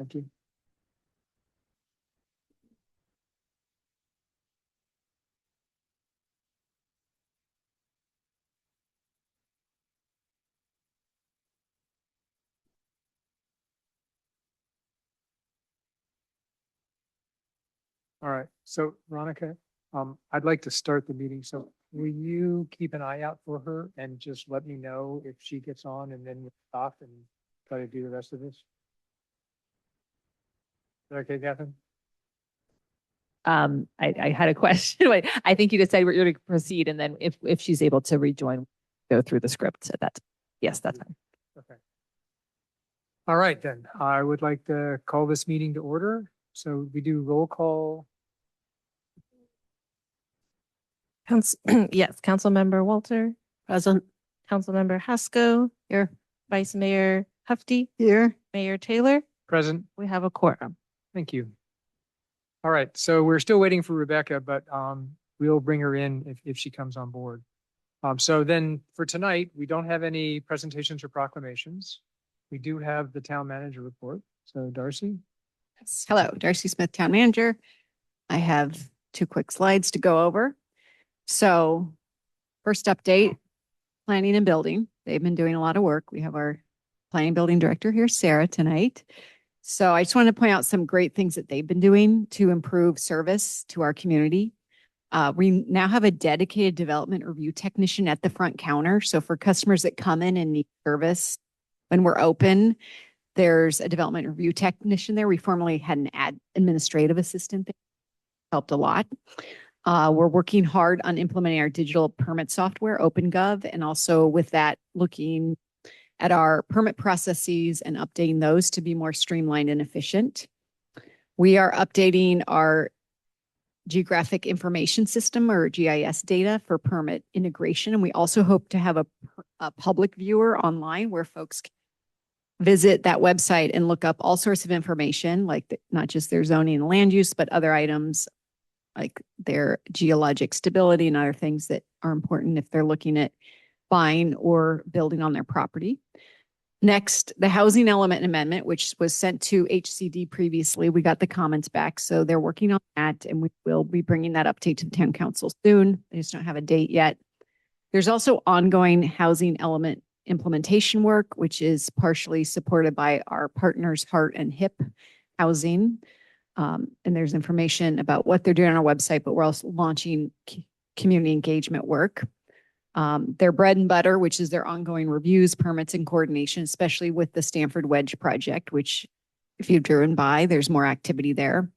Thank you. All right, so Veronica, I'd like to start the meeting. So will you keep an eye out for her and just let me know if she gets on, and then we'll stop and try to do the rest of this? Is that okay, Catherine? I had a question. Wait, I think you just said we're going to proceed, and then if she's able to rejoin, go through the script. So that's yes, that's fine. Okay. All right, then I would like to call this meeting to order. So we do roll call. Yes, Councilmember Walter, present. Councilmember Haskell, here. Vice Mayor Hefty, here. Mayor Taylor, Present. we have a quorum. Thank you. All right, so we're still waiting for Rebecca, but we'll bring her in if she comes on board. So then for tonight, we don't have any presentations or proclamations. We do have the town manager report. So Darcy. Yes. Hello, Darcy Smith, Town Manager. I have 2 quick slides to go over. So first update, planning and building. They've been doing a lot of work. We have our planning building director here, Sarah, tonight. So I just wanted to point out some great things that they've been doing to improve service to our community. We now have a dedicated development review technician at the front counter. So for customers that come in and need service when we're open, there's a development review technician there. We formerly had an administrative assistant that helped a lot. We're working hard on implementing our digital permit software, OpenGov, and also with that, looking at our permit processes and updating those to be more streamlined and efficient. We are updating our geographic information system, or GIS, data for permit integration. And we also hope to have a public viewer online where folks can visit that website and look up all sorts of information, like not just their zoning and land use, but other items like their geologic stability and other things that are important if they're looking at buying or building on their property. Next, the housing element amendment, which was sent to HCD previously. We got the comments back, so they're working on that, and we will be bringing that update to the town council soon. I just don't have a date yet. There's also ongoing housing element implementation work, which is partially supported by our partners, Heart and HIP Housing. And there's information about what they're doing on our website, but we're also launching community engagement work. Their bread and butter, which is their ongoing reviews, permits, and coordination, especially with the Stanford Wedge project, which if you've driven by, there's more activity there.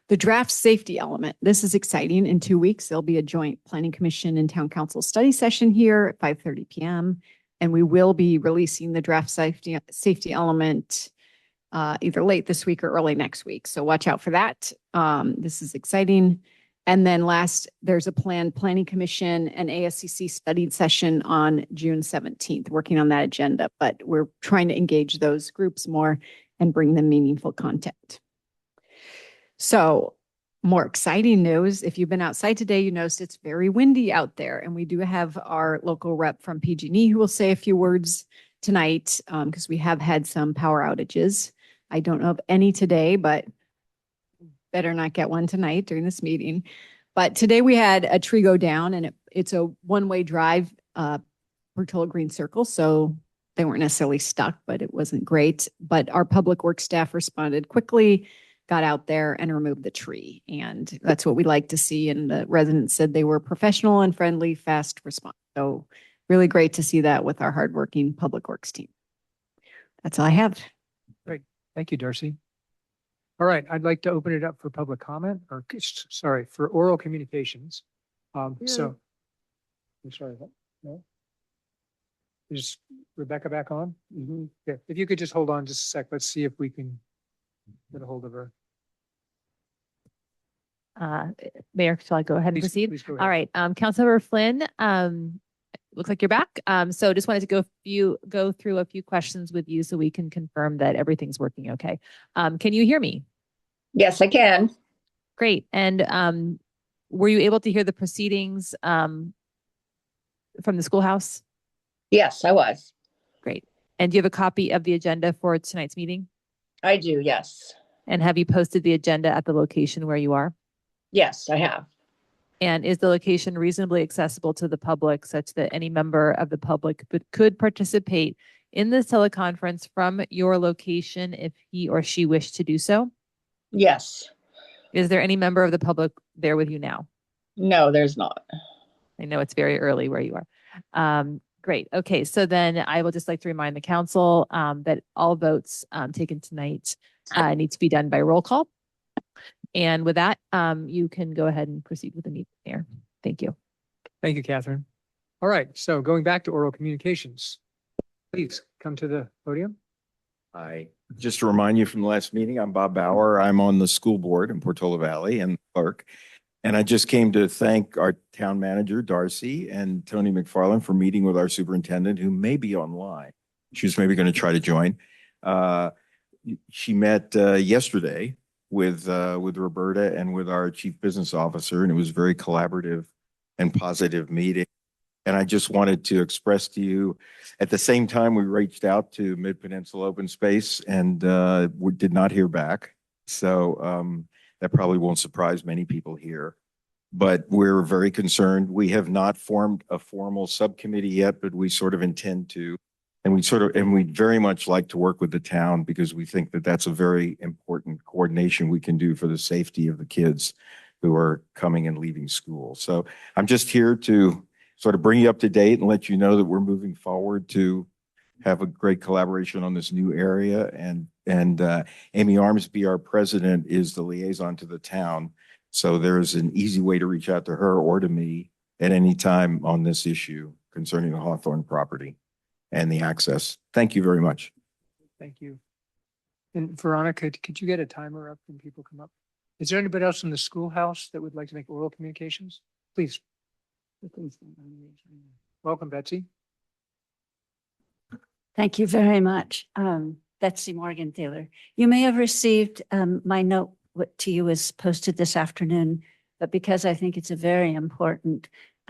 The draft safety element. This is exciting. In 2 weeks, there'll be a joint planning commission and town council study session here at 5:30 p.m. And we will be releasing the draft safety element either late this week or early next week. So watch out for that. This is exciting. And then last, there's a planned planning commission and ASCC study session on June 17th, working on that agenda, but we're trying to engage those groups more and bring them meaningful content. So more exciting news. If you've been outside today, you noticed it's very windy out there, and we do have our local rep from PG&E who will say a few words tonight because we have had some power outages. I don't know of any today, but better not get one tonight during this meeting. But today we had a tree go down, and it's a one-way drive, Portola Green Circle. So they weren't necessarily stuck, but it wasn't great. But our public works staff responded quickly, got out there and removed the tree. And that's what we like to see. And the residents said they were professional and friendly, fast response. So really great to see that with our hardworking public works team. That's all I have. Great. Thank you, Darcy. All right, I'd like to open it up for public comment, or sorry, for oral communications. So, I'm sorry, what? No? Is Rebecca back on? Yeah, if you could just hold on just a sec, let's see if we can get a hold of her. Mayor, shall I go ahead and proceed? Please go ahead. All right, Councilmember Flynn, looks like you're back. So just wanted to go through a few questions with you so we can confirm that everything's working okay. Can you hear me? Yes, I can. Great. And were you able to hear the proceedings from the schoolhouse? Yes, I was. Great. And do you have a copy of the agenda for tonight's meeting? I do, yes. And have you posted the agenda at the location where you are? Yes, I have. And is the location reasonably accessible to the public such that any member of the public could participate in this teleconference from your location if he or she wished to do so? Yes. Is there any member of the public there with you now? No, there's not. I know it's very early where you are. Great. Okay. So then I will just like to remind the council that all votes taken tonight need to be done by roll call. And with that, you can go ahead and proceed with the meeting there. Thank you. Thank you, Catherine. All right, so going back to oral communications, please come to the podium. Hi, just to remind you from the last meeting, I'm Bob Bauer. I'm on the school board in Portola Valley and clerk. And I just came to thank our town manager, Darcy, and Tony McFarland for meeting with our superintendent, who may be online. She's maybe going to try to join. She met yesterday with Roberta and with our chief business officer, and it was a very collaborative and positive meeting. And I just wanted to express to you, at the same time, we reached out to Mid-Peninsula Open Space and we did not hear back. So that probably won't surprise many people here. But we're very concerned. We have not formed a formal subcommittee yet, but we sort of intend to. And we'd very much like to work with the town because we think that that's a very important coordination we can do for the safety of the kids who are coming and leaving school. So I'm just here to sort of bring you up to date and let you know that we're moving forward to have a great collaboration on this new area. And Amy Armsby, our president, is the liaison to the town. So there's an easy way to reach out to her or to me at any time on this issue concerning the Hawthorne property and the access. Thank you very much. Thank you. And Veronica, could you get a timer up when people come up? Is there anybody else in the schoolhouse that would like to make oral communications? Please. Welcome, Betsy. Thank you very much. Betsy Morgan Taylor. You may have received my note to you was posted this afternoon, but because I think it's a very important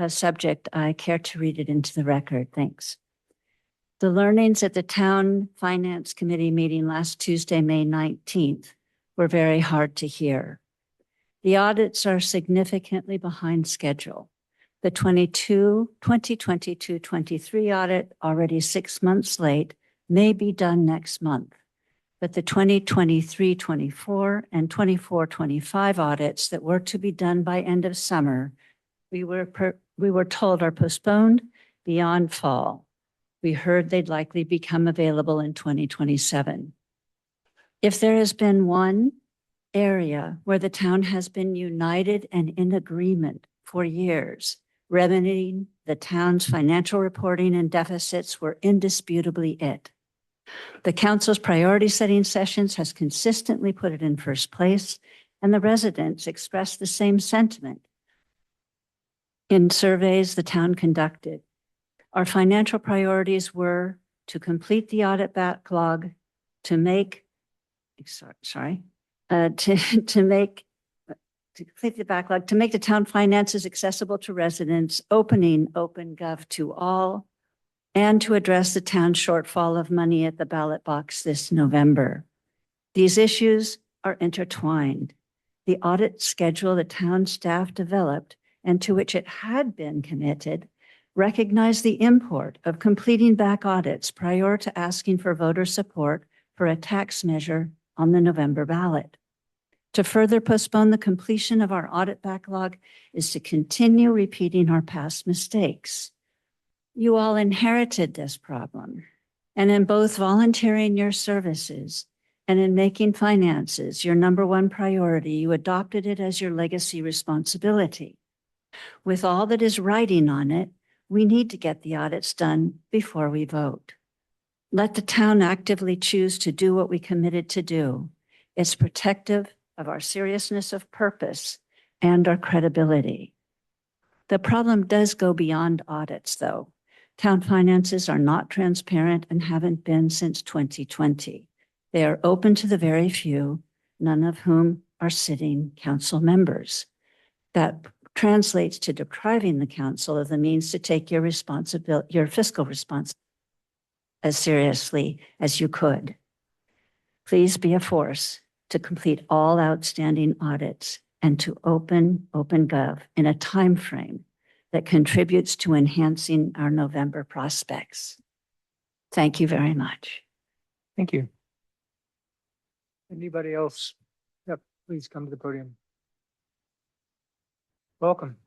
subject, I care to read it into the record. Thanks. The learnings at the Town Finance Committee meeting last Tuesday, May 19th, were very hard to hear. The audits are significantly behind schedule. The 2022-23 audit, already 6 months late, may be done next month. But the 2023-24 and 24-25 audits that were to be done by end of summer, we were told are postponed beyond fall. We heard they'd likely become available in 2027. If there has been one area where the town has been united and in agreement for years, remedying the town's financial reporting and deficits were indisputably it. The council's priority setting sessions has consistently put it in first place, and the residents expressed the same sentiment in surveys the town conducted. Our financial priorities were to complete the audit backlog, to complete the backlog, to make the town finances accessible to residents, opening OpenGov to all, and to address the town's shortfall of money at the ballot box this November. These issues are intertwined. The audit schedule the town staff developed and to which it had been committed recognized the import of completing back audits prior to asking for voter support for a tax measure on the November ballot. To further postpone the completion of our audit backlog is to continue repeating our past mistakes. You all inherited this problem, and in both volunteering your services and in making finances your number one priority, you adopted it as your legacy responsibility. With all that is writing on it, we need to get the audits done before we vote. Let the town actively choose to do what we committed to do. It's protective of our seriousness of purpose and our credibility. The problem does go beyond audits, though. Town finances are not transparent and haven't been since 2020. They are open to the very few, none of whom are sitting council members. That translates to depriving the council of the means to take your fiscal responsibility as seriously as you could. Please be a force to complete all outstanding audits and to open OpenGov in a time frame that contributes to enhancing our November prospects. Thank you very much. Thank you. Anybody else? Yep, please come to the podium. Welcome.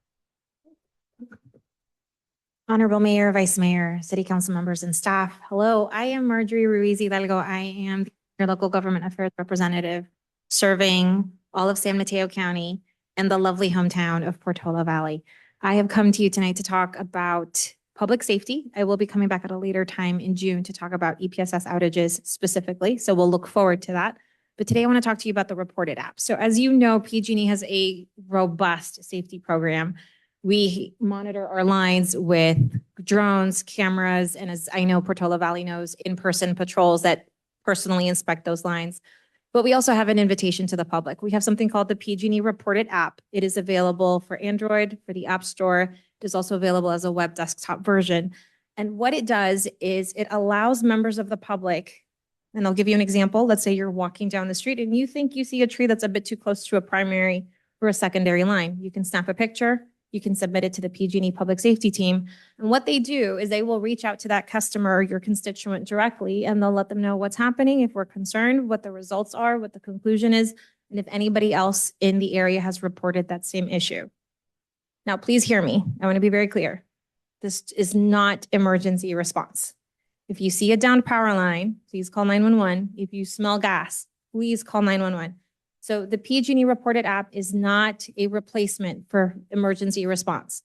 Honorable Mayor, Vice Mayor, City Council members and staff. Hello, I am Marjorie Ruiz Hidalgo. I am your local government affairs representative serving all of San Mateo County and the lovely hometown of Portola Valley. I have come to you tonight to talk about public safety. I will be coming back at a later time in June to talk about EPSS outages specifically, so we'll look forward to that. But today I want to talk to you about the Reported app. So as you know, PG&E has a robust safety program. We monitor our lines with drones, cameras, and as I know Portola Valley knows, in-person patrols that personally inspect those lines. But we also have an invitation to the public. We have something called the PG&E Reported app. It is available for Android, for the App Store. It is also available as a web desktop version. And what it does is it allows members of the public, and I'll give you an example. Let's say you're walking down the street and you think you see a tree that's a bit too close to a primary or a secondary line. You can snap a picture. You can submit it to the PG&E Public Safety team. And what they do is they will reach out to that customer or your constituent directly, and they'll let them know what's happening, if we're concerned, what the results are, what the conclusion is, and if anybody else in the area has reported that same issue. Now, please hear me. I want to be very clear. This is not emergency response. If you see a downed power line, please call 911. If you smell gas, please call 911. So the PG&E Reported app is not a replacement for emergency response.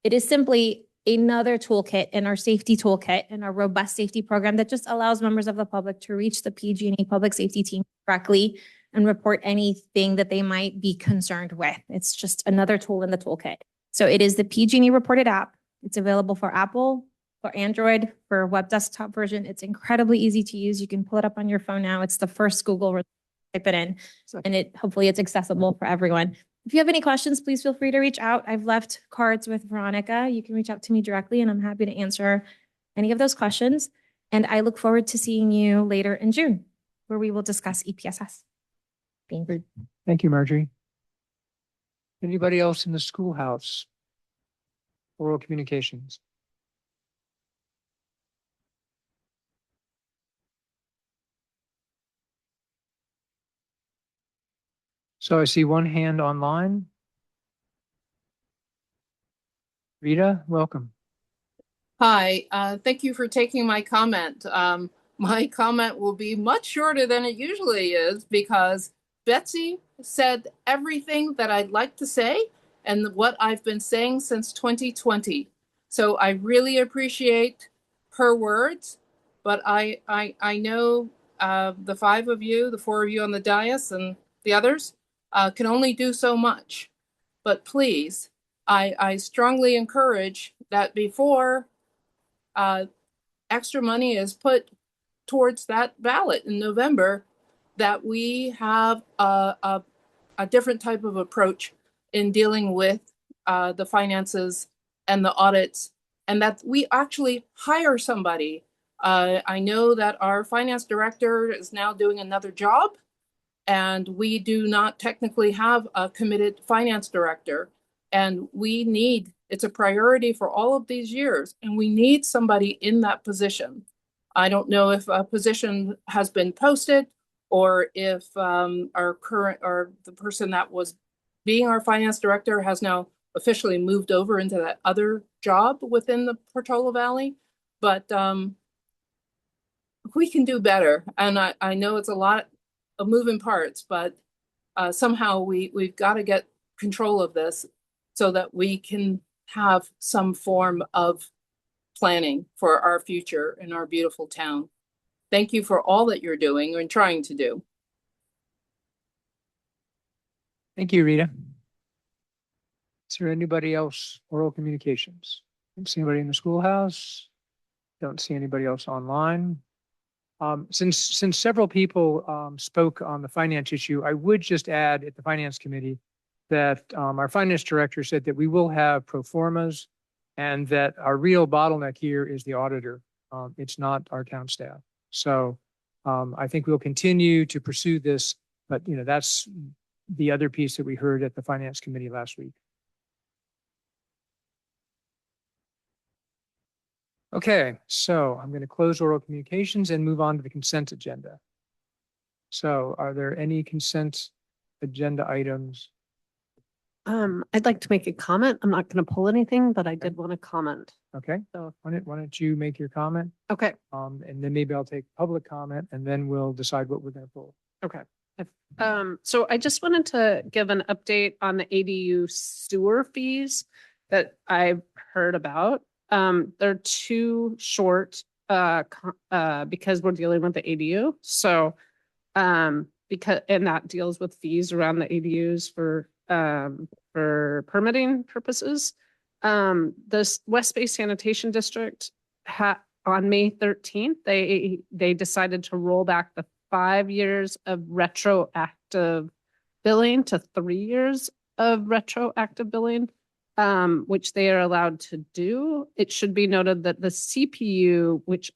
It is simply another toolkit in our safety toolkit and our robust safety program that just allows members of the public to reach the PG&E Public Safety team directly and report anything that they might be concerned with. It's just another tool in the toolkit. So it is the PG&E Reported app. It's available for Apple, for Android, for web desktop version. It's incredibly easy to use. You can pull it up on your phone now. It's the first Google type it in, and hopefully it's accessible for everyone. If you have any questions, please feel free to reach out. I've left cards with Veronica. You can reach out to me directly and I'm happy to answer any of those questions. And I look forward to seeing you later in June, where we will discuss EPSS. Thank you. Thank you, Marjorie. Anybody else in the schoolhouse? Oral communications. So I see one hand online. Rita, welcome. Hi, thank you for taking my comment. My comment will be much shorter than it usually is because Betsy said everything that I'd like to say and what I've been saying since 2020. So I really appreciate her words, but I know the four of you on the dais and the others can only do so much. But please, I strongly encourage that before extra money is put towards that ballot in November, that we have a different type of approach in dealing with the finances and the audits, and that we actually hire somebody. I know that our finance director is now doing another job, and we do not technically have a committed finance director. And it's a priority for all of these years, and we need somebody in that position. I don't know if a position has been posted or if our current or the person that was being our finance director has now officially moved over into that other job within the Portola Valley. But we can do better. And I know it's a lot of moving parts, but somehow we've got to get control of this so that we can have some form of planning for our future in our beautiful town. Thank you for all that you're doing and trying to do. Thank you, Rita. Is there anybody else? Oral communications. Don't see anybody in the schoolhouse. Don't see anybody else online. Since several people spoke on the finance issue, I would just add at the finance committee that our finance director said that we will have pro formas and that our real bottleneck here is the auditor. It's not our town staff. So I think we'll continue to pursue this, but that's the other piece that we heard at the Finance Committee last week. Okay, so I'm going to close oral communications and move on to the consent agenda. So are there any consent agenda items? I'd like to make a comment. I'm not going to pull anything, but I did want to comment. Okay, So, why don't you make your comment? okay, And then maybe I'll take public comment and then we'll decide what we're going to pull. okay. So I just wanted to give an update on the ADU sewer fees that I've heard about. They're too short, because we're dealing with the ADU. So, and that deals with fees around the ADUs for permitting purposes. This West Bay Sanitation District on May 13th, they decided to roll back the 5 years of retroactive billing to 3 years of retroactive billing, which they are allowed to do. It should be noted that the CPU, which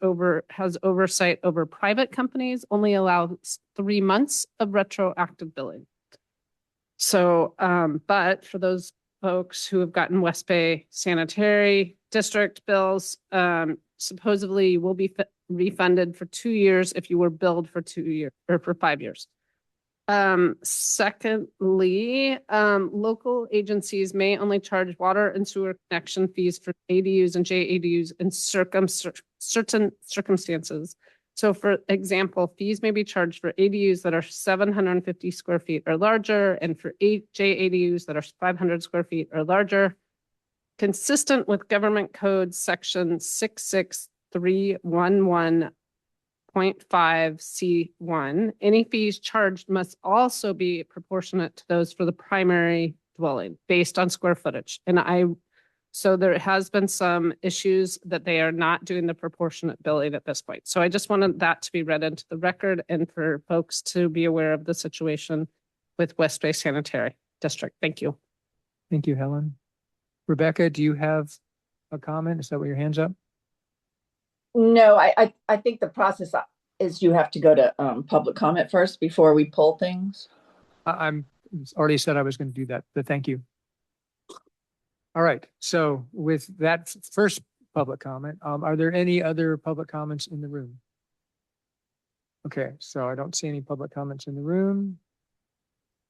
has oversight over private companies, only allows 3 months of retroactive billing. So, but for those folks who have gotten West Bay Sanitary District bills, supposedly you will be refunded for 2 years if you were billed for 2 years or for 5 years. Secondly, local agencies may only charge water and sewer connection fees for ADUs and JADUs in certain circumstances. So for example, fees may be charged for ADUs that are 750 square feet or larger, and for JADUs that are 500 square feet or larger. Consistent with Government Code Section 66311.5C1, any fees charged must also be proportionate to those for the primary dwelling based on square footage. So there has been some issues that they are not doing the proportionate billing at this point. So I just wanted that to be read into the record and for folks to be aware of the situation with West Bay Sanitary District. Thank you. Thank you, Helen. Rebecca, do you have a comment? Is that what your hand's up? No, I think the process is you have to go to public comment first before we pull things. I'm already said I was going to do that, but thank you. All right, so with that first public comment, are there any other public comments in the room? Okay, so I don't see any public comments in the room.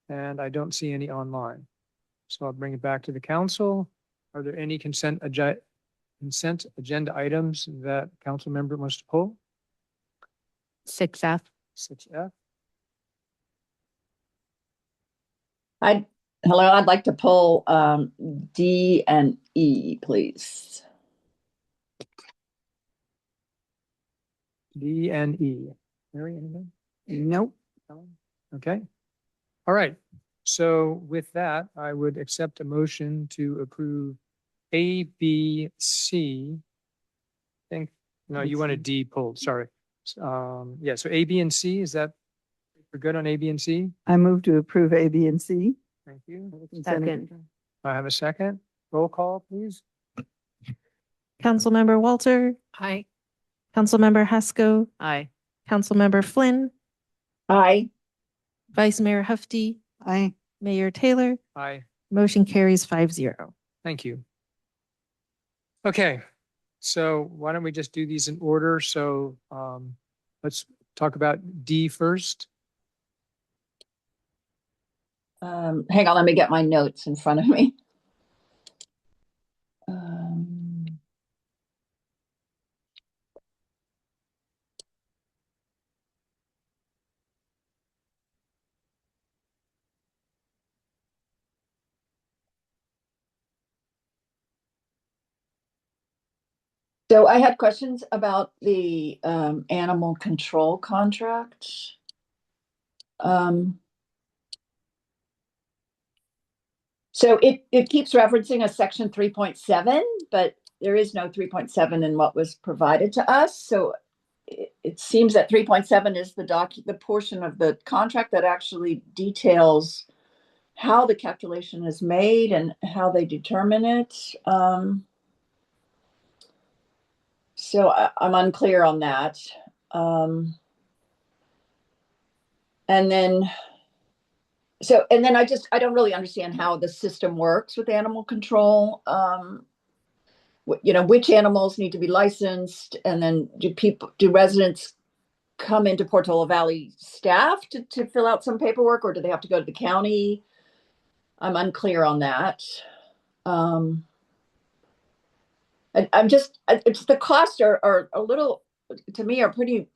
And I don't see any online. So I'll bring it back to the council. Are there any consent agenda items that council member wants to pull? 6F. 6F. Hello, I'd like to pull D and E, please. D and E. Mary, anything? Nope. Okay. All right. So with that, I would accept a motion to approve A, B, C. I think, no, you wanted D pulled, sorry. Yeah, so A, B, and C, is that, we're good on A, B, and C? I move to approve A, B, and C. Thank you. Second. I have a second. Roll call, please. Councilmember Walter. Aye. Councilmember Haskell. Aye. Councilmember Flynn. Aye. Vice Mayor Hufty. Aye. Mayor Taylor. Aye. Motion carries 5-0. Thank you. Okay, so why don't we just do these in order? So let's talk about D first. Hang on, let me get my notes in front of me. So I had questions about the animal control contract. So it keeps referencing a section 3.7, but there is no 3.7 in what was provided to us. So it seems that 3.7 is the portion of the contract that actually details how the calculation is made and how they determine it. So I'm unclear on that. And then, I don't really understand how the system works with animal control. Which animals need to be licensed, and then do residents come into Portola Valley staff to fill out some paperwork, or do they have to go to the county? I'm unclear on that. It's the costs are a little, to me, are pretty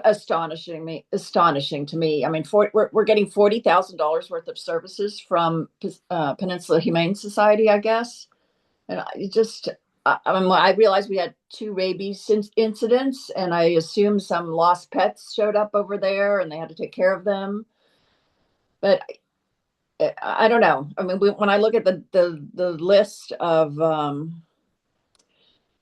astonishing to me. I mean, we're getting $40,000 worth of services from Peninsula Humane Society, I guess. And I realized we had 2 rabies incidents, and I assume some lost pets showed up over there and they had to take care of them. But I don't know. I mean, when I look at the list of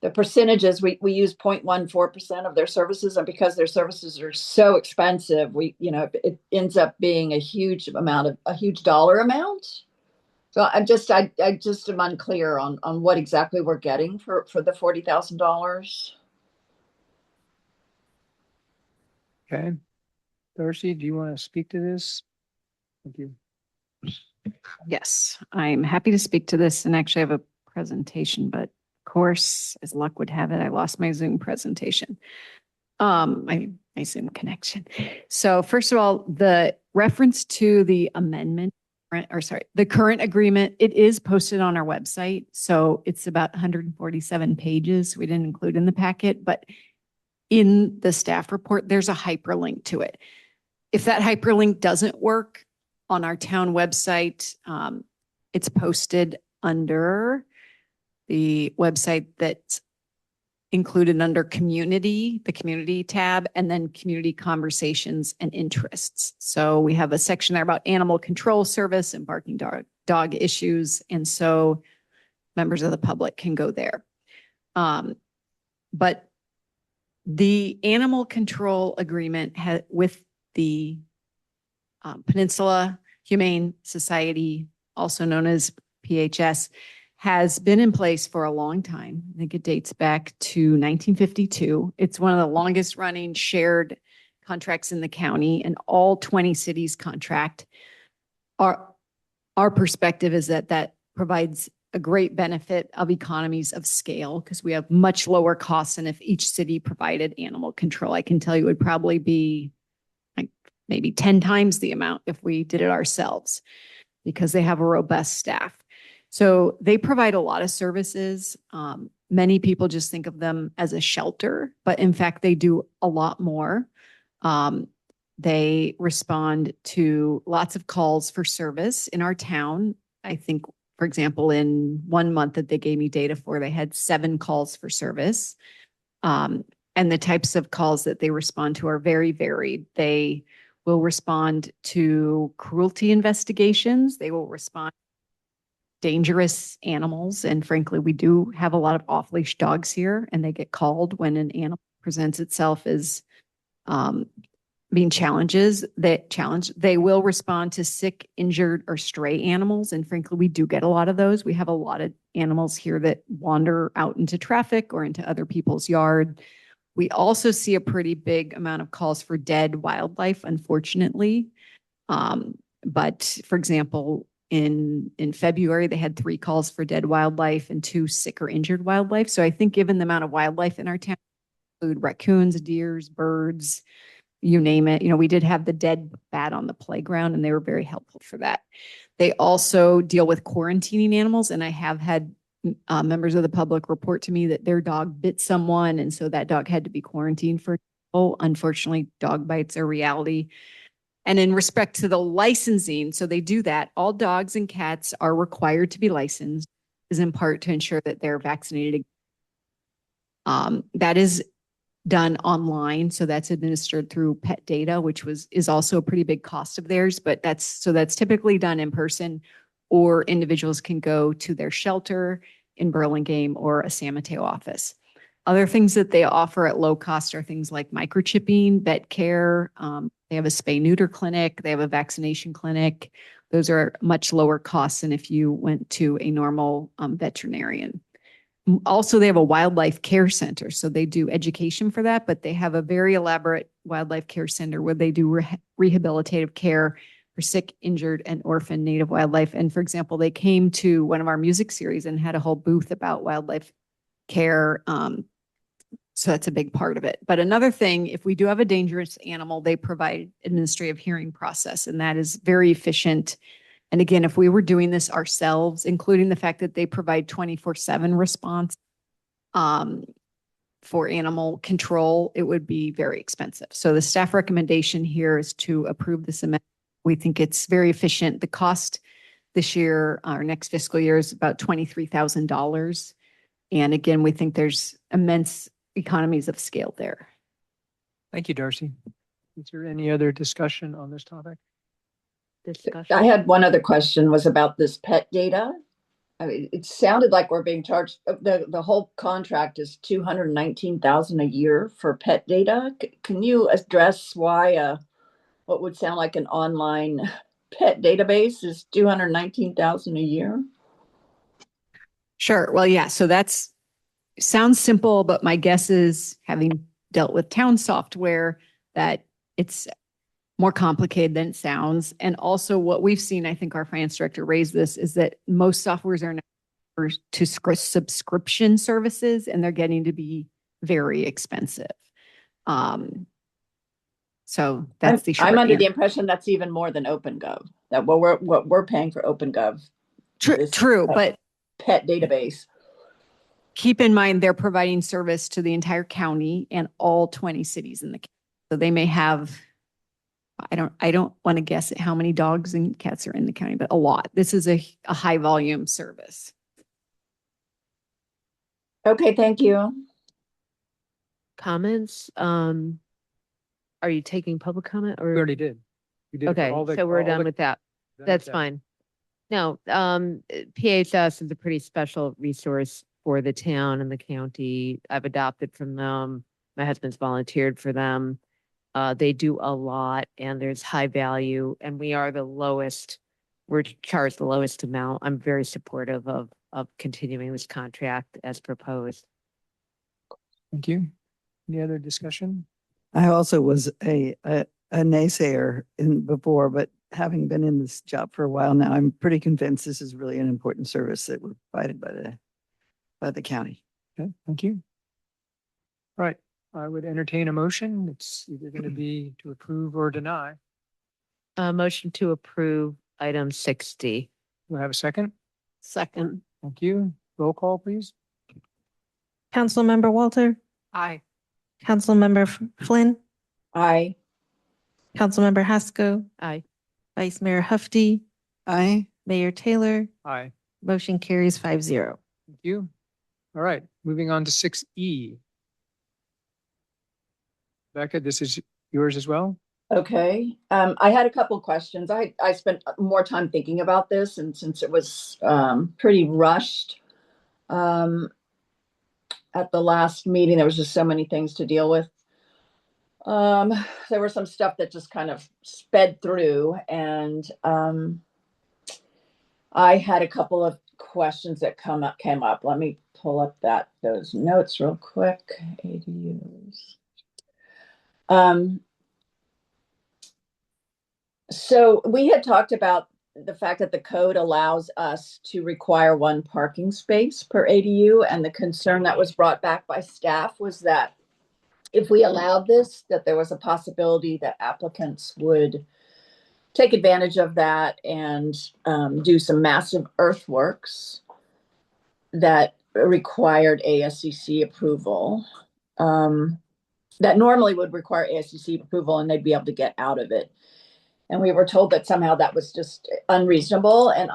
the percentages, we use 0.14% of their services, and because their services are so expensive, it ends up being a huge dollar amount. So I just am unclear on what exactly we're getting for the $40,000. Okay. Darcy, do you want to speak to this? Thank you. Yes, I'm happy to speak to this and actually have a presentation, but of course, as luck would have it, I lost my Zoom presentation. My Zoom connection. So first of all, the reference to the amendment, the current agreement, it is posted on our website. So it's about 147 pages. We didn't include in the packet, but in the staff report, there's a hyperlink to it. If that hyperlink doesn't work on our town website, it's posted under the website that's included under community, the community tab, and then community conversations and interests. So we have a section there about animal control service and barking dog issues. And so members of the public can go there. But the animal control agreement with the Peninsula Humane Society, also known as PHS, has been in place for a long time. I think it dates back to 1952. It's one of the longest running shared contracts in the county, and all 20 cities contract. Our perspective is that provides a great benefit of economies of scale because we have much lower costs than if each city provided animal control. I can tell you it would probably be like maybe 10 times the amount if we did it ourselves because they have a robust staff. So they provide a lot of services. Many people just think of them as a shelter, but in fact, they do a lot more. They respond to lots of calls for service in our town. I think, for example, in 1 month that they gave me data for, they had 7 calls for service. And the types of calls that they respond to are very varied. They will respond to cruelty investigations. They will respond dangerous animals. And frankly, we do have a lot of off-leash dogs here, and they get called when an animal presents itself as being challenged. They will respond to sick, injured, or stray animals. And frankly, we do get a lot of those. We have a lot of animals here that wander out into traffic or into other people's yard. We also see a pretty big amount of calls for dead wildlife, unfortunately. But for example, in February, they had 3 calls for dead wildlife and 2 sick or injured wildlife. So I think given the amount of wildlife in our town, include raccoons, deers, birds, you name it. We did have the dead bat on the playground, and they were very helpful for that. They also deal with quarantining animals, and I have had members of the public report to me that their dog bit someone, and so that dog had to be quarantined for. Unfortunately, dog bites are reality. And in respect to the licensing, so they do that. All dogs and cats are required to be licensed, is in part to ensure that they're vaccinated. That is done online, so that's administered through Pet Data, which is also a pretty big cost of theirs. But that's typically done in person, or individuals can go to their shelter in Burlingame or a San Mateo office. Other things that they offer at low cost are things like microchipping, vet care. They have a spay-neuter clinic. They have a vaccination clinic. Those are much lower costs than if you went to a normal veterinarian. Also, they have a wildlife care center. So they do education for that, but they have a very elaborate Wildlife Care Center where they do rehabilitative care for sick, injured, and orphaned native wildlife. And for example, they came to one of our music series and had a whole booth about wildlife care. So that's a big part of it. But another thing, if we do have a dangerous animal, they provide administrative hearing process, and that is very efficient. And again, if we were doing this ourselves, including the fact that they provide 24/7 response for animal control, it would be very expensive. So the staff recommendation here is to approve this amendment. We think it's very efficient. The cost this year, our next fiscal year, is about $23,000. And again, we think there's immense economies of scale there. Thank you, Darcy. Is there any other discussion on this topic? I had one other question, was about this pet data. I mean, it sounded like we're being charged, the whole contract is 219,000 a year for pet data. Can you address why what would sound like an online pet database is 219,000 a year? Sure. Well, yeah. So sounds simple, but my guess is, having dealt with town software, that it's more complicated than it sounds. And also what we've seen, I think our finance director raised this, is that most softwares are now to subscription services, and they're getting to be very expensive. So that's the short I'm under the answer. impression that's even more than OpenGov, that what we're paying for OpenGov. True, but Pet database. keep in mind, they're providing service to the entire county and all 20 cities in the county. So they may have, I don't want to guess at how many dogs and cats are in the county, but a lot. This is a high volume service. Okay, thank you. Comments? Are you taking public comment We or? already did. We did it for Okay, all the- so we're all done the- with that. done with That's that. fine. No, PHS is a pretty special resource for the town and the county. I've adopted from them. My husband's volunteered for them. They do a lot and there's high value, and we are the lowest. We're charged the lowest amount. I'm very supportive of continuing this contract as proposed. Thank you. Any other discussion? I also was a naysayer before, but having been in this job for a while now, I'm pretty convinced this is really an important service that we're provided by the county. Okay, thank you. Right, I would entertain a motion. It's either going to be to approve or deny. Motion to approve item 60. Do I have a second? Second. Thank you. Roll call, please. Councilmember Walter, Aye. Councilmember Flynn, Aye. Councilmember Haskell, Aye. Vice Mayor Hufty, Aye. Mayor Taylor, Aye. motion carries 5-0. Thank you. All right, moving on to 6E. Becca, this is yours as well? Okay, I had a couple questions. I spent more time thinking about this, and since it was pretty rushed at the last meeting, there was just so many things to deal with. There was some stuff that just kind of sped through, and I had a couple of questions that came up. Let me pull up those notes real quick. ADUs. So we had talked about the fact that the code allows us to require one parking space per ADU, and the concern that was brought back by staff was that if we allowed this, that there was a possibility that applicants would take advantage of that and do some massive earthworks that required ASCC approval, that normally would require ASCC approval, and they'd be able to get out of it. And we were told that somehow that was just unreasonable. And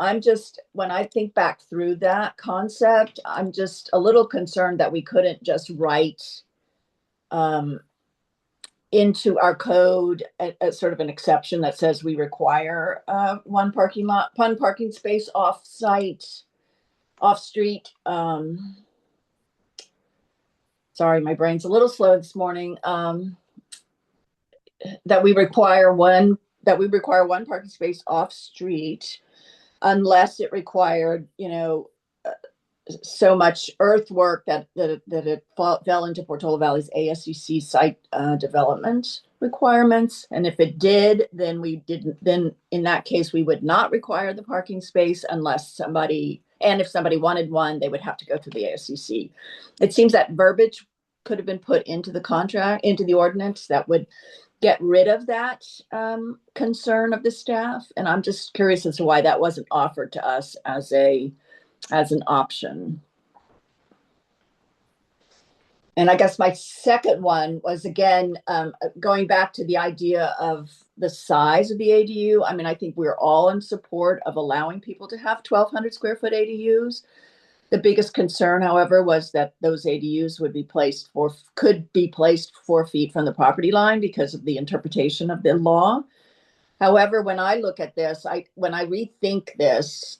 when I think back through that concept, I'm just a little concerned that we couldn't just write into our code a sort of an exception that says we require one parking space off street. Sorry, my brain's a little slow this morning. That we require one parking space off street, unless it required, so much earthwork that it fell into Portola Valley's ASCC site development requirements? And if it did, then we didn't, then in that case, we would not require the parking space unless somebody, and if somebody wanted one, they would have to go through the ASCC. It seems that verbiage could have been put into the contract, into the ordinance that would get rid of that concern of the staff. And I'm just curious as to why that wasn't offered to us as an option. And I guess my second one was, again, going back to the idea of the size of the ADU. I mean, I think we're all in support of allowing people to have 1,200 square foot ADUs. The biggest concern, however, was that those ADUs could be placed 4 feet from the property line because of the interpretation of the law. However, when I look at this, when I rethink this,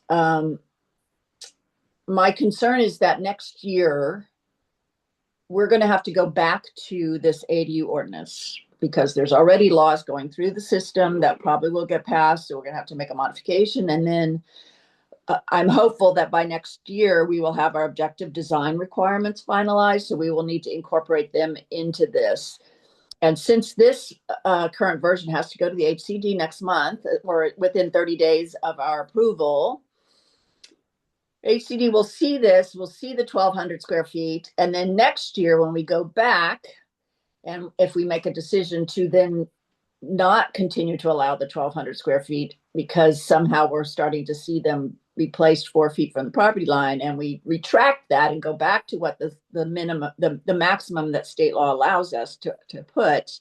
my concern is that next year, we're going to have to go back to this ADU ordinance because there's already laws going through the system that probably will get passed. So we're going to have to make a modification. And then I'm hopeful that by next year, we will have our objective design requirements finalized. So we will need to incorporate them into this. And since this current version has to go to the HCD next month or within 30 days of our approval, HCD will see this, we'll see the 1,200 square feet. And then next year, when we go back, and if we make a decision to then not continue to allow the 1,200 square feet, because somehow we're starting to see them be placed 4 feet from the property line, and we retract that and go back to what the minimum, the maximum that state law allows us to put,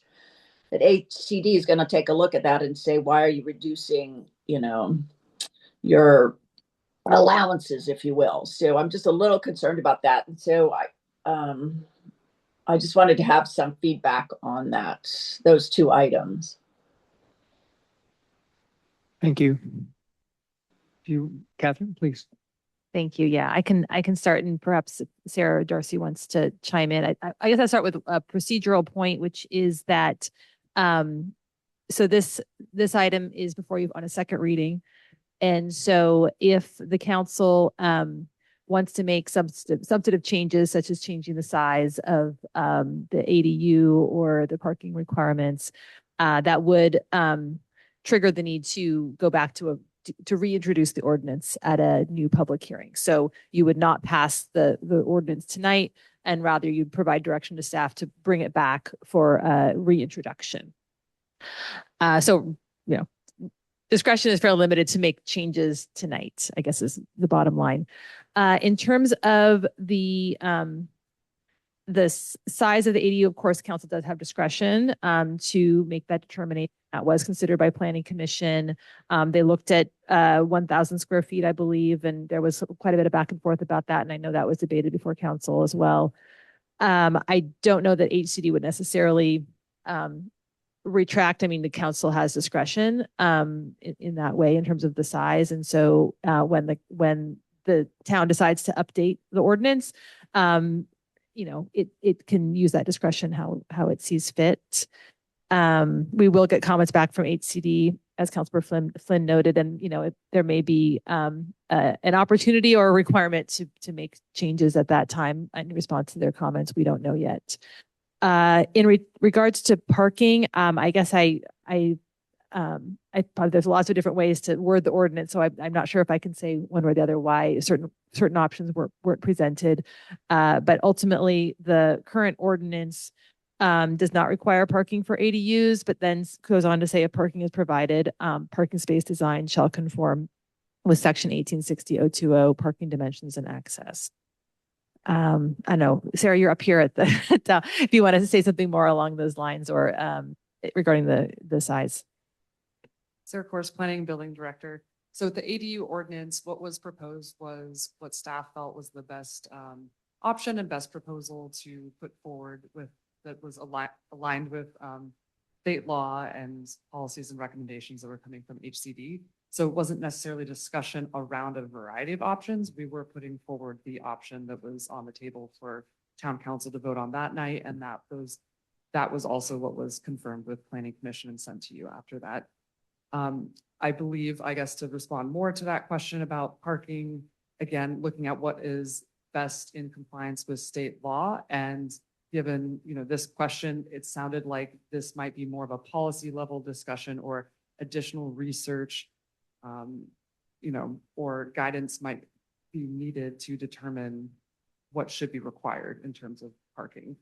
that HCD is going to take a look at that and say, why are you reducing, your allowances, if you will. So I'm just a little concerned about that. And so I just wanted to have some feedback on those two items. Thank you. Catherine, please. Thank you. Yeah, I can start, and perhaps Sarah or Darcy wants to chime in. I guess I'll start with a procedural point, which is that so this item is before you on a second reading. And so if the council wants to make substantive changes, such as changing the size of the ADU or the parking requirements, that would trigger the need to go back to reintroduce the ordinance at a new public hearing. So you would not pass the ordinance tonight, and rather you'd provide direction to staff to bring it back for reintroduction. Discretion is fairly limited to make changes tonight, I guess is the bottom line. In terms of the size of the ADU, of course, council does have discretion to make that determination. That was considered by Planning Commission. They looked at 1,000 square feet, I believe, and there was quite a bit of back and forth about that. And I know that was debated before council as well. I don't know that HCD would necessarily retract. I mean, the council has discretion in that way in terms of the size. And so when the town decides to update the ordinance, it can use that discretion how it sees fit. We will get comments back from HCD, as Councilor Flynn noted, and there may be an opportunity or a requirement to make changes at that time in response to their comments. We don't know yet. In regards to parking, I guess there's lots of different ways to word the ordinance, so I'm not sure if I can say one or the other why certain options weren't presented. But ultimately, the current ordinance does not require parking for ADUs, but then goes on to say if parking is provided, parking space design shall conform with section 1860-020 parking dimensions and access. I know, Sarah, you're up here at the, if you wanted to say something more along those lines or regarding the size. Sarah Course, Planning and Building Director. So with the ADU ordinance, what was proposed was what staff felt was the best option and best proposal to put forward that was aligned with state law and policies and recommendations that were coming from HCD. So it wasn't necessarily discussion around a variety of options. We were putting forward the option that was on the table for town council to vote on that night. And that was also what was confirmed with Planning Commission and sent to you after that. I believe, I guess, to respond more to that question about parking, again, looking at what is best in compliance with state law and given, this question, it sounded like this might be more of a policy level discussion or additional research, or guidance might be needed to determine what should be required in terms of parking.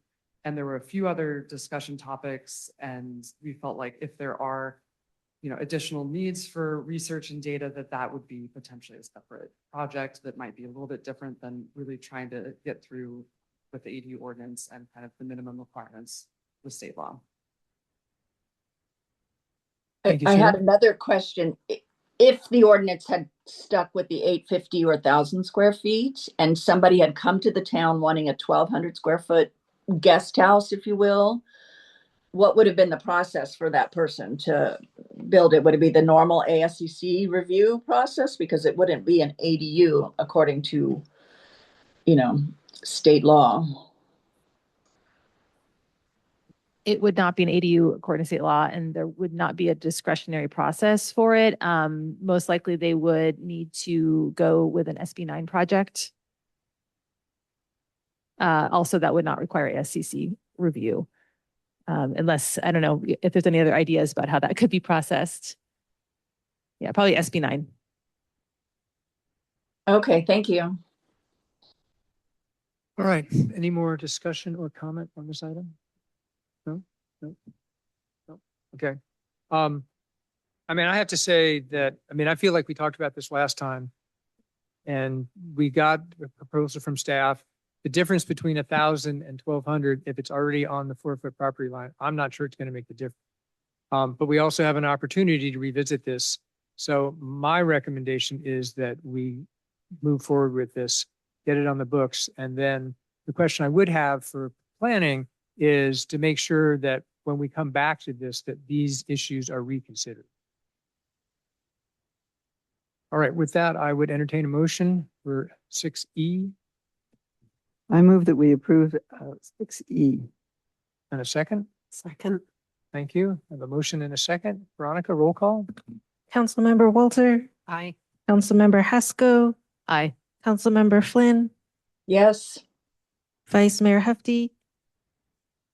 And there were a few other discussion topics, and we felt like if there are, additional needs for research and data, that would be potentially a separate project that might be a little bit different than really trying to get through with the ADU ordinance and kind of the minimum requirements with state law. Thank you, I had Sarah. another question. If the ordinance had stuck with the 850 or 1,000 square feet and somebody had come to the town wanting a 1,200 square foot guest house, if you will, what would have been the process for that person to build it? Would it be the normal ASCC review process? Because it wouldn't be an ADU according to, state law. It would not be an ADU according to state law, and there would not be a discretionary process for it. Most likely they would need to go with an SB9 project. Also, that would not require ASCC review. Unless, I don't know if there's any other ideas about how that could be processed. Yeah, probably SB9. Okay, thank you. All right, any more discussion or comment on this item? No? Okay. I have to say that, I feel like we talked about this last time and we got a proposal from staff. The difference between 1,000 and 1,200, if it's already on the 4-foot property line, I'm not sure it's going to make the difference. But we also have an opportunity to revisit this. So my recommendation is that we move forward with this, get it on the books. And then the question I would have for planning is to make sure that when we come back to this, that these issues are reconsidered. All right, with that, I would entertain a motion for 6E. I move that we approve 6E. And a second. Second. Thank you. I have a motion and a second. Veronica, roll call. Councilmember Walter, Aye. Councilmember Haskell, Aye. Councilmember Flynn, Yes. Vice Mayor Hefty,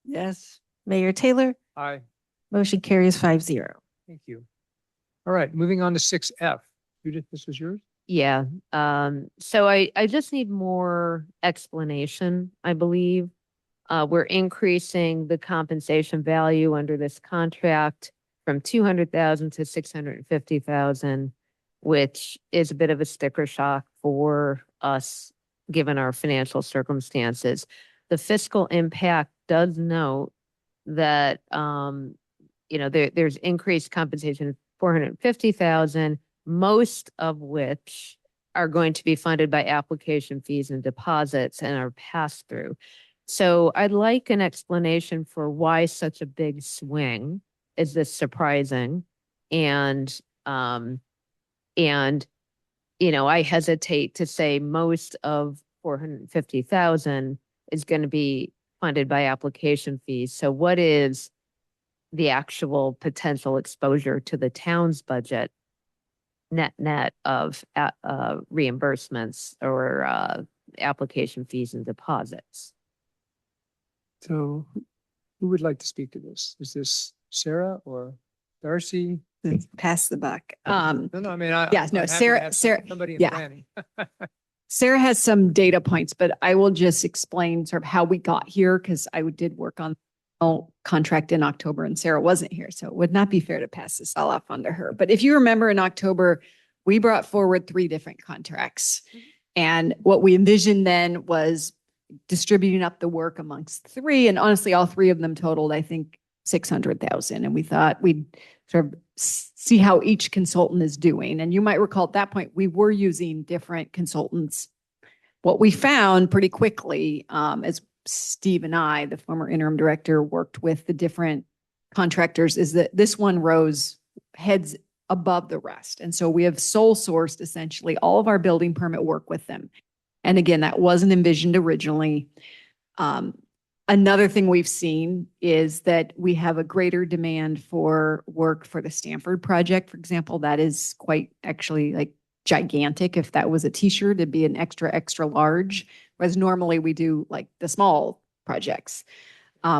Yes. Mayor Taylor. Aye. Motion carries 5-0. Thank you. All right, moving on to 6F. Judith, this is yours. Yeah, so I just need more explanation, I believe. We're increasing the compensation value under this contract from 200,000 to 650,000, which is a bit of a sticker shock for us, given our financial circumstances. The fiscal impact does note that, there's increased compensation, 450,000, most of which are going to be funded by application fees and deposits and are passed through. So I'd like an explanation for why such a big swing. Is this surprising? And I hesitate to say most of 450,000 is going to be funded by application fees. So what is the actual potential exposure to the town's budget net of reimbursements or application fees and deposits? So who would like to speak to this? Is this Sarah or Darcy? Pass the buck. No, yeah, no, I'm happy to Sarah- have Sarah- somebody in yeah. planning. Sarah has some data points, but I will just explain sort of how we got here because I did work on contract in October and Sarah wasn't here. So it would not be fair to pass this all off onto her. But if you remember in October, we brought forward 3 different contracts. And what we envisioned then was distributing up the work amongst 3. And honestly, all 3 of them totaled, I think, 600,000. And we thought we'd sort of see how each consultant is doing. And you might recall at that point, we were using different consultants. What we found pretty quickly, as Steve and I, the former interim director, worked with the different contractors, is that this one rose heads above the rest. And so we have sole sourced essentially all of our building permit work with them. And again, that wasn't envisioned originally. Another thing we've seen is that we have a greater demand for work for the Stanford project, for example. That is quite actually like gigantic. If that was a t-shirt, it'd be an extra large. Whereas normally we do like the small projects.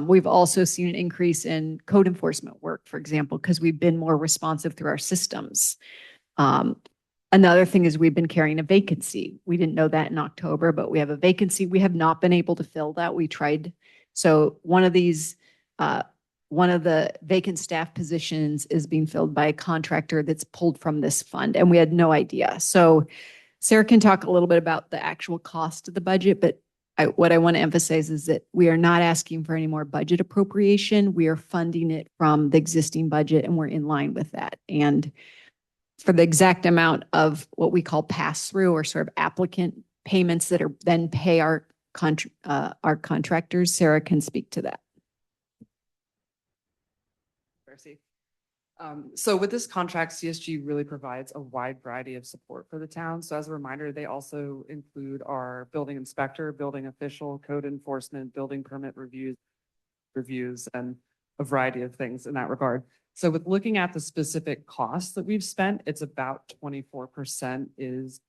We've also seen an increase in code enforcement work, for example, because we've been more responsive through our systems. Another thing is we've been carrying a vacancy. We didn't know that in October, but we have a vacancy. We have not been able to fill that. We tried. So one of the vacant staff positions is being filled by a contractor that's pulled from this fund, and we had no idea. So Sarah can talk a little bit about the actual cost of the budget, but what I want to emphasize is that we are not asking for any more budget appropriation. We are funding it from the existing budget, and we're in line with that. And for the exact amount of what we call pass-through or sort of applicant payments that are then pay our contractors, Sarah can speak to that. Darcy. So with this contract, CSG really provides a wide variety of support for the town. So as a reminder, they also include our building inspector, building official, code enforcement, building permit reviews, and a variety of things in that regard. So with looking at the specific costs that we've spent, it's about 24% is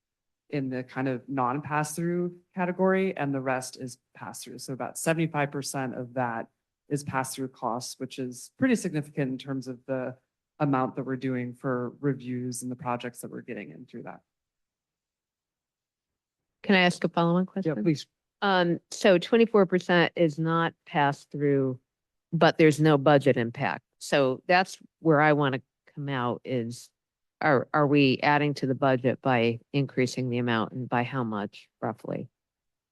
in the kind of non-pass-through category, and the rest is pass-through. So about 75% of that is pass-through costs, which is pretty significant in terms of the amount that we're doing for reviews and the projects that we're getting in through that. Can I ask a follow-on question? Yeah, please. So 24% is not passed through, but there's no budget impact. So that's where I want to come out is, are we adding to the budget by increasing the amount, and by how much roughly?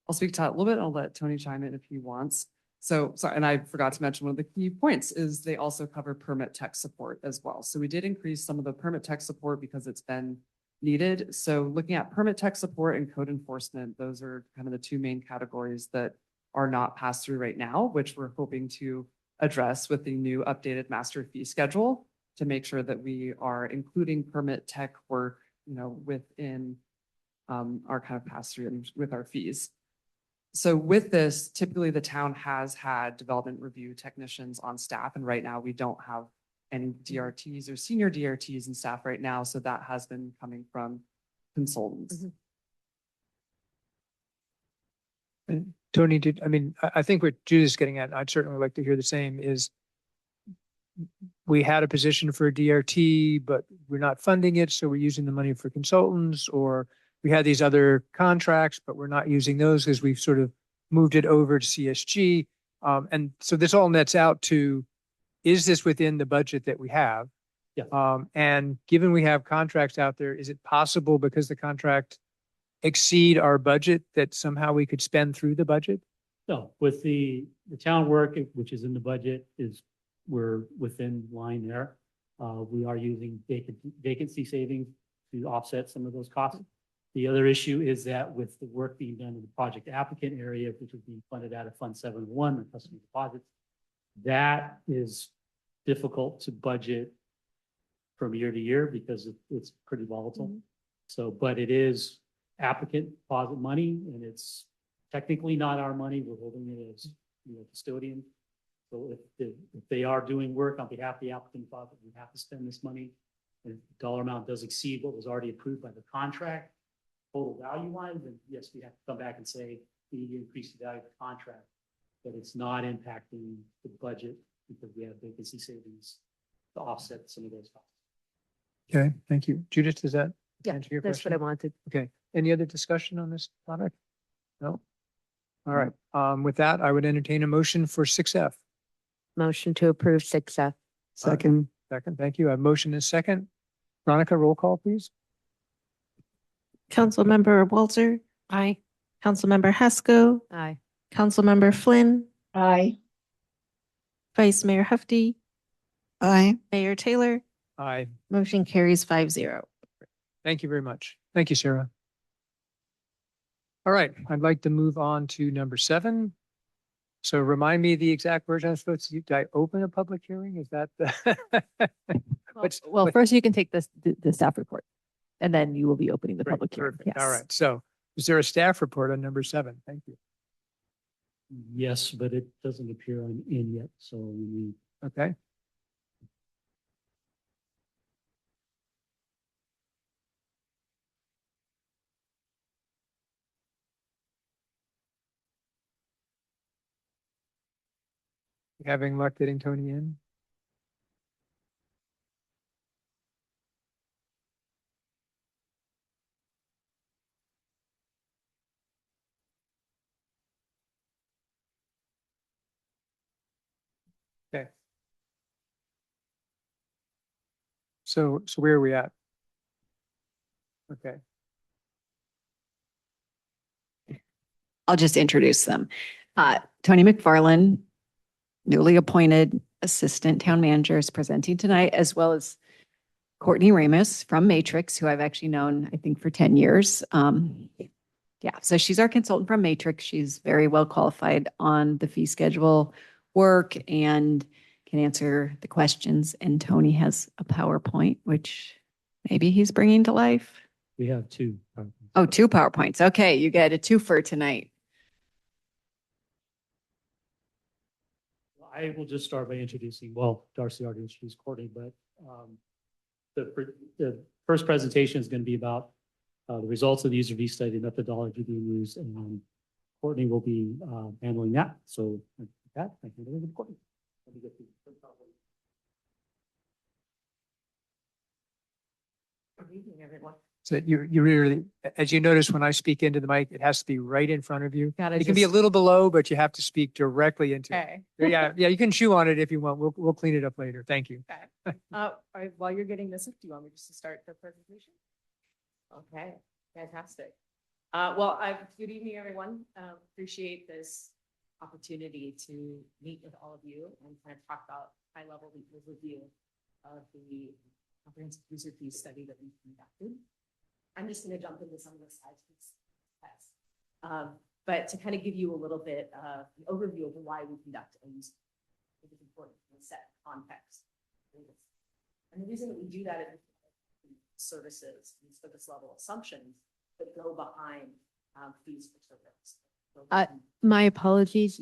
I'll speak to that a little bit. I'll let Tony chime in if he wants. So, sorry, and I forgot to mention one of the key points is they also cover permit tech support as well. So we did increase some of the permit tech support because it's been needed. So looking at permit tech support and code enforcement, those are kind of the two main categories that are not passed through right now, which we're hoping to address with the new updated master fee schedule to make sure that we are including permit tech work, within our kind of pass through and with our fees. So with this, typically the town has had development review technicians on staff, and right now we don't have any DRTs or senior DRTs in staff right now. So that has been coming from consultants. And Tony, I think what Judith's getting at, and I'd certainly like to hear the same, is we had a position for a DRT, but we're not funding it, so we're using the money for consultants, or we had these other contracts, but we're not using those because we've sort of moved it over to CSG. And so this all nets out to, is this within the budget that we have? Yeah. And given we have contracts out there, is it possible, because the contract exceed our budget, that somehow we could spend through the budget? No, with the town work, which is in the budget, we're within line there. We are using vacancy savings to offset some of those costs. The other issue is that with the work being done in the project applicant area, which is being funded out of Fund 701, the customer deposits, that is difficult to budget from year to year because it's pretty volatile. So, but it is applicant deposit money, and it's technically not our money. We're holding it as custodian. So if they are doing work on behalf of the applicant deposit, we have to spend this money. And if the dollar amount does exceed what was already approved by the contract, total value wise, then yes, we have to come back and say we need to increase the value of the contract. But it's not impacting the budget because we have vacancy savings to offset some of those costs. Okay, thank you. Judith, does that answer your That's question? what I wanted. Okay, any other discussion on this topic? No? All right, with that, I would entertain a motion for 6F. Motion to approve 6F. Second. Second, thank you. I have motion and second. Veronica, roll call, please. Councilmember Walter. Aye. Councilmember Haskell. Aye. Councilmember Flynn. Aye. Vice Mayor Hefty. Aye. Mayor Taylor. Aye. Motion carries 5-0. Thank you very much. Thank you, Sarah. All right, I'd like to move on to number 7. So remind me the exact version I'm supposed to, did I open a public hearing? Is that the? Well, first you can take the staff report, and then you will be opening the Great, public hearing. perfect. Yes. All right, so is there a staff report on number 7? Thank you. Yes, but it doesn't appear in yet. So we Okay. Having luck getting Tony in? Okay. So where are we at? Okay. I'll just introduce them. Tony McFarland, newly appointed Assistant Town Manager, is presenting tonight, as well as Courtney Ramus from Matrix, who I've actually known, I think, for 10 years. Yeah, so she's our consultant from Matrix. She's very well qualified on the fee schedule work and can answer the questions. And Tony has a PowerPoint, which maybe he's bringing to life. We have two. Oh, 2 PowerPoints. Okay, you get a twofer tonight. I will just start by introducing, well, Darcy already introduced Courtney, but the first presentation is going to be about the results of the user fee study, methodology being used, and then Courtney will be handling that. So with that, I hand it over to Courtney. Let me get the Good evening, everyone. So you really, as you notice, when I speak into the mic, it has to be right in front of you. Gotta It can be a just- little below, but you have to speak directly into it. Okay. Yeah, you can chew on it if you want. We'll clean it up later. Thank you. While you're getting this, do you want me just to start the presentation? Okay, fantastic. Good evening, everyone. Appreciate this opportunity to meet with all of you and kind of talk about high-level review of the comprehensive user fee study that we've conducted. I'm just going to jump into some of the slides. But to kind of give you a little bit of an overview of why we conduct a user fee, I think it's important to set context. And the reason that we do that is services and service level assumptions that go behind fees for service. My apologies.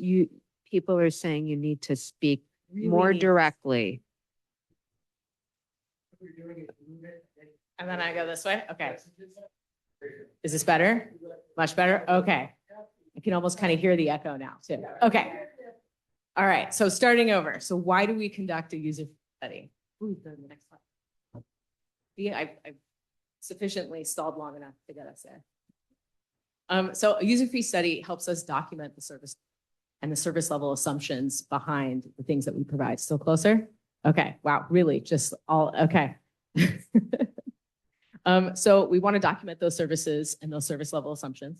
People are saying you need to speak more directly. And then I go this way? Okay. Is this better? Much better? Okay. I can almost kind of hear the echo now too. Okay. All right. So starting over. So why do we conduct a user study? Ooh, go to the next slide. Yeah, I've sufficiently stalled long enough to get us there. So a user fee study helps us document the service and the service level assumptions behind the things that we provide. Still closer? Okay. Wow. Really? Just all, okay. So we want to document those services and those service level assumptions.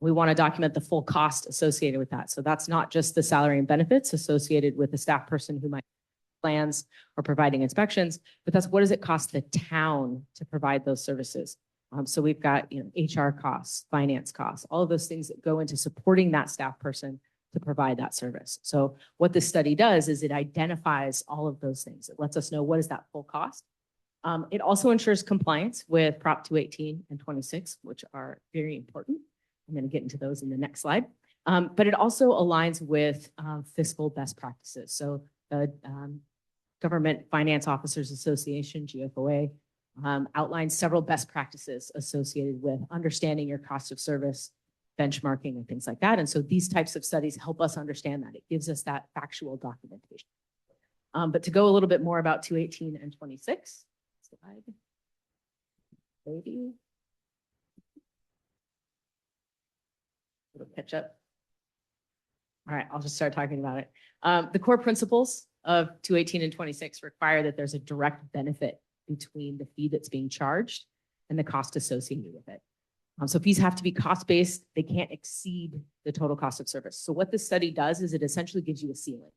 We want to document the full cost associated with that. So that's not just the salary and benefits associated with the staff person who might plans or providing inspections, but that's what does it cost the town to provide those services? So we've got, HR costs, finance costs, all of those things that go into supporting that staff person to provide that service. So what this study does is it identifies all of those things. It lets us know what is that full cost. It also ensures compliance with Prop 218 and 26, which are very important. I'm going to get into those in the next slide. But it also aligns with fiscal best practices. So the Government Finance Officers Association, GFOA, outlines several best practices associated with understanding your cost of service, benchmarking, and things like that. And so these types of studies help us understand that. It gives us that factual documentation. But to go a little bit more about 218 and 26, slide. Maybe. Little catch up. All right, I'll just start talking about it. The core principles of 218 and 26 require that there's a direct benefit between the fee that's being charged and the cost associated with it. So fees have to be cost-based. They can't exceed the total cost of service. So what this study does is it essentially gives you a ceiling.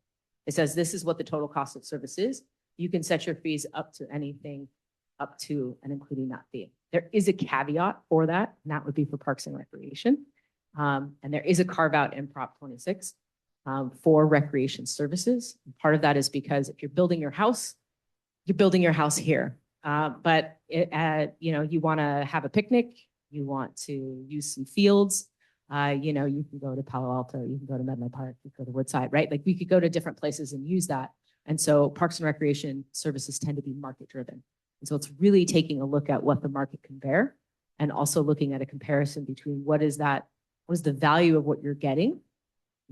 It says, this is what the total cost of service is. You can set your fees up to anything up to and including that fee. There is a caveat for that, and that would be for Parks and Recreation. And there is a carve out in Prop 26 for recreation services. Part of that is because if you're building your house here. But you want to have a picnic, you want to use some fields, you can go to Palo Alto, you can go to Menlo Park, you can go to Woodside, right? Like we could go to different places and use that. And so Parks and Recreation services tend to be market driven. And so it's really taking a look at what the market can bear and also looking at a comparison between what is the value of what you're getting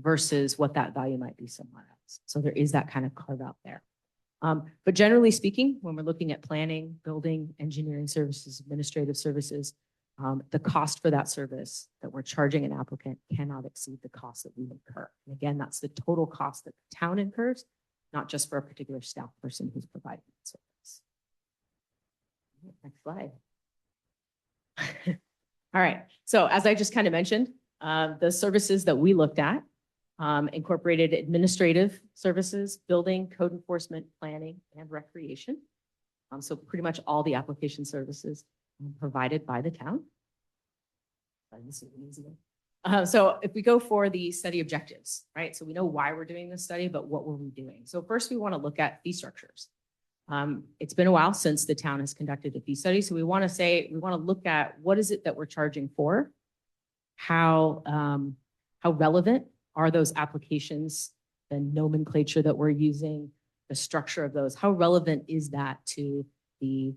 versus what that value might be somewhere else. funds. So there is that kind of carve out there. But generally speaking, when we're looking at planning, building, engineering services, administrative services, the cost for that service that we're charging an applicant cannot exceed the cost that we incur. And again, that's the total cost that the town incurs, not just for a particular staff person who's providing that service. Next slide. All right. So as I just kind of mentioned, the services that we looked at incorporated administrative services, building, code enforcement, planning, and recreation. So pretty much all the application services provided by the town. This is an easy one. So if we go for the study objectives, right? So we know why we're doing this study, but what were we doing? So first we want to look at fee structures. It's been a while since the town has conducted a fee study. So we want to look at what is it that we're charging for? How relevant are those applications, the nomenclature that we're using, the structure of those? How relevant is that to the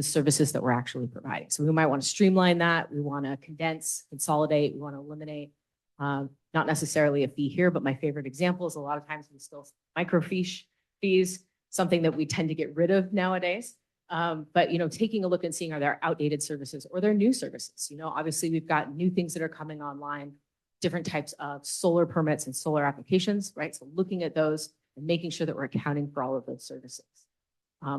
services that we're actually providing? So we might want to streamline that. We want to condense, consolidate. We want to eliminate, not necessarily a fee here, but my favorite example is a lot of times we still fees, something that we tend to get rid of nowadays. But, taking a look and seeing, are there outdated services or there new services? Obviously we've got new things that are coming online, different types of solar permits and solar applications, right? So looking at those and making sure that we're accounting for all of those services.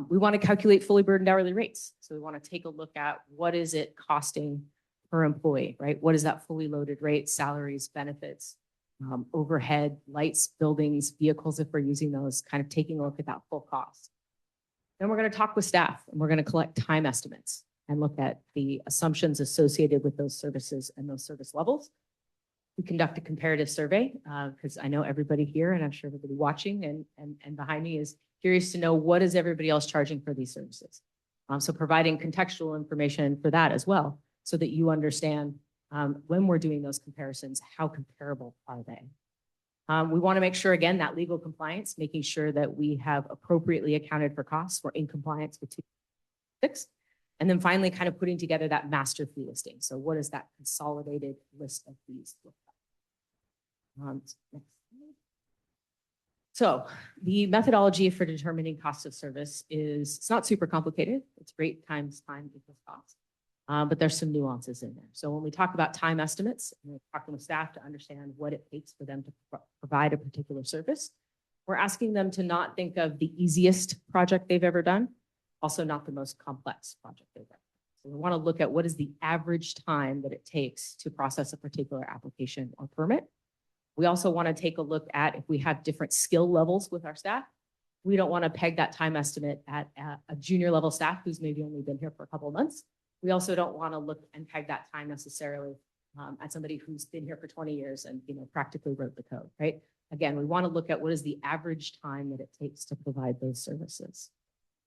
We want to calculate fully burdened hourly rates. So we want to take a look at what is it costing per employee, right? What is that fully loaded rate, salaries, benefits, overhead, lights, buildings, vehicles, if we're using those, kind of taking a look at that full cost. Then we're going to talk with staff and we're going to collect time estimates and look at the assumptions associated with those services and those service levels. We conduct a comparative survey because I know everybody here and I'm sure everybody watching and behind me is curious to know what is everybody else charging for these services. So providing contextual information for that as well, so that you understand when we're doing those comparisons, how comparable are they? We want to make sure, again, that legal compliance, making sure that we have appropriately accounted for costs. We're in compliance with 266. And then finally, kind of putting together that master fee listing. So what does that consolidated list of fees look like? Next slide. So the methodology for determining cost of service it's not super complicated. It's rate times time equals cost. But there's some nuances in there. So when we talk about time estimates, and we're talking with staff to understand what it takes for them to provide a particular service, we're asking them to not think of the easiest project they've ever done, also not the most complex project they've ever done. So we want to look at what is the average time that it takes to process a particular application or permit. We also want to take a look at if we have different skill levels with our staff. We don't want to peg that time estimate at a junior level staff who's maybe only been here for a couple of months. We also don't want to look and peg that time necessarily at somebody who's been here for 20 years and practically wrote the code, right? Again, we want to look at what is the average time that it takes to provide those services.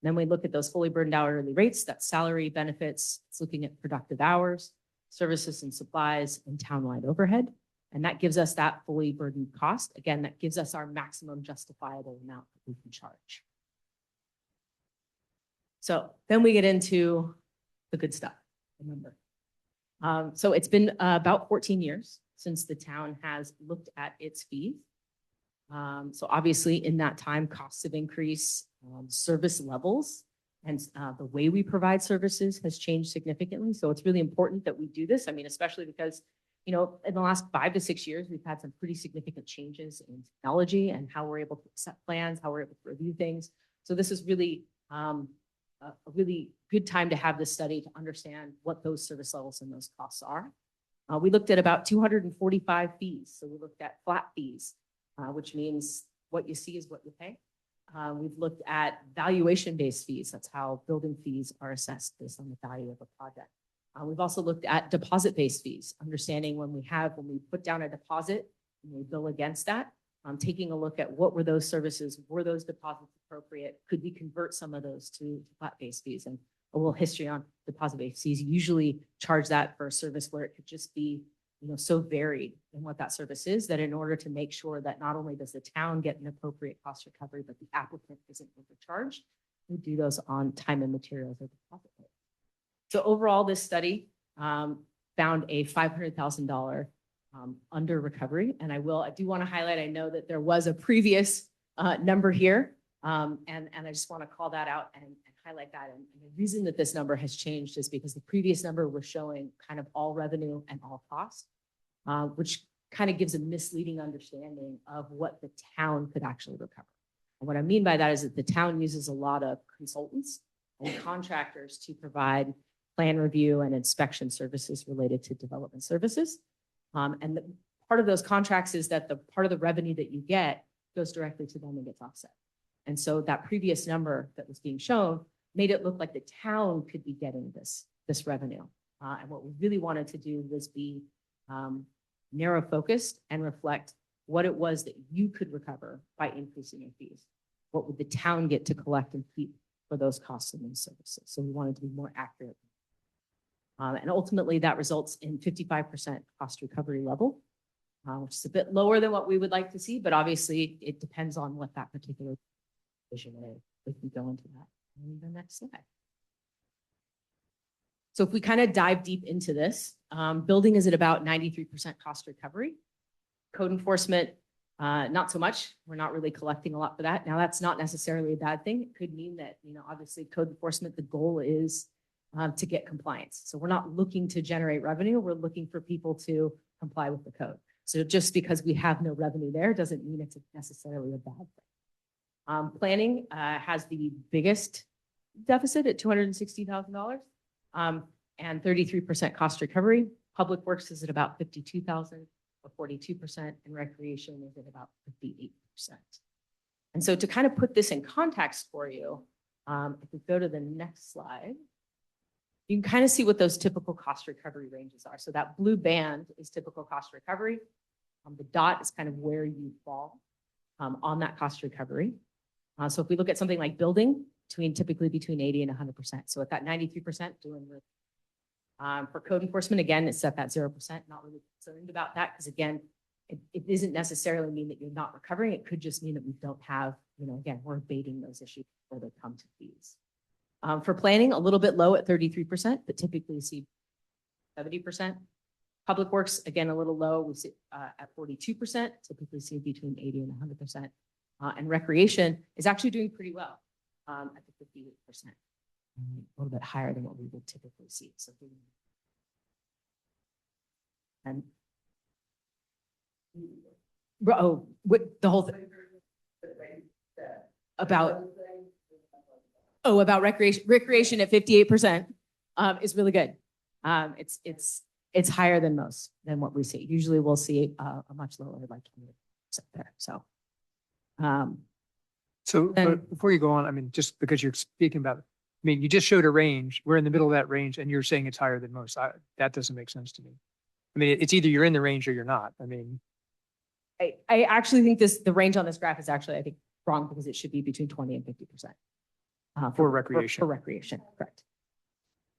And then we look at those fully burdened hourly rates, that's salary, benefits, it's looking at productive hours, services and supplies, and townwide overhead. And that gives us that fully burdened cost. Again, that gives us our maximum justifiable amount that we can charge. So then we get into the good stuff, remember. So it's been about 14 years since the town has looked at its fees. So obviously in that time, costs have increased, service levels and the way we provide services has changed significantly. So it's really important that we do this. I mean, especially because, in the last 5 to 6 years, we've had some pretty significant changes in technology and how we're able to set plans, how we're able to review things. So this is really a really good time to have this study to understand what those service levels and those costs are. We looked at about 245 fees. So we looked at flat fees, which means what you see is what you pay. We've looked at valuation-based fees. That's how building fees are assessed based on the value of a project. We've also looked at deposit-based fees, understanding when we put down a deposit and we bill against that, taking a look at what were those services, were those deposits appropriate? Could we convert some of those to flat-based fees? And a little history on deposit-based fees, usually charge that for a service where it could just be so varied in what that service is that in order to make sure that not only does the town get an appropriate cost recovery, but the applicant isn't overcharged, we do those on time and materials or deposit rate. So overall, this study found a $500,000 under recovery. And I do want to highlight, I know that there was a previous number here. And I just want to call that out and highlight that. And the reason that this number has changed is because the previous number was showing kind of all revenue and all cost, which kind of gives a misleading understanding of what the town could actually recover. And what I mean by that is that the town uses a lot of consultants and contractors to provide plan review and inspection services related to development services. And part of those contracts is that the part of the revenue that you get goes directly to them and gets offset. And so that previous number that was being shown made it look like the town could be getting this revenue. And what we really wanted to do was be narrow focused and reflect what it was that you could recover by increasing your fees. What would the town get to collect and keep for those costs and those services? So we wanted to be more accurate. And ultimately that results in 55% cost recovery level, which is a bit lower than what we would like to see, but obviously it depends on what that particular vision is. We can go into that in the next slide. So if we kind of dive deep into this, building is at about 93% cost recovery. Code enforcement, not so much. We're not really collecting a lot for that. Now that's not necessarily a bad thing. It could mean that, obviously code enforcement, the goal is to get compliance. So we're not looking to generate revenue. We're looking for people to comply with the code. So just because we have no revenue there doesn't mean it's necessarily a bad thing. Planning has the biggest deficit at $260,000 and 33% cost recovery. Public Works is at about 52,000 or 42%, and recreation is at about 58%. And so to kind of put this in context for you, if we go to the next slide, you can kind of see what those typical cost recovery ranges are. So that blue band is typical cost recovery. The dot is kind of where you fall on that cost recovery. So if we look at something like building, typically between 80 and 100%. So at that 93%, doing really for code enforcement, again, it's at that 0%, not really concerned about that because again, it doesn't necessarily mean that you're not recovering. It could just mean that we don't have, again, we're abating those issues before they come to fees. For planning, a little bit low at 33%, but typically see 70%. Public Works, again, a little low, we see at 42%, typically see between 80 and 100%. And recreation is actually doing pretty well at the 58%, a little bit higher than what we would typically see. So, and with the whole thing about recreation at 58% is really good. It's higher than what we see. Usually we'll see a much lower, like 20% there. But before you go on, just because you're speaking about, you just showed a range. We're in the middle of that range and you're saying it's higher than most. That doesn't make sense to me. It's either you're in the range or you're not. I actually think the range on this graph is actually, I think, wrong because it should be between 20 and 50%. For recreation. For recreation, correct.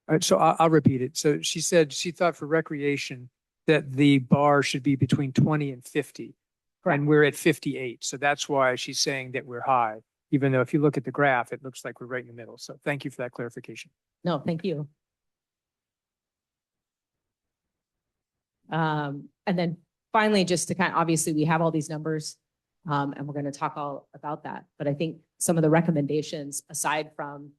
All right, so I'll repeat it. So she said she thought for recreation that the bar should be between 20 and 50. Correct. And we're at 58. So that's why she's saying that we're high, even though if you look at the graph, it looks like we're right in the middle. So thank you for that clarification. No, thank you. And then finally, just to obviously we have all these numbers and we're going to talk all about that. But I think some of the recommendations aside from,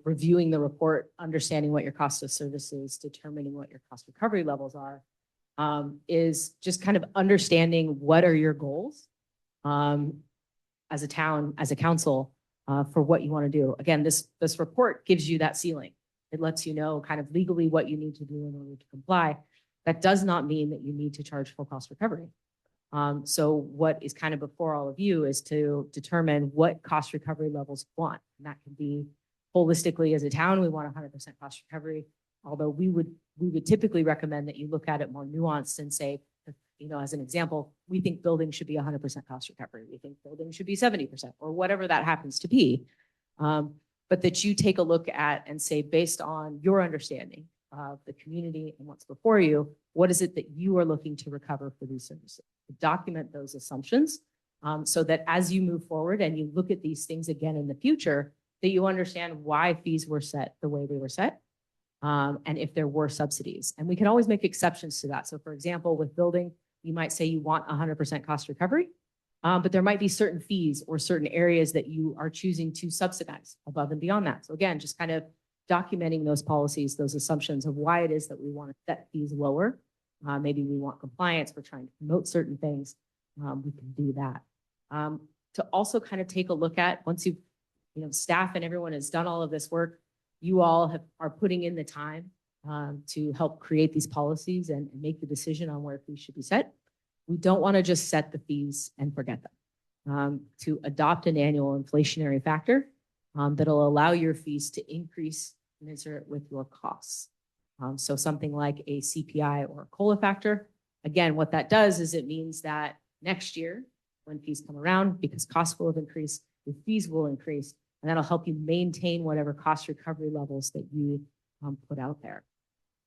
reviewing the report, understanding what your cost of service is, determining what your cost recovery levels are, is just kind of understanding what are your goals as a town, as a council, for what you want to do. Again, this report gives you that ceiling. It lets you know kind of legally what you need to do in order to comply. That does not mean that you need to charge full cost recovery. So what is kind of before all of you is to determine what cost recovery levels you want. And that can be holistically as a town, we want 100% cost recovery. Although we would typically recommend that you look at it more nuanced and say, as an example, we think building should be 100% cost recovery. We think building should be 70% or whatever that happens to be. But that you take a look at and say, based on your understanding of the community and what's before you, what is it that you are looking to recover for these services? Document those assumptions so that as you move forward and you look at these things again in the future, that you understand why fees were set the way they were set and if there were subsidies. And we can always make exceptions to that. So for example, with building, you might say you want 100% cost recovery, but there might be certain fees or certain areas that you are choosing to subsidize above and beyond that. So again, just kind of documenting those policies, those assumptions of why it is that we want to set fees lower. Maybe we want compliance, we're trying to promote certain things. We can do that. To also kind of take a look at, once you've, staff and everyone has done all of this work, you all are putting in the time to help create these policies and make the decision on where fees should be set. We don't want to just set the fees and forget them. To adopt an annual inflationary factor that'll allow your fees to increase commensurate with your costs. So something like a CPI or a COLA factor. Again, what that does is it means that next year, when fees come around, because costs will have increased, your fees will increase, and that'll help you maintain whatever cost recovery levels that you put out there.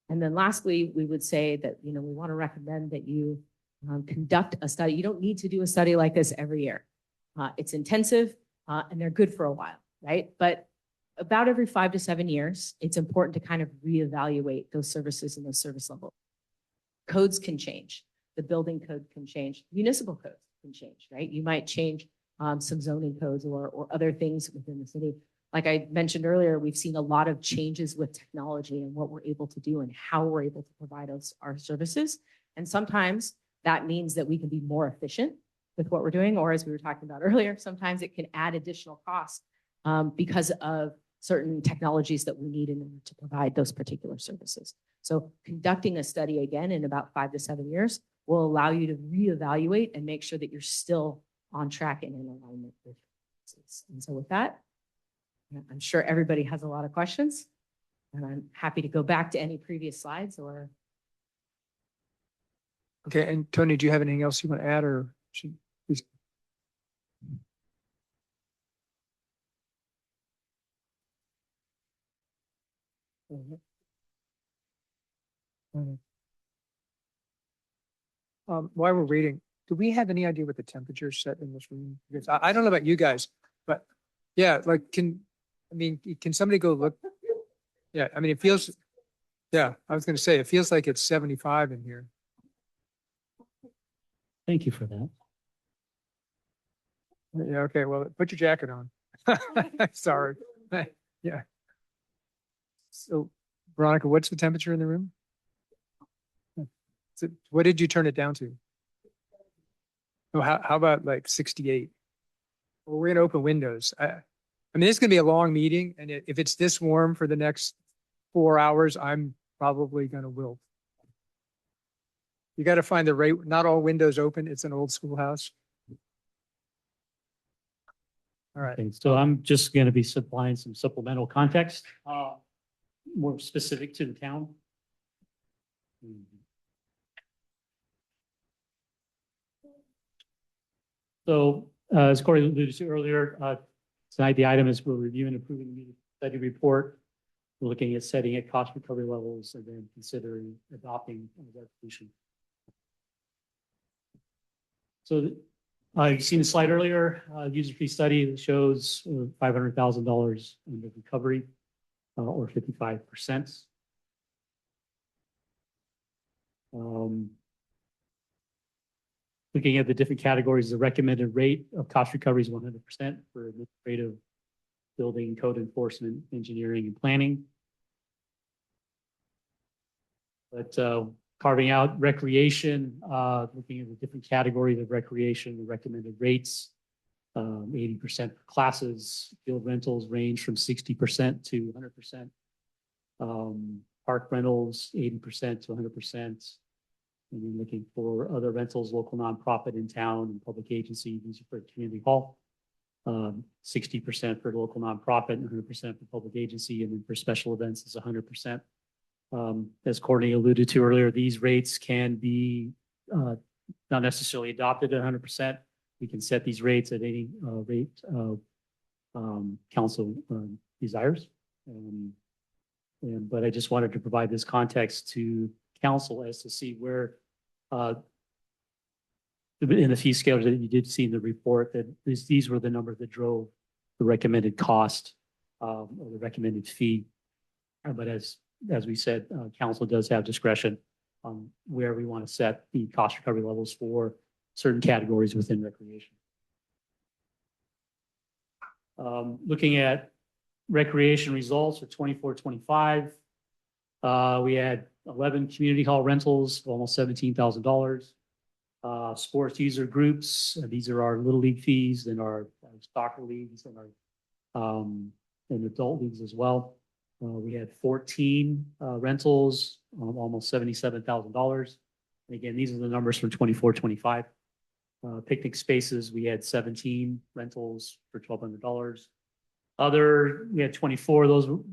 And then lastly, we would say that, we want to recommend that you conduct a study. You don't need to do a study like this every year. It's intensive and they're good for a while, right? But about every 5 to 7 years, it's important to kind of reevaluate those services and those service levels. Codes can change. The building code can change. Municipal codes can change, right? You might change some zoning codes or other things within the city. Like I mentioned earlier, we've seen a lot of changes with technology and what we're able to do and how we're able to provide our services. And sometimes that means that we can be more efficient with what we're doing, or as we were talking about earlier, sometimes it can add additional costs because of certain technologies that we need in order to provide those particular services. So conducting a study again in about 5 to 7 years will allow you to reevaluate and make sure that you're still on track and in alignment with this. And so with that, I'm sure everybody has a lot of questions, and I'm happy to go back to any previous slides or. Okay, and Tony, do you have anything else you want to add, or should please? While we're reading, do we have any idea what the temperature is set in this room? Because I don't know about you guys, but yeah, like can somebody go look? Yeah, I mean, it feels, yeah, I was going to say, it feels like it's 75 in here. Thank you for that. Yeah, okay, well, put your jacket on. Sorry. Yeah. So Veronica, what's the temperature in the room? So what did you turn it down to? Oh, how about like 68? Well, we're gonna open windows. I mean, it's gonna be a long meeting, and if it's this warm for the next 4 hours, I'm probably gonna wilt. You got to find the right, not all windows open. It's an old schoolhouse. All right. Okay, so I'm just going to be supplying some supplemental context, more specific to the town. So as Corey alluded to earlier, tonight the item is we're reviewing and approving the study report. We're looking at setting at cost recovery levels and then considering adopting a resolution. So you've seen the slide earlier, user fee study that shows $500,000 under recovery or 55%. Looking at the different categories, the recommended rate of cost recovery is 100% for administrative, building, code enforcement, engineering, and planning. But carving out recreation, looking at the different categories of recreation, the recommended rates, 80% for classes, field rentals range from 60% to 100%. Park rentals, 80% to 100%. And then looking for other rentals, local nonprofit in town and public agency, these are for community hall. 60% for local nonprofit and 100% for public agency. And then for special events is 100%. As Courtney alluded to earlier, these rates can be not necessarily adopted at 100%. We can set these rates at any rate council desires. But I just wanted to provide this context to council as to see where in the fee scale that you did see in the report that these were the numbers that drove the recommended cost or the recommended fee. But as as we said, council does have discretion on where we want to set the cost recovery levels for certain categories within recreation. Looking at recreation results for 24-25, we had 11 community hall rentals, almost $17,000. Sports user groups, these are our little league fees and our soccer leagues and our and adult leagues as well. We had 14 rentals, almost $77,000. And again, these are the numbers from 24-25. Picnic spaces, we had 17 rentals for $1,200. We had 24.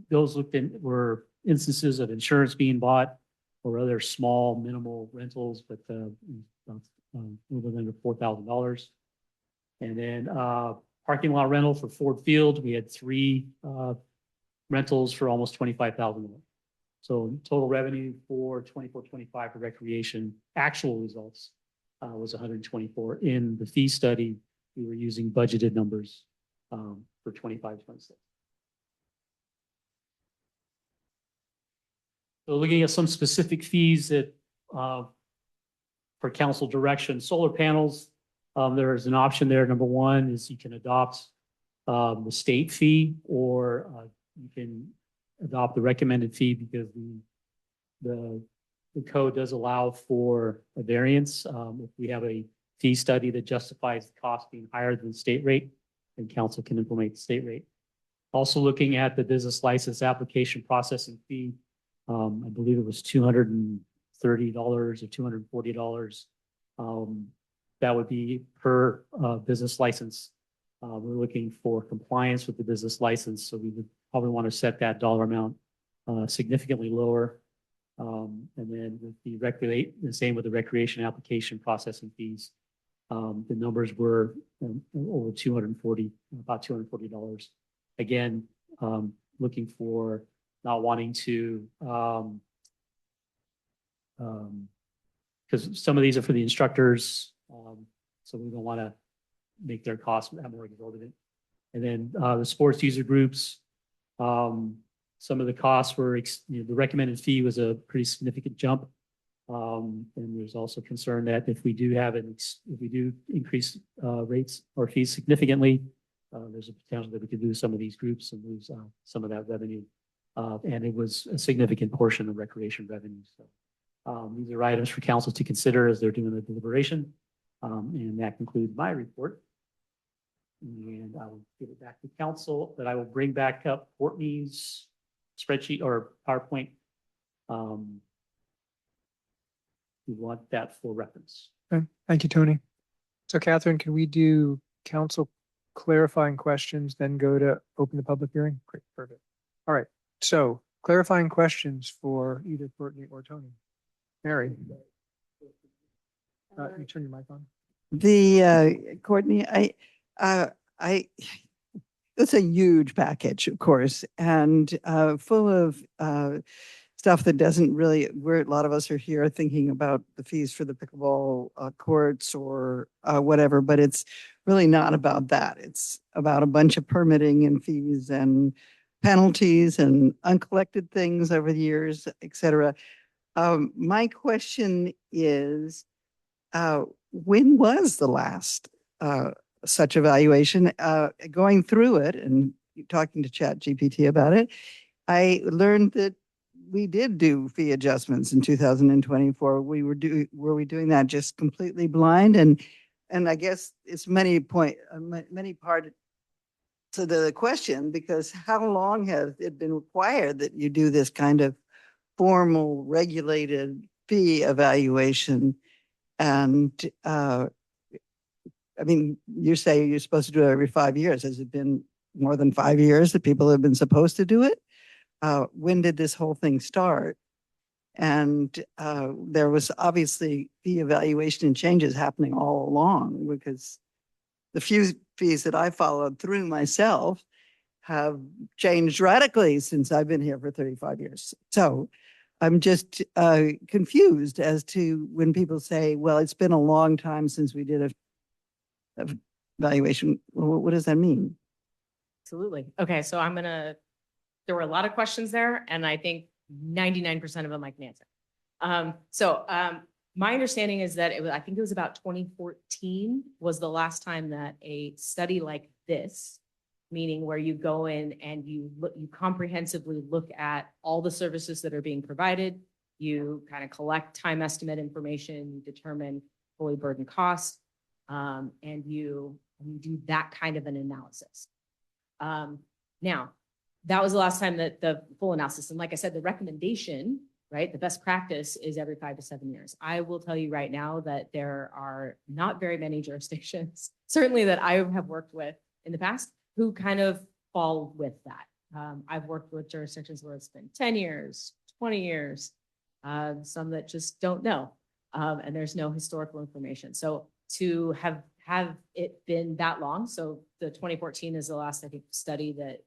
Those were instances of insurance being bought or other small minimal rentals, but a little bit under $4,000. And then parking lot rental for Ford Field, we had 3 rentals for almost $25,000. So total revenue for 24-25 for recreation, actual results was 124. In the fee study, we were using budgeted numbers for 25-26. So looking at some specific fees that for council direction, solar panels, there's an option there. Number one is you can adopt the state fee, or you can adopt the recommended fee because the code does allow for a variance. If we have a fee study that justifies the cost being higher than the state rate, then council can implement the state rate. Also looking at the business license application processing fee, I believe it was $230 or $240. That would be per business license. We're looking for compliance with the business license, so we would probably want to set that dollar amount significantly lower. And then with the same with the recreation application processing fees, the numbers were over about $240. Again, looking for not wanting to, because some of these are for the instructors, so we don't want to make their costs more exorbitant. And then the sports user groups, some of the costs were, the recommended fee was a pretty significant jump. And there's also concern that if we do increase rates or fees significantly, there's a potential that we could lose some of these groups and lose some of that revenue. And it was a significant portion of recreation revenue. So these are items for council to consider as they're doing the deliberation. And that concludes my report. And I will give it back to council, but I will bring back up Courtney's spreadsheet or PowerPoint. We want that for reference. Okay. Thank you, Tony. So Catherine, can we do council clarifying questions, then go to open the public hearing? Great, perfect. All right. So clarifying questions for either Courtney or Tony. Mary. You turn your mic on. Courtney, it's a huge package, of course, and full of stuff that doesn't really, where a lot of us are here thinking about the fees for the pickleball courts or whatever, but it's really not about that. It's about a bunch of permitting and fees and penalties and uncollected things over the years, et cetera. My question is, when was the last such evaluation? Going through it and talking to ChatGPT about it, I learned that we did do fee adjustments in 2024. Were we doing that just completely blind? And I guess it's many parts to the question, because how long has it been required that you do this kind of formal regulated fee evaluation? And I mean, you say you're supposed to do it every 5 years. Has it been more than 5 years that people have been supposed to do it? When did this whole thing start? And there was obviously fee evaluation and changes happening all along, because the few fees that I followed through myself have changed radically since I've been here for 35 years. So I'm just confused as to when people say, well, it's been a long time since we did a evaluation. What does that mean? Absolutely. Okay, so there were a lot of questions there, and I think 99% of them I can answer. My understanding is that I think it was about 2014 was the last time that a study like this, meaning where you go in and you comprehensively look at all the services that are being provided, you kind of collect time estimate information, you determine fully burdened costs, and you do that kind of an analysis. Now, that was the last time that the full analysis, and like I said, the recommendation, right, the best practice is every 5 to 7 years. I will tell you right now that there are not very many jurisdictions, certainly that I have worked with in the past, who kind of fall with that. I've worked with jurisdictions where it's been 10 years, 20 years, some that just don't know, and there's no historical information. So to have it been that long, so the 2014 is the last, I think, study that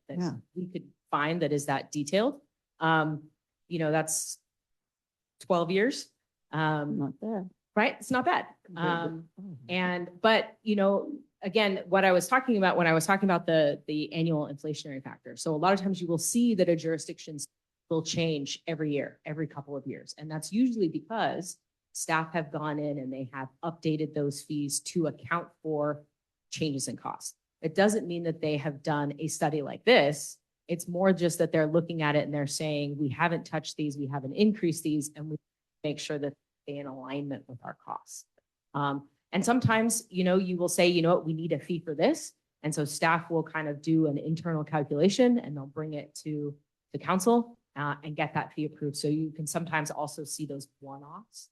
we could find that is that detailed. That's 12 years. Not bad. Right? It's not bad. But again, what I was talking about when I was talking about the annual inflationary factor. So a lot of times you will see that a jurisdiction will change every year, every couple of years. And that's usually because staff have gone in and they have updated those fees to account for changes in cost. It doesn't mean that they have done a study like this. It's more just that they're looking at it and they're saying, we haven't touched these, we haven't increased these, and we make sure that they're in alignment with our costs. And sometimes, you will say, we need a fee for this. And so staff will kind of do an internal calculation and they'll bring it to the council and get that fee approved. So you can sometimes also see those one-offs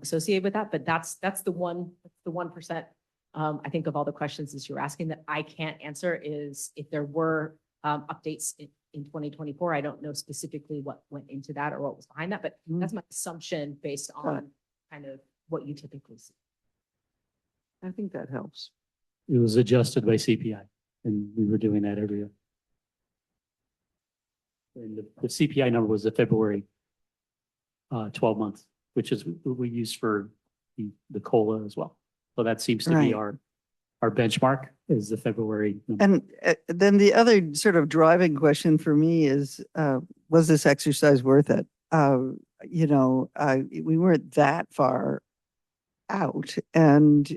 associated with that. But that's the 1%, I think, of all the questions that you're asking that I can't answer is if there were updates in 2024. I don't know specifically what went into that or what was behind that, but that's my assumption based on kind of what you typically see. I think that helps. It was adjusted by CPI, and we were doing that every year. And the CPI number was the February 12 months, which is what we use for the COLA as well. So that seems to be our benchmark is the February number. And then the other sort of driving question for me is, was this exercise worth it? We weren't that far out, and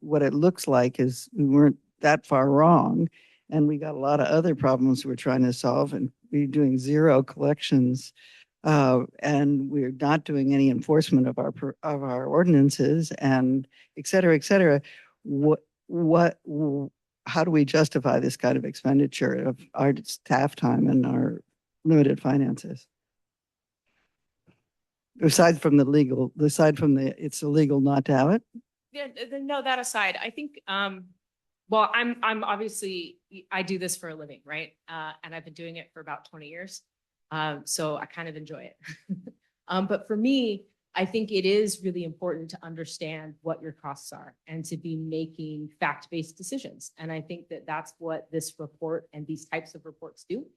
what it looks like is we weren't that far wrong, and we got a lot of other problems we're trying to solve, and we're doing zero collections, and we're not doing any enforcement of our ordinances, and et cetera, et cetera. How do we justify this kind of expenditure of our staff time and our limited finances? Aside from it's illegal not to have it? Yeah, no, that aside, I think, well, I'm obviously, I do this for a living, right? And I've been doing it for about 20 years. So I kind of enjoy it. But for me, I think it is really important to understand what your costs are and to be making fact-based decisions. And I think that that's what this report and these types of reports do,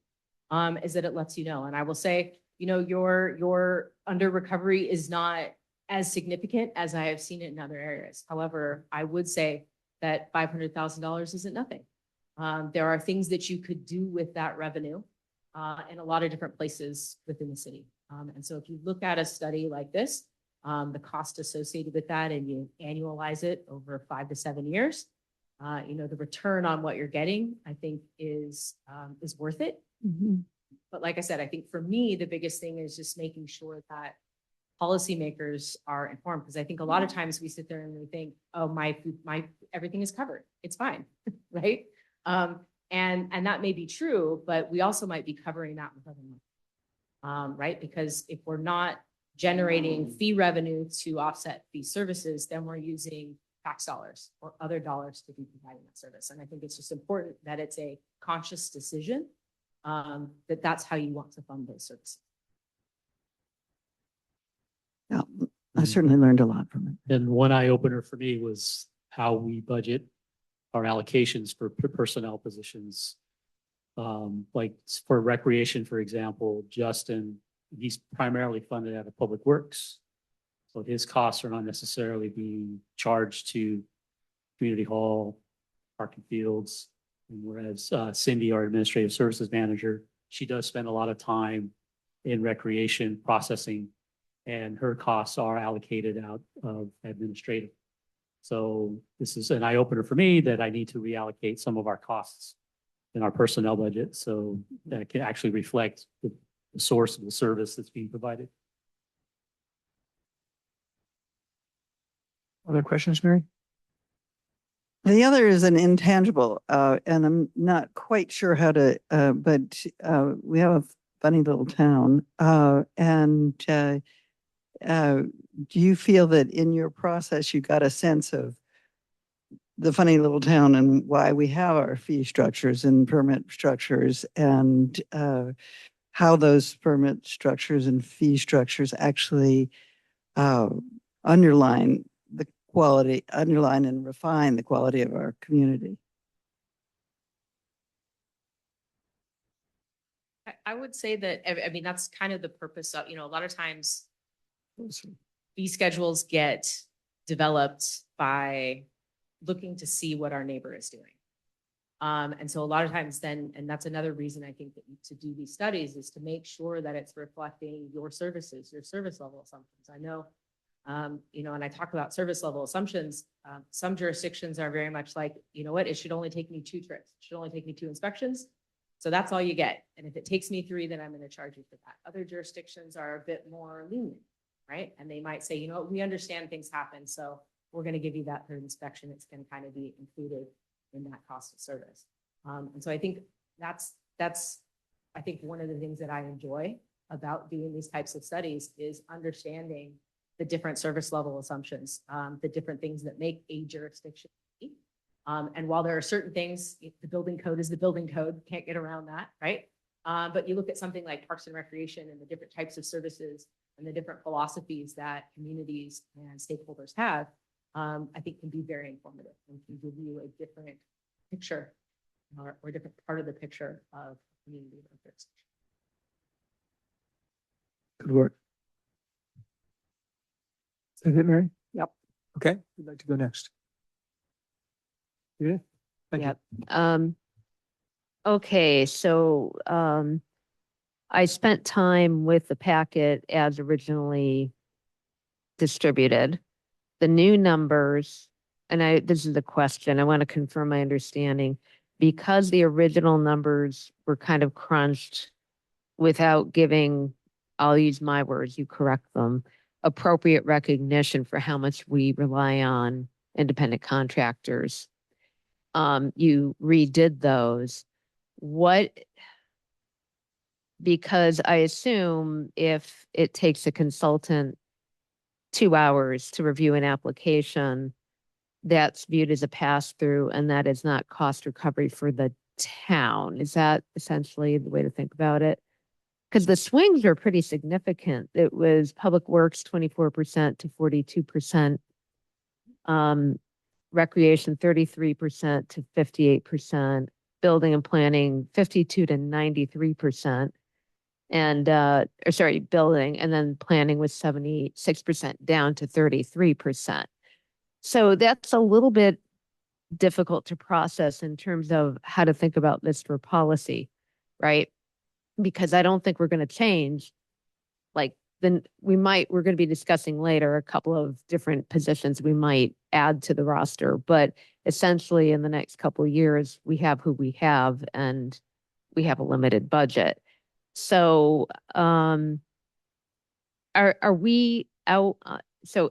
is that it lets you know. And I will say, your under recovery is not as significant as I have seen it in other areas. However, I would say that $500,000 isn't nothing. There are things that you could do with that revenue in a lot of different places within the city. And so if you look at a study like this, the cost associated with that and you annualize it over 5 to 7 years, the return on what you're getting, I think is worth it. Mm-hmm. But like I said, I think for me, the biggest thing is just making sure that policymakers are informed, because I think a lot of times we sit there and we think, oh, my everything is covered. It's fine, right? And that may be true, but we also might be covering that with other money, right? Because if we're not generating fee revenue to offset fee services, then we're using tax dollars or other dollars to be providing that service. And I think it's just important that it's a conscious decision that's how you want to fund those services. Yeah, I certainly learned a lot from it. And one eye opener for me was how we budget our allocations for personnel positions. Like for recreation, for example, Justin, he's primarily funded out of Public Works. So his costs are not necessarily being charged to Community Hall, Park and Fields. And whereas Cindy, our Administrative Services Manager, she does spend a lot of time in recreation processing, and her costs are allocated out of administrative. So this is an eye opener for me that I need to reallocate some of our costs in our personnel budget so that it can actually reflect the source of the service that's being provided. Other questions, Mary? The other is an intangible, and I'm not quite sure how to, but we have a funny little town. Do you feel that in your process, you got a sense of the funny little town and why we have our fee structures and permit structures, and how those permit structures and fee structures actually underline and refine the quality of our community? I would say that, I mean, that's kind of the purpose of, a lot of times fee schedules get developed by looking to see what our neighbor is doing. And so a lot of times then, and that's another reason I think that to do these studies is to make sure that it's reflecting your services, your service level assumptions. I know, and I talk about service level assumptions. Some jurisdictions are very much like, you know what, it should only take me 2 trips. It should only take me 2 inspections. So that's all you get. And if it takes me 3, then I'm going to charge you for that. Other jurisdictions are a bit more lenient, right? And they might say, we understand things happen. So we're going to give you that 3rd inspection. It's going to kind of be included in that cost of service. And so I think that's I think one of the things that I enjoy about doing these types of studies is understanding the different service level assumptions, the different things that make a jurisdiction. And while there are certain things, the building code is the building code, can't get around that, right? But you look at something like Parks and Recreation and the different types of services and the different philosophies that communities and stakeholders have, I think can be very informative and can give you a different picture or a different part of the picture of community benefits. Good work. Is it, Mary? Yep. Okay, who'd like to go next? Yeah. Thank Yep. Okay, so I spent time with the packet as originally distributed. The new numbers, and this is the question, I want to confirm my understanding. Because the original numbers were kind of crunched without giving, I'll use my words, you correct them, appropriate recognition for how much we rely on independent contractors. You redid those. Because I assume if it takes a consultant 2 hours to review an application, that's viewed as a pass-through and that is not cost recovery for the town. Is that essentially the way to think about it? Because the swings are pretty significant. It was Public Works 24% to 42%, Recreation 33% to 58%, Building and Planning 52 to 93%, and building, and then planning was 76% down to 33%. So that's a little bit difficult to process in terms of how to think about this for policy, right? Because I don't think we're going to change. We're going to be discussing later a couple of different positions we might add to the roster, but essentially in the next couple of years, we have who we have and we have a limited budget. So are we out? So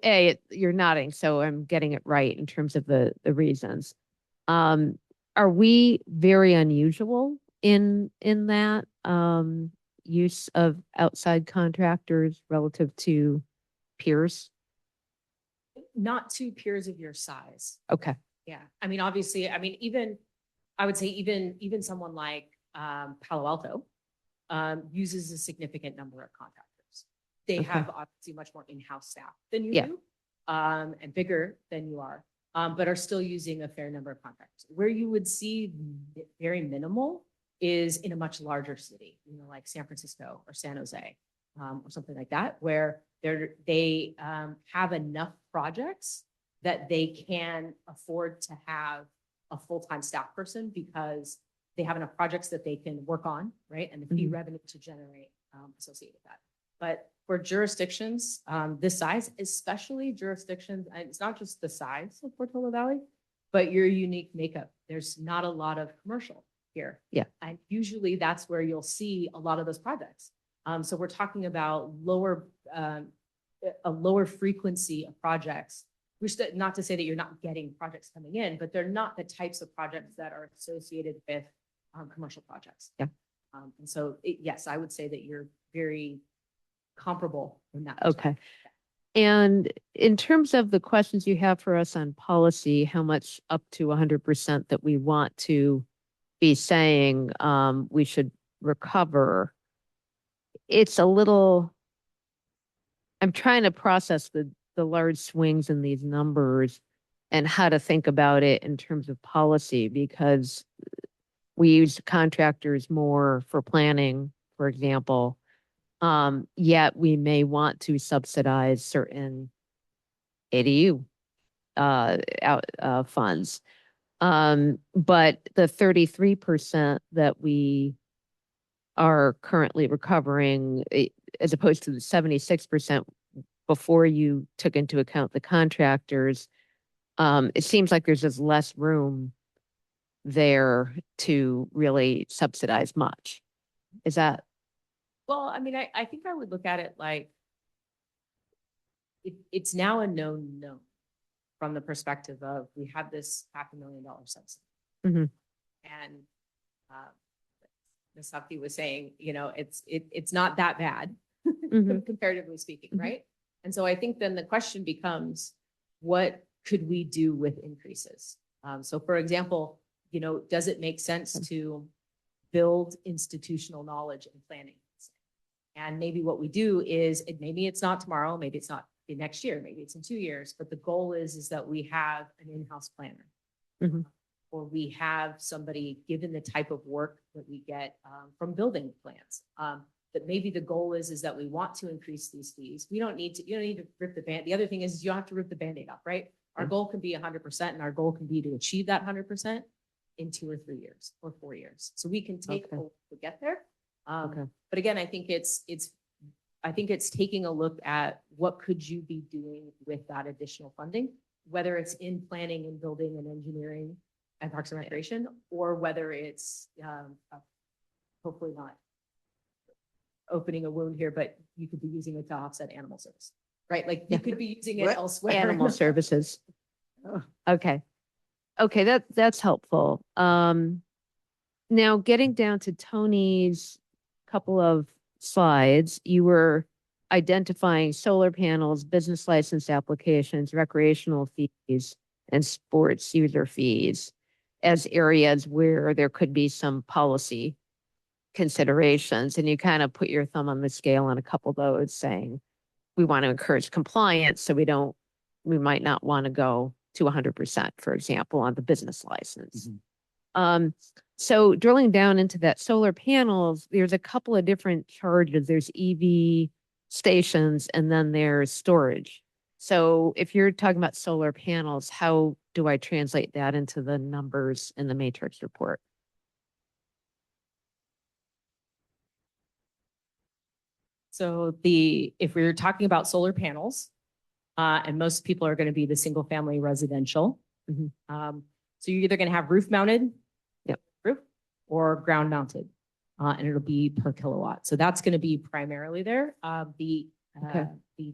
you're nodding, so I'm getting it right in terms of the reasons. Are we very unusual in that use of outside contractors relative to peers? Not to peers of your size. Okay. Yeah. I mean, obviously, I would say even someone like Palo Alto uses a significant number of contractors. They have obviously much more in-house staff than you do, and bigger than you are, but are still using a fair number of contractors. Where you would see very minimal is in a much larger city, like San Francisco or San Jose, or something like that, where they have enough projects that they can afford to have a full-time staff person because they have enough projects that they can work on, right? And the fee revenue to generate associated with that. But for jurisdictions this size, especially jurisdictions, and it's not just the size of Portola Valley, but your unique makeup. There's not a lot of commercial here. Yeah. And usually that's where you'll see a lot of those projects. So we're talking about a lower frequency of projects, which not to say that you're not getting projects coming in, but they're not the types of projects that are associated with commercial projects. Yeah. And so, yes, I would say that you're very comparable in that. Okay. And in terms of the questions you have for us on policy, how much up to 100% that we want to be saying we should recover, it's a little, I'm trying to process the large swings in these numbers and how to think about it in terms of policy, because we use contractors more for planning, for example. Yet we may want to subsidize certain ADU funds. But the 33% that we are currently recovering, as opposed to the 76% before you took into account the contractors, it seems like there's just less room there to really subsidize much. Is that? Well, I mean, I think I would look at it like it's now a known from the perspective of we have this $500,000 subsidy. Mhm. And Ms. Hupke was saying, you know, it's not that bad Mhm. comparatively speaking, Mhm. right? And so I think then the question becomes, what could we do with increases? So for example, you know, does it make sense to build institutional knowledge and planning? And maybe what we do is, maybe it's not tomorrow, maybe it's not next year, maybe it's in 2 years, but the goal is that we have an in-house planner. Mhm. Or we have somebody, given the type of work that we get from building plans. That maybe the goal is that we want to increase these fees. You don't need to rip the band. The other thing is you don't have to rip the Band-Aid off, right? Our goal can be 100% and our goal can be to achieve that 100% in 2 or 3 years or 4 years. So we can take Okay. a while to get there. Okay. But again, I think it's taking a look at what could you be doing with that additional funding, whether it's in planning and building and engineering and Parks and Recreation, or whether it's hopefully not opening a wound here, but you could be using it to offset animal service, right? Like you could be using it What? elsewhere. Animal services. Oh. Okay. Okay, that's helpful. Now getting down to Tony's couple of slides, you were identifying solar panels, business license applications, recreational fees, and sports user fees as areas where there could be some policy considerations. And you kind of put your thumb on the scale on a couple of those, saying we want to encourage compliance, so we might not want to go to 100%, for example, on the business license. So drilling down into that solar panels, there's a couple of different charges. There's EV stations and then there's storage. So if you're talking about solar panels, how do I translate that into the numbers in the matrix report? So if we're talking about solar panels, and most people are going to be the single family residential. So you're either going to have roof mounted, roof, or ground mounted, and it'll be per kilowatt. So that's going to be primarily there. The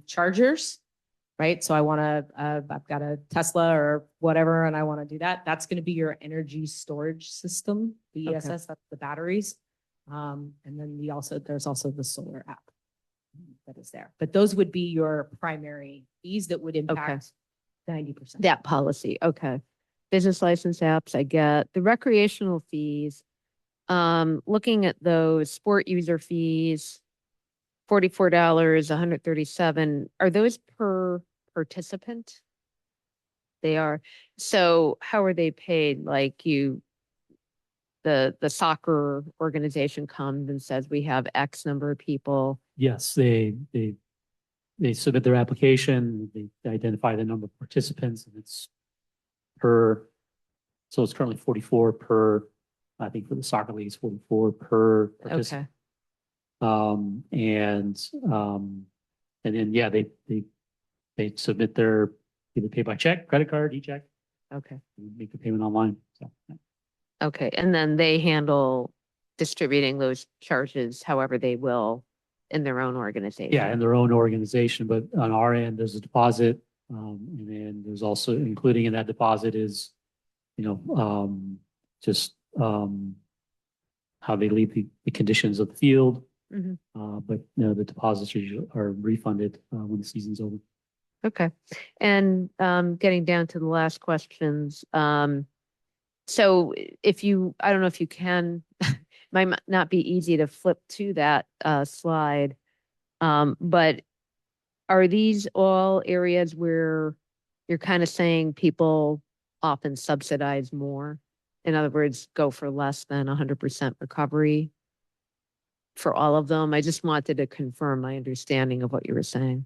chargers, right? So I've got a Tesla or whatever, and I want to do that. That's going to be your energy storage system, the ESS, that's the batteries. And then there's also the solar app that is there. But those would be your primary fees that would impact 90%. That policy. Okay. Business license apps, I get. The recreational fees, looking at those sport user fees, $44, 137. Are those per participant? They are. So how are they paid? Like the soccer organization comes and says we have X number of people. Yes, they submit their application, they identify the number of participants, and it's so it's currently 44 per, I think for the soccer league, it's 44 per participant. Okay. And then, yeah, they submit their, either pay by check, credit card, e-check, Okay. make the payment online. So, Okay. And then they handle distributing those charges however they will in their own organization. yeah, in their own organization, but on our end, there's a deposit. And then there's also including in that deposit is, just, how they leave the conditions of the field. Mhm. But the deposits are refunded, when the season's over. Okay. And getting down to the last questions. So if you, I don't know if you can, might not be easy to flip to that slide. But are these all areas where you're kind of saying people often subsidize more? In other words, go for less than 100% recovery for all of them? I just wanted to confirm my understanding of what you were saying.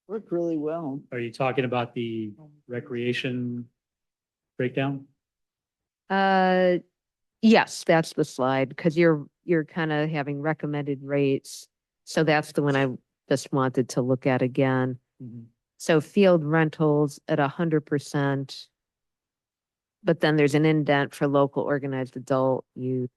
Worked really well. Are you talking about the recreation breakdown? Yes, that's the slide, because you're kind of having recommended rates. So that's the one I just wanted to look at again. So field rentals at 100%. But then there's an indent for local organized adult youth.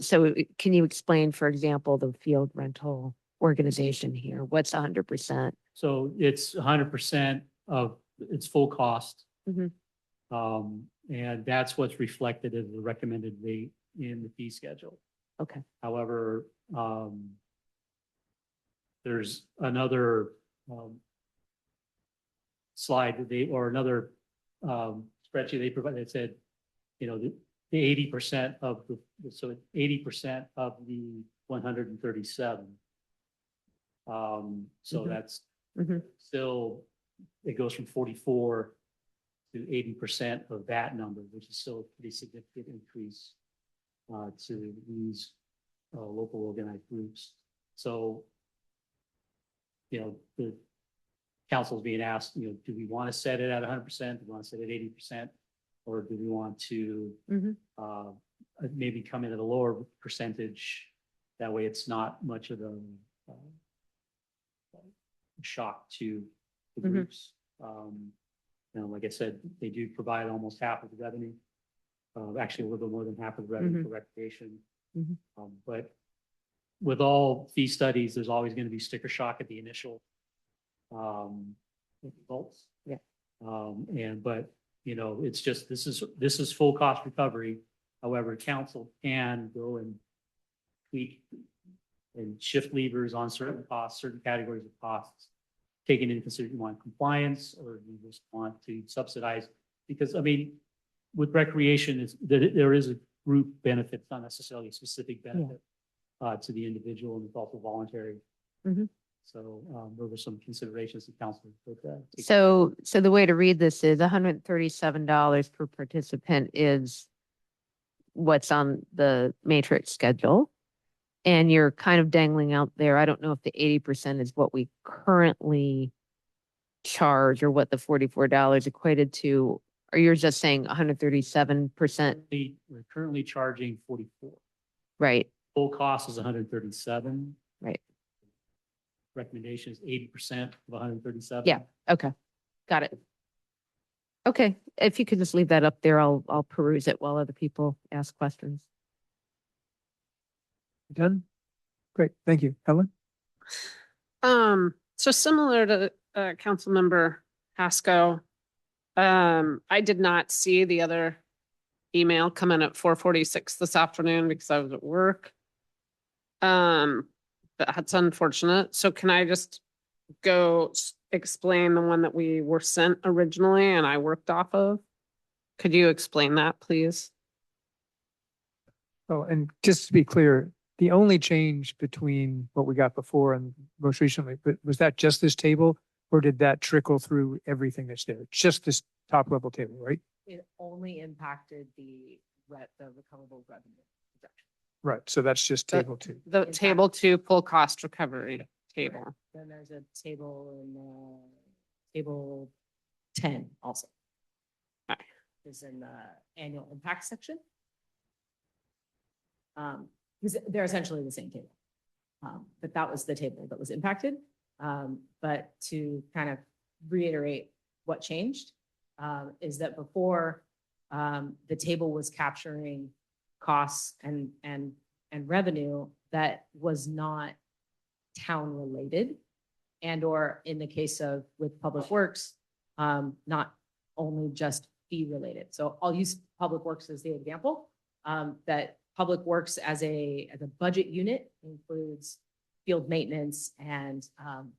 So can you explain, for example, the field rental organization here? What's 100%? So it's 100% of its full cost. Mhm. And that's what's reflected as the recommended rate in the fee schedule. Okay. However, there's another slide that or another spreadsheet they provided that said, the 80% of so 80% of the 137. So that's still, it goes from 44 to 80% of that number, which is still a pretty significant increase to these local organized groups. So, the council's being asked, do we want to set it at 100%? Do we want to set it at 80%? Or do we want to maybe come in at a lower percentage? That way it's not much of a shock to the groups. Like I said, they do provide almost half of the revenue. Actually, a little bit more than half of the revenue for recreation. But with all fee studies, there's always going to be sticker shock at the initial results. Yeah. But it's just, this is full cost recovery. However, council can go and tweak and shift levers on certain costs, certain categories of costs, taking into consideration you want compliance or you just want to subsidize. Because with recreation, there is a group benefit, not necessarily a specific benefit to the individual, and it's also voluntary. So there were some considerations the council looked at. So the way to read this is $137 per participant is what's on the matrix schedule. And you're kind of dangling out there. I don't know if the 80% is what we currently charge or what the $44 equated to. Or you're just saying 137%? We're currently charging 44. Right. Full cost is 137. Right. Recommendation is 80% of 137. Yeah. Okay. Got it. Okay. If you could just leave that up there, I'll peruse it while other people ask questions. Done? Great, thank you. Helen? So similar to Councilmember Haskell, I did not see the other email come in at 4:46 this afternoon because I was at work. That's unfortunate. So can I just go explain the one that we were sent originally and I worked off of? Could you explain that, please? Oh, and just to be clear, the only change between what we got before and most recently, but was that just this table? Or did that trickle through everything that's there? Just this top level table, right? It only impacted the recoverable revenue projection. Right, so that's just The- table two. The table two full cost recovery table. Then there's a table in table 10 also. Okay. Is in the annual impact section. Because they're essentially the same table. But that was the table that was impacted. But to kind of reiterate what changed, is that before, the table was capturing costs and revenue that was not town related. And or in the case of with Public Works, not only just fee related. So I'll use Public Works as the example, that Public Works as a budget unit includes field maintenance and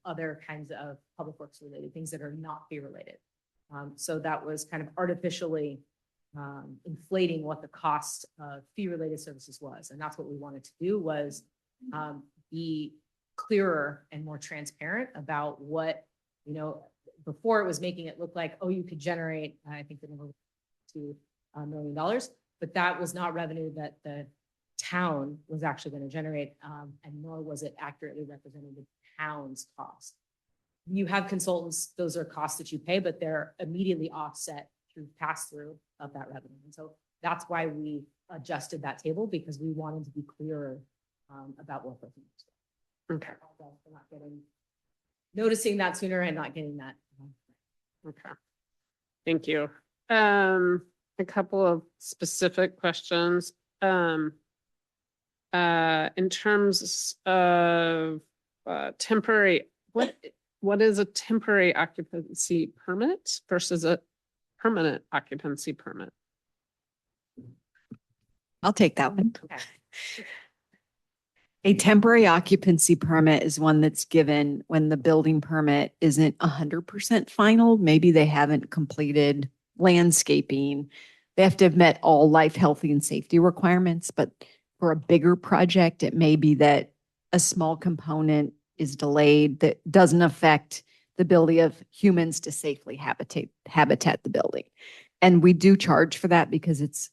other kinds of Public Works related things that are not fee related. So that was kind of artificially inflating what the cost of fee related services was. And that's what we wanted to do was be clearer and more transparent about what, you know, before it was making it look like, oh, you could generate, I think the number was $2 million, but that was not revenue that the town was actually going to generate, and nor was it accurately representing the town's cost. You have consultants, those are costs that you pay, but they're immediately offset through pass-through of that revenue. And so that's why we adjusted that table, because we wanted to be clearer about what those numbers were. Okay. For not noticing that sooner and not getting that. Okay. Thank you. A couple of specific questions. In terms of temporary, what is a temporary occupancy permit versus a permanent occupancy permit? I'll take that one. Okay. A temporary occupancy permit is one that's given when the building permit isn't 100% final. Maybe they haven't completed landscaping. They have to have met all life, health, and safety requirements. But for a bigger project, it may be that a small component is delayed that doesn't affect the ability of humans to safely habitat the building. And we do charge for that because it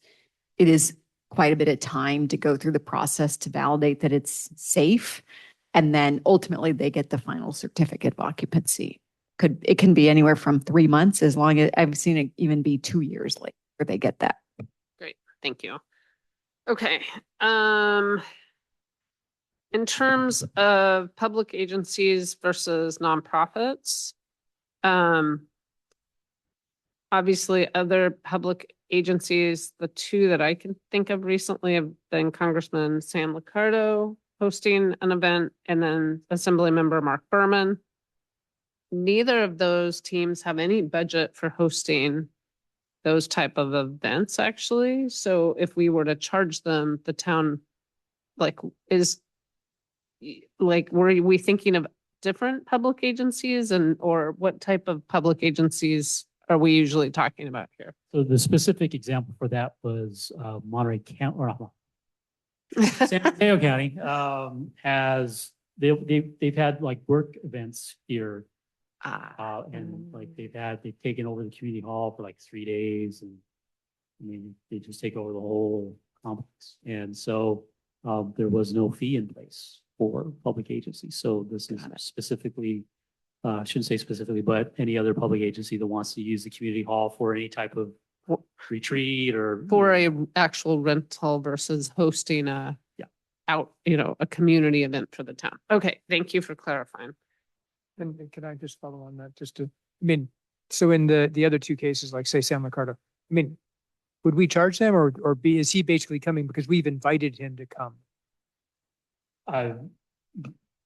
is quite a bit of time to go through the process to validate that it's safe. And then ultimately they get the final certificate of occupancy. It can be anywhere from 3 months, as long as I've seen it even be 2 years later they get that. Great, thank you. Okay. In terms of public agencies versus nonprofits, obviously other public agencies, the two that I can think of recently have been Congressman Sam Liccardo hosting an event and then Assembly Member Mark Berman. Neither of those teams have any budget for hosting those type of events, actually. So if we were to charge them, the town, were we thinking of different public agencies or what type of public agencies are we usually talking about here? So the specific example for that was Monterey County, or San Mateo County has they've had like work events here, and like they've taken over the community hall for like 3 days, and I mean they just take over the whole complex, and so there was no fee in place for public agencies. So this is specifically. Shouldn't say specifically, but any other public agency that wants to use the community hall for any type of retreat or for a actual rental versus hosting a community event for the town. Okay, thank you for clarifying. And can I just follow on that so in the other two cases, like say Sam Liccardo, would we charge them or is he basically coming because we've invited him to come?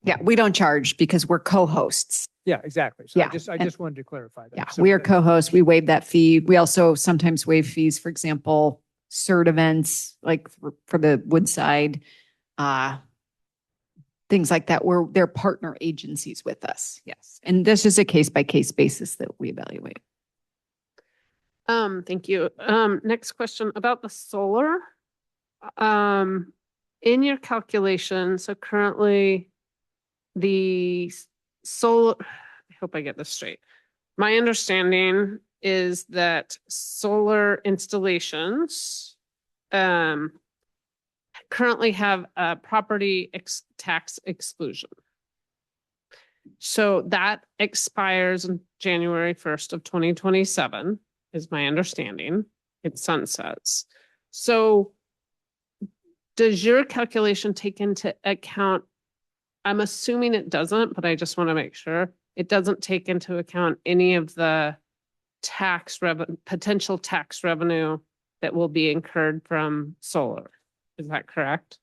Yeah, we don't charge because we're co-hosts. Yeah, exactly. So Yeah, I just wanted to clarify that. Yeah, So we are that- co-hosts. We waive that fee. We also sometimes waive fees, for example, CERT events, like for the Woodside, things like that, where they're partner agencies with us. Yes. And this is a case-by-case basis that we evaluate. Thank you. Next question about the solar. In your calculation, so currently the solar, I hope I get this straight. My understanding is that solar installations currently have a property tax exclusion. So that expires on January 1st of 2027 is my understanding. It sunsets. So does your calculation take into account, I'm assuming it doesn't, but I just want to make sure, it doesn't take into account any of the potential tax revenue that will be incurred from solar. Is that correct?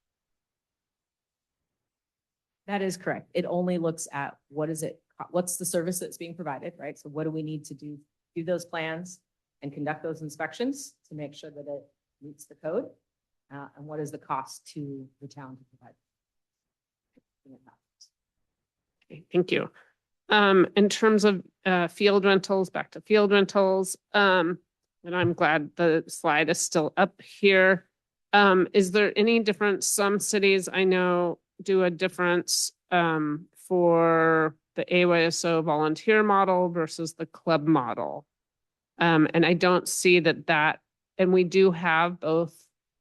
That is correct. It only looks at what's the service that's being provided, right? So what do we need to do those plans and conduct those inspections to make sure that it meets the code? And what is the cost to the town to provide? Okay, thank you. In terms of field rentals, back to field rentals, and I'm glad the slide is still up here. Is there any difference? Some cities I know do a difference for the AYSO volunteer model versus the club model. And I don't see that, and we do have both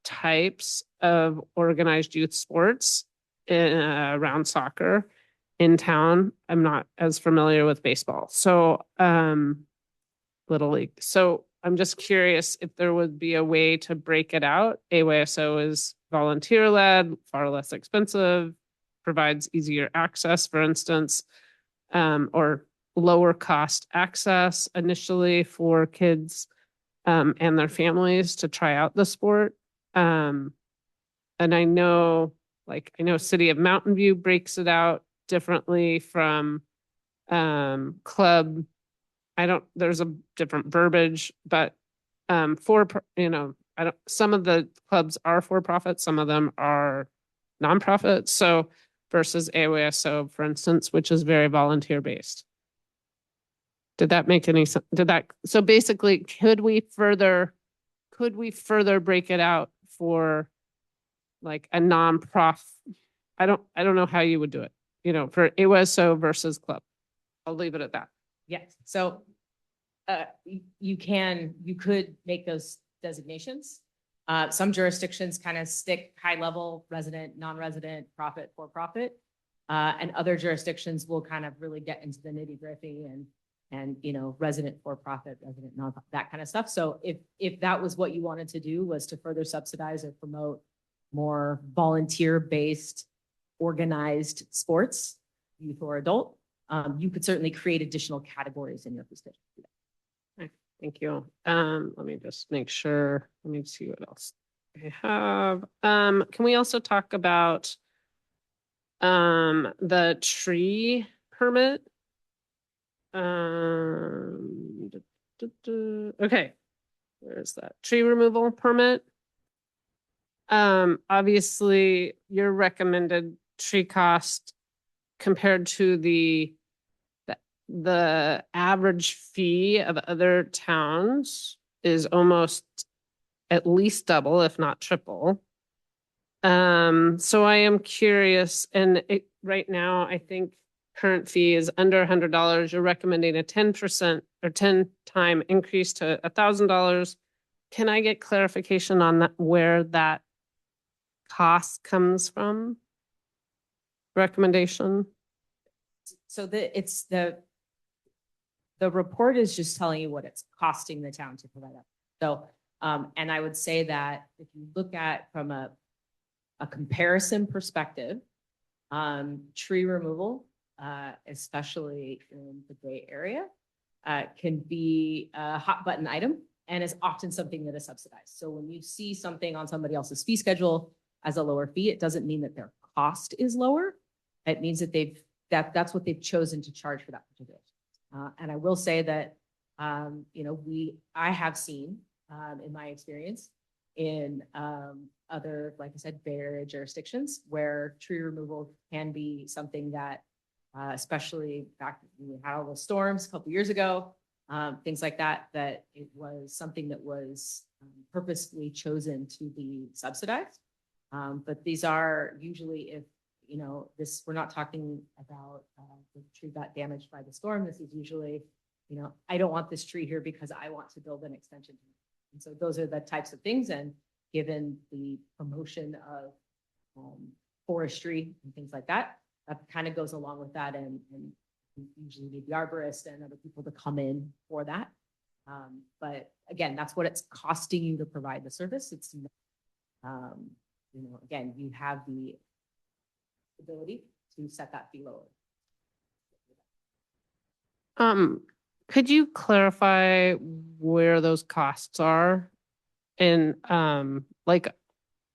types of organized youth sports around soccer in town. I'm not as familiar with baseball. So, Little League. So I'm just curious if there would be a way to break it out. AYSO is volunteer led, far less expensive, provides easier access, for instance, or lower cost access initially for kids and their families to try out the sport. And I know City of Mountain View breaks it out differently from club. There's a different verbiage, but some of the clubs are for profit, some of them are nonprofit. So versus AYSO, for instance, which is very volunteer based. Did that make any sense? So basically, could we further break it out for like a nonprofit? I don't know how you would do it, for AYSO versus club. I'll leave it at that. Yes. So you could make those designations. Some jurisdictions kind of stick high level, resident, non-resident, profit, for profit. And other jurisdictions will kind of really get into the nitty gritty and resident for profit, resident non, that kind of stuff. So if that was what you wanted to do, was to further subsidize or promote more volunteer based organized sports, youth or adult, you could certainly create additional categories in your fee schedule. Okay, thank you. Let me just make sure. Let me see what else I have. Can we also talk about the tree permit? Okay, where's that tree removal permit? Obviously, your recommended tree cost compared to the average fee of other towns is almost at least double, if not triple. So I am curious, and right now I think current fee is under $100. You're recommending a 10% or 10-time increase to $1,000. Can I get clarification on that, where that cost comes from? Recommendation? So the report is just telling you what it's costing the town to provide that. So, and I would say that if you look at from a comparison perspective, tree removal, especially in the Bay Area, can be a hot button item and is often something that is subsidized. So when you see something on somebody else's fee schedule as a lower fee, it doesn't mean that their cost is lower. It means that that's what they've chosen to charge for that particular. And I will say that, I have seen, in my experience, in other, like I said, Bay Area jurisdictions where tree removal can be something that, especially back when we had all those storms a couple years ago, things like that, that it was something that was purposely chosen to be subsidized. But these are usually if, this, we're not talking about the tree got damaged by the storm. This is usually, I don't want this tree here because I want to build an extension. And so those are the types of things. And given the promotion of forestry and things like that, that kind of goes along with that. And we usually need the arborist and other people to come in for that. But again, that's what it's costing you to provide the service. It's, again, you have the ability to set that fee lower. Could you clarify where those costs are? And like,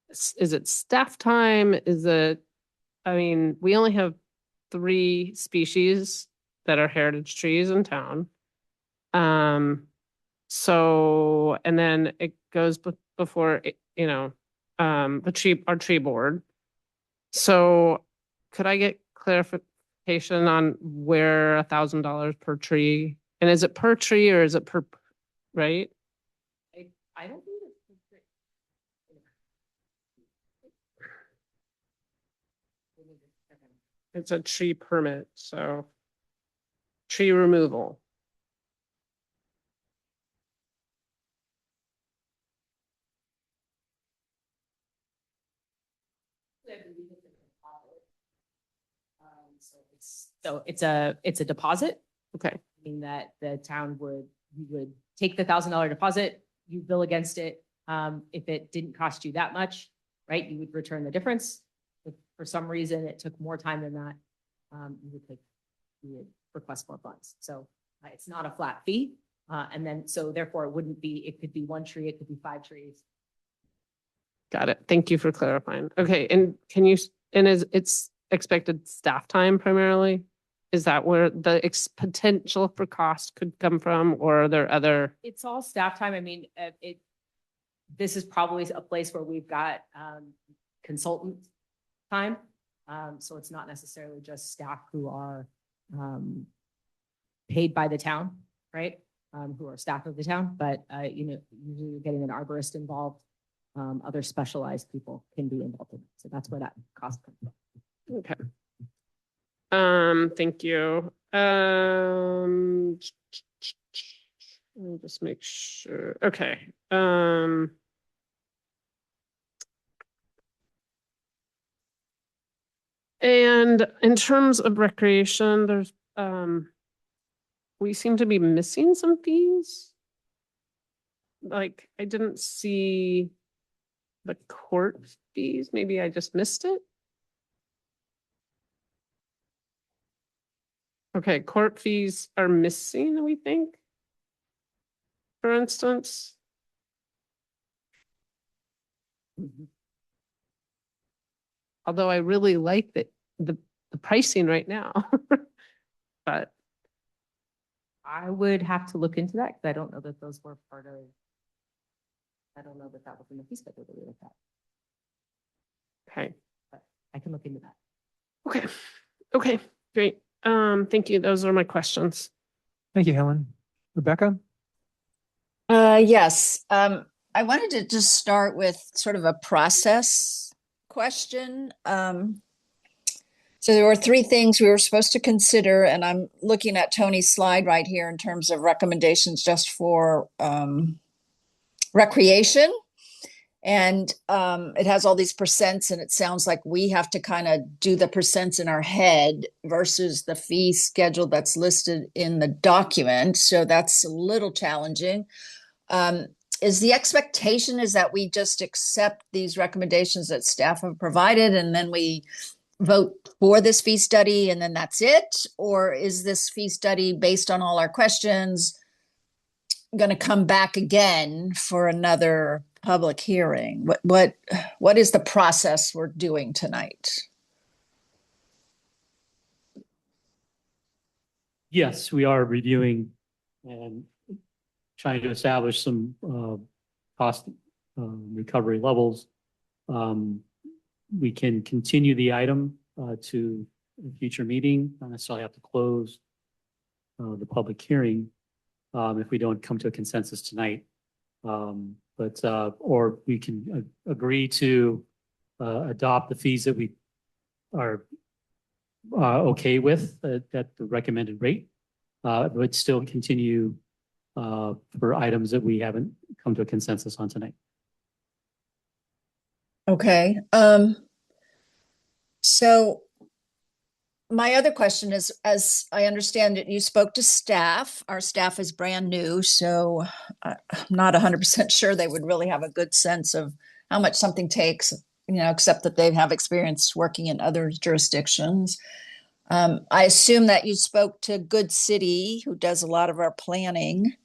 is it staff time? Is it, I mean, we only have 3 species that are heritage trees in town. So, and then it goes before, our tree board. So could I get clarification on where $1,000 per tree? And is it per tree or is it per, right? I don't think It's a tree permit, so tree removal. So it's a deposit. Okay. Meaning that the town you would take the $1,000 deposit, you bill against it. If it didn't cost you that much, right, you would return the difference. If for some reason it took more time than that, you would request more funds. So it's not a flat fee. And then, so therefore it could be 1 tree, it could be 5 trees. Got it. Thank you for clarifying. Okay. And it's expected staff time primarily? Is that where the potential for cost could come from, or are there other? It's all staff time. I mean, this is probably a place where we've got consultant time. So it's not necessarily just staff who are paid by the town, right? Who are staff of the town, but usually you're getting an arborist involved. Other specialized people can be involved in it. So that's where that cost comes from. Okay. Thank you. Let me just make sure. Okay. And in terms of recreation, there's we seem to be missing some fees. Like, I didn't see the court fees. Maybe I just missed it. Okay, court fees are missing, we think. For instance. Although I really like the pricing right now, but I would have to look into that because I don't know that those were part of. I don't know that was in the fee schedule that we looked at. Okay, but I can look into that. Okay. Okay. Great. Thank you. Those are my questions. Thank you, Helen. Rebecca? Yes. I wanted to just start with sort of a process question. So there were 3 things we were supposed to consider, and I'm looking at Tony's slide right here in terms of recommendations just for recreation. And it has all these percents, and it sounds like we have to kind of do the percents in our head versus the fee schedule that's listed in the document. So that's a little challenging. Is the expectation is that we just accept these recommendations that staff have provided and then we vote for this fee study and then that's it? Or is this fee study based on all our questions going to come back again for another public hearing? What is the process we're doing tonight? Yes, we are reviewing and trying to establish some cost recovery levels. We can continue the item to a future meeting, not necessarily have to close the public hearing if we don't come to a consensus tonight. Or we can agree to adopt the fees that we are okay with at the recommended rate, but still continue for items that we haven't come to a consensus on tonight. Okay. So my other question is, as I understand it, you spoke to staff. Our staff is brand new, so I'm not 100% sure they would really have a good sense of how much something takes, except that they have experience working in other jurisdictions. I assume that you spoke to Good City, who does a lot of our planning,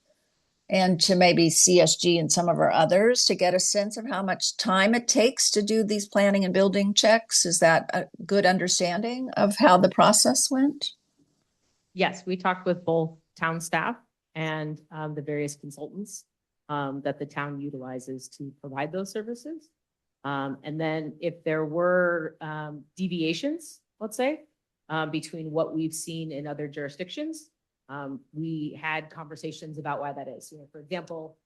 and to maybe CSG and some of our others to get a sense of how much time it takes to do these planning and building checks. Is that a good understanding of how the process went? Yes, we talked with both town staff and the various consultants that the town utilizes to provide those services. And then if there were deviations, let's say, between what we've seen in other jurisdictions, we had conversations about why that is. For example,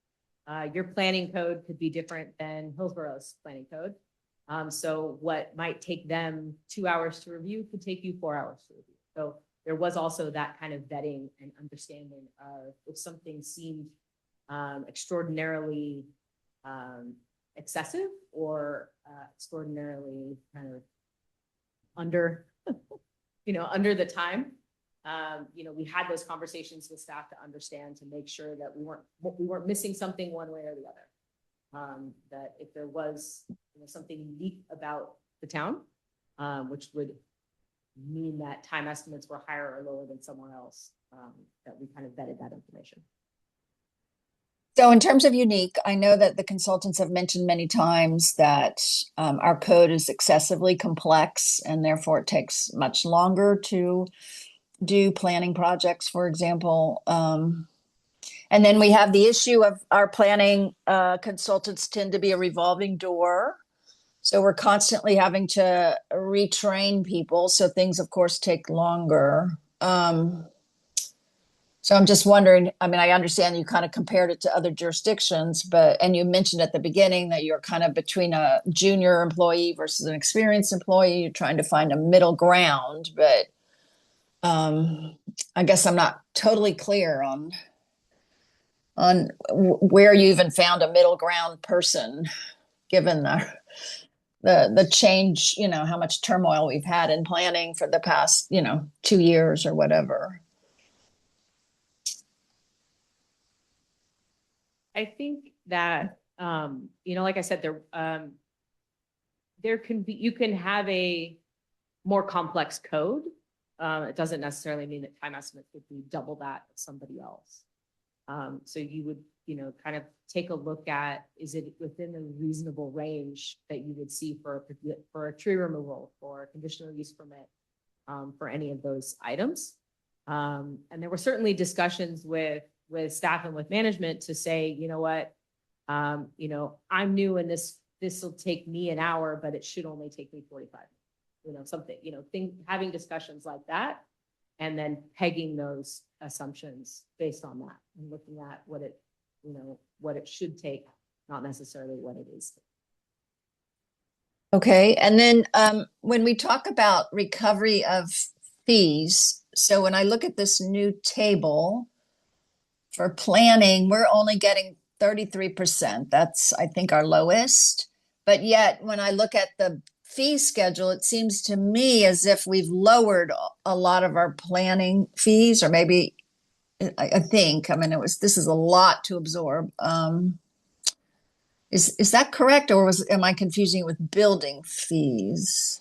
your planning code could be different than Hillsborough's planning code. So what might take them 2 hours to review could take you 4 hours to review. So there was also that kind of vetting and understanding of if something seemed extraordinarily excessive or extraordinarily kind of under, under the time. We had those conversations with staff to understand, to make sure that we weren't missing something one way or the other. That if there was something unique about the town, which would mean that time estimates were higher or lower than somewhere else, that we kind of vetted that information. So in terms of unique, I know that the consultants have mentioned many times that our code is excessively complex and therefore it takes much longer to do planning projects, for example. And then we have the issue of our planning consultants tend to be a revolving door. So we're constantly having to retrain people. So things, of course, take longer. So I'm just wondering, I understand you kind of compared it to other jurisdictions, and you mentioned at the beginning that you're kind of between a junior employee versus an experienced employee. You're trying to find a middle ground, but I guess I'm not totally clear on where you even found a middle ground person, given the change, how much turmoil we've had in planning for the past, 2 years or whatever. I think that, like I said, there can be, you can have a more complex code. It doesn't necessarily mean that time estimates would be double that of somebody else. So you would, kind of take a look at, is it within the reasonable range that you would see for a tree removal, for a conditional use permit, for any of those items. And there were certainly discussions with staff and with management to say, you know what, I'm new and this will take me an hour, but it should only take me 45 minutes. Something, having discussions like that, and then pegging those assumptions based on that and looking at what it should take, not necessarily what it is. Okay. And then when we talk about recovery of fees, so when I look at this new table for planning, we're only getting 33%. That's, I think, our lowest. But yet, when I look at the fee schedule, it seems to me as if we've lowered a lot of our planning fees, or maybe I think, this is a lot to absorb. Is that correct, or am I confusing it with building fees?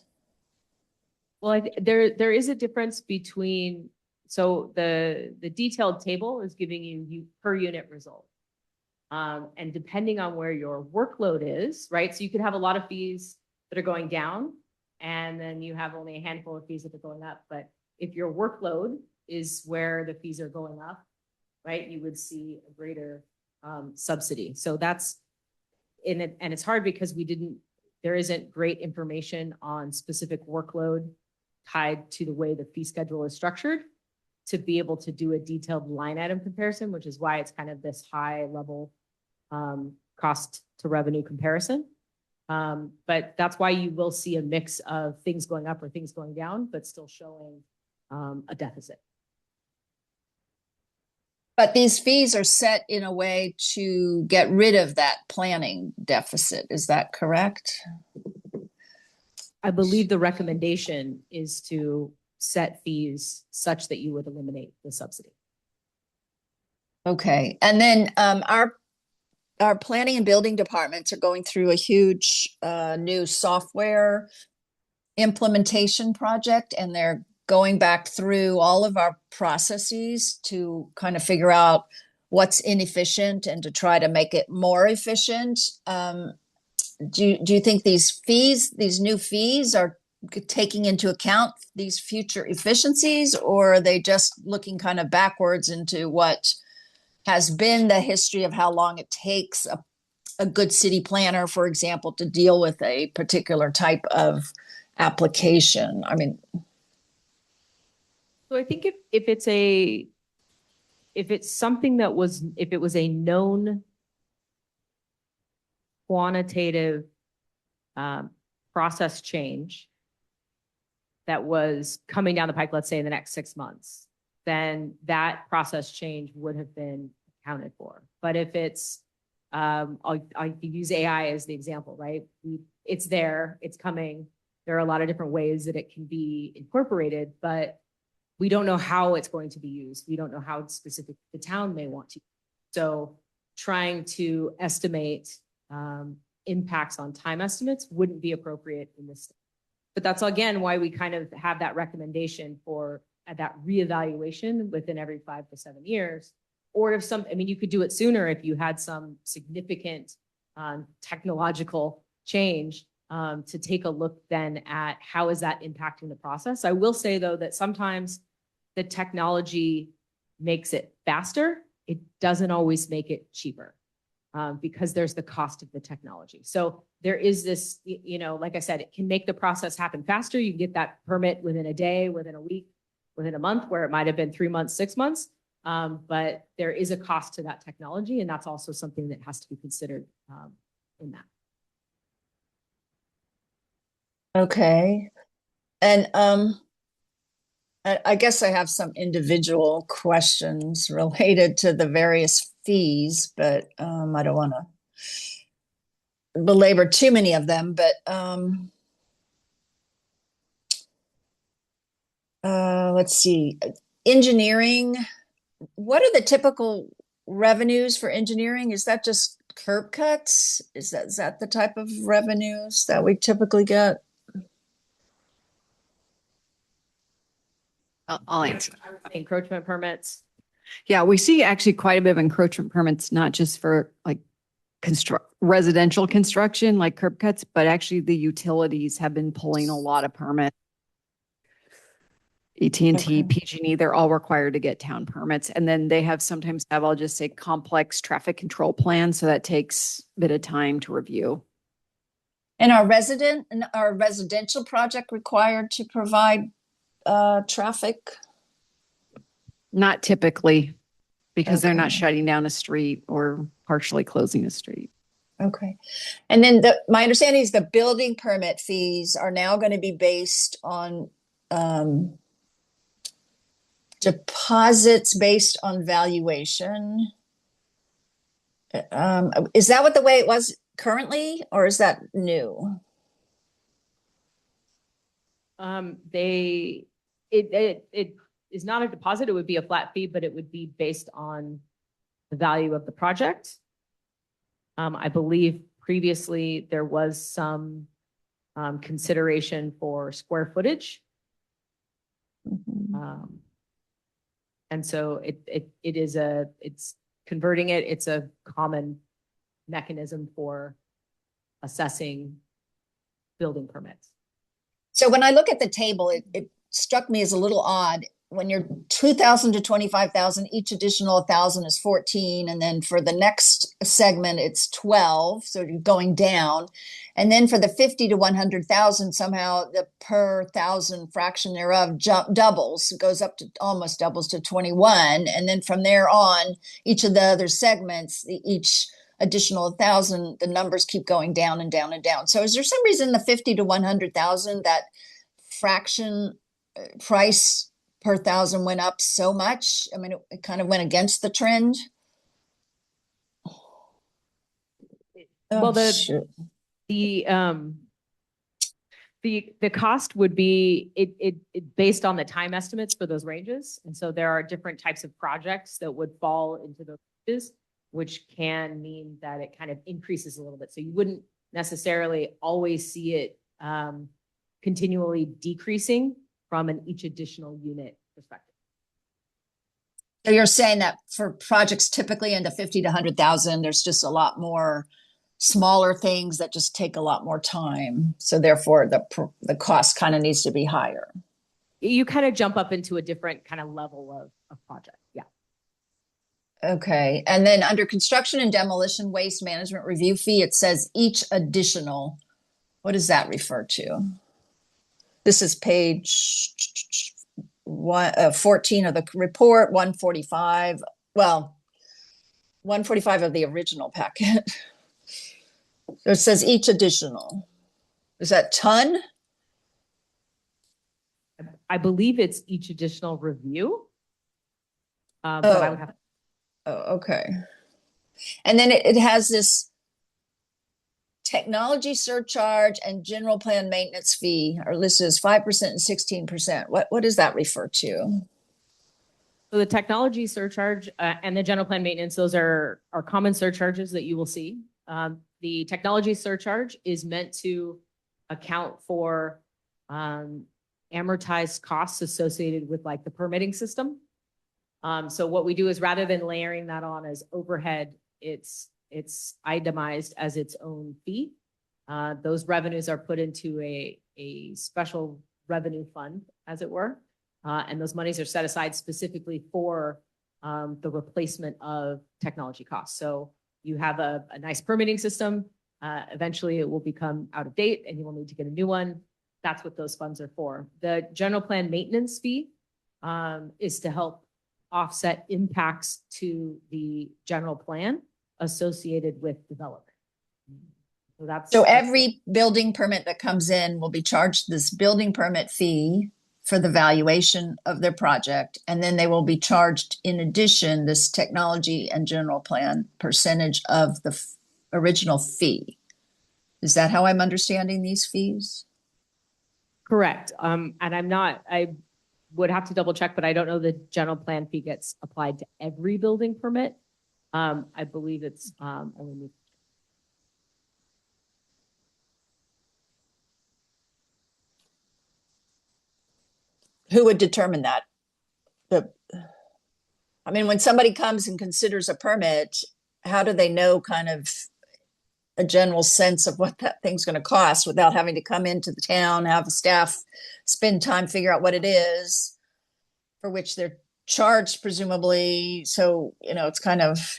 Well, there is a difference between, so the detailed table is giving you per unit result. And depending on where your workload is, right? So you could have a lot of fees that are going down, and then you have only a handful of fees that are going up. But if your workload is where the fees are going up, right, you would see a greater subsidy. So that's in it, and it's hard because there isn't great information on specific workload tied to the way the fee schedule is structured to be able to do a detailed line item comparison, which is why it's kind of this high level cost to revenue comparison. But that's why you will see a mix of things going up or things going down, but still showing a deficit. But these fees are set in a way to get rid of that planning deficit. Is that correct? I believe the recommendation is to set fees such that you would eliminate the subsidy. Okay. And then our planning and building departments are going through a huge new software implementation project, and they're going back through all of our processes to kind of figure out what's inefficient and to try to make it more efficient. Do you think these new fees are taking into account these future efficiencies, or are they just looking kind of backwards into what has been the history of how long it takes a good city planner, for example, to deal with a particular type of application? I mean, So I think if it's something that was, if it was a known quantitative process change that was coming down the pike, let's say in the next 6 months, then that process change would have been accounted for. But if it's, I'll use AI as the example, right? It's there, it's coming. There are a lot of different ways that it can be incorporated, but we don't know how it's going to be used. We don't know how specific the town may want to. So trying to estimate impacts on time estimates wouldn't be appropriate in this. But that's again why we kind of have that recommendation for that reevaluation within every 5 to 7 years. Or if some, I mean, you could do it sooner if you had some significant technological change to take a look then at how is that impacting the process. I will say though that sometimes the technology makes it faster. It doesn't always make it cheaper because there's the cost of the technology. So there is this, you know, like I said, it can make the process happen faster. You can get that permit within a day, within a week, within a month, where it might have been 3 months, 6 months. But there is a cost to that technology, and that's also something that has to be considered in that. okay. And I guess I have some individual questions related to the various fees, but I don't want to belabor too many of them. But let's see. Engineering, what are the typical revenues for engineering? Is that just curb cuts? Is that the type of revenues that we typically get? I'll answer. Encroachment permits. Yeah, we see actually quite a bit of encroachment permits, not just for like residential construction, like curb cuts, but actually the utilities have been pulling a lot of permits. AT&T, Okay. PG&E, they're all required to get town permits. And then they sometimes have, I'll just say, complex traffic control plans. So that takes a bit of time to review. And our residential project required to provide traffic? Not typically, because they're not Okay. shutting down a street or partially closing a street. Okay. And then my understanding is the building permit fees are now going to be based on deposits based on valuation. Is that what the way it was currently, or is that new? It is not a deposit. It would be a flat fee, but it would be based on the value of the project. I believe previously there was some consideration for square footage. And so it's converting it. It's a common mechanism for assessing building permits. So when I look at the table, it struck me as a little odd. When you're 2,000 to 25,000, each additional 1,000 is 14. And then for the next segment, it's 12. So you're going down. And then for the 50 to 100,000, somehow the per thousand fraction thereof doubles, goes up to almost doubles to 21. And then from there on, each of the other segments, each additional 1,000, the numbers keep going down and down and down. So is there some reason the 50 to 100,000, that fraction price per thousand went up so much? I mean, it kind of went against the trend. Well, Shoot. the cost would be it based on the time estimates for those ranges. And so there are different types of projects that would fall into those ranges, which can mean that it kind of increases a little bit. So you wouldn't necessarily always see it continually decreasing from an each additional unit perspective. So you're saying that for projects typically in the 50 to 100,000, there's just a lot more smaller things that just take a lot more time. So therefore the cost kind of needs to be higher. You kind of jump up into a different kind of level of project. Yeah. Okay. And then under construction and demolition waste management review fee, it says each additional. What does that refer to? This is page 14 of the report, 145. Well, 145 of the original packet. So it says each additional. Is that ton? I believe it's each additional review. But I would have. Oh, okay. And then it has this technology surcharge and general plan maintenance fee are listed as 5% and 16%. What does that refer to? So the technology surcharge and the general plan maintenance, those are common surcharges that you will see. The technology surcharge is meant to account for amortized costs associated with like the permitting system. So what we do is rather than layering that on as overhead, it's itemized as its own fee. Those revenues are put into a special revenue fund, as it were. And those monies are set aside specifically for the replacement of technology costs. So you have a nice permitting system. Eventually it will become out of date and you will need to get a new one. That's what those funds are for. The general plan maintenance fee is to help offset impacts to the general plan associated with development. So every building permit that comes in will be charged this building permit fee for the valuation of their project. And then they will be charged in addition, this technology and general plan percentage of the original fee. Is that how I'm understanding these fees? Correct. And I would have to double check, but I don't know the general plan fee gets applied to every building permit. I believe it's only. Who would determine that? I mean, when somebody comes and considers a permit, how do they know kind of a general sense of what that thing's going to cost without having to come into the town, have the staff spend time, figure out what it is for which they're charged, presumably. So, you know, it's kind of,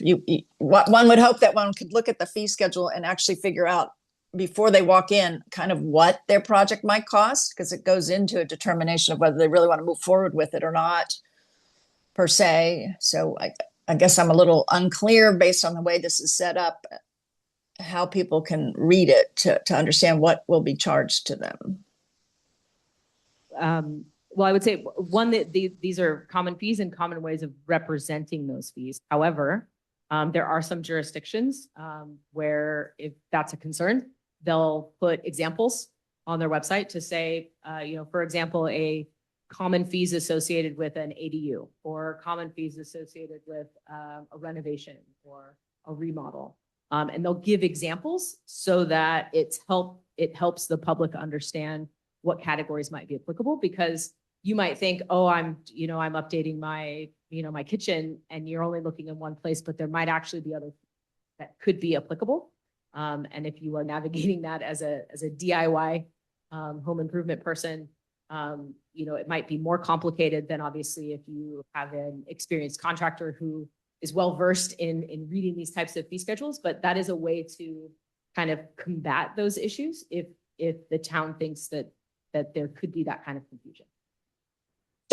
one would hope that one could look at the fee schedule and actually figure out before they walk in kind of what their project might cost, because it goes into a determination of whether they really want to move forward with it or not, per se. So I guess I'm a little unclear based on the way this is set up, how people can read it to understand what will be charged to them. Well, I would say one, that these are common fees and common ways of representing those fees. However, there are some jurisdictions where if that's a concern, they'll put examples on their website to say, for example, a common fees associated with an ADU or common fees associated with a renovation or a remodel. And they'll give examples so that it helps the public understand what categories might be applicable, because you might think, oh, I'm updating my, my kitchen, and you're only looking in one place, but there might actually be others that could be applicable. And if you are navigating that as a DIY home improvement person, it might be more complicated than obviously if you have an experienced contractor who is well-versed in reading these types of fee schedules. But that is a way to kind of combat those issues if the town thinks that there could be that kind of confusion.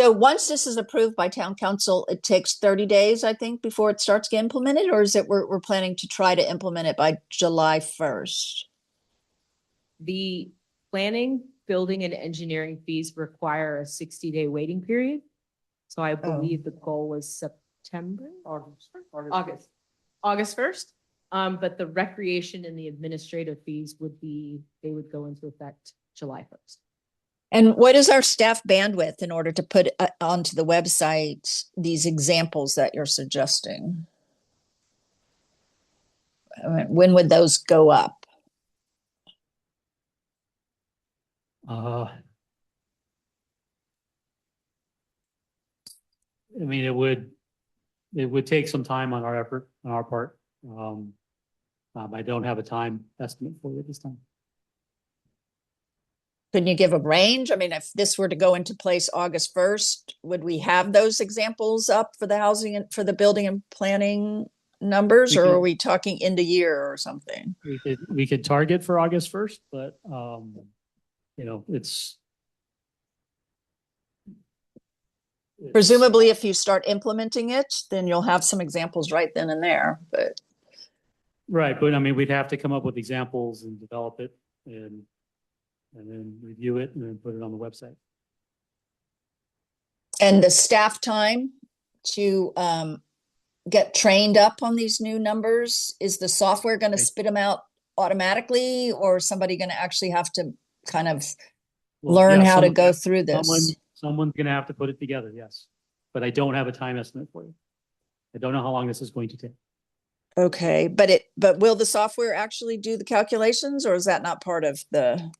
So once this is approved by town council, it takes 30 days, I think, before it starts getting implemented, or is it we're planning to try to implement it by July 1st? The planning, building and engineering fees require a 60-day waiting period. So I believe the goal was September, August 1st. But the recreation and the administrative fees they would go into effect July 1st. And what is our staff bandwidth in order to put onto the website these examples that you're suggesting? I mean, when would those go up? I mean, it would take some time on our part. I don't have a time estimate for you this time. Can you give a range? I mean, if this were to go into place August 1st, would we have those examples up for the housing and for the building and planning numbers, or are we talking end of year or something? We could target for August 1st, but you know, it's presumably if you start implementing it, then you'll have some examples right then and there, but. Right, but I mean, we'd have to come up with examples and develop it and then review it and then put it on the website. And the staff time to get trained up on these new numbers, is the software going to spit them out automatically, or is somebody going to actually have to kind of learn how to go through this? Someone's going to have to put it together, yes. But I don't have a time estimate for you. I don't know how long this is going to take. Okay, but will the software actually do the calculations, or is that not part of the,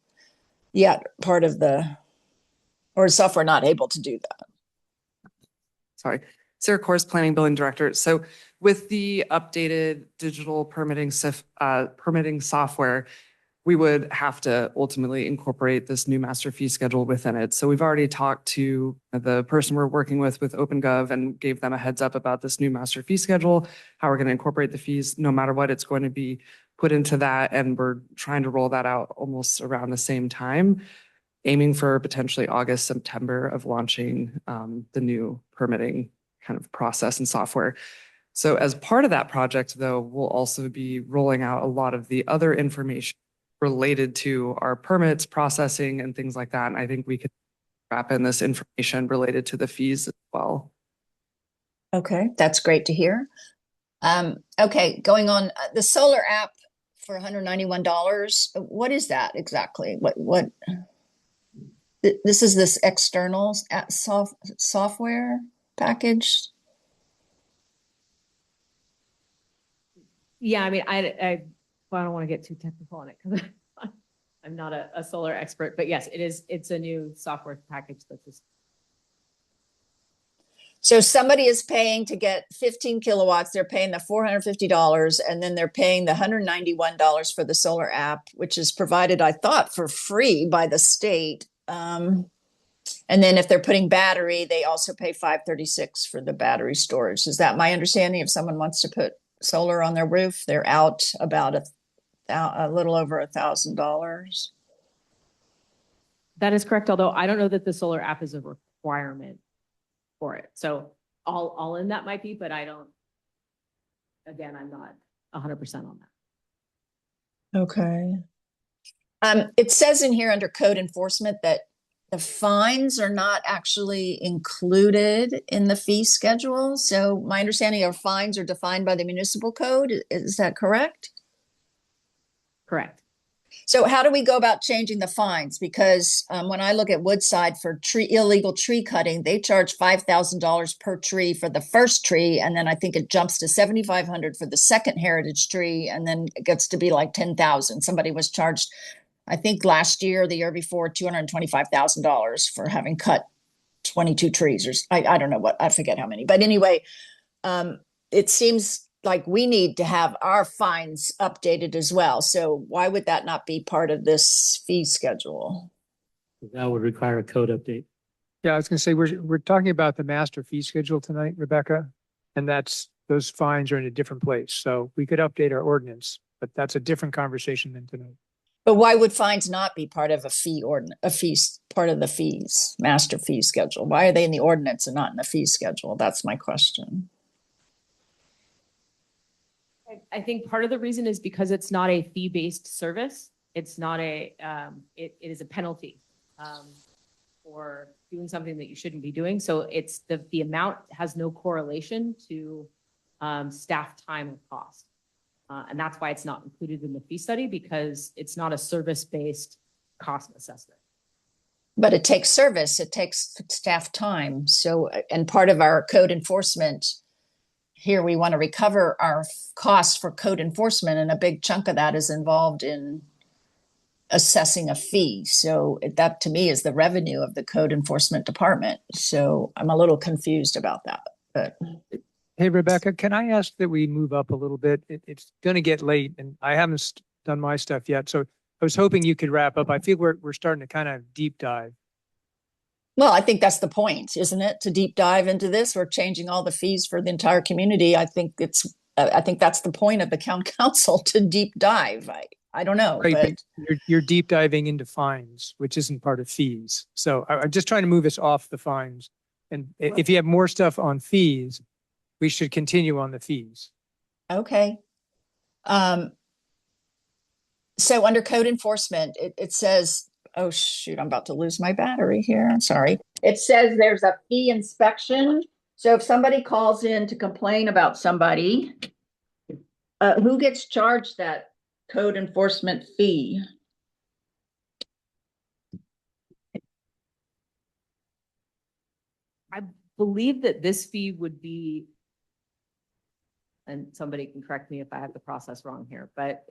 or is software not able to do that? Sorry, Sarah Kors, Planning Building Director. So with the updated digital permitting software, we would have to ultimately incorporate this new master fee schedule within it. So we've already talked to the person we're working with OpenGov and gave them a heads up about this new master fee schedule, how we're going to incorporate the fees. No matter what, it's going to be put into that. And we're trying to roll that out almost around the same time, aiming for potentially August, September of launching the new permitting kind of process and software. So as part of that project, though, we'll also be rolling out a lot of the other information related to our permits, processing, and things like that. And I think we could wrap in this information related to the fees as well. Okay, that's great to hear. Okay, going on, the solar app for $191. What is that exactly? What? This is this external software package? Yeah, I mean, I don't want to get too technical on it because I'm not a solar expert, but yes, it's a new software package that's just. So somebody is paying to get 15 kilowatts, they're paying the $450, and then they're paying the $191 for the solar app, which is provided, I thought, for free by the state. And then if they're putting battery, they also pay $536 for the battery storage. Is that my understanding? If someone wants to put solar on their roof, they're out about a little over $1,000. That is correct. Although I don't know that the solar app is a requirement for it. So all in that might be, but I don't, again, I'm not 100% on that. Okay. It says in here under code enforcement that the fines are not actually included in the fee schedule. So my understanding of fines are defined by the municipal code. Is that correct? Correct. So how do we go about changing the fines? Because when I look at Woodside for illegal tree cutting, they charge $5,000 per tree for the first tree. And then I think it jumps to $7,500 for the second heritage tree. And then it gets to be like $10,000. Somebody was charged, I think last year, or the year before, $225,000 for having cut 22 trees, or I don't know what, I forget how many. But anyway, it seems like we need to have our fines updated as well. So why would that not be part of this fee schedule? That would require a code update. Yeah, I was going to say, we're talking about the master fee schedule tonight, Rebecca, and those fines are in a different place. So we could update our ordinance, but that's a different conversation than tonight. But why would fines not be part of a fee part of the fees, master fee schedule? Why are they in the ordinance and not in the fee schedule? That's my question. I think part of the reason is because it's not a fee-based service. It's not it is a penalty for doing something that you shouldn't be doing. So it's the amount has no correlation to staff time or cost. And that's why it's not included in the fee study, because it's not a service-based cost assessment. But it takes service, it takes staff time. So, and part of our code enforcement here, we want to recover our costs for code enforcement, and a big chunk of that is involved in assessing a fee. So that to me is the revenue of the code enforcement department. So I'm a little confused about that. But Hey, Rebecca, can I ask that we move up a little bit? It's going to get late and I haven't done my stuff yet. So I was hoping you could wrap up. I feel we're starting to kind of deep dive. well, I think that's the point, isn't it? To deep dive into this. We're changing all the fees for the entire community. I think that's the point of the council, to deep dive. I don't know, Right, but but you're deep diving into fines, which isn't part of fees. So I'm just trying to move us off the fines. And if you have more stuff on fees, we should continue on the fees. okay. So under code enforcement, it says, oh shoot, I'm about to lose my battery here. I'm sorry. It says there's a fee inspection. So if somebody calls in to complain about somebody, who gets charged that code enforcement fee? I believe that this fee would be, and somebody can correct me if I have the process wrong here, but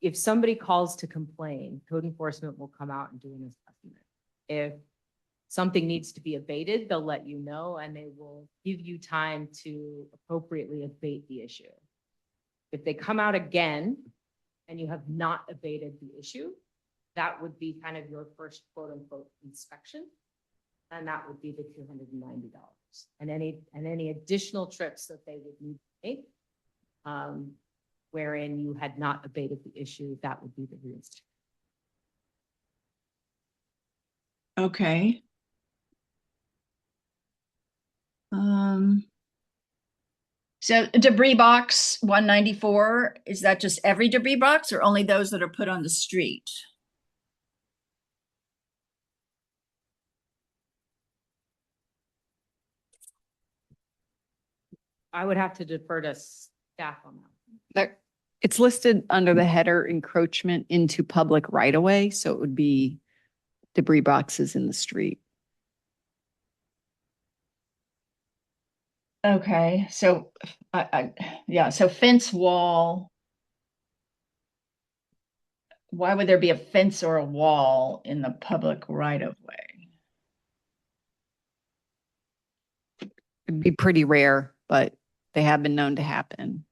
if somebody calls to complain, code enforcement will come out and do an assessment. If something needs to be abated, they'll let you know and they will give you time to appropriately abate the issue. If they come out again and you have not abated the issue, that would be kind of your first quote unquote inspection. And that would be the $290. And any additional trips that they would need to make, wherein you had not abated the issue, that would be the reinstate. Okay. So debris box 194, is that just every debris box or only those that are put on the street? I would have to defer to staff on that. It's listed under the header encroachment into public right of way, so it would be debris boxes in the street. Okay, so yeah, so fence wall. Why would there be a fence or a wall in the public right of way? It'd be pretty rare, but they have been known to happen.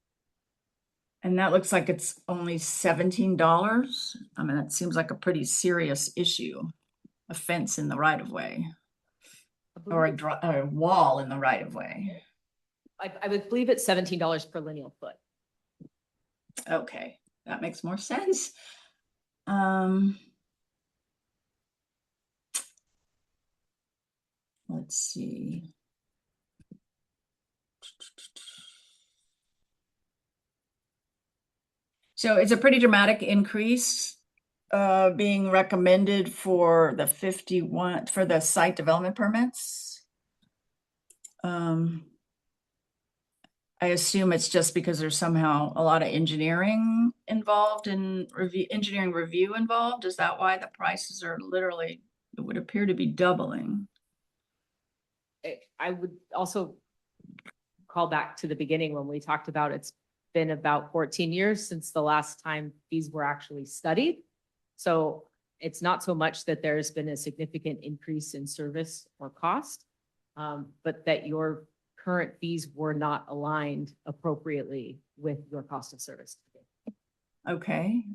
And that looks like it's only $17. I mean, that seems like a pretty serious issue. A fence in the right of way. Or a wall in the right of way. I would believe it's $17 per lineal foot. Okay, that makes more sense. Let's see. So it's a pretty dramatic increase being recommended for the 51 for the site development permits. I assume it's just because there's somehow a lot of engineering involved and engineering review involved. Is that why the prices are literally, it would appear to be doubling? I would also call back to the beginning when we talked about it's been about 14 years since the last time fees were actually studied. So it's not so much that there's been a significant increase in service or cost, but that your current fees were not aligned appropriately with your cost of service. Okay.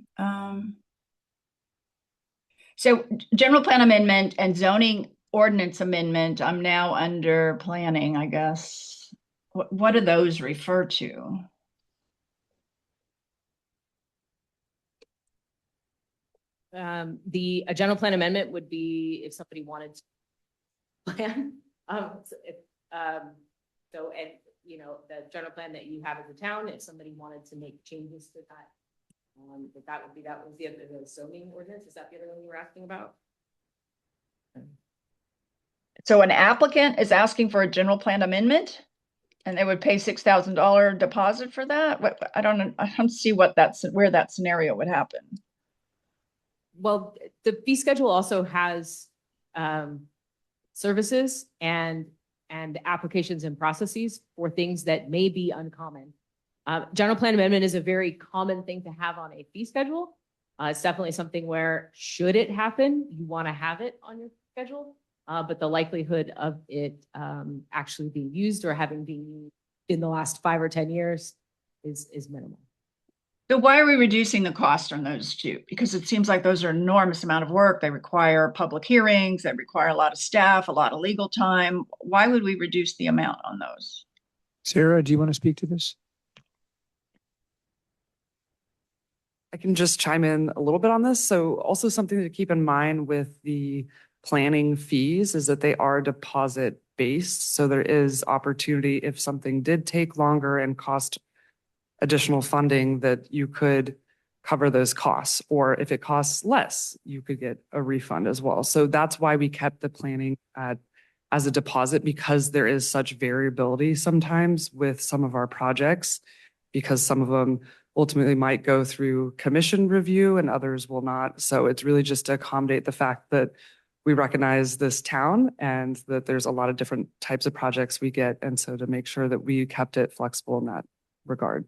So general plan amendment and zoning ordinance amendment, I'm now under planning, I guess. What do those refer to? A general plan amendment would be if somebody wanted to plan. And the general plan that you have as a town, if somebody wanted to make changes to that, that was the zoning ordinance. Is that the other one you were asking about? So an applicant is asking for a general plan amendment and they would pay $6,000 deposit for that? I don't see where that scenario would happen. Well, the fee schedule also has services and applications and processes for things that may be uncommon. General plan amendment is a very common thing to have on a fee schedule. It's definitely something where, should it happen, you want to have it on your schedule. But the likelihood of it actually being used or having been used in the last 5 or 10 years is minimal. So why are we reducing the cost on those two? Because it seems like those are enormous amount of work. They require public hearings. They require a lot of staff, a lot of legal time. Why would we reduce the amount on those? Sarah, do you want to speak to this? I can just chime in a little bit on this. So also something to keep in mind with the planning fees is that they are deposit based. So there is opportunity if something did take longer and cost additional funding that you could cover those costs, or if it costs less, you could get a refund as well. So that's why we kept the planning as a deposit, because there is such variability sometimes with some of our projects, because some of them ultimately might go through commission review and others will not. So it's really just to accommodate the fact that we recognize this town and that there's a lot of different types of projects we get. And so to make sure that we kept it flexible in that regard.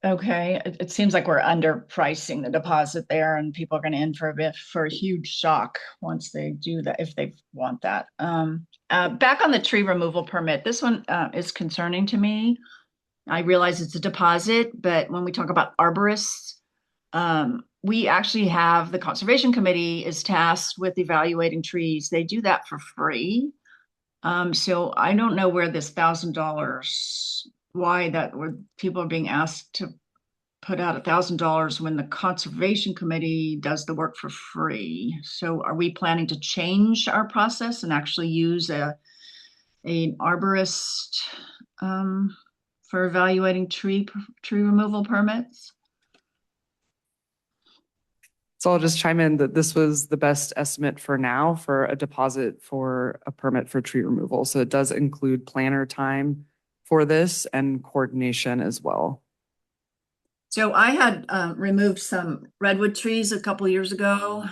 Okay, it seems like we're underpricing the deposit there and people are going to in for a huge shock once they do that, if they want that. Back on the tree removal permit, this one is concerning to me. I realize it's a deposit, but when we talk about arborists, we actually have the Conservation Committee is tasked with evaluating trees. They do that for free. So I don't know where this $1,000, where people are being asked to put out $1,000 when the Conservation Committee does the work for free. So are we planning to change our process and actually use an arborist for evaluating tree removal permits? So I'll just chime in that this was the best estimate for now for a deposit for a permit for tree removal. So it does include planner time for this and coordination as well. So I had removed some redwood trees a couple years ago,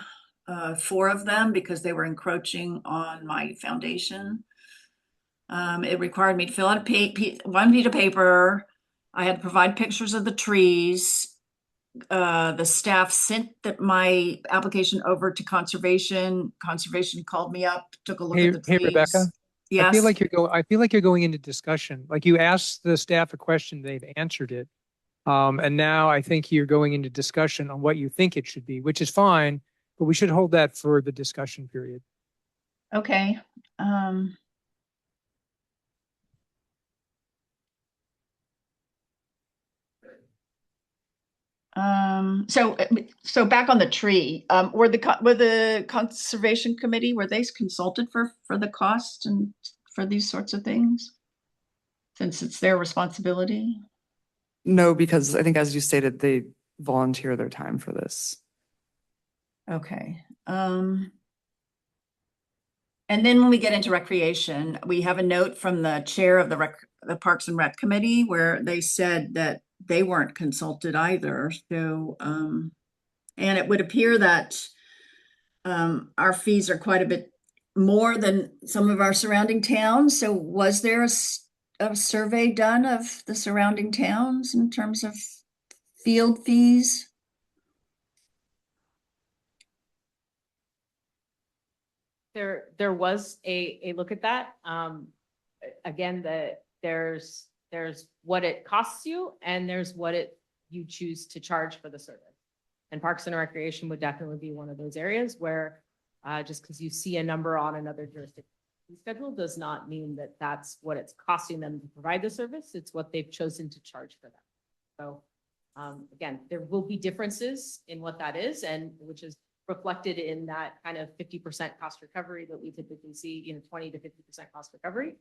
4 of them, because they were encroaching on my foundation. It required me to fill out 1 sheet of paper. I had to provide pictures of the trees. The staff sent my application over to conservation. Conservation called me up, took a look at the trees. Hey, Rebecca. Yes. I feel like you're going into discussion. Like you asked the staff a question, they've answered it. And now I think you're going into discussion on what you think it should be, which is fine, but we should hold that for the discussion period. Okay. So back on the tree, were the Conservation Committee, were they consulted for the cost and for these sorts of things? Since it's their responsibility? No, because I think as you stated, they volunteer their time for this. Okay. And then when we get into recreation, we have a note from the chair of the Parks and Rec Committee where they said that they weren't consulted either. So, and it would appear that our fees are quite a bit more than some of our surrounding towns. So was there a survey done of the surrounding towns in terms of field fees? There was a look at that. Again, there's what it costs you and there's what you choose to charge for the service. And Parks and Recreation would definitely be one of those areas where just because you see a number on another jurisdiction schedule does not mean that that's what it's costing them to provide the service. It's what they've chosen to charge for them. So Again, there will be differences in what that is, and which is reflected in that kind of 50% cost recovery that we typically see, 20 to 50% cost recovery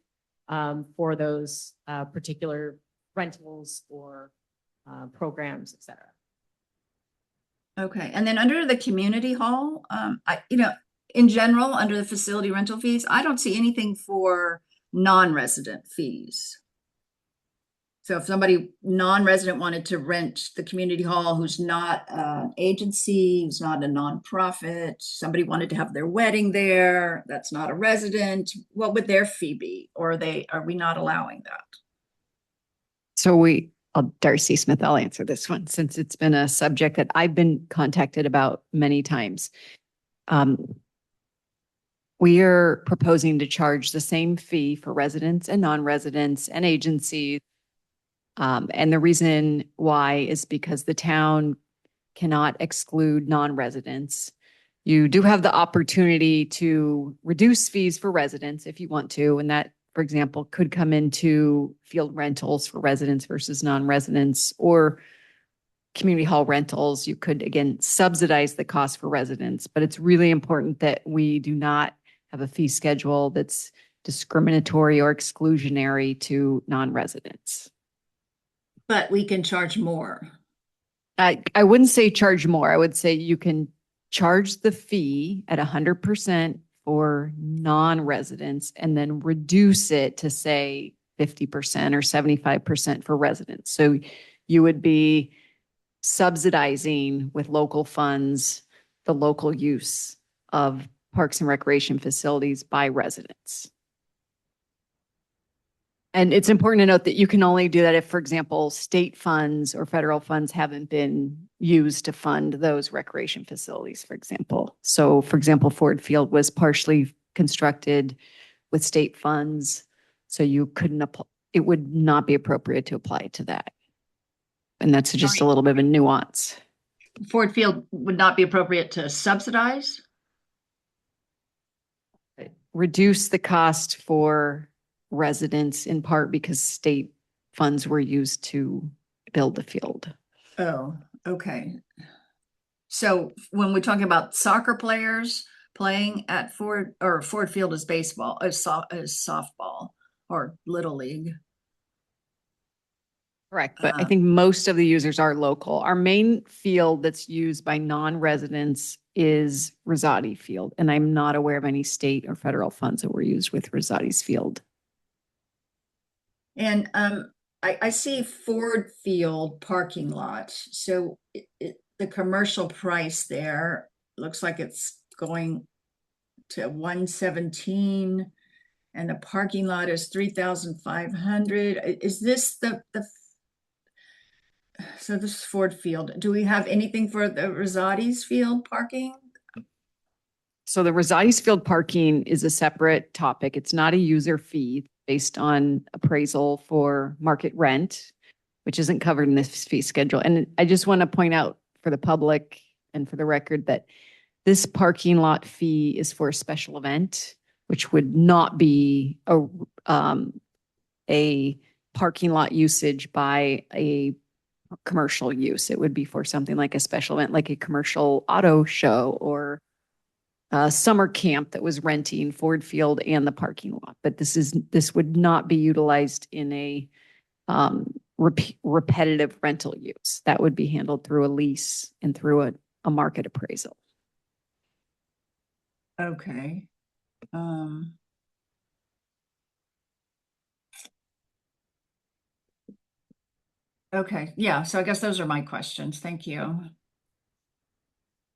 for those particular rentals or programs, et cetera. Okay, and then under the community hall, in general, under the facility rental fees, I don't see anything for non-resident fees. So if somebody non-resident wanted to rent the community hall, who's not an agency, who's not a nonprofit, somebody wanted to have their wedding there, that's not a resident, what would their fee be? Or are we not allowing that? So Darcy Smith, I'll answer this one since it's been a subject that I've been contacted about many times. We are proposing to charge the same fee for residents and non-residents and agencies. And the reason why is because the town cannot exclude non-residents. You do have the opportunity to reduce fees for residents if you want to, and that, for example, could come into field rentals for residents versus non-residents, or community hall rentals. You could, again, subsidize the cost for residents, but it's really important that we do not have a fee schedule that's discriminatory or exclusionary to non-residents. But we can charge more. I wouldn't say charge more. I would say you can charge the fee at 100% for non-residents and then reduce it to say 50% or 75% for residents. So you would be subsidizing with local funds the local use of parks and recreation facilities by residents. And it's important to note that you can only do that if, for example, state funds or federal funds haven't been used to fund those recreation facilities, for example. So, for example, Ford Field was partially constructed with state funds. So you couldn't apply, it would not be appropriate to apply it to that. And that's just a little bit of a nuance. Ford Field would not be appropriate to subsidize? Reduce the cost for residents in part because state funds were used to build the field. Oh, okay. So when we're talking about soccer players playing at Ford Field is baseball, is softball or Little League. Correct, but I think most of the users are local. Our main field that's used by non-residents is Rosati Field, and I'm not aware of any state or federal funds that were used with Rosati's field. And I see Ford Field parking lot. So the commercial price there looks like it's going to 117 and the parking lot is 3,500. Is this so this is Ford Field. Do we have anything for the Rosati's Field parking? So the Rosati's Field parking is a separate topic. It's not a user fee based on appraisal for market rent, which isn't covered in this fee schedule. And I just want to point out for the public and for the record that this parking lot fee is for a special event, which would not be a parking lot usage by a commercial use. It would be for something like a special event, like a commercial auto show or a summer camp that was renting Ford Field and the parking lot. But this would not be utilized in a repetitive rental use. That would be handled through a lease and through a market appraisal. Okay. Okay, yeah, so I guess those are my questions. Thank you.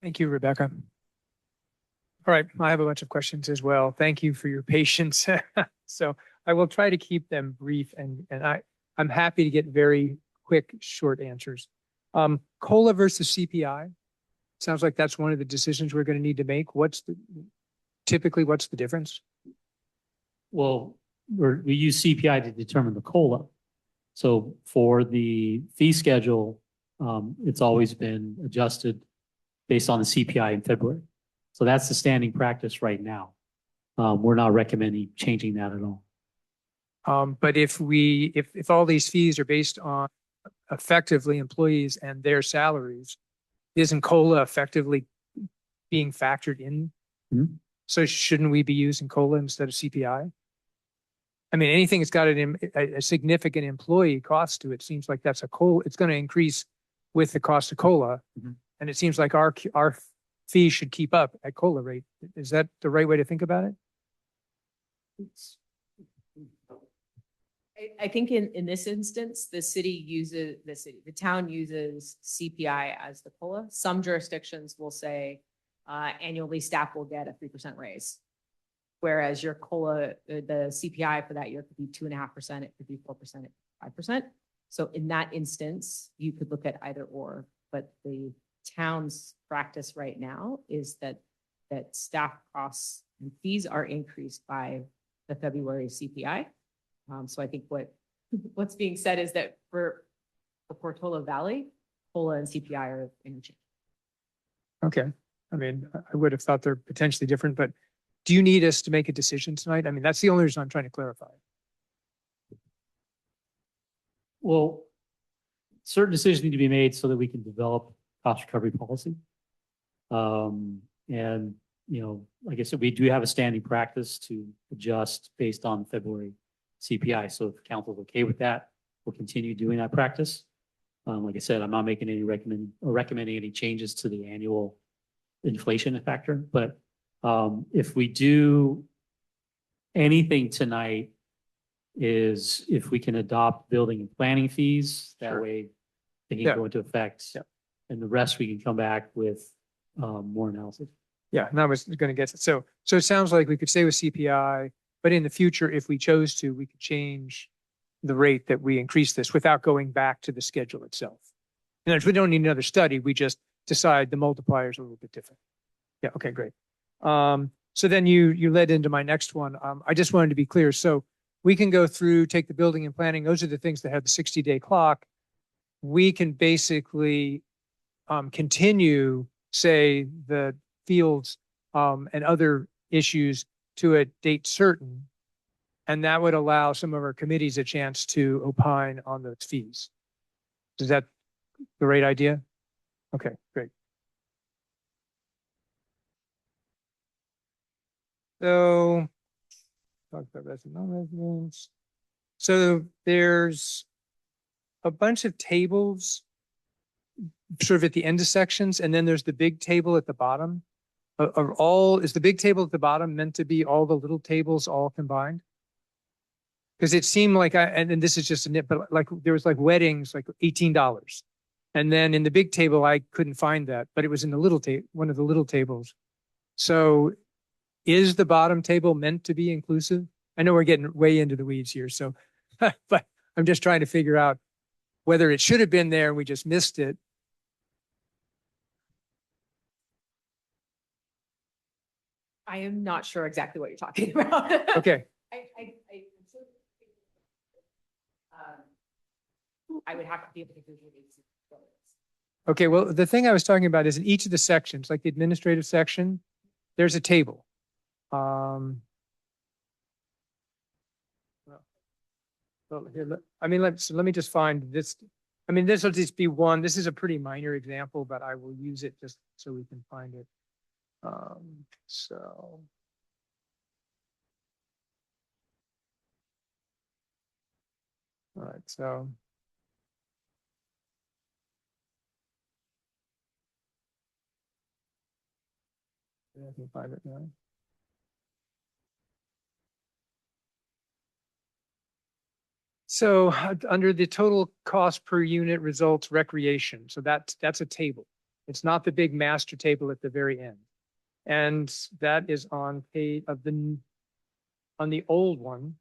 Thank you, Rebecca. All right, I have a bunch of questions as well. Thank you for your patience. So I will try to keep them brief and I'm happy to get very quick, short answers. COLA versus CPI. Sounds like that's one of the decisions we're going to need to make. Typically, what's the difference? Well, we use CPI to determine the COLA. So for the fee schedule, it's always been adjusted based on the CPI in February. So that's the standing practice right now. We're not recommending changing that at all. But if all these fees are based on effectively employees and their salaries, isn't COLA effectively being factored in? Mhm. So shouldn't we be using COLA instead of CPI? I mean, anything that's got a significant employee cost to it seems like that's a COLA, it's going to increase with the cost of COLA. Mhm. And it seems like our fee should keep up at COLA rate. Is that the right way to think about it? I think in this instance, the town uses CPI as the COLA. Some jurisdictions will say annually staff will get a 3% raise. Whereas your COLA, the CPI for that year could be 2.5%, it could be 4%, it could be 5%. So in that instance, you could look at either or, but the town's practice right now is that staff costs and fees are increased by the February CPI. So I think what's being said is that for Portola Valley, COLA and CPI are interchangeable. Okay. I mean, I would have thought they're potentially different, but do you need us to make a decision tonight? I mean, that's the only reason I'm trying to clarify. Well, certain decisions need to be made so that we can develop cost recovery policy. And, you know, like I said, we do have a standing practice to adjust based on February CPI. So if council's okay with that, we'll continue doing that practice. Like I said, I'm not making any recommending any changes to the annual inflation factor, but if we do anything tonight is if we can adopt building and planning fees, that Sure. way they can Yeah. go into effect. Yeah. And the rest we can come back with more analysis. Yeah, and I was going to get it. So it sounds like we could stay with CPI, but in the future, if we chose to, we could change the rate that we increase this without going back to the schedule itself. And if we don't need another study, we just decide the multipliers are a little bit different. Yeah, okay, great. So then you led into my next one. I just wanted to be clear. So we can go through, take the building and planning. Those are the things that have the 60-day clock. We can basically continue, say, the fields and other issues to a date certain. And that would allow some of our committees a chance to opine on those fees. Is that the right idea? Okay, great. So, talk about resident, non-residents. So there's a bunch of tables sort of at the end of sections, and then there's the big table at the bottom. Is the big table at the bottom meant to be all the little tables all combined? Because it seemed like and this is just a nit, but like there was like weddings, like $18. And then in the big table, I couldn't find that, but it was in the little table, one of the little tables. So is the bottom table meant to be inclusive? I know we're getting way into the weeds here, so, but I'm just trying to figure out whether it should have been there and we just missed it. I am not sure exactly what you're talking about. Okay, I would have to be able to visually see what it is. okay. Well, the thing I was talking about is in each of the sections, like the administrative section, there's a table. Well, here, I mean, let me just find this. I mean, this will just be one. This is a pretty minor example, but I will use it just so we can find it. So. All right, so. I can find it now. So under the total cost per unit results recreation. So that's a table. It's not the big master table at the very end. And that is on page of on the old one,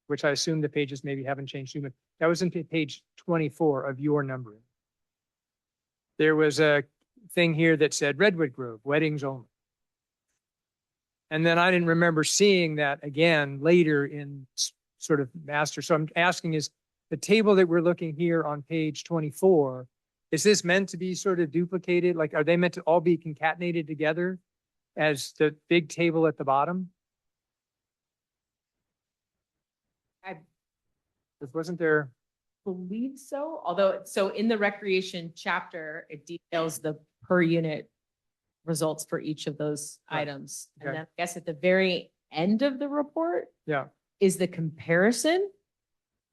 which I assume the pages maybe haven't changed too much. That was in page 24 of your numbering. There was a thing here that said Redwood Grove, weddings only. And then I didn't remember seeing that again later in sort of master. So I'm asking, is the table that we're looking here on page 24, is this meant to be sort of duplicated? Like, are they meant to all be concatenated together as the big table at the bottom? Wasn't there believe so, although, so in the recreation chapter, it details the per unit results for each of those Right. items. And Okay. then I guess at the very end of the report Yeah. is the comparison.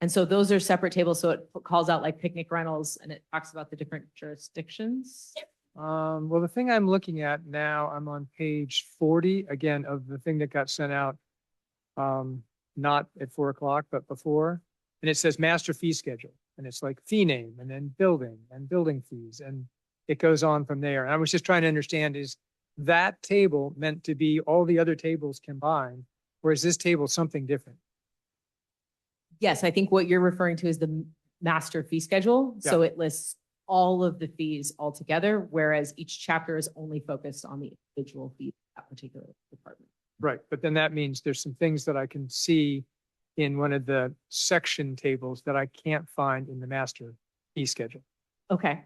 And so those are separate tables. So it calls out like picnic rentals and it talks about the different jurisdictions. Well, the thing I'm looking at now, I'm on page 40, again, of the thing that got sent out. Not at 4 o'clock, but before. And it says master fee schedule. And it's like fee name and then building and building fees. And it goes on from there. And I was just trying to understand, is that table meant to be all the other tables combined? Or is this table something different? Yes, I think what you're referring to is the master fee schedule. So it lists all of the fees altogether, whereas each chapter is only focused on the individual fee of that particular department. Right, but then that means there's some things that I can see in one of the section tables that I can't find in the master fee schedule. Okay.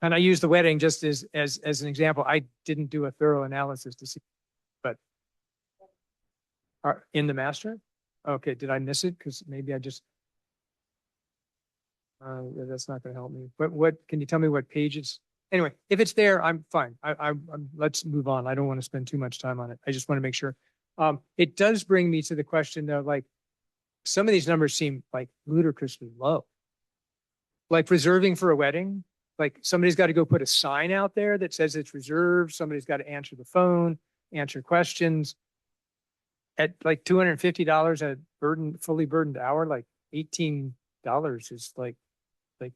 And I use the wedding just as an example. I didn't do a thorough analysis to see, but are in the master? Okay, did I miss it? Because maybe I just. Yeah, that's not gonna help me. But what, can you tell me what page it's? Anyway, if it's there, I'm fine. Let's move on. I don't want to spend too much time on it. I just want to make sure. It does bring me to the question though, like, some of these numbers seem like ludicrously low. Like reserving for a wedding, like somebody's got to go put a sign out there that says it's reserved. Somebody's got to answer the phone, answer questions. At like $250 a fully burdened hour, like $18 is like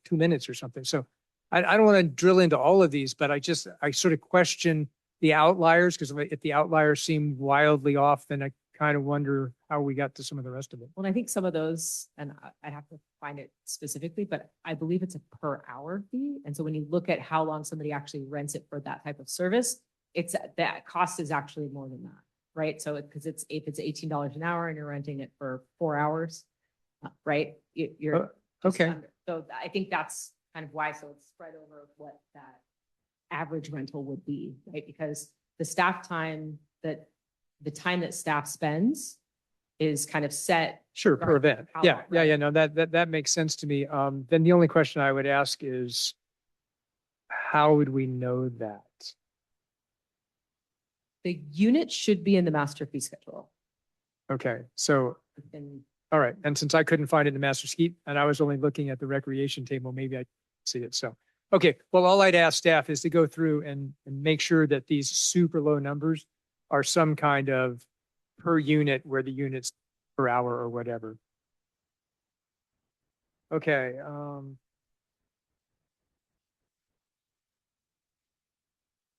2 minutes or something. So I don't want to drill into all of these, but I sort of question the outliers, because if the outliers seem wildly off, then I kind of wonder how we got to some of the rest of it. Well, I think some of those, and I have to find it specifically, but I believe it's a per hour fee. And so when you look at how long somebody actually rents it for that type of service, it's that cost is actually more than that, right? So because if it's $18 an hour and you're renting it for 4 hours, right? You're just okay. under. So I think that's kind of why. So it's spread over what that average rental would be, right? Because the staff time the time that staff spends is kind of set. Sure, per regarding event. how Yeah, long, yeah, right? yeah. No, that makes sense to me. Then the only question I would ask is, how would we know that? The unit should be in the master fee schedule. Okay, so, And all right. And since I couldn't find it in the master scheme and I was only looking at the recreation table, maybe I see it. So, okay. Well, all I'd ask staff is to go through and make sure that these super low numbers are some kind of per unit where the units per hour or whatever. Okay.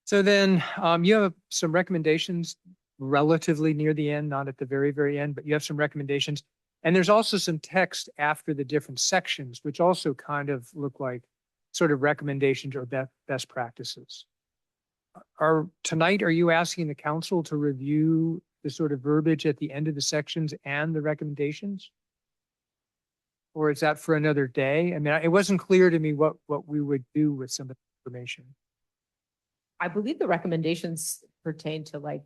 So then you have some recommendations relatively near the end, not at the very, very end, but you have some recommendations. And there's also some text after the different sections, which also kind of look like sort of recommendations or best practices. Tonight, are you asking the council to review the sort of verbiage at the end of the sections and the recommendations? Or is that for another day? I mean, it wasn't clear to me what we would do with some of the information. I believe the recommendations pertain to like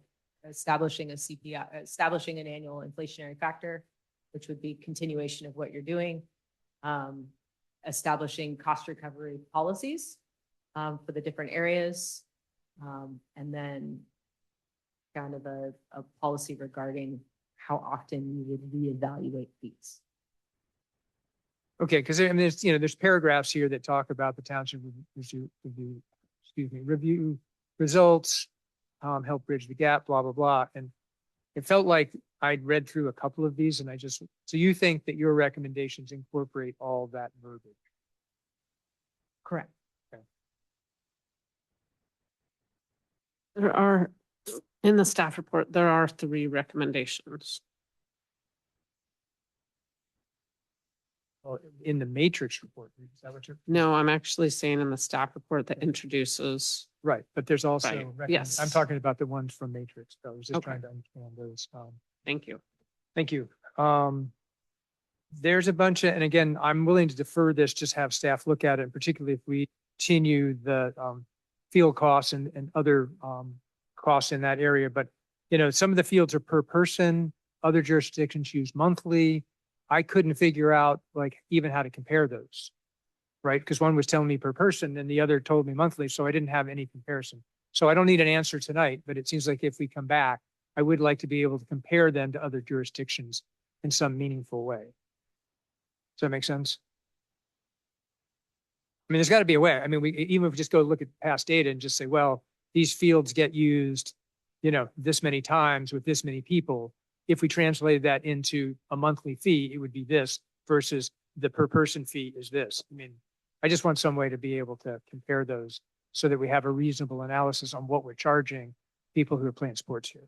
establishing a CPI, establishing an annual inflationary factor, which would be continuation of what you're doing. Establishing cost recovery policies for the different areas. And then kind of a policy regarding how often you would reevaluate fees. Okay, because I mean, there's paragraphs here that talk about the township review results, help bridge the gap, blah, blah, blah. And it felt like I'd read through a couple of these and so you think that your recommendations incorporate all that verbiage? Correct. Okay. There are, in the staff report, there are 3 recommendations. Well, in the matrix report, is that what you're? No, I'm actually saying in the staff report that introduces. Right, but there's also, Right, yes. I'm talking about the ones from matrix. So I was just Okay. trying to understand those. Thank you. Thank you. There's a bunch of, and again, I'm willing to defer this, just have staff look at it, and particularly if we continue the field costs and other costs in that area. But, some of the fields are per person, other jurisdictions use monthly. I couldn't figure out like even how to compare those. Right? Because one was telling me per person and the other told me monthly, so I didn't have any comparison. So I don't need an answer tonight, but it seems like if we come back, I would like to be able to compare them to other jurisdictions in some meaningful way. Does that make sense? I mean, there's got to be a way. I mean, even if we just go look at past data and just say, well, these fields get used, this many times with this many people. If we translated that into a monthly fee, it would be this versus the per person fee is this. I mean, I just want some way to be able to compare those so that we have a reasonable analysis on what we're charging people who are playing sports here.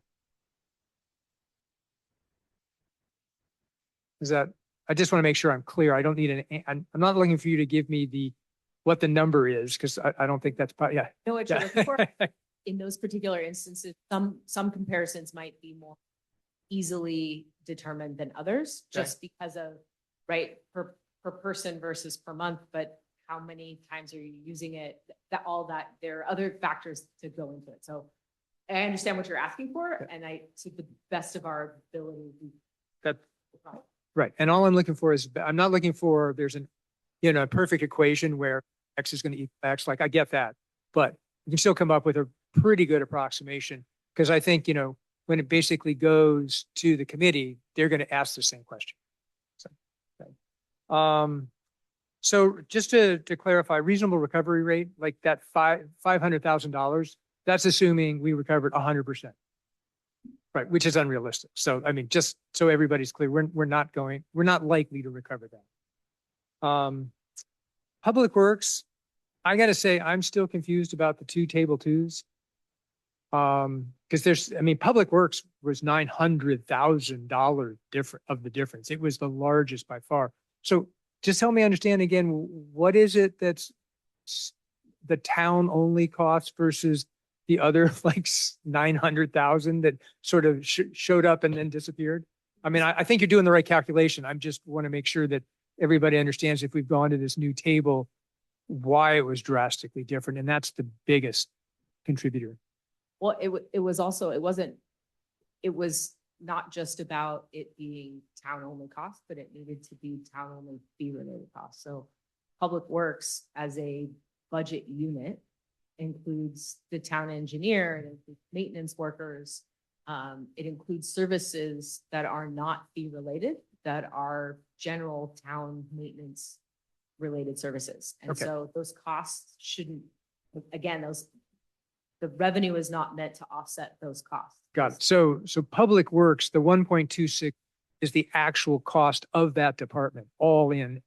I just want to make sure I'm clear. I don't need I'm not looking for you to give me what the number is, because I don't think that's, yeah. Know what you're looking for. In those particular instances, some comparisons might be more easily determined than others, just because of, right, per person versus per month, but how many times are you using it? There are other factors to go into it. So I understand what you're asking for, and to the best of our ability. Right. And all I'm looking for is, I'm not looking for, there's a perfect equation where X is going to equal X. Like I get that, but you can still come up with a pretty good approximation, because I think, when it basically goes to the committee, they're going to ask the same question. So just to clarify, reasonable recovery rate, like that $500,000, that's assuming we recovered 100%. Right, which is unrealistic. So, I mean, just so everybody's clear, we're not likely to recover that. Public Works, I got to say, I'm still confused about the two table twos. Because Public Works was $900,000 difference. It was the largest by far. So just help me understand again, what is it that's the town only cost versus the other like 900,000 that sort of showed up and then disappeared? I mean, I think you're doing the right calculation. I just want to make sure that everybody understands, if we've gone to this new table, why it was drastically different. And that's the biggest contributor. Well, it was not just about it being town only cost, but it needed to be town only fee related costs. So Public Works as a budget unit includes the town engineer, it includes maintenance workers. It includes services that are not fee related, that are general town maintenance related services. And so those costs shouldn't, again, the revenue is not meant to offset those costs. Got it. So Public Works, the 1.26 is the actual cost of that department, all in.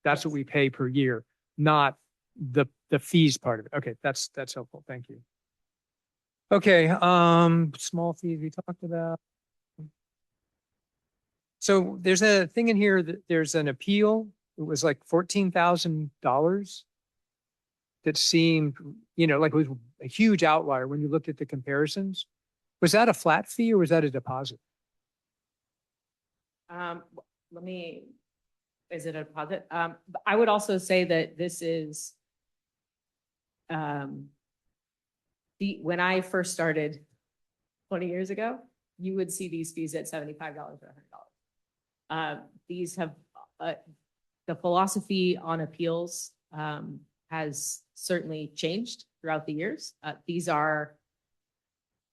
That's what we pay per year, not the fees part of it. Okay, that's helpful. Thank you. Okay, small fees we talked about. So there's a thing in here that there's an appeal. It was like $14,000 that seemed, like it was a huge outlier when you looked at the comparisons. Was that a flat fee or was that a deposit? Is it a deposit? I would also say that this is, when I first started 20 years ago, you would see these fees at $75 or $100. These have, the philosophy on appeals has certainly changed throughout the years. These are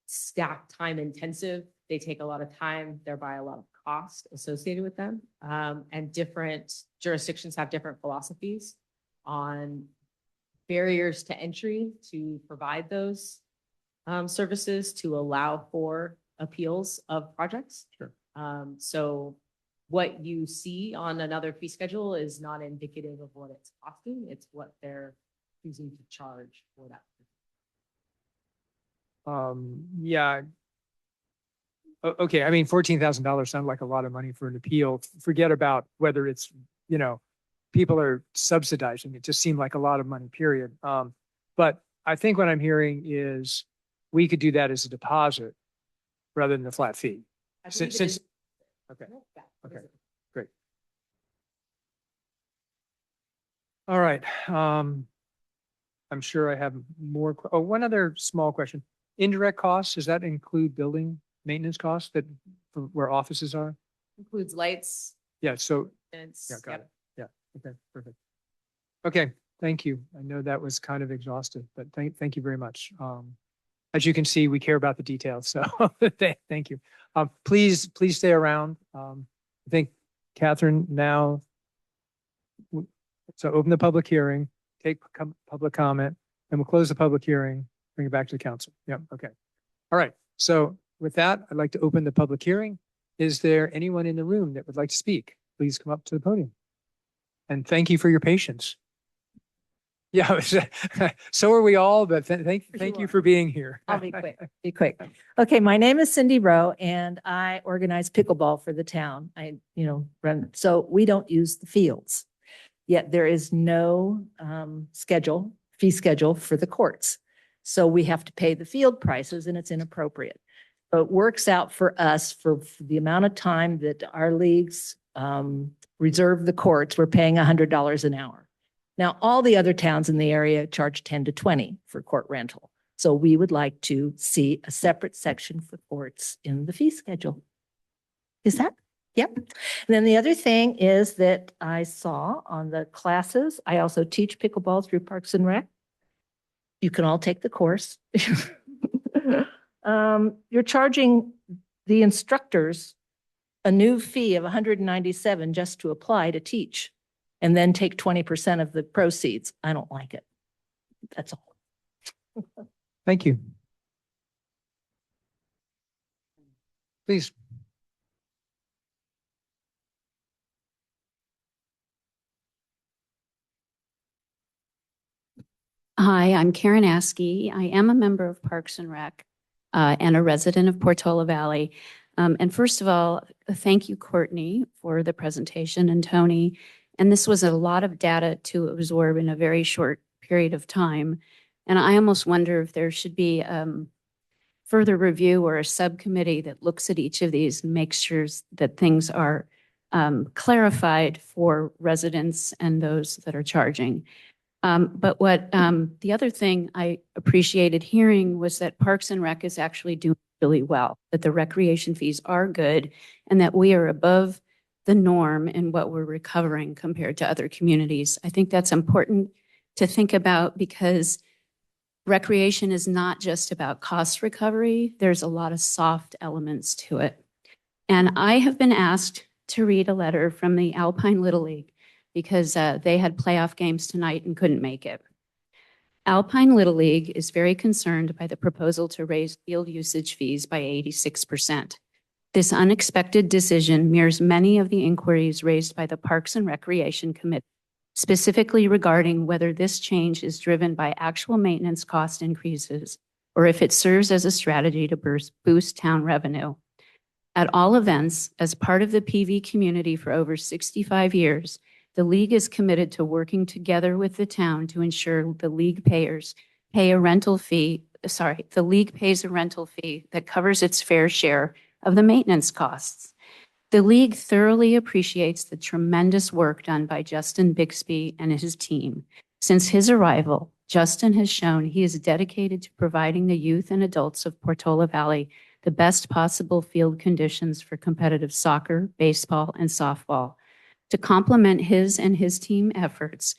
stacked time intensive. They take a lot of time, thereby a lot of cost associated with them. And different jurisdictions have different philosophies on barriers to entry to provide those services to allow for appeals of projects. Sure. So what you see on another fee schedule is not indicative of what it's costing. It's what they're choosing to charge for that. Yeah. Okay. I mean, $14,000 sounds like a lot of money for an appeal. Forget about whether it's, people are subsidizing. It just seemed like a lot of money, period. But I think what I'm hearing is we could do that as a deposit rather than a flat fee. Okay. Okay, great. All right. I'm sure I have more. One other small question. Indirect costs, does that include building maintenance costs where offices are? Includes lights, Yeah, so, It's- yeah, got yep. it. Yeah, okay, perfect. Okay, thank you. I know that was kind of exhaustive, but thank you very much. As you can see, we care about the details, so thank you. Please stay around. I think Catherine now, so open the public hearing, take public comment, and we'll close the public hearing, bring it back to the council. Yeah, okay. All right, so with that, I'd like to open the public hearing. Is there anyone in the room that would like to speak? Please come up to the podium. And thank you for your patience. Yeah, so are we all, but thank you for being here. I'll be quick. Okay, my name is Cindy Rowe and I organize pickleball for the town. I, run, so we don't use the fields. Yet there is no fee schedule for the courts. So we have to pay the field prices and it's inappropriate. So it works out for us for the amount of time that our leagues reserve the courts, we're paying $100 an hour. Now, all the other towns in the area charge 10 to 20 for court rental. So we would like to see a separate section for courts in the fee schedule. Is that? Yep. And then the other thing is that I saw on the classes, I also teach pickleball through Parks and Rec. You can all take the course. You're charging the instructors a new fee of $197 just to apply to teach and then take 20% of the proceeds. I don't like it. That's all. Thank you. Please. Hi, I'm Karen Askey. I am a member of Parks and Rec and a resident of Portola Valley. And first of all, thank you, Courtney, for the presentation and Tony. And this was a lot of data to absorb in a very short period of time. And I almost wonder if there should be further review or a subcommittee that looks at each of these and makes sure that things are clarified for residents and those that are charging. But what the other thing I appreciated hearing was that Parks and Rec is actually doing really well, that the recreation fees are good and that we are above the norm in what we're recovering compared to other communities. I think that's important to think about because recreation is not just about cost recovery. There's a lot of soft elements to it. And I have been asked to read a letter from the Alpine Little League because they had playoff games tonight and couldn't make it. Alpine Little League is very concerned by the proposal to raise field usage fees by 86%. This unexpected decision mirrors many of the inquiries raised by the Parks and Recreation Committee, specifically regarding whether this change is driven by actual maintenance cost increases or if it serves as a strategy to boost town revenue. At all events, as part of the PV community for over 65 years, the league is committed to working together with the town to ensure the league pays a rental fee that covers its fair share of the maintenance costs. The league thoroughly appreciates the tremendous work done by Justin Bixby and his team. Since his arrival, Justin has shown he is dedicated to providing the youth and adults of Portola Valley the best possible field conditions for competitive soccer, baseball, and softball. To complement his and his team efforts,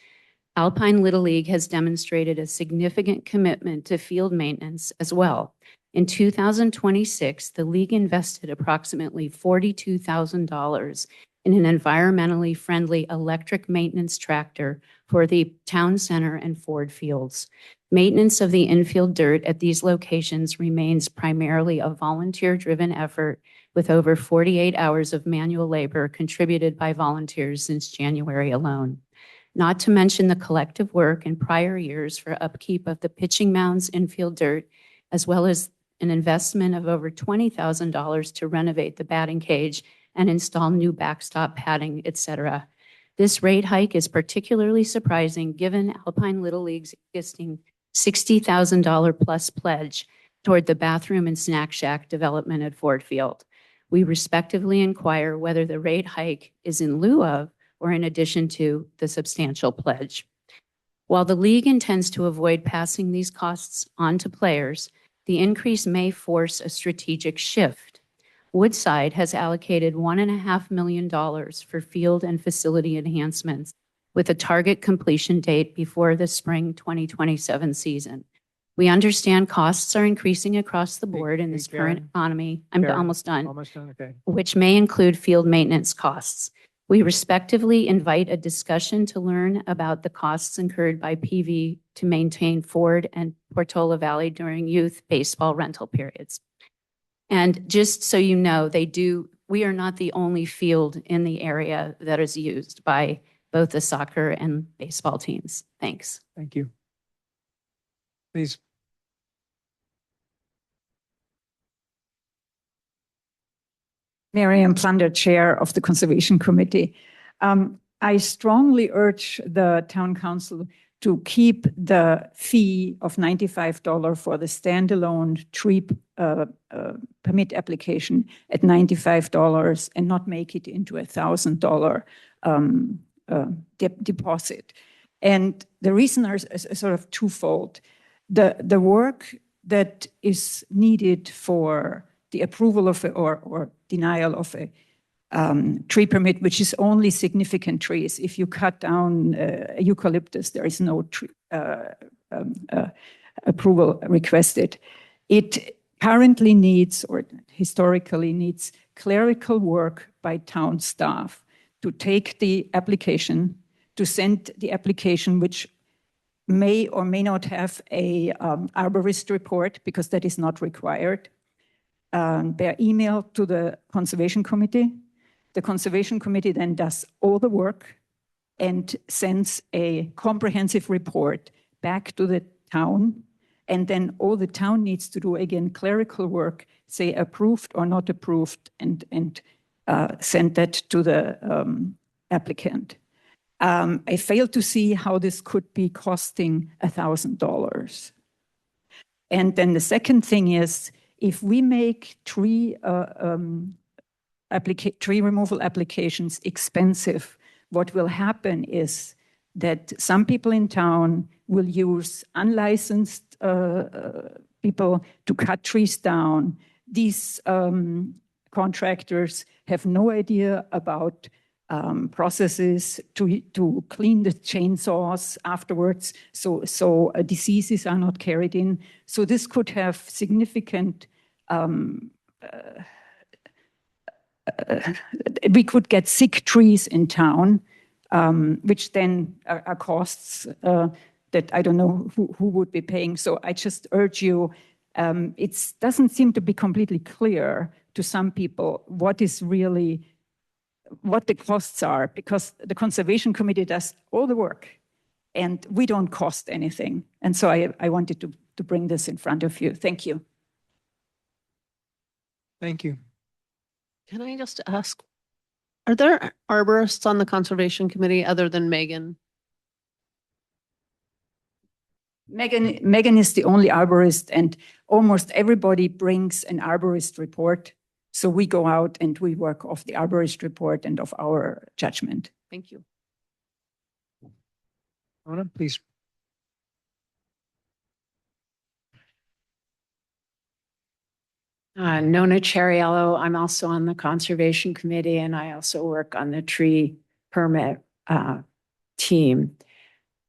Alpine Little League has demonstrated a significant commitment to field maintenance as well. In 2026, the league invested approximately $42,000 in an environmentally friendly electric maintenance tractor for the town center and Ford Fields. Maintenance of the infield dirt at these locations remains primarily a volunteer-driven effort with over 48 hours of manual labor contributed by volunteers since January alone. Not to mention the collective work in prior years for upkeep of the pitching mounds, infield dirt, as well as an investment of over $20,000 to renovate the batting cage and install new backstop padding, etc. This rate hike is particularly surprising given Alpine Little League's existing $60,000 plus pledge toward the bathroom and snack shack development at Ford Field. We respectively inquire whether the rate hike is in lieu of or in addition to the substantial pledge. While the league intends to avoid passing these costs on to players, the increase may force a strategic shift. Woodside has allocated $1.5 million for field and facility enhancements with a target completion date before the spring 2027 season. We understand costs are increasing across the board in this current Karen. economy. I'm Karen, almost done. Almost done, okay. Which may include field maintenance costs. We respectively invite a discussion to learn about the costs incurred by PV to maintain Ford and Portola Valley during youth baseball rental periods. And just so you know, we are not the only field in the area that is used by both the soccer and baseball teams. Thanks. Thank you. Please. Mary Ann Plunder, Chair of the Conservation Committee. I strongly urge the Town Council to keep the fee of $95 for the standalone tree permit application at $95 and not make it into $1,000 deposit. And the reason is sort of twofold. The work that is needed for the approval of or denial of a tree permit, which is only significant trees. If you cut down eucalyptus, there is no tree, approval requested. It currently needs, or historically needs, clerical work by town staff to take the application, to send the application, which may or may not have a arborist report, because that is not required, by email to the Conservation Committee. The Conservation Committee then does all the work and sends a comprehensive report back to the town. And then all the town needs to do, again, clerical work, say approved or not approved, and send that to the applicant. I fail to see how this could be costing $1,000. And then the second thing is, if we make tree removal applications expensive, what will happen is that some people in town will use unlicensed people to cut trees down. These contractors have no idea about processes to clean the chainsaws afterwards, so diseases are not carried in. So this could have significant, we could get sick trees in town, which then are costs that I don't know who would be paying. So I just urge you, it doesn't seem to be completely clear to some people what the costs are, because the Conservation Committee does all the work and we don't cost anything. And so I wanted to bring this in front of you. Thank you. Thank you. Can I just ask, are there arborists on the Conservation Committee other than Megan? Megan is the only arborist, and almost everybody brings an arborist report. So we go out and we work off the arborist report and of our judgment. Thank you. Nona, please. Nona Chariello. I'm also on the Conservation Committee, and I also work on the tree permit team.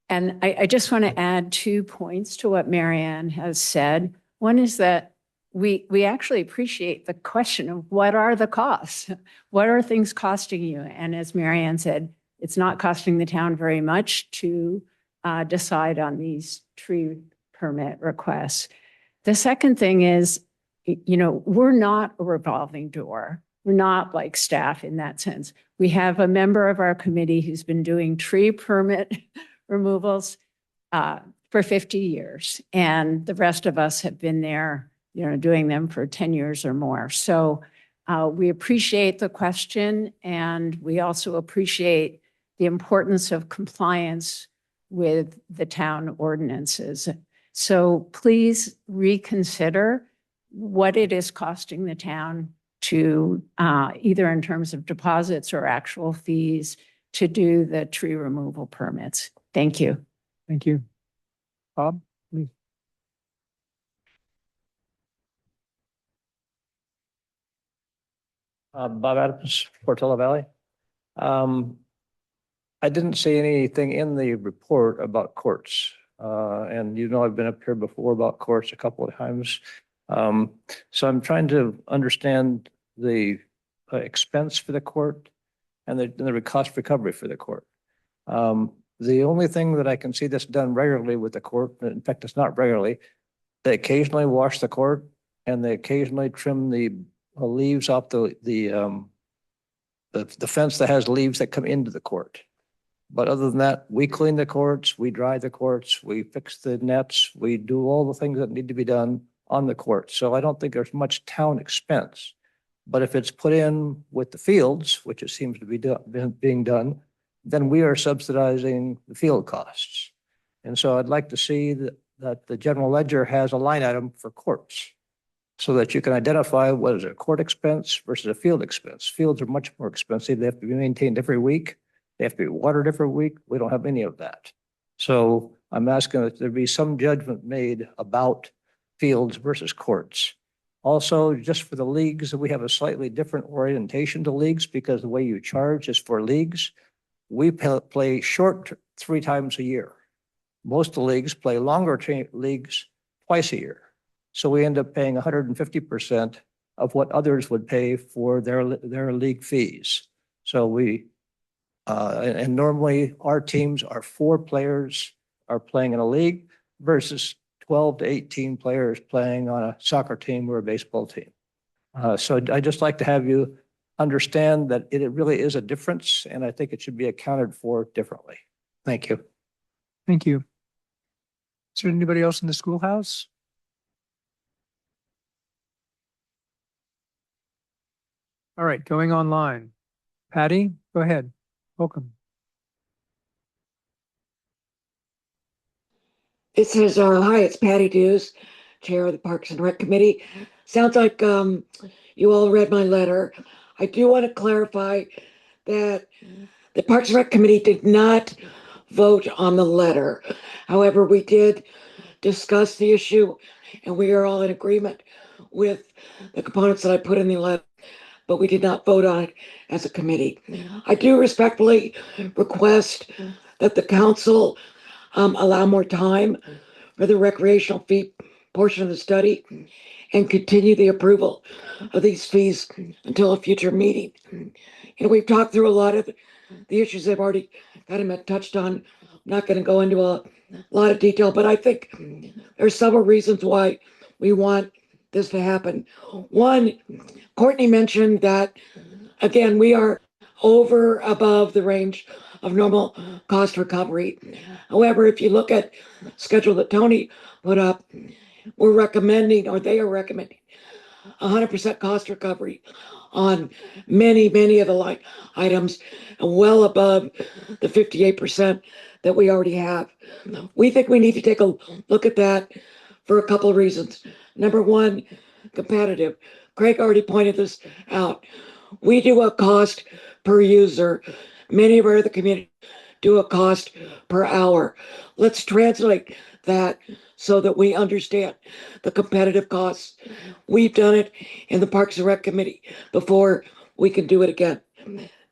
And I just want to add 2 points to what Mary Ann has said. One is that we actually appreciate the question of what are the costs? What are things costing you? And as Mary Ann said, it's not costing the town very much to decide on these tree permit requests. The second thing is, we're not a revolving door. We're not like staff in that sense. We have a member of our committee who's been doing tree permit removals for 50 years. And the rest of us have been there, doing them for 10 years or more. So we appreciate the question, and we also appreciate the importance of compliance with the town ordinances. So please reconsider what it is costing the town to either in terms of deposits or actual fees to do the tree removal permits. Thank you. Thank you. Bob, please. Bob Adams, Portola Valley. I didn't see anything in the report about courts. And you know, I've been up here before about courts a couple of times. So I'm trying to understand the expense for the court and the cost recovery for the court. The only thing that I can see that's done regularly with the court, in fact, it's not regularly, they occasionally wash the court and they occasionally trim the leaves off the fence that has leaves that come into the court. But other than that, we clean the courts, we dry the courts, we fix the nets, we do all the things that need to be done on the court. So I don't think there's much town expense. But if it's put in with the fields, which it seems to be being done, then we are subsidizing the field costs. And so I'd like to see that the general ledger has a line item for courts so that you can identify what is a court expense versus a field expense. Fields are much more expensive. They have to be maintained every week. They have to be watered every week. We don't have any of that. So I'm asking that there be some judgment made about fields versus courts. Also, just for the leagues, we have a slightly different orientation to leagues because the way you charge is for leagues. We play short 3 times a year. Most of the leagues play longer leagues twice a year. So we end up paying 150% of what others would pay for their league fees. So and normally our teams are 4 players are playing in a league versus 12 to 18 players playing on a soccer team or a baseball team. So I'd just like to have you understand that it really is a difference, and I think it should be accounted for differently. Thank you. Thank you. Is there anybody else in the schoolhouse? All right, going online. Patty, go ahead. Welcome. It says, hi, it's Patty Dews, Chair of the Parks and Rec Committee. Sounds like you all read my letter. I do want to clarify that the Parks and Rec Committee did not vote on the letter. However, we did discuss the issue and we are all in agreement with the components that I put in the letter, but we did not vote on it as a committee. I do respectfully request that the council allow more time for the recreational fee portion of the study and continue the approval of these fees until a future meeting. And we've talked through a lot of the issues they've already kind of touched on. I'm not going to go into a lot of detail, but I think there's several reasons why we want this to happen. One, Courtney mentioned that, again, we are above the range of normal cost recovery. However, if you look at the schedule that Tony put up, we're recommending, or they are recommending, 100% cost recovery on many of the line items, and well above the 58% that we already have. We think we need to take a look at that for a couple of reasons. Number one, competitive. Craig already pointed this out. We do a cost per user. Many of our other communities do a cost per hour. Let's translate that so that we understand the competitive costs. We've done it in the Parks and Rec Committee before. We can do it again.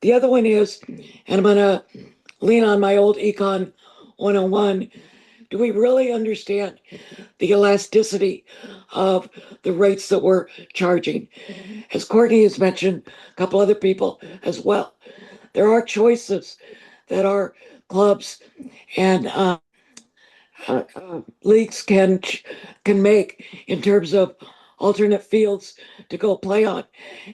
The other one is, and I'm going to lean on my old Econ 101, do we really understand the elasticity of the rates that we're charging? As Courtney has mentioned, a couple other people as well, there are choices that our clubs and leagues can make in terms of alternate fields to go play on,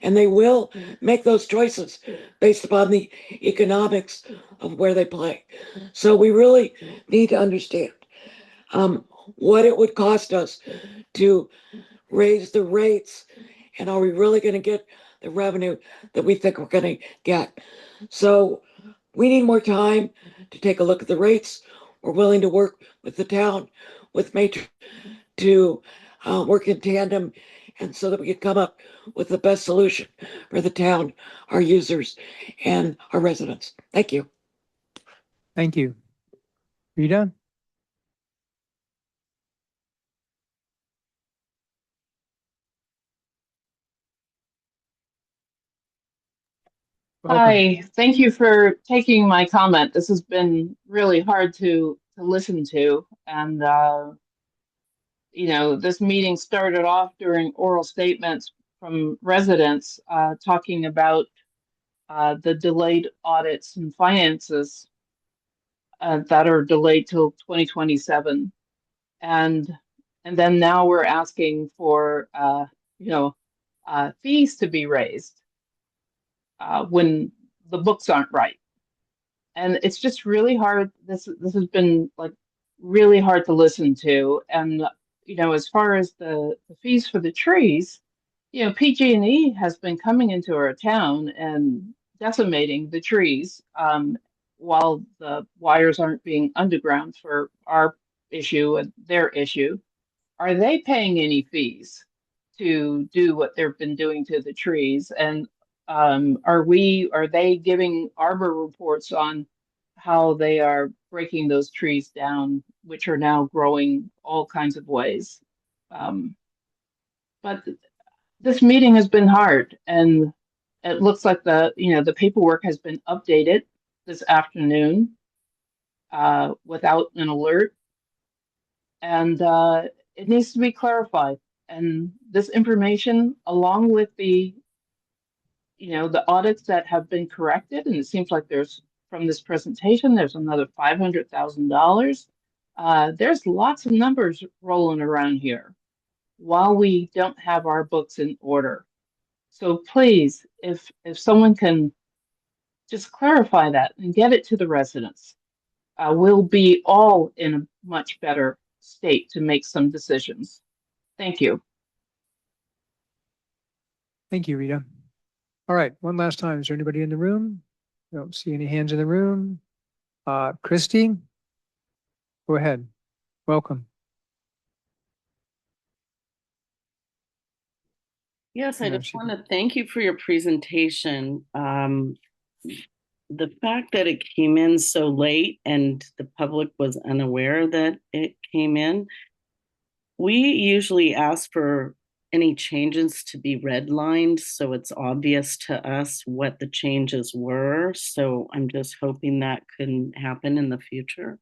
and they will make those choices based upon the economics of where they play. So we really need to understand what it would cost us to raise the rates, and are we really going to get the revenue that we think we're going to get? So we need more time to take a look at the rates. We're willing to work with the town, with Matrix, to work in tandem, and so that we can come up with the best solution for the town, our users, and our residents. Thank you. Thank you. Rita? Welcome. Hi, thank you for taking my comment. This has been really hard to listen to. And, this meeting started off during oral statements from residents talking about the delayed audits and finances that are delayed till 2027. And then now we're asking for, fees to be raised when the books aren't right. And it's just really hard. This has been like really hard to listen to. And as far as the fees for the trees, PG&E has been coming into our town and decimating the trees while the wires aren't being underground for our issue and their issue. Are they paying any fees to do what they've been doing to the trees? And are they giving arbor reports on how they are breaking those trees down, which are now growing all kinds of ways? But this meeting has been hard, and it looks like the paperwork has been updated this afternoon without an alert, and it needs to be clarified. And this information, along with the audits that have been corrected, and it seems like from this presentation, there's another $500,000. There's lots of numbers rolling around here while we don't have our books in order. So please, if someone can just clarify that and get it to the residents, we'll be all in a much better state to make some decisions. Thank you. Thank you, Rita. All right, one last time. Is there anybody in the room? I don't see any hands in the room. Christy, go ahead. Welcome. Yes, I just want to thank you for your presentation. The fact that it came in so late and the public was unaware that it came in, we usually ask for any changes to be redlined so it's obvious to us what the changes were. So I'm just hoping that can happen in the future.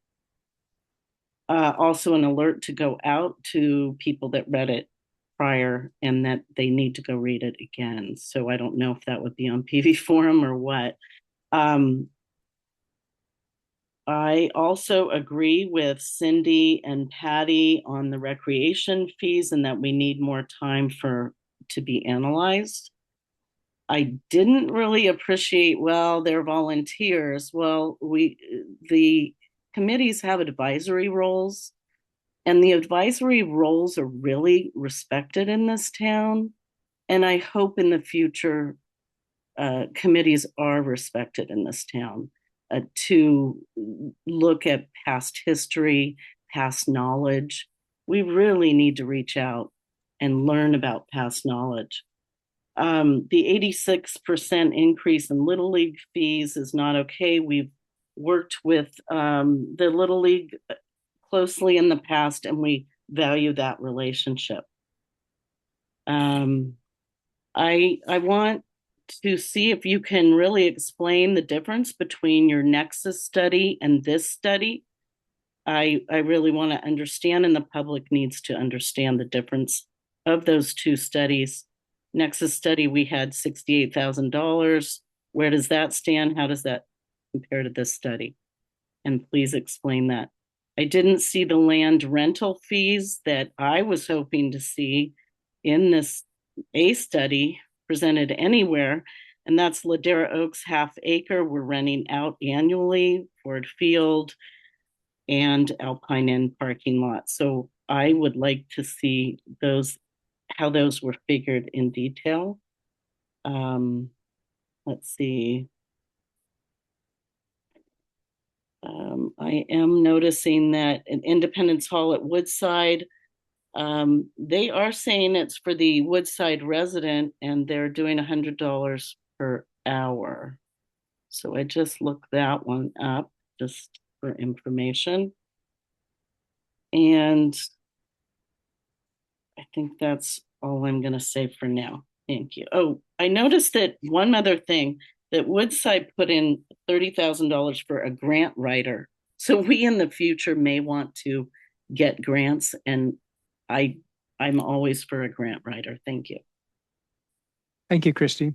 Also an alert to go out to people that read it prior and that they need to go read it again. So I don't know if that would be on PV Forum or what. I also agree with Cindy and Patty on the recreation fees and that we need more time to be analyzed. I didn't really appreciate, they're volunteers. Well, the committees have advisory roles, and the advisory roles are really respected in this town. And I hope in the future, committees are respected in this town to look at past history, past knowledge. We really need to reach out and learn about past knowledge. The 86% increase in Little League fees is not okay. We've worked with the Little League closely in the past, and we value that relationship. I want to see if you can really explain the difference between your Nexus study and this study. I really want to understand, and the public needs to understand the difference of those two studies. Nexus study, we had $68,000. Where does that stand? How does that compare to this study? And please explain that. I didn't see the land rental fees that I was hoping to see in this study presented anywhere, and that's Ladera Oaks half acre. We're renting out annually, Ford Field and Alpine Inn parking lot. So I would like to see how those were figured in detail. Let's see. I am noticing that in Independence Hall at Woodside, they are saying it's for the Woodside resident, and they're doing $100 per hour. So I just looked that one up just for information. And I think that's all I'm going to say for now. Thank you. Oh, I noticed that one other thing. that Woodside put in $30,000 for a grant writer. So we in the future may want to get grants, and I'm always for a grant writer. Thank you. Thank you, Christy.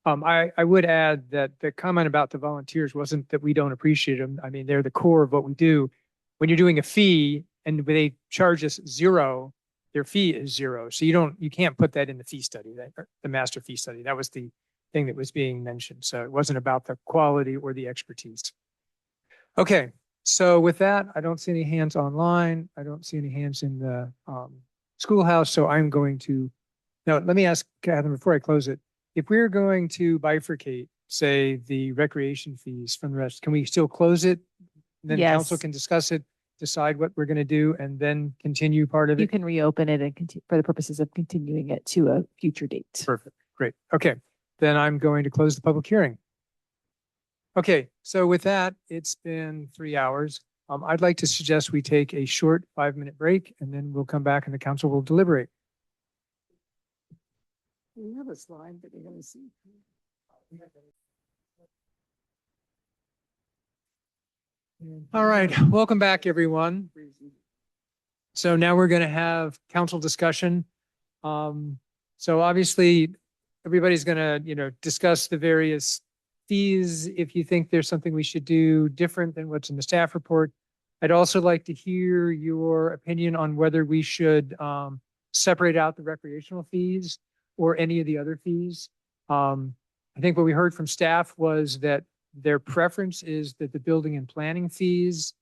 I would add that the comment about the volunteers wasn't that we don't appreciate them. I mean, they're the core of what we do. When you're doing a fee and they charge us zero, their fee is zero. So you can't put that in the fee study, the master fee study. That was the thing that was being mentioned. So it wasn't about the quality or the expertise. Okay, so with that, I don't see any hands online. I don't see any hands in the schoolhouse. So I'm going to, now let me ask Catherine before I close it. If we're going to bifurcate, say, the recreation fees from the rest, can we still close it? Then council Yes. can discuss it, decide what we're going to do, and then continue part of You it? can reopen it and continue for the purposes of continuing it to a future date. Perfect. Great. Okay. Then I'm going to close the public hearing. Okay. So with that, it's been 3 hours. I'd like to suggest we take a short 5-minute break, and then we'll come back and the council will deliberate. We have a slide that we're going to see. All right. Welcome back, everyone. So now we're going to have council discussion. So obviously, everybody's going to, discuss the various fees. If you think there's something we should do different than what's in the staff report. I'd also like to hear your opinion on whether we should separate out the recreational fees or any of the other fees. I think what we heard from staff was that their preference is that the building and planning fees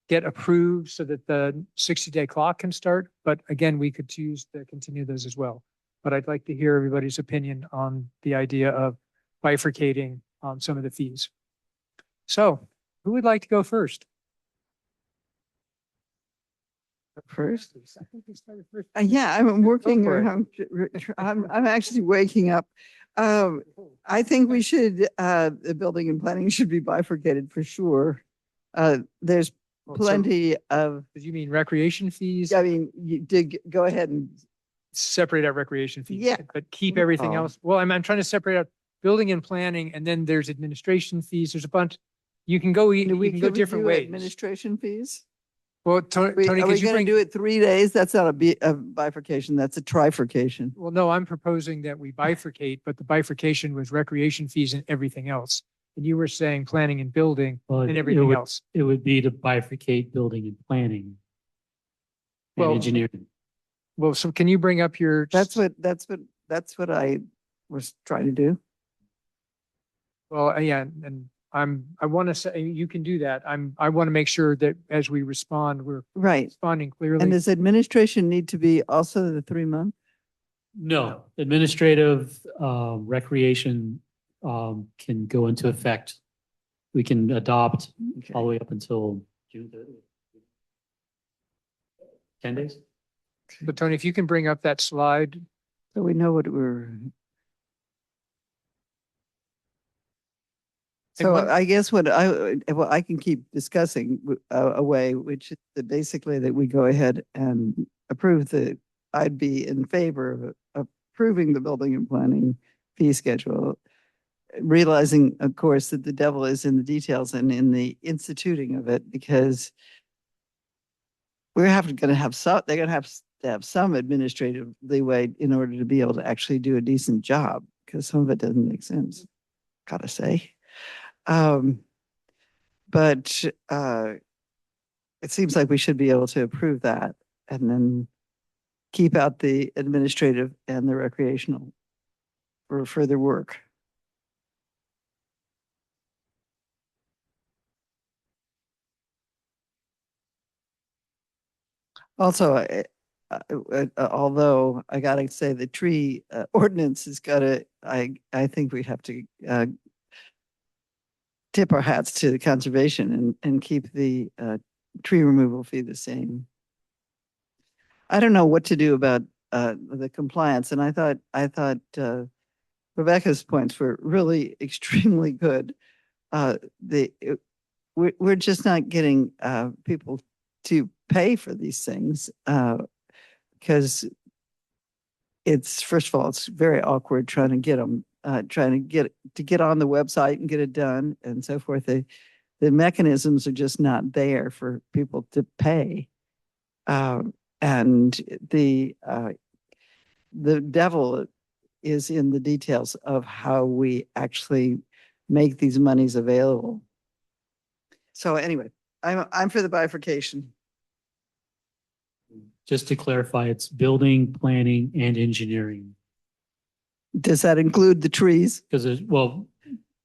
get approved so that the 60-day clock can start. But again, we could choose to continue those as well. But I'd like to hear everybody's opinion on the idea of bifurcating some of the fees. So who would like to go first? First? I think we started first. Yeah, I'm working, for it. I'm actually waking up. I think we should, the building and planning should be bifurcated for sure. There's Well, so- plenty of, Did you mean recreation fees? I mean, you did, go ahead and, Separate out recreation fees. Yeah. But keep everything No. else. Well, I'm trying to separate out building and planning, and then there's administration fees. There's a bunch. You can go, you can go different ways. Administration fees? Well, Tony, Are could we you going to bring? do it 3 days? That's not a bifurcation, that's a trifurcation. Well, no, I'm proposing that we bifurcate, but the bifurcation was recreation fees and everything else. And you were saying planning and building Well, and it everything would- else. It would be to bifurcate building and planning. Well, And engineering. Well, so can you bring up your? That's what I was trying to do. Well, yeah, and I want to say, you can do that. I want to make sure that as we respond, we're Right. responding And clearly. does administration need to be also the 3 month? No, administrative, recreation, can go into effect. We can adopt all the way up until June 30th. 10 days? But Tony, if you can bring up that slide. So we know what we're. So what- I guess what I can keep discussing a way, which is that basically that we go ahead and approve I'd be in favor of approving the building and planning fee schedule. Realizing, of course, that the devil is in the details and in the instituting of it, because they're going to have to have some administrative leeway in order to be able to actually do a decent job, because some of it doesn't make sense, gotta say. But it seems like we should be able to approve that and then keep out the administrative and the recreational for further work. Also, although I gotta say the tree ordinance has gotta, I think we have to tip our hats to the conservation and keep the tree removal fee the same. I don't know what to do about the compliance, and I thought Rebecca's points were really extremely good. We're just not getting people to pay for these things because it's, first of all, it's very awkward trying to get them trying to get on the website and get it done and so forth. The mechanisms are just not there for people to pay. And the devil is in the details of how we actually make these monies available. So anyway, I'm for the bifurcation. Just to clarify, it's building, planning, and engineering. Does that include the trees? Because, well,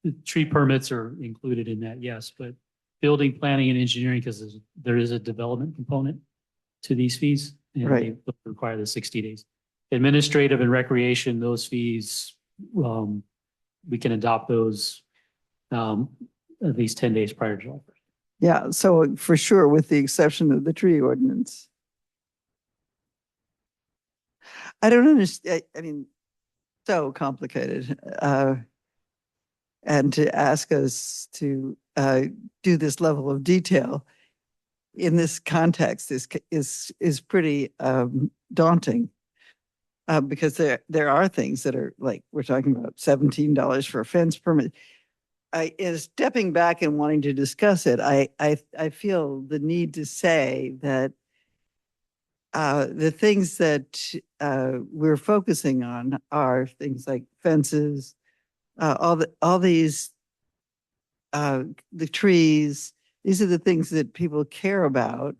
the tree permits are included in that, yes, but building, planning, and engineering, because there is a development component to these fees. And Right. they require the 60 days. Administrative and recreation, those fees, we can adopt those at least 10 days prior to July 1st. Yeah, so for sure, with the exception of the tree ordinance. I don't understand, I mean, so complicated. And to ask us to do this level of detail in this context is pretty daunting. Because there are things that are like, we're talking about $17 for a fence permit. Is stepping back and wanting to discuss it, I feel the need to say that the things that we're focusing on are things like fences, all these, the trees. These are the things that people care about,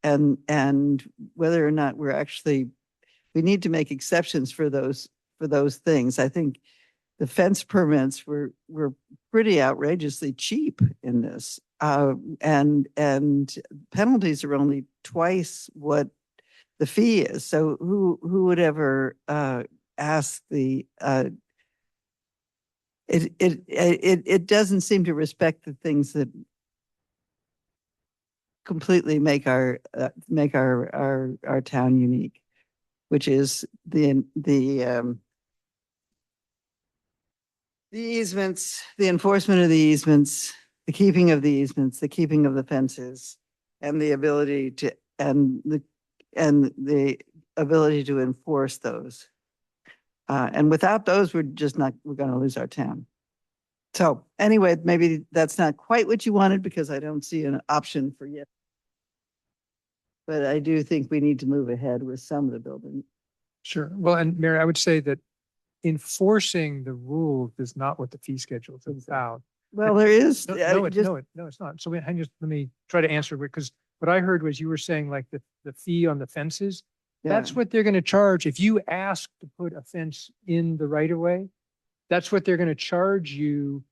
and whether or not we need to make exceptions for those things. I think the fence permits were pretty outrageously cheap in this, and penalties are only twice what the fee is. So who would ever ask the? It doesn't seem to respect the things that completely make our town unique, which is the easements, the enforcement of the easements, the keeping of the easements, the keeping of the fences, and the ability to enforce those. And without those, we're going to lose our town. So anyway, maybe that's not quite what you wanted because I don't see an option for yet. But I do think we need to move ahead with some of the building. Sure. Well, and Mary, I would say that enforcing the rule is not what the fee schedule is about. Well, there is. No, it's not. So let me try to answer, because what I heard was you were saying like the fee on the fences. That's what they're going to charge. If you ask to put a fence in the right of way, that's what they're going to charge you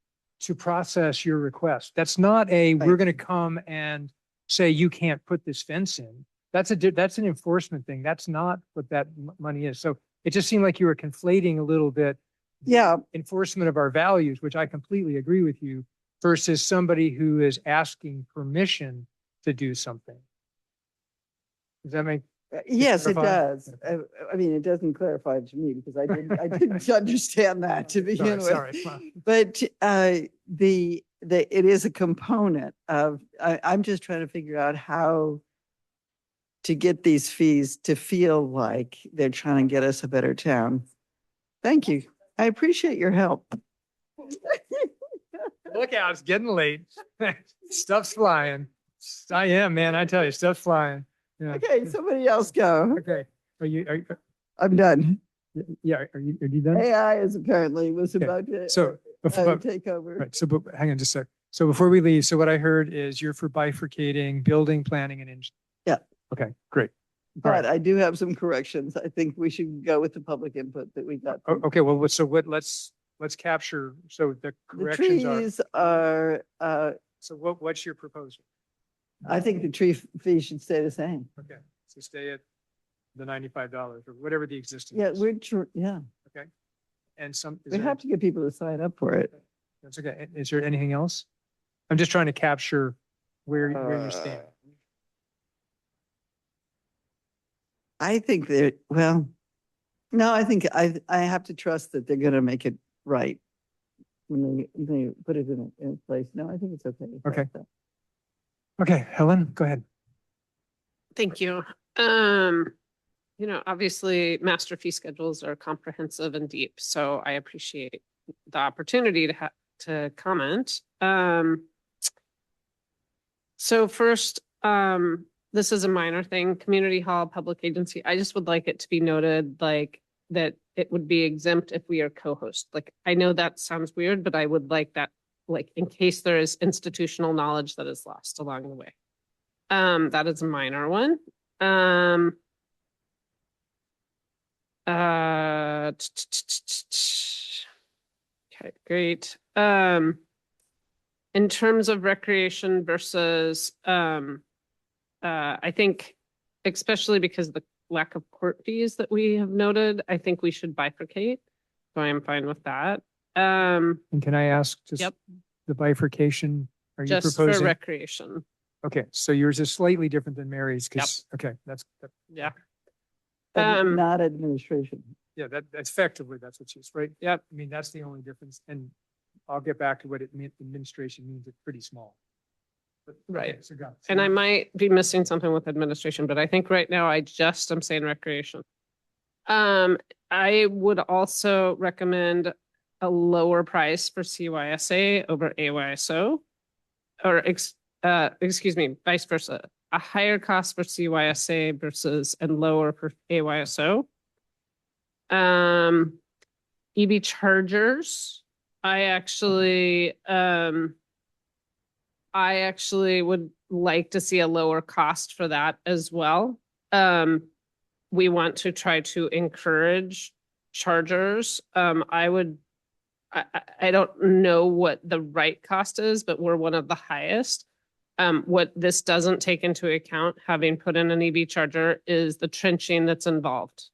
to process your request. That's not we're going to come and say you can't put this fence in. That's an enforcement thing. That's not what that money is. So it just seemed like you were conflating a little bit. Yeah. Enforcement of our values, which I completely agree with you, versus somebody who is asking permission to do something. Does that make? Yes, it clarify? does. I mean, it doesn't clarify to me because I didn't understand that to begin with. Sorry. But it is a component of. I'm just trying to figure out how to get these fees to feel like they're trying to get us a better town. Thank you. I appreciate your help. Look out, it's getting late. Stuff's flying. I am, man. I tell you, stuff's flying. Yeah. Okay, somebody else go. Okay. Are you I'm done. Yeah. Are you done? AI was about to So take over. Right. So, but hang on just a sec. So before we leave, so what I heard is you're for bifurcating building, planning, and engineering. Yeah. Okay, great. But I do have some corrections. I think we should go with the public input that we got. Okay. Well, let's capture. So the The corrections trees are, So what's your proposal? I think the tree fee should stay the same. Okay. So stay at the $95 or whatever the existing. Yeah, is. yeah. Okay. And We have to get people to sign up for it. That's okay. Is there anything else? I'm just trying to capture where you stand. I think that, well, no, I think I have to trust that they're going to make it right when they put it in place. No, I think it's okay. Okay. Okay, Helen, go ahead. Thank you. Obviously master fee schedules are comprehensive and deep, so I appreciate the opportunity to comment. So first, this is a minor thing, community hall, public agency. I just would like it to be noted, like, that it would be exempt if we are co-host. Like, I know that sounds weird, but I would like that, like, in case there is institutional knowledge that is lost along the way. That is a minor one. Okay, great. In terms of recreation versus, I think, especially because of the lack of court fees that we have noted, I think we should bifurcate. So I am fine with that. And can I ask just Yep. the bifurcation? Are you Just for proposing? recreation. Okay, so yours is slightly different than Mary's because, okay, that's, Yeah. But not administration. yeah, that's effectively, that's what she's, right? Yeah, I mean, that's the only difference. And I'll get back to what it meant, administration means. It's pretty small. But, Right. okay, so got it. And I might be missing something with administration, but I think right now I just am saying recreation. I would also recommend a lower price for CYSA over AYSO, or excuse me, vice versa. A higher cost for CYSA versus and lower for AYSO. EV chargers. I actually would like to see a lower cost for that as well. We want to try to encourage chargers. I don't know what the right cost is, but we're one of the highest. What this doesn't take into account, having put in an EV charger, is the trenching that's involved,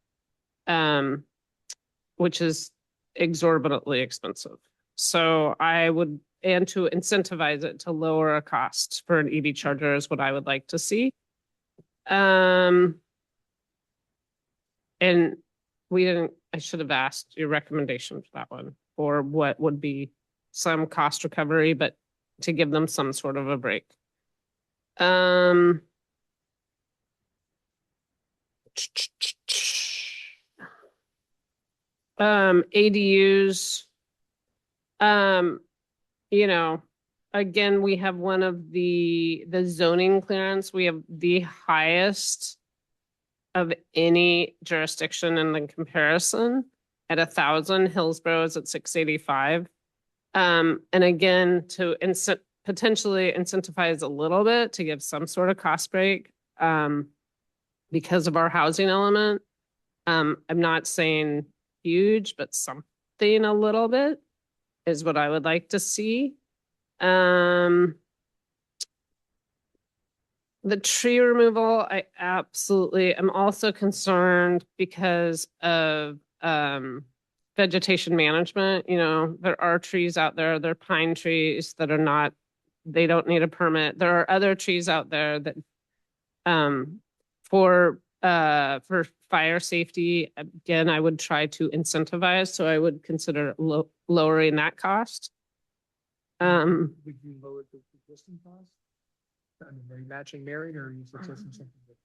which is exorbitantly expensive. So I would, and to incentivize it to lower a cost for an EV charger is what I would like to see. And I should have asked your recommendation for that one, or what would be some cost recovery, but to give them some sort of a break. ADUs, again, we have one of the zoning clearance. We have the highest of any jurisdiction in the comparison at 1,000. Hillsborough is at 685. And again, to potentially incentivize a little bit to give some sort of cost break because of our housing element. I'm not saying huge, but something a little bit is what I would like to see. The tree removal, I absolutely am also concerned because of vegetation management. There are trees out there, there are pine trees that are not, they don't need a permit. There are other trees out there that for fire safety, again, I would try to incentivize, so I would consider lowering that cost. Would you lower the existing cost? I mean, are you matching Mary or are you suggesting something different?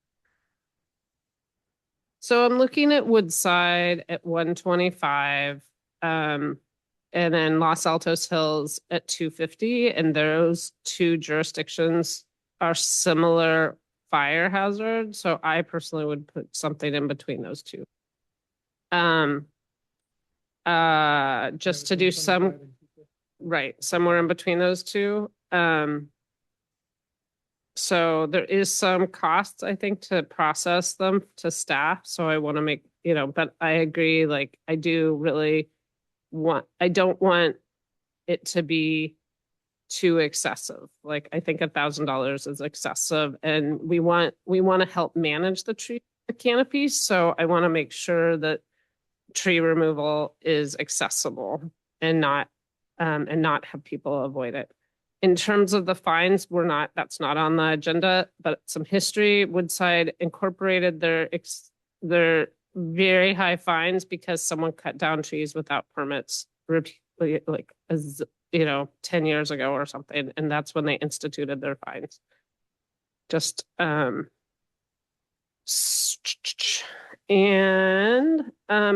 So I'm looking at Woodside at 125, and then Los Altos Hills at 250, and those two jurisdictions are similar fire hazard. So I personally would put something in between those two. Just to do some, right, somewhere in between those two. So there is some costs, I think, to process them to staff. So I want to make, but I agree, like, I don't want it to be too excessive. Like, I think $1,000 is excessive, and we want to help manage the tree canopies. So I want to make sure that tree removal is accessible and not have people avoid it. In terms of the fines, that's not on the agenda, but some history. Woodside incorporated their very high fines because someone cut down trees without permits repeatedly, like, 10 years ago or something. And that's when they instituted their fines. Just, and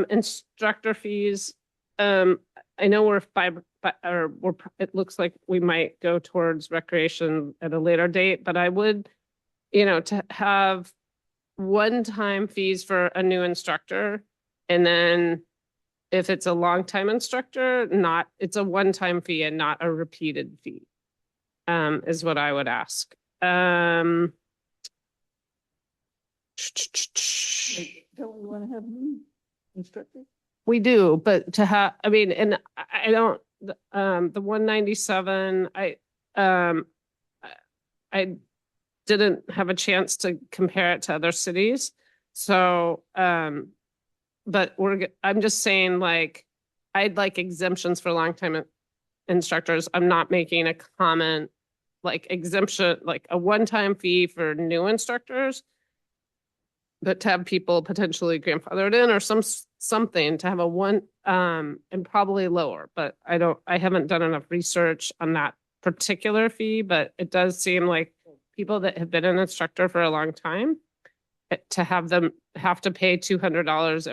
instructor fees, I know we're it looks like we might go towards recreation at a later date, but I would, to have one-time fees for a new instructor, and then if it's a long-time instructor, it's a one-time fee and not a repeated fee, is what I would ask. Don't we want to have new instructors? We do, but to have, and I don't, the 197, I didn't have a chance to compare it to other cities. So, but I'm just saying, like, I'd like exemptions for longtime instructors. I'm not making a comment like exemption, like a one-time fee for new instructors, but to have people potentially grandfathered in or something to have a one, and probably lower, but I haven't done enough research on that particular fee, but it does seem like people that have been an instructor for a long time, to have them have to pay $200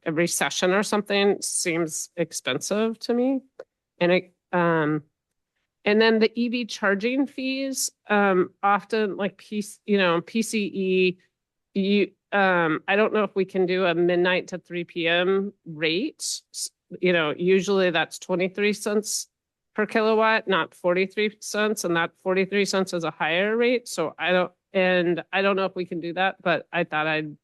every session or something seems expensive to me. And then the EV charging fees, often like PCE, I don't know if we can do a midnight to 3 p.m. rate. Usually that's 23 cents per kilowatt, not 43 cents. And that 43 cents is a higher rate. So I don't know if we can do that, but I thought I'd,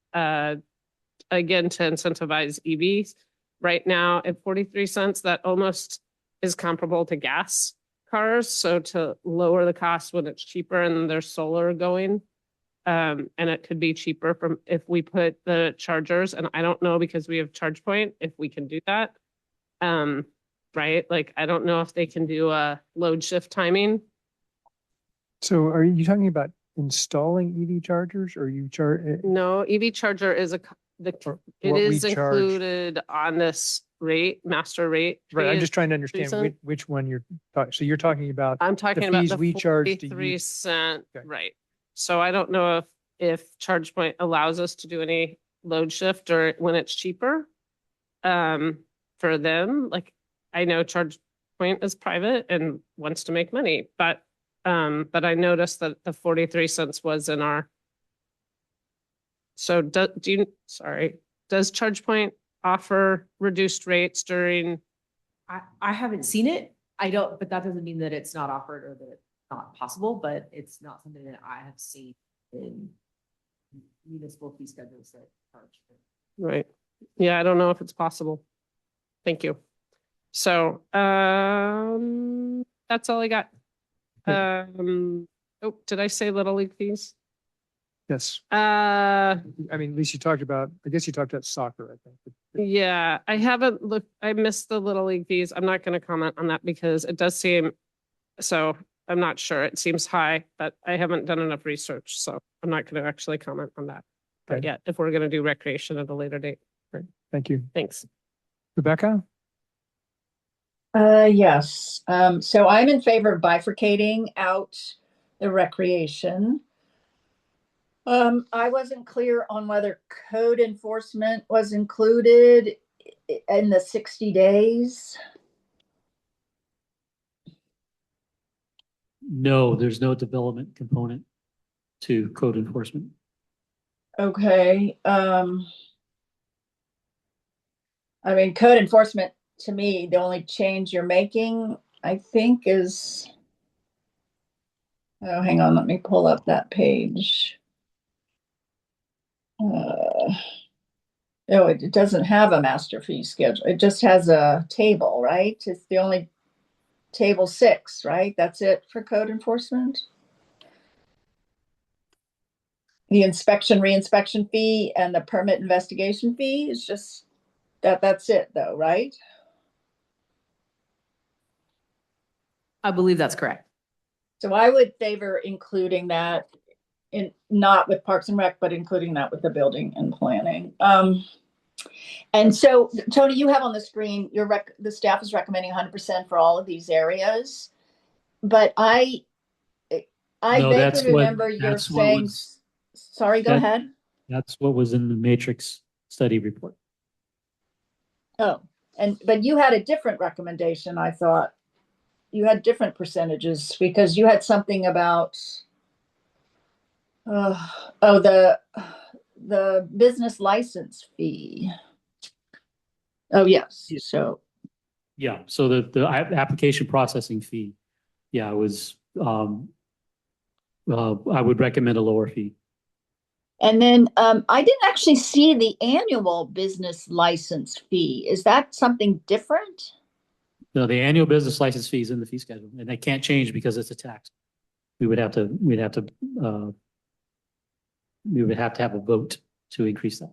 again, to incentivize EVs right now at 43 cents, that almost is comparable to gas cars. So to lower the cost when it's cheaper and there's solar going, and it could be cheaper from if we put the chargers, and I don't know because we have ChargePoint if we can do that. Right? Like, I don't know if they can do a load shift timing. So are you talking about installing EV chargers, or you No, EV charger is it is included on this rate, master rate. Right, I'm fee just trying to is understand 3 cents. which one you're talking. So you're talking about I'm talking the about fees the we charge to 43 you. cent, Okay. right? So I don't know if ChargePoint allows us to do any load shift or when it's cheaper, for them. Like, I know ChargePoint is private and wants to make money, but I noticed that the 43 cents was in our. So does ChargePoint offer reduced rates during? I haven't seen it. I don't, but that doesn't mean that it's not offered or that it's not possible, but it's not something that I have seen in municipal fee schedules that charge. Right. Yeah, I don't know if it's possible. Thank you. So, that's all I got. Did I say Little League fees? Yes. Uh, I mean, at least I guess you talked about soccer, I think. yeah, I haven't looked, I missed the Little League fees. I'm not going to comment on that because it does seem, so I'm not sure. It seems high, but I haven't done enough research, so I'm not going to actually comment on that. But Okay. yeah, if we're going to do recreation at a later date. Great. Thank you. Thanks. Rebecca? Yes. So I'm in favor of bifurcating out the recreation. I wasn't clear on whether code enforcement was included in the 60 days. No, there's no development component to code enforcement. Okay. I mean, code enforcement, to me, the only change you're making, I think, is, oh, hang on, let me pull up that page. It doesn't have a master fee schedule. It just has a table, right? It's the only table 6, right? That's it for code enforcement. The inspection, reinspection fee and the permit investigation fee is just that's it though, right? I believe that's correct. So I would favor including that in, not with Parks and Rec, but including that with the building and planning. And so, Tony, you have on the screen, the staff is recommending 100% for all of these areas. But I vaguely remember you're saying, sorry, go ahead. That's what was in the matrix study report. Oh, but you had a different recommendation, I thought. You had different percentages because you had something about, the business license fee. Oh, yes, so, Yeah, so application processing fee, yeah, it was, I would recommend a lower fee. and then, I didn't actually see the annual business license fee. Is that something different? No, the annual business license fee is in the fee schedule, and that can't change because it's a tax. We'd have to have a vote to increase that.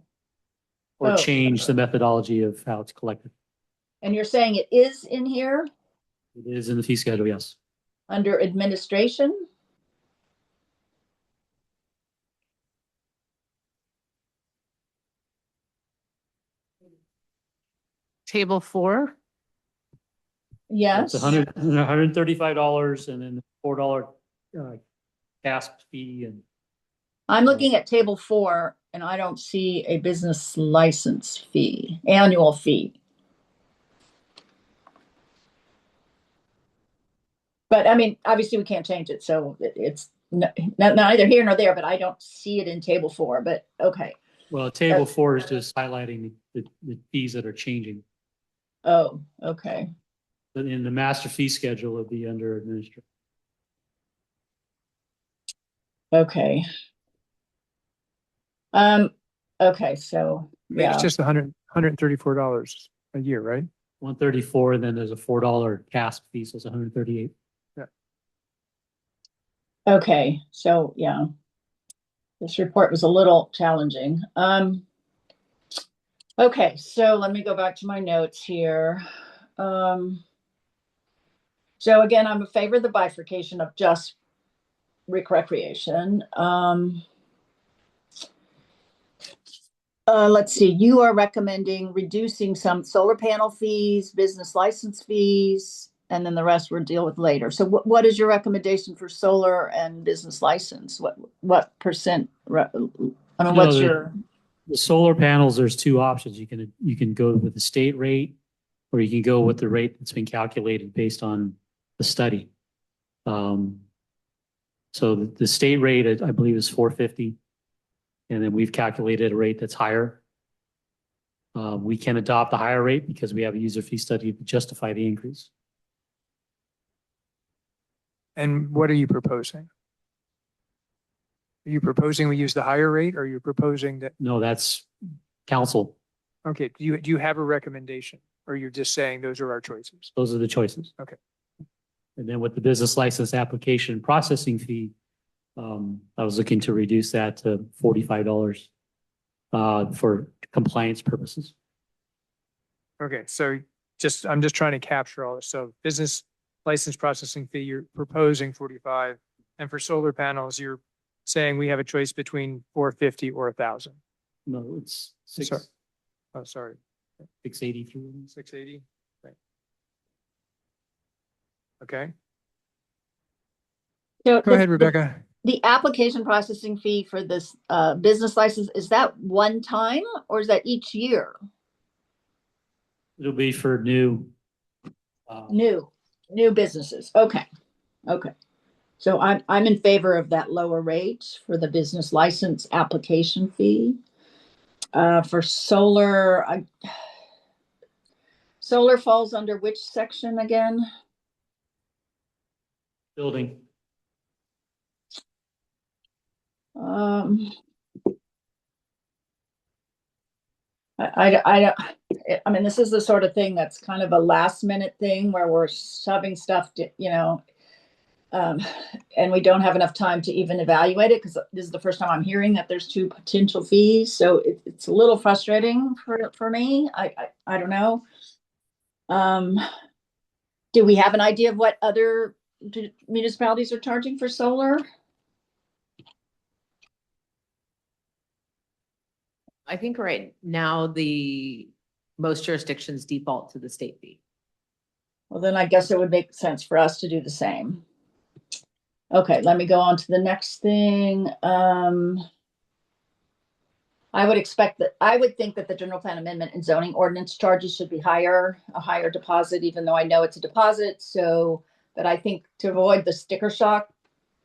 Or Oh. change the methodology of how it's collected. And you're saying it is in here It is in the fee schedule, yes. under administration? Table 4. Yes. It's $135 and then $4 CASP fee and I'm looking at table 4 and I don't see a business license fee, annual fee. But I mean, obviously we can't change it, so it's neither here nor there, but I don't see it in table 4, but okay. well, table 4 is just highlighting the fees that are changing. Oh, okay. But in the master fee schedule, it'll be under administrative. Okay. Okay, so, It's yeah, just $134 a year, right? 134, and then there's a $4 CASP fee, so it's 138. okay, so, yeah. This report was a little challenging. Okay, so let me go back to my notes here. So again, I'm in favor of the bifurcation of just recreation. Let's see, you are recommending reducing some solar panel fees, business license fees, and then the rest we'll deal with later. So what is your recommendation for solar and business license? What percent? I mean, what's your? The solar panels, there's two options. You can go with the state rate, or you can go with the rate that's been calculated based on the study. So the state rate, I believe, is $450. And then we've calculated a rate that's higher. We can adopt a higher rate because we have a user fee study to justify the increase. And what are you proposing? Are you proposing we use the higher rate, or are you proposing that? No, that's council. Okay, do you have a recommendation, or you're just saying those are our choices? Those are the choices. Okay. And then with the business license application processing fee, I was looking to reduce that to $45 for compliance purposes. Okay, so I'm just trying to capture all this. So business license processing fee, you're proposing 45, and for solar panels, you're saying we have a choice between 450 or 1,000. No, it's Sorry. Oh, sorry. 680. 680. Right. Okay. So Go ahead, Rebecca. The application processing fee for this business license, is that one time or is that each year? It'll be for new. New businesses. Okay. Okay. So I'm in favor of that lower rate for the business license application fee. For solar, solar falls under which section again? Building. I mean, this is the sort of thing that's kind of a last minute thing where we're shoving stuff to, and we don't have enough time to even evaluate it because this is the first time I'm hearing that there's two potential fees. So it's a little frustrating for me. I don't know. Do we have an idea of what other municipalities are charging for solar? I think right now most jurisdictions default to the state fee. Well, then I guess it would make sense for us to do the same. Okay, let me go on to the next thing. I would expect that, I would think that the general plan amendment and zoning ordinance charges should be higher, a higher deposit, even though I know it's a deposit. So, but I think to avoid the sticker shock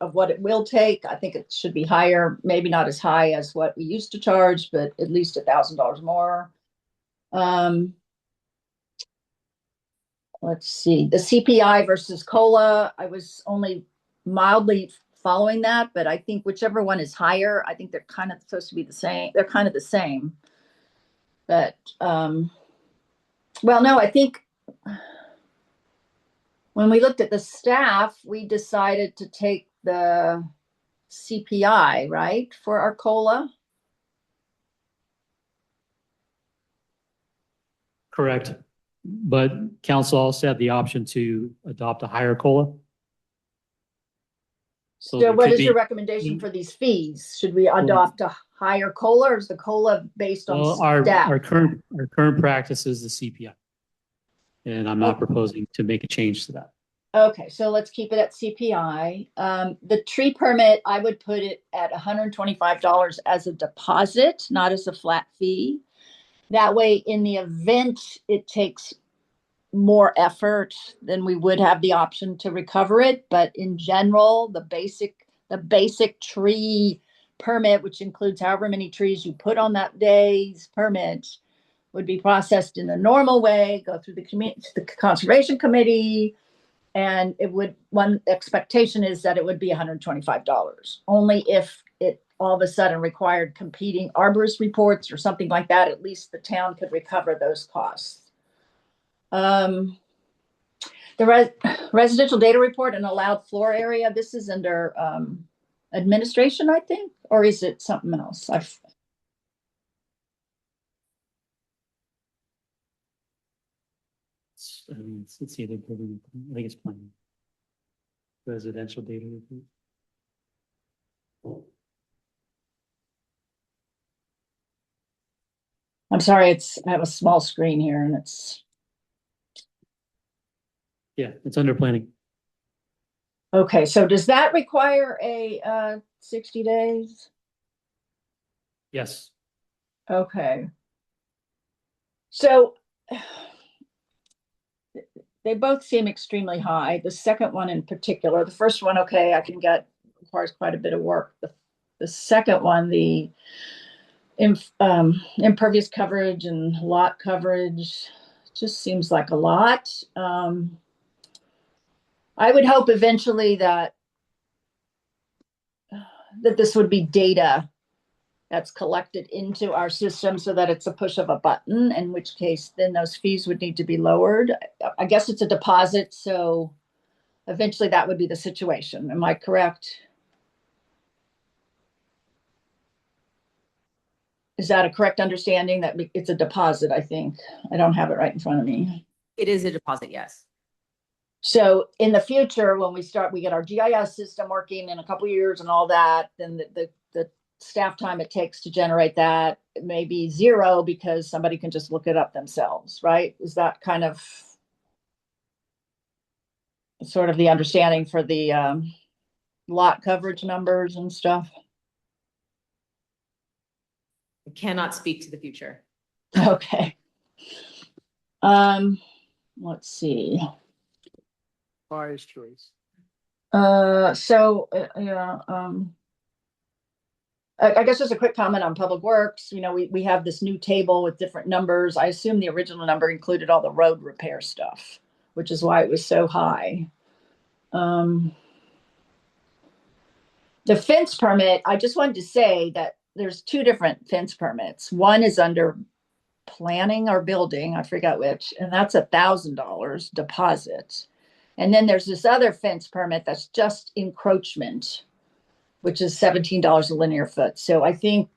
of what it will take, I think it should be higher, maybe not as high as what we used to charge, but at least $1,000 more. Let's see, the CPI versus COLA, I was only mildly following that, but I think whichever one is higher, I think they're kind of supposed to be the same. They're kind of the same. But, well, no, I think when we looked at the staff, we decided to take the CPI, right, for our COLA. Correct. But council also had the option to adopt a higher COLA. So there what could is your be- recommendation for these fees? Should we adopt a higher COLA, or is the COLA based on Well, staff? our current practice is the CPI. And I'm not proposing to make a change to that. Okay, so let's keep it at CPI. The tree permit, I would put it at $125 as a deposit, not as a flat fee. That way, in the event it takes more effort, then we would have the option to recover it. But in general, the basic tree permit, which includes however many trees you put on that day's permit, would be processed in the normal way, go through the conservation committee, and one expectation is that it would be $125. Only if it all of a sudden required competing arborist reports or something like that, at least the town could recover those costs. The residential data report and allowed floor area, this is under administration, I think, or is it something else? It's either building, I think it's planning. Residential data report. I'm sorry, I have a small screen here and it's. Yeah, it's under planning. Okay, so does that require a 60 days? Yes. Okay. So they both seem extremely high. The second one in particular, the first one, okay, I can get, requires quite a bit of work. The second one, the impervious coverage and lot coverage, just seems like a lot. I would hope eventually that this would be data that's collected into our system so that it's a push of a button, in which case then those fees would need to be lowered. I guess it's a deposit, so eventually that would be the situation. Am I correct? Is that a correct understanding that it's a deposit, I think? I don't have it right in front of me. It is a deposit, yes. So in the future, when we get our GIS system working in a couple of years and all that, then the staff time it takes to generate that may be zero because somebody can just look it up themselves, right? Is that kind of sort of the understanding for the lot coverage numbers and stuff? I cannot speak to the future. Okay. Let's see. Wise choice. I guess just a quick comment on Public Works. You know, we have this new table with different numbers. I assume the original number included all the road repair stuff, which is why it was so high. The fence permit, I just wanted to say that there's two different fence permits. One is under planning or building, I forgot which, and that's $1,000 deposit. And then there's this other fence permit that's just encroachment, which is $17 a linear foot. So I think,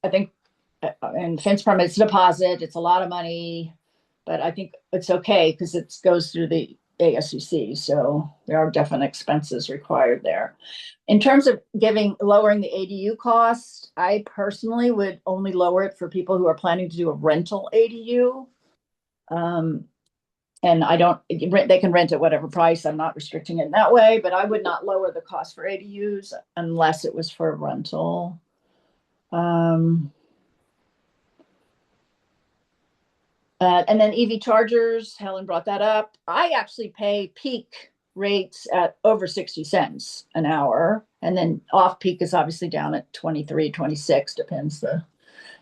and fence permits deposit, it's a lot of money, but I think it's okay because it goes through the ASCC. So there are definite expenses required there. In terms of lowering the ADU cost, I personally would only lower it for people who are planning to do a rental ADU. And they can rent at whatever price. I'm not restricting it in that way, but I would not lower the cost for ADUs unless it was for rental. And then EV chargers, Helen brought that up. I actually pay peak rates at over 60 cents an hour. And then off peak is obviously down at 23, 26, depends the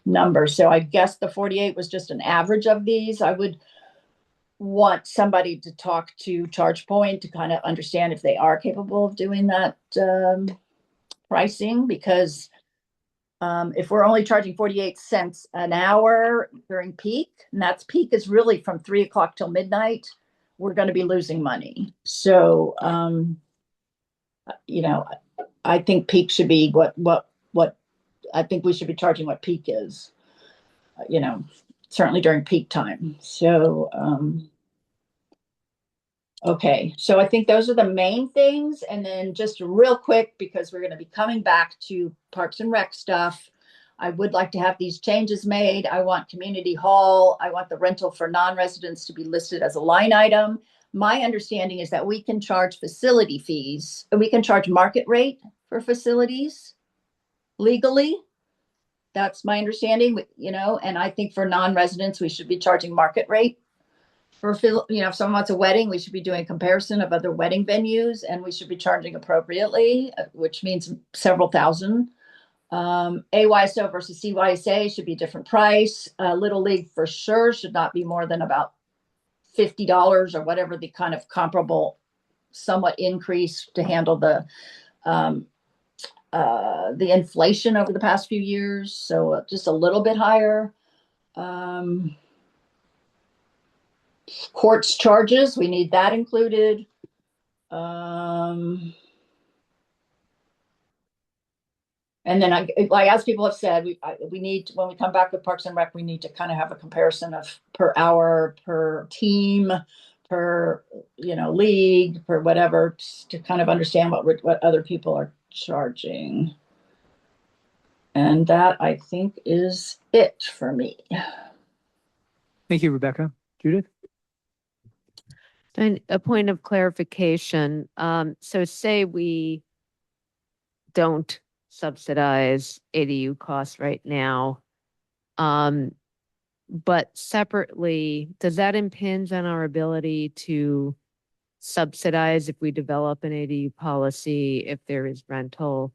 number. So I guess the 48 was just an average of these. I would want somebody to talk to ChargePoint to kind of understand if they are capable of doing that pricing, because if we're only charging 48 cents an hour during peak, and that's peak is really from 3 o'clock till midnight, we're going to be losing money. So, you know, I think peak should be what I think we should be charging what peak is, you know, certainly during peak time. So, okay, so I think those are the main things. And then just real quick, because we're going to be coming back to Parks and Rec stuff, I would like to have these changes made. I want community hall. I want the rental for non-residents to be listed as a line item. My understanding is that we can charge facility fees. We can charge market rate for facilities legally. That's my understanding, you know, and I think for non-residents, we should be charging market rate. For, you know, if someone wants a wedding, we should be doing a comparison of other wedding venues, and we should be charging appropriately, which means several thousand. AYSO versus CYSA should be a different price. Little League for sure should not be more than about $50 or whatever the kind of comparable, somewhat increase to handle the inflation over the past few years. So just a little bit higher. Courts charges, we need that included. And then as people have said, we need, when we come back with Parks and Rec, we need to kind of have a comparison of per hour, per team, per, you know, league, per whatever, to kind of understand what other people are charging. And that, I think, is it for me. Thank you, Rebecca. Judith? And a point of clarification. So say we don't subsidize ADU costs right now. But separately, does that impinge on our ability to subsidize if we develop an ADU policy, if there is rental,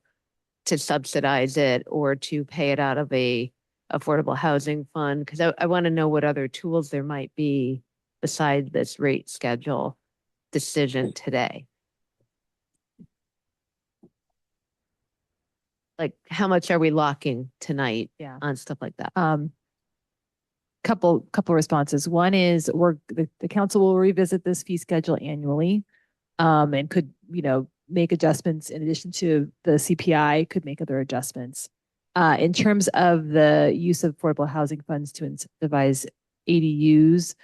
to subsidize it or to pay it out of a affordable housing fund? Because I want to know what other tools there might be beside this rate schedule decision today. Like, how much are we locking tonight on stuff like that? Couple responses. One is the council will revisit this fee schedule annually, and could, you know, make adjustments in addition to the CPI, could make other adjustments. In terms of the use of affordable housing funds to incentivize ADUs,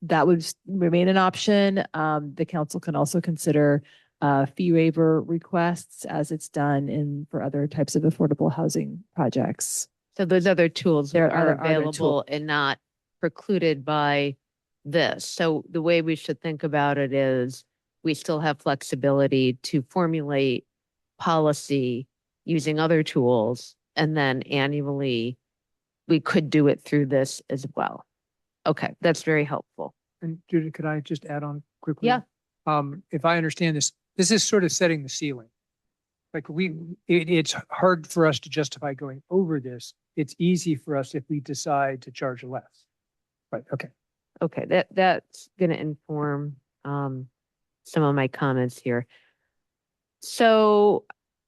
that would remain an option. The council can also consider fee waiver requests as it's done for other types of affordable housing projects. So those other tools There are are other available and not precluded by this. So the way we should think about it is we still have flexibility to formulate policy using other tools, and then annually we could do it through this as well. Okay, that's very helpful. And Judith, could I just add on quickly? Yeah. If I understand this is sort of setting the ceiling. Like it's hard for us to justify going over this. It's easy for us if we decide to charge less. Right, okay. Okay, that's going to inform some of my comments here. So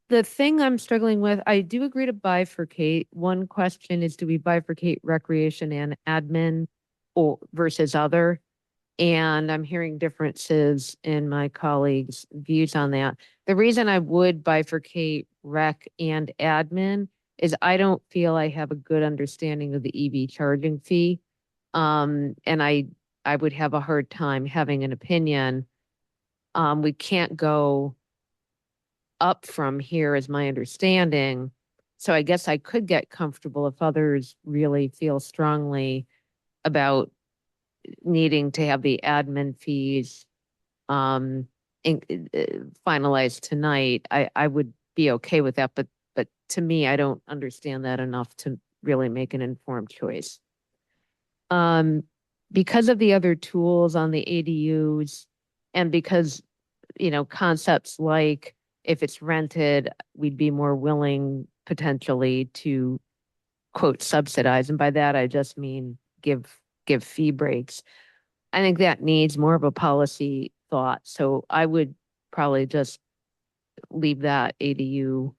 the thing I'm struggling with, I do agree to bifurcate. One question is, do we bifurcate recreation and admin versus other? And I'm hearing differences in my colleagues' views on that. The reason I would bifurcate rec and admin is I don't feel I have a good understanding of the EV charging fee. And I would have a hard time having an opinion. We can't go up from here is my understanding. So I guess I could get comfortable if others really feel strongly about needing to have the admin fees finalized tonight. I would be okay with that, but to me, I don't understand that enough to really make an informed choice. Because of the other tools on the ADUs and because, concepts like if it's rented, we'd be more willing potentially to quote subsidize. And by that, I just mean give fee breaks. I think that needs more of a policy thought. So I would probably just leave that ADU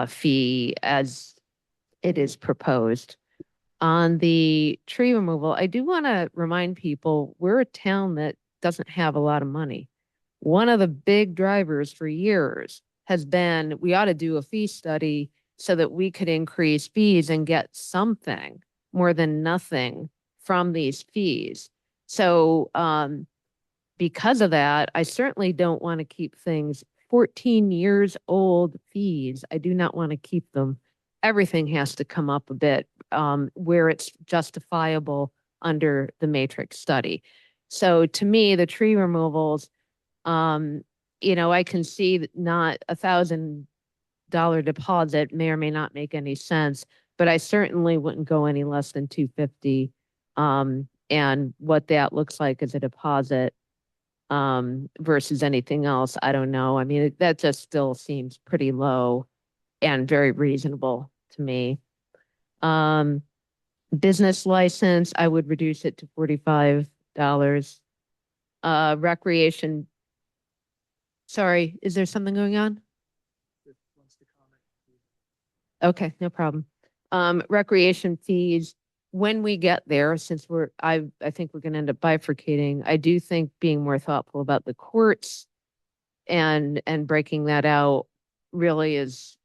fee as it is proposed. On the tree removal, I do want to remind people we're a town that doesn't have a lot of money. One of the big drivers for years has been we ought to do a fee study so that we could increase fees and get something more than nothing from these fees. So because of that, I certainly don't want to keep things 14 years old fees. I do not want to keep them. Everything has to come up a bit where it's justifiable under the matrix study. So to me, the tree removals, I can see that not $1,000 deposit may or may not make any sense, but I certainly wouldn't go any less than $250. And what that looks like as a deposit versus anything else, I don't know. I mean, that just still seems pretty low and very reasonable to me. Business license, I would reduce it to $45. Recreation. Sorry, is there something going on? Okay, no problem. Recreation fees, when we get there, since I think we're going to end up bifurcating, I do think being more thoughtful about the courts and breaking that out really is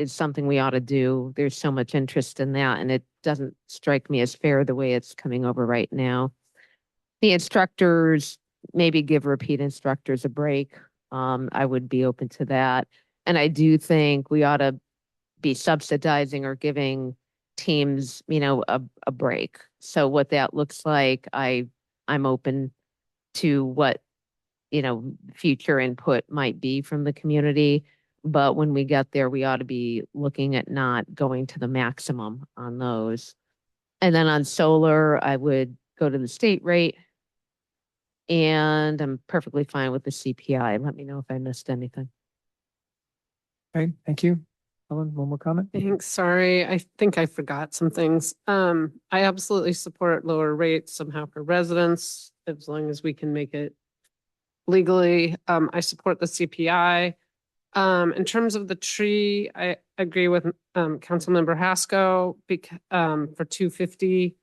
something we ought to do. There's so much interest in that, and it doesn't strike me as fair the way it's coming over right now. The instructors, maybe give repeat instructors a break. I would be open to that. And I do think we ought to be subsidizing or giving teams, a break. So what that looks like, I'm open to what, future input might be from the community. But when we get there, we ought to be looking at not going to the maximum on those. And then on solar, I would go to the state rate. And I'm perfectly fine with the CPI. Let me know if I missed anything. Okay, thank you. Ellen, one more comment? Thanks. Sorry, I think I forgot some things. I absolutely support lower rates somehow for residents, as long as we can make it legally. I support the CPI. In terms of the tree, I agree with Councilmember Haskell for $250.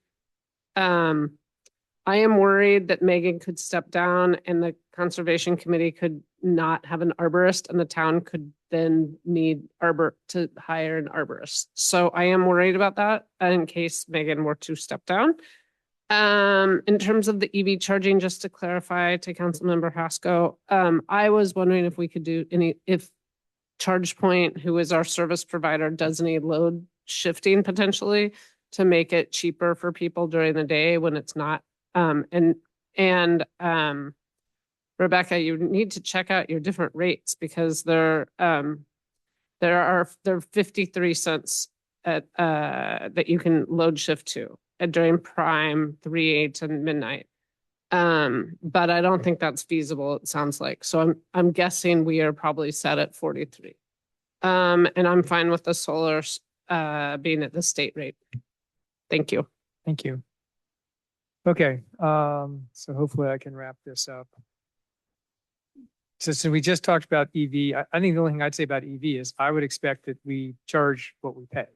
I am worried that Megan could step down and the Conservation Committee could not have an arborist, and the town could then need to hire an arborist. So I am worried about that in case Megan were to step down. In terms of the EV charging, just to clarify to Councilmember Haskell, I was wondering if we could do if ChargePoint, who is our service provider, does any load shifting potentially to make it cheaper for people during the day when it's not. Rebecca, you need to check out your different rates because there are 53 cents at that you can load shift to during prime 3 to midnight. But I don't think that's feasible, it sounds like. So I'm guessing we are probably set at 43. And I'm fine with the solar being at the state rate. Thank you. Thank you. Okay, so hopefully I can wrap this up. So we just talked about EV. I think the only thing I'd say about EV is I would expect that we charge what we pay,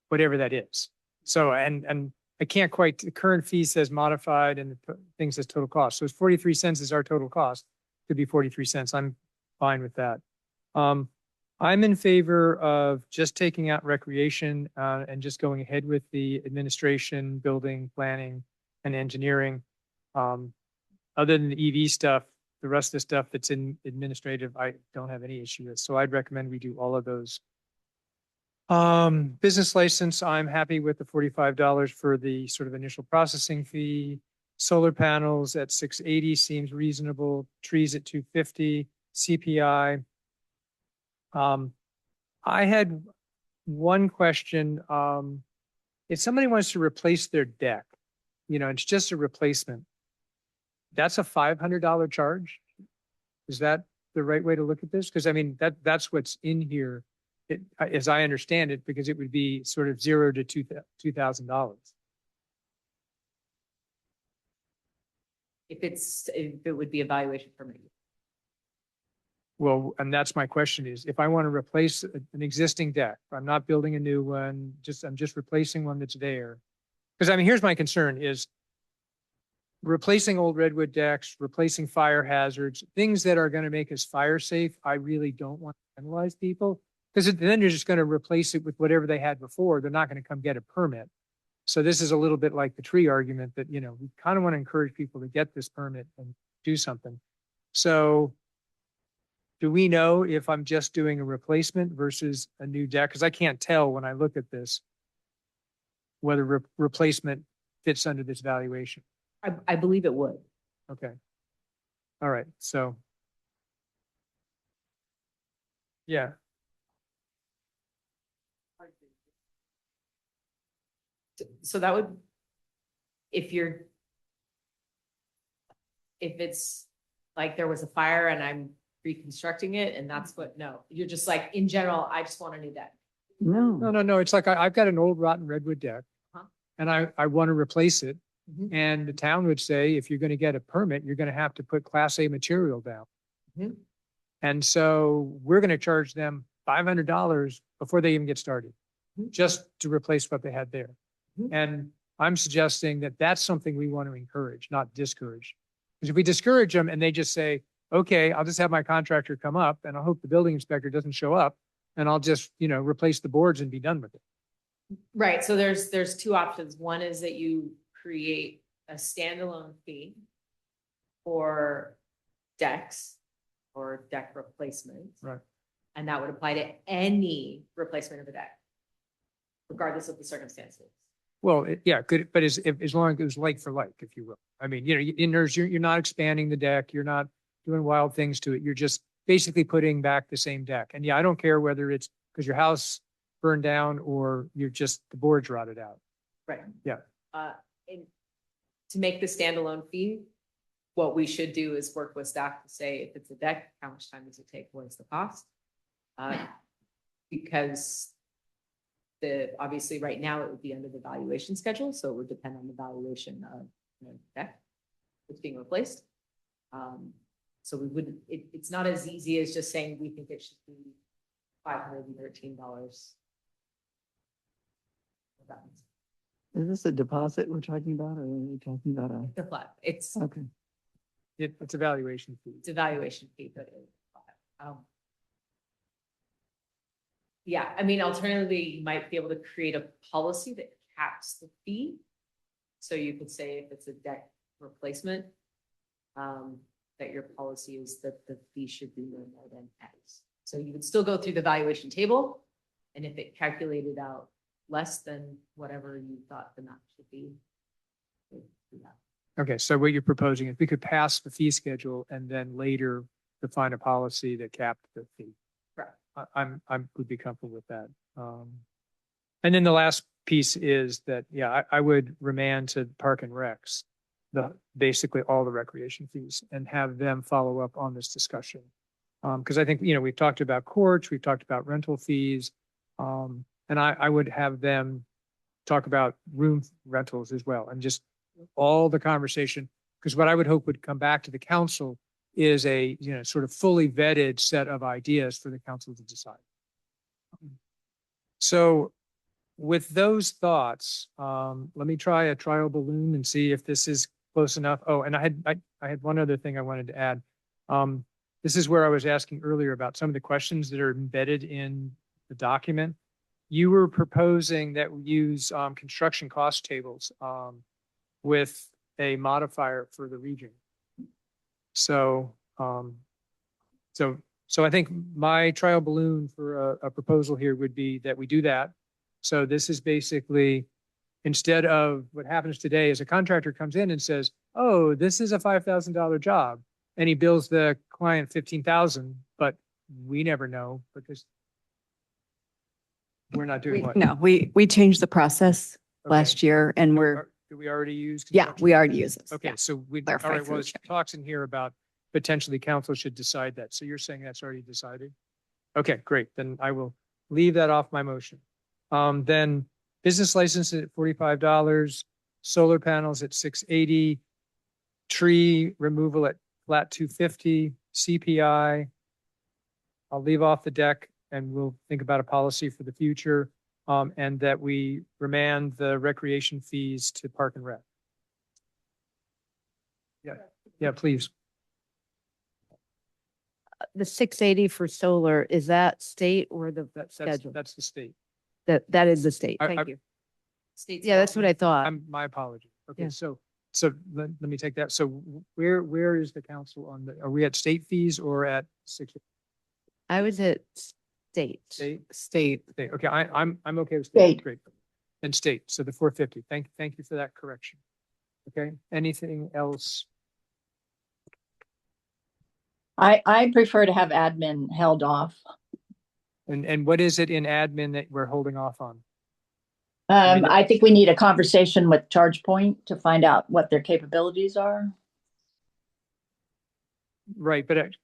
whatever that is. So, and I can't quite, the current fee says modified and the thing says total cost. So it's 43 cents is our total cost. Could be 43 cents. I'm fine with that. I'm in favor of just taking out recreation and just going ahead with the administration, building, planning, and engineering. Other than the EV stuff, the rest of the stuff that's in administrative, I don't have any issue with. So I'd recommend we do all of those. Business license, I'm happy with the $45 for the sort of initial processing fee. Solar panels at $680 seems reasonable. Trees at $250. CPI. I had one question. if somebody wants to replace their deck, it's just a replacement. That's a $500 charge? Is that the right way to look at this? Because I mean, that's what's in here, as I understand it, because it would be sort of $0 to $2,000. If it would be evaluation permit. Well, and that's my question is, if I want to replace an existing deck, I'm not building a new one, I'm just replacing one that's there. Because I mean, here's my concern is replacing old redwood decks, replacing fire hazards, things that are going to make us fire safe. I really don't want to penalize people because then they're just going to replace it with whatever they had before. They're not going to come get a permit. So this is a little bit like the tree argument that, we kind of want to encourage people to get this permit and do something. So do we know if I'm just doing a replacement versus a new deck? Because I can't tell when I look at this whether replacement fits under this valuation. I believe it would. Okay. All right. So. Yeah. So that would, if it's like there was a fire and I'm reconstructing it and that's no, you're just like, in general, I just want a new deck. No. It's like I've got an old rotten redwood deck and I want to replace it. And the town would say, if you're going to get a permit, you're going to have to put Class A material down. And so we're going to charge them $500 before they even get started, just to replace what they had there. And I'm suggesting that that's something we want to encourage, not discourage. Because if we discourage them and they just say, okay, I'll just have my contractor come up and I hope the building inspector doesn't show up and I'll just, replace the boards and be done with it. Right. So there's two options. One is that you create a standalone fee for decks or deck replacements. Right. And that would apply to any replacement of a deck, regardless of the circumstances. Well, yeah, good, but as long as it was like for like, if you will. I mean, you're not expanding the deck, you're not doing wild things to it. You're just basically putting back the same deck. And yeah, I don't care whether it's because your house burned down or you're just the boards rotted out. Right. Yeah. And to make the standalone fee, what we should do is work with staff to say, if it's a deck, how much time does it take? What is the cost? Because obviously right now it would be under the valuation schedule, so it would depend on the valuation of the deck that's being replaced. So we wouldn't, it's not as easy as just saying we think it should be $513. Is this a deposit we're talking about, or are we talking about The flat, it's okay. It's a valuation fee. It's a valuation fee, but yeah, I mean, alternatively, you might be able to create a policy that caps the fee. So you could say if it's a deck replacement, that your policy is that the fee should be no more than X. So you would still go through the valuation table, and if it calculated out less than whatever you thought the match should be. Okay, so what you're proposing is we could pass the fee schedule and then later define a policy that capped the fee. Correct. I would be comfortable with that. And then the last piece is that, yeah, I would remand to Park and Recs, basically all the recreation fees and have them follow up on this discussion. Because I think, we've talked about courts, we've talked about rental fees, and I would have them talk about room rentals as well, and just all the conversation, because what I would hope would come back to the council is a, sort of fully vetted set of ideas for the council to decide. So with those thoughts, let me try a trial balloon and see if this is close enough. Oh, and I had one other thing I wanted to add. This is where I was asking earlier about some of the questions that are embedded in the document. You were proposing that we use construction cost tables with a modifier for the region. So, so I think my trial balloon for a proposal here would be that we do that. So this is basically, instead of what happens today is a contractor comes in and says, oh, this is a $5,000 job. And he bills the client $15,000, but we never know because we're not doing what? No, we changed the process last year and Do we already use? yeah, construction? we already use this. Okay, Yeah. so we, all Clarify right, for well, the there's chair. talks in here about potentially council should decide that. So you're saying that's already decided? Okay, great. Then I will leave that off my motion. Then business license at $45, solar panels at $680, tree removal at flat $250, CPI. I'll leave off the deck and we'll think about a policy for the future. And that we remand the recreation fees to Park and Rec. Yeah, please. The 680 for solar, is that state or the That's schedule? that's the state. That is the state. I- Thank I- you. Yeah, that's what I thought. My apology. Okay, Yeah. so let me take that. So where is the council on the, are we at state fees or at six? I was at state. State. Okay, I'm okay with State. state. Great. And state. So the 450. Thank you for that correction. Okay, anything else? I prefer to have admin held off. And what is it in admin that we're holding off on? I think we need a conversation with ChargePoint to find out what their capabilities are. Right, but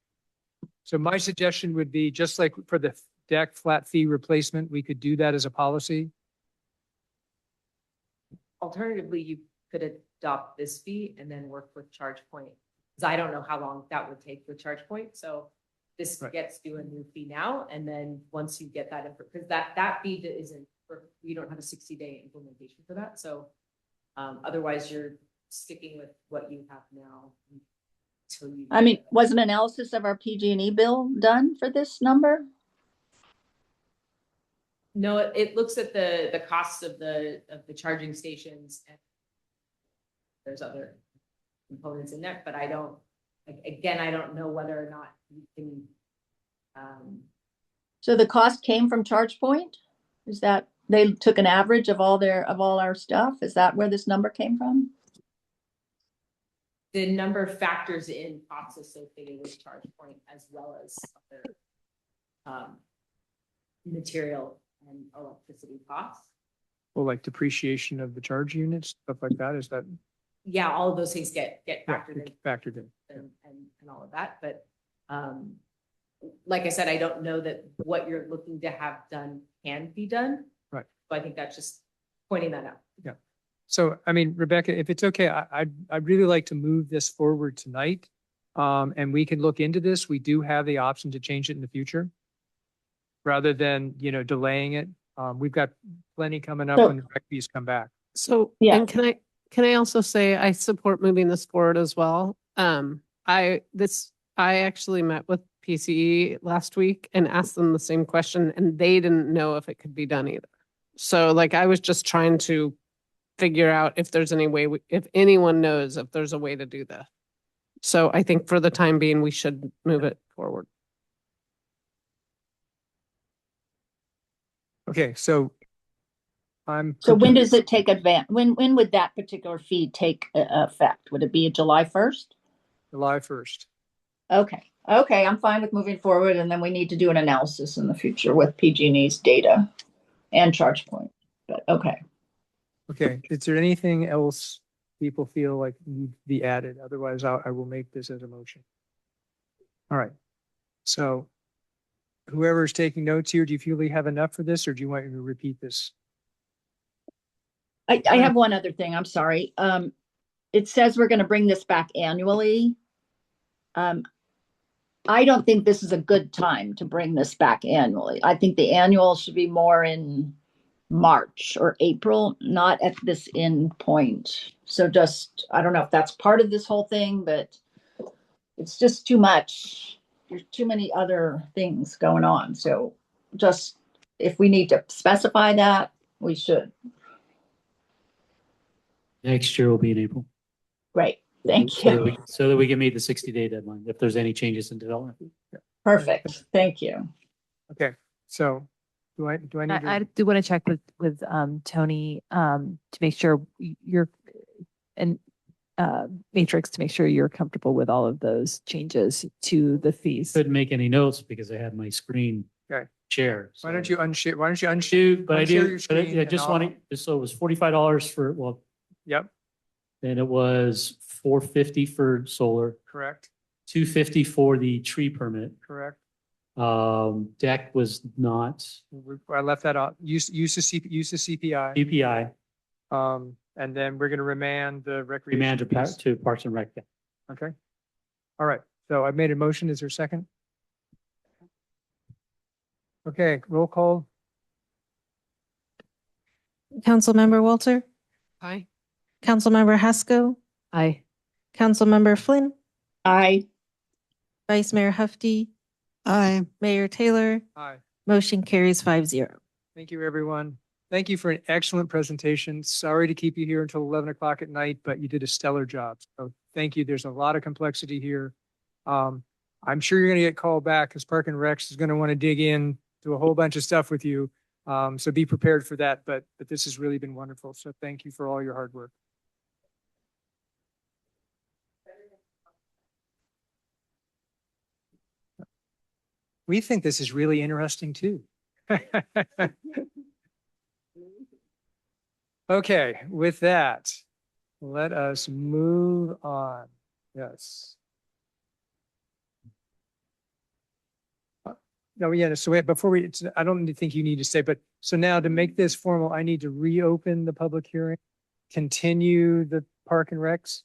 so my suggestion would be just like for the deck flat fee replacement, we could do that as a policy. Alternatively, you could adopt this fee and then work with ChargePoint. Because I don't know how long that would take with ChargePoint. So this Right. gets you a new fee now. And then once you get that, because that fee that isn't, you don't have a 60-day implementation for that. So otherwise you're sticking with what you have now. Until you. I mean, was an analysis of our PG&E bill done for this number? No, it looks at the costs of the charging stations and there's other components in there, but I don't, again, I don't know whether or not you can. So the cost came from ChargePoint? Is that, they took an average of all our stuff? Is that where this number came from? The number factors in costs associated with ChargePoint as well as other material and electricity costs. Well, like depreciation of the charge units, stuff like that, is that? Yeah, all of those things get Yeah, factored in factored in. and all of that, but like I said, I don't know that what you're looking to have done can be done. Right. So I think that's just pointing that out. Yeah. So, I mean, Rebecca, if it's okay, I'd really like to move this forward tonight. And we can look into this. We do have the option to change it in the future. Rather than, delaying it. We've got plenty coming up So- when the rec fees come back. So, Yeah. and can I also say I support moving this forward as well? I actually met with PCE last week and asked them the same question and they didn't know if it could be done either. So like, I was just trying to figure out if there's any way, if anyone knows if there's a way to do this. So I think for the time being, we should move it forward. Okay, so So when does it take when would that particular fee take effect? Would it be July 1st? July 1st. Okay, I'm fine with moving forward, and then we need to do an analysis in the future with PG&E's data and ChargePoint, but okay. Okay, is there anything else people feel like need to be added? Otherwise, I will make this as a motion. All right, so whoever's taking notes here, do you feel we have enough for this, or do you want me to repeat this? I have one other thing, I'm sorry. It says we're gonna bring this back annually. I don't think this is a good time to bring this back annually. I think the annual should be more in March or April, not at this end point. So just, I don't know if that's part of this whole thing, but it's just too much. There's too many other things going on. So just, if we need to specify that, we should. Next year will be in April. Great, thank So that you. so that we can meet the 60-day deadline if there's any changes in development. Perfect, thank you. Okay, so do I need I to? do want to check with Tony to make sure you're and Matrix to make sure you're comfortable with all of those changes to the fees. Couldn't make any notes because I had my screen Okay. chair. Why don't so- you unshare, why don't you unshare? Shoot, but I unshare do, your but I screen and just I'll- want to, so it was $45 for, well, Yep, then it was $450 for solar, correct, $250 for the tree permit. correct. Deck was not I left that out. Use of CPI. UPI, And then we're going to remand the recreation. demand piece. to Parks and Rec. Okay. All right. So I've made a motion. Is there a second? Okay, roll call. Councilmember Walter, Aye. Councilmember Haskell, Aye. Councilmember Flynn, Aye. Vice Mayor Hefty, Aye. Mayor Taylor, Aye. motion carries 5-0. Thank you, everyone. Thank you for an excellent presentation. Sorry to keep you here until 11 o'clock at night, but you did a stellar job. So thank you. There's a lot of complexity here. I'm sure you're going to get called back because Park and Recs is going to want to dig in to a whole bunch of stuff with you. So be prepared for that. But this has really been wonderful. So thank you for all your hard work. We think this is really interesting too. Okay, with that, let us move on. Yes. No, yeah, so before I don't think you need to say, but so now to make this formal, I need to reopen the public hearing, continue the Park and Recs.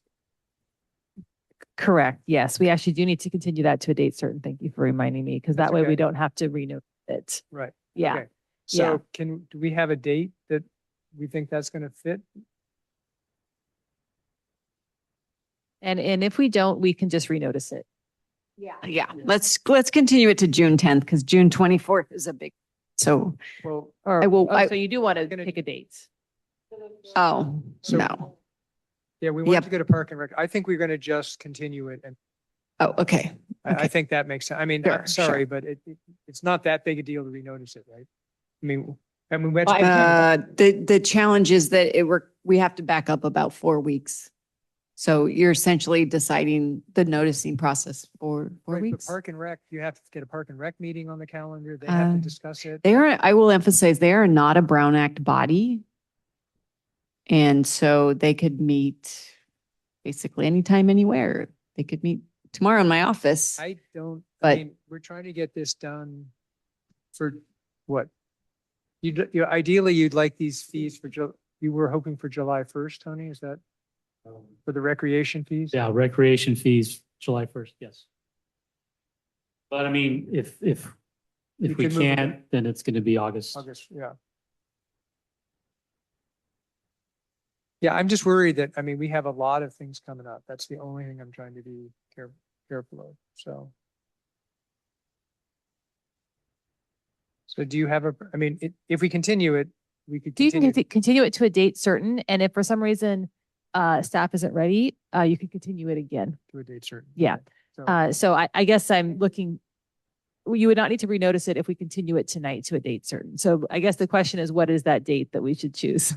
Correct. Yes, we actually do need to continue that to a date certain. Thank you for reminding me, because That's that way okay. we don't have to renew it. Right. Yeah. Okay. So do we have a date that we think that's going to fit? And if we don't, we can just renotice it. Yeah, let's continue it to June 10th because June 24th is a big, so, Well, Or, I will- oh, I- so you do want to pick a date? oh, So- no. Yeah, we want Yep. to go to Park and Rec. I think we're going to just continue it. And Oh, okay. I Okay. think that makes sense. I mean, Sure, I'm sorry, sure. but it's not that big a deal to renotice it, right? I mean, we had The challenge is that we have to back up about 4 weeks. So you're essentially deciding the noticing process for 4 Right, but weeks. Park and Rec, you have to get a Park and Rec meeting on the calendar. They have to Uh, discuss it. I will emphasize, they are not a Brown Act body. And so they could meet basically anytime, anywhere. They could meet tomorrow in my office. I But- mean, we're trying to get this done for what? You ideally, you'd like these fees you were hoping for July 1st, Tony, is that for the recreation fees? Yeah, recreation fees, July 1st, yes. But I mean, if You we could move it. can't, then it's going to be August. August, yeah. Yeah, I'm just worried that, I mean, we have a lot of things coming up. That's the only thing I'm trying to be careful of, so. So do you have I mean, if we continue it, we could So you can continue. continue it to a date certain, and if for some reason staff isn't ready, you can continue it again. To a date certain. Yeah. So- So I guess I'm looking, you would not need to renotice it if we continue it tonight to a date certain. So I guess the question is, what is that date that we should choose?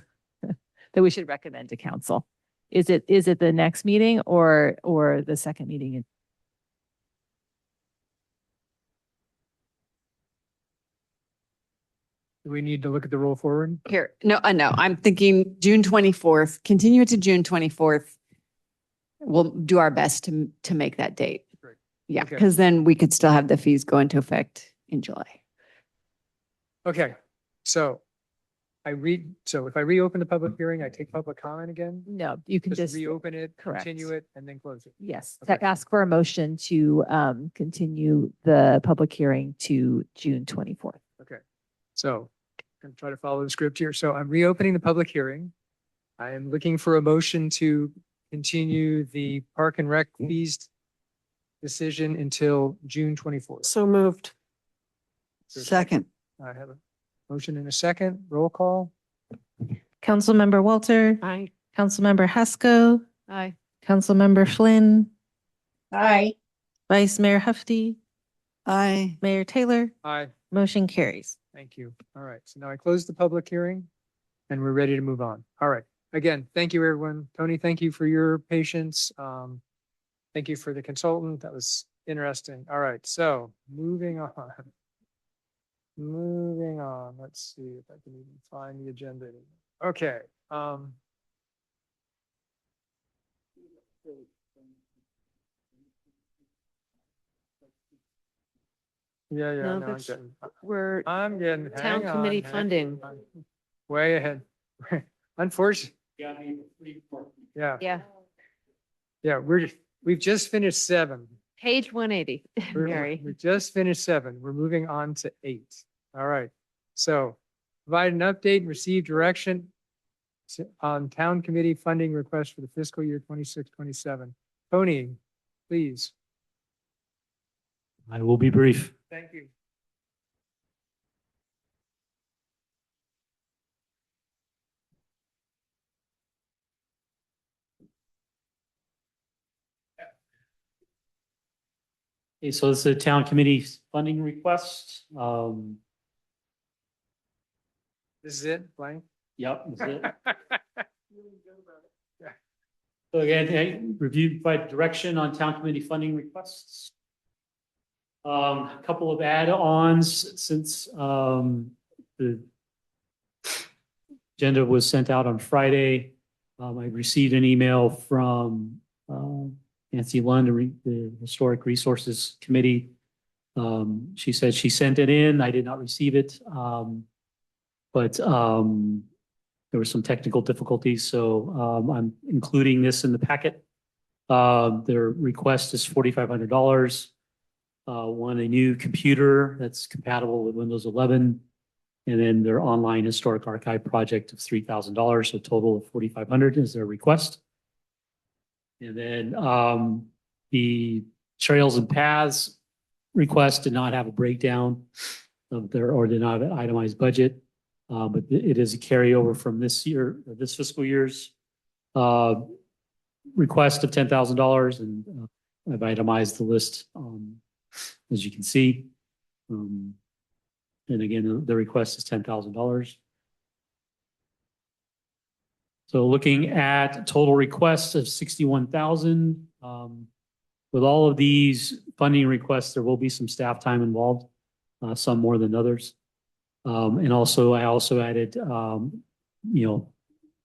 That we should recommend to council? Is it the next meeting or the second meeting? Do we need to look at the roll forward? Here, no, I'm thinking June 24th, continue it to June 24th. We'll do our best to make that date. Great. Yeah, Okay. because then we could still have the fees go into effect in July. Okay, so if I reopen the public hearing, I take public comment again? No, you can just, reopen it, correct. continue it, and then close it. yes, Okay. ask for a motion to continue the public hearing to June 24th. Okay, so I'm gonna try to follow the script here. So I'm reopening the public hearing. I am looking for a motion to continue the Park and Rec fees decision until June 24th. So moved. Second. I have a motion and a second. Roll call. Councilmember Walter, Aye. Councilmember Haskell, Aye. Councilmember Flynn, Aye. Vice Mayor Hefty, Aye. Mayor Taylor, Aye. motion carries. Thank you. All right, so now I close the public hearing and we're ready to move on. All right. Again, thank you, everyone. Tony, thank you for your patience. Thank you for the consultant. That was interesting. All right, so moving on. Moving on, let's see if I can even find the agenda. Okay, yeah, No, no, I'm that's- getting, We're I'm getting, town hang on, committee hang funding. on. Way ahead. Unfortunately, yeah, Yeah, yeah, we've just finished 7. page 180, Mary. We just finished 7. We're moving on to 8. All right. So provide an update and receive direction on town committee funding request for the fiscal year 26-27. Tony, please. I will be brief. Thank you. Okay, so this is a town committee funding request. This is it, blank? Yep, this is it. So again, review by direction on town committee funding requests. A couple of add-ons since the agenda was sent out on Friday. I received an email from Nancy Lund, the Historic Resources Committee. She said she sent it in. I did not receive it. But there were some technical difficulties, so I'm including this in the packet. Their request is $4,500. One, a new computer that's compatible with Windows 11, and then their online historic archive project of $3,000, so total of $4,500 is their request. And then the trails and paths request did not have a breakdown of their, or did not have an itemized budget. But it is a carryover from this year, this fiscal year's request of $10,000, and I've itemized the list as you can see. And again, the request is $10,000. So looking at total requests of 61,000. With all of these funding requests, there will be some staff time involved, some more than others. And also, I also added,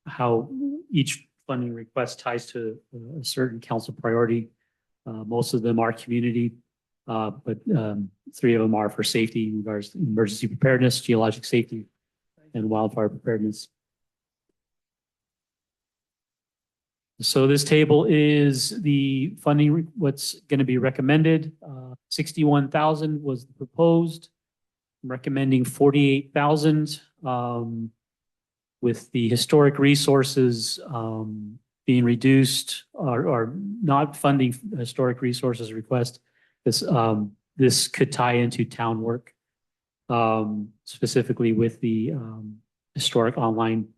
how each funding request ties to a certain council priority. Most of them are community, but 3 of them are for safety in regards to emergency preparedness, geologic safety, and wildfire preparedness. So this table is the funding, what's going to be recommended. 61,000 was proposed. I'm recommending 48,000 with the historic resources being reduced or not funding historic resources request. This could tie into town work, specifically with the historic online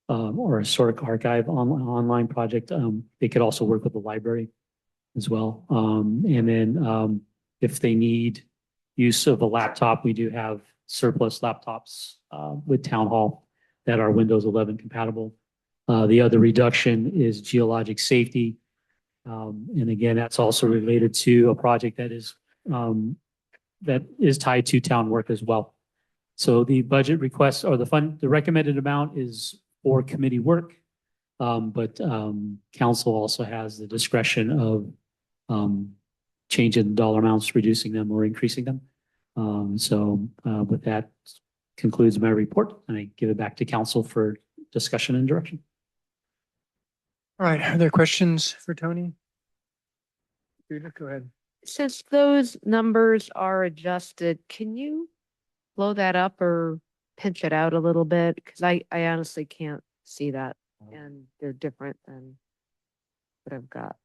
or historic archive online project. They could also work with the library as well. And then if they need use of a laptop, we do have surplus laptops with Town Hall that are Windows 11 compatible. The other reduction is geologic safety. And again, that's also related to a project that is tied to town work as well. So the budget request or the recommended amount is for committee work. But council also has the discretion of changing the dollar amounts, reducing them or increasing them. With that concludes my report, and I give it back to council for discussion and direction. All right, are there questions for Tony? Go ahead. Since those numbers are adjusted, can you blow that up or pinch it out a little bit? Because I honestly can't see that, and they're different than what I've got.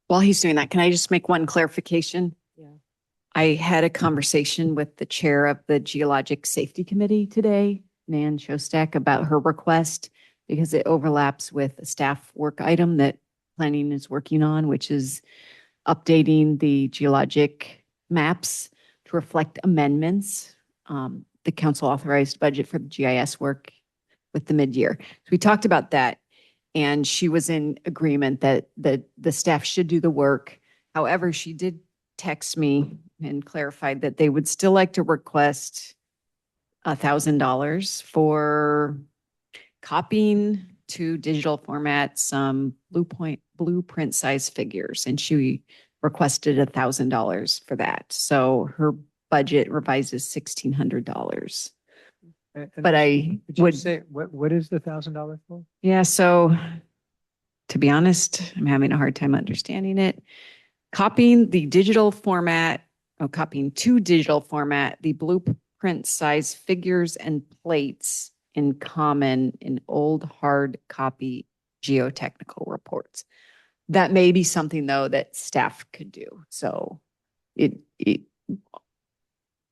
While he's doing that, can I just make one clarification? Yeah. I had a conversation with the chair of the Geologic Safety Committee today, Nan Shostak, about her request because it overlaps with a staff work item that planning is working on, which is updating the geologic maps to reflect amendments. The council authorized budget for the GIS work with the mid-year. So we talked about that. And she was in agreement that the staff should do the work. However, she did text me and clarified that they would still like to request $1,000 for copying to digital format some blueprint size figures. And she requested $1,000 for that. So her budget revises $1,600. But I Could you would say, what is the $1,000 for? Yeah, so to be honest, I'm having a hard time understanding it. Copying to digital format, the blueprint size figures and plates in common in old hard copy geotechnical reports. That may be something though that staff could do. So it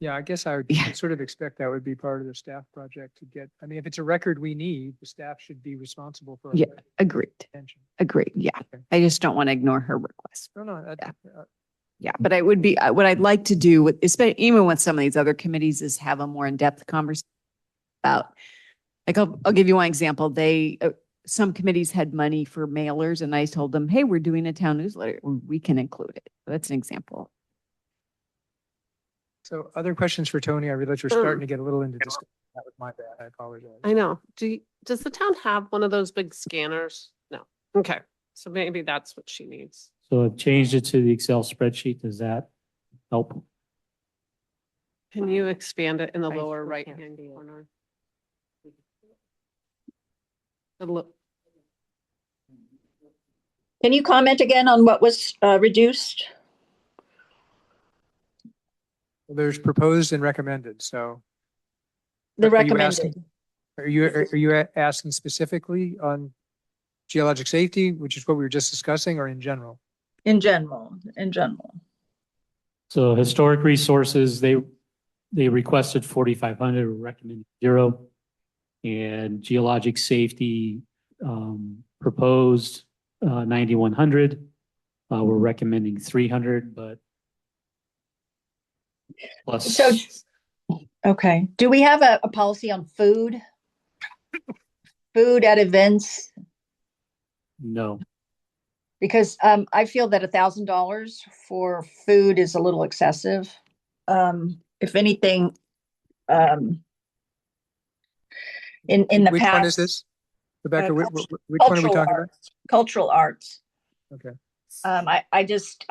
Yeah, I guess I would sort of expect that would be part of the staff project to get, I mean, if it's a record we need, the staff should be responsible for. Yeah, agreed. Yeah. I just don't want to ignore her request. No, Yeah, but I would be, what I'd like to do with, especially even with some of these other committees is have a more in-depth conversation about, like, I'll give you one example. Some committees had money for mailers and I told them, hey, we're doing a town newsletter. We can include it. That's an example. So other questions for Tony? I realize we're starting to get a little into discussion. That was my bad. I apologize. I know. Does the town have one of those big scanners? No. Okay. So maybe that's what she needs. So I've changed it to the Excel spreadsheet. Does that help? Can you expand it in the lower right-hand corner? Can you comment again on what was reduced? There's proposed and recommended, so. The Are you asking- recommended. Are you asking specifically on geologic safety, which is what we were just discussing, or in general? In general. So historic resources, they requested 4,500, recommended 0. And geologic safety proposed 9,100. We're recommending 300, but plus. So, okay. Do we have a policy on food? Food at events? No. Because I feel that $1,000 for food is a little excessive. If anything, in the Which past. one is this? Rebecca, which one are we talking about? Cultural arts. Okay. I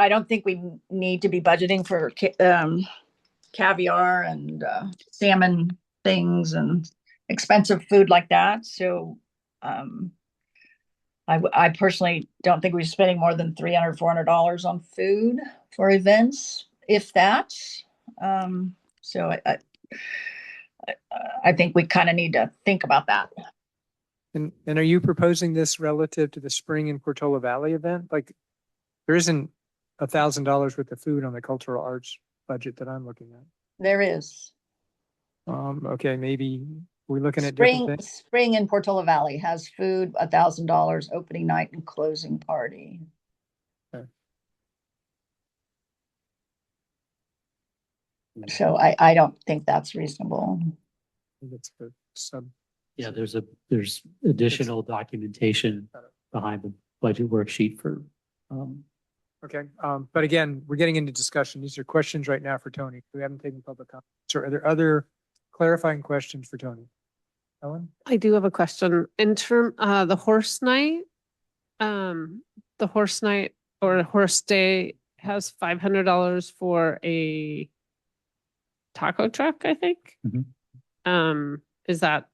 don't think we need to be budgeting for caviar and salmon things and expensive food like that. So I personally don't think we're spending more than $300, $400 on food for events, if that. So I think we kind of need to think about that. And are you proposing this relative to the spring in Portola Valley event? Like, there isn't $1,000 worth of food on the cultural arts budget that I'm looking at. There is. Okay, maybe we're looking at different things. Spring in Portola Valley has food, $1,000 opening night and closing party. Okay. So I don't think that's reasonable. That's the sub. Yeah, there's additional documentation behind the budget worksheet for. Okay, but again, we're getting into discussion. These are questions right now for Tony. We haven't taken public comments. So are there other clarifying questions for Tony? Ellen? I do have a question. In the horse night, or horse day has $500 for a taco truck, I think. Is that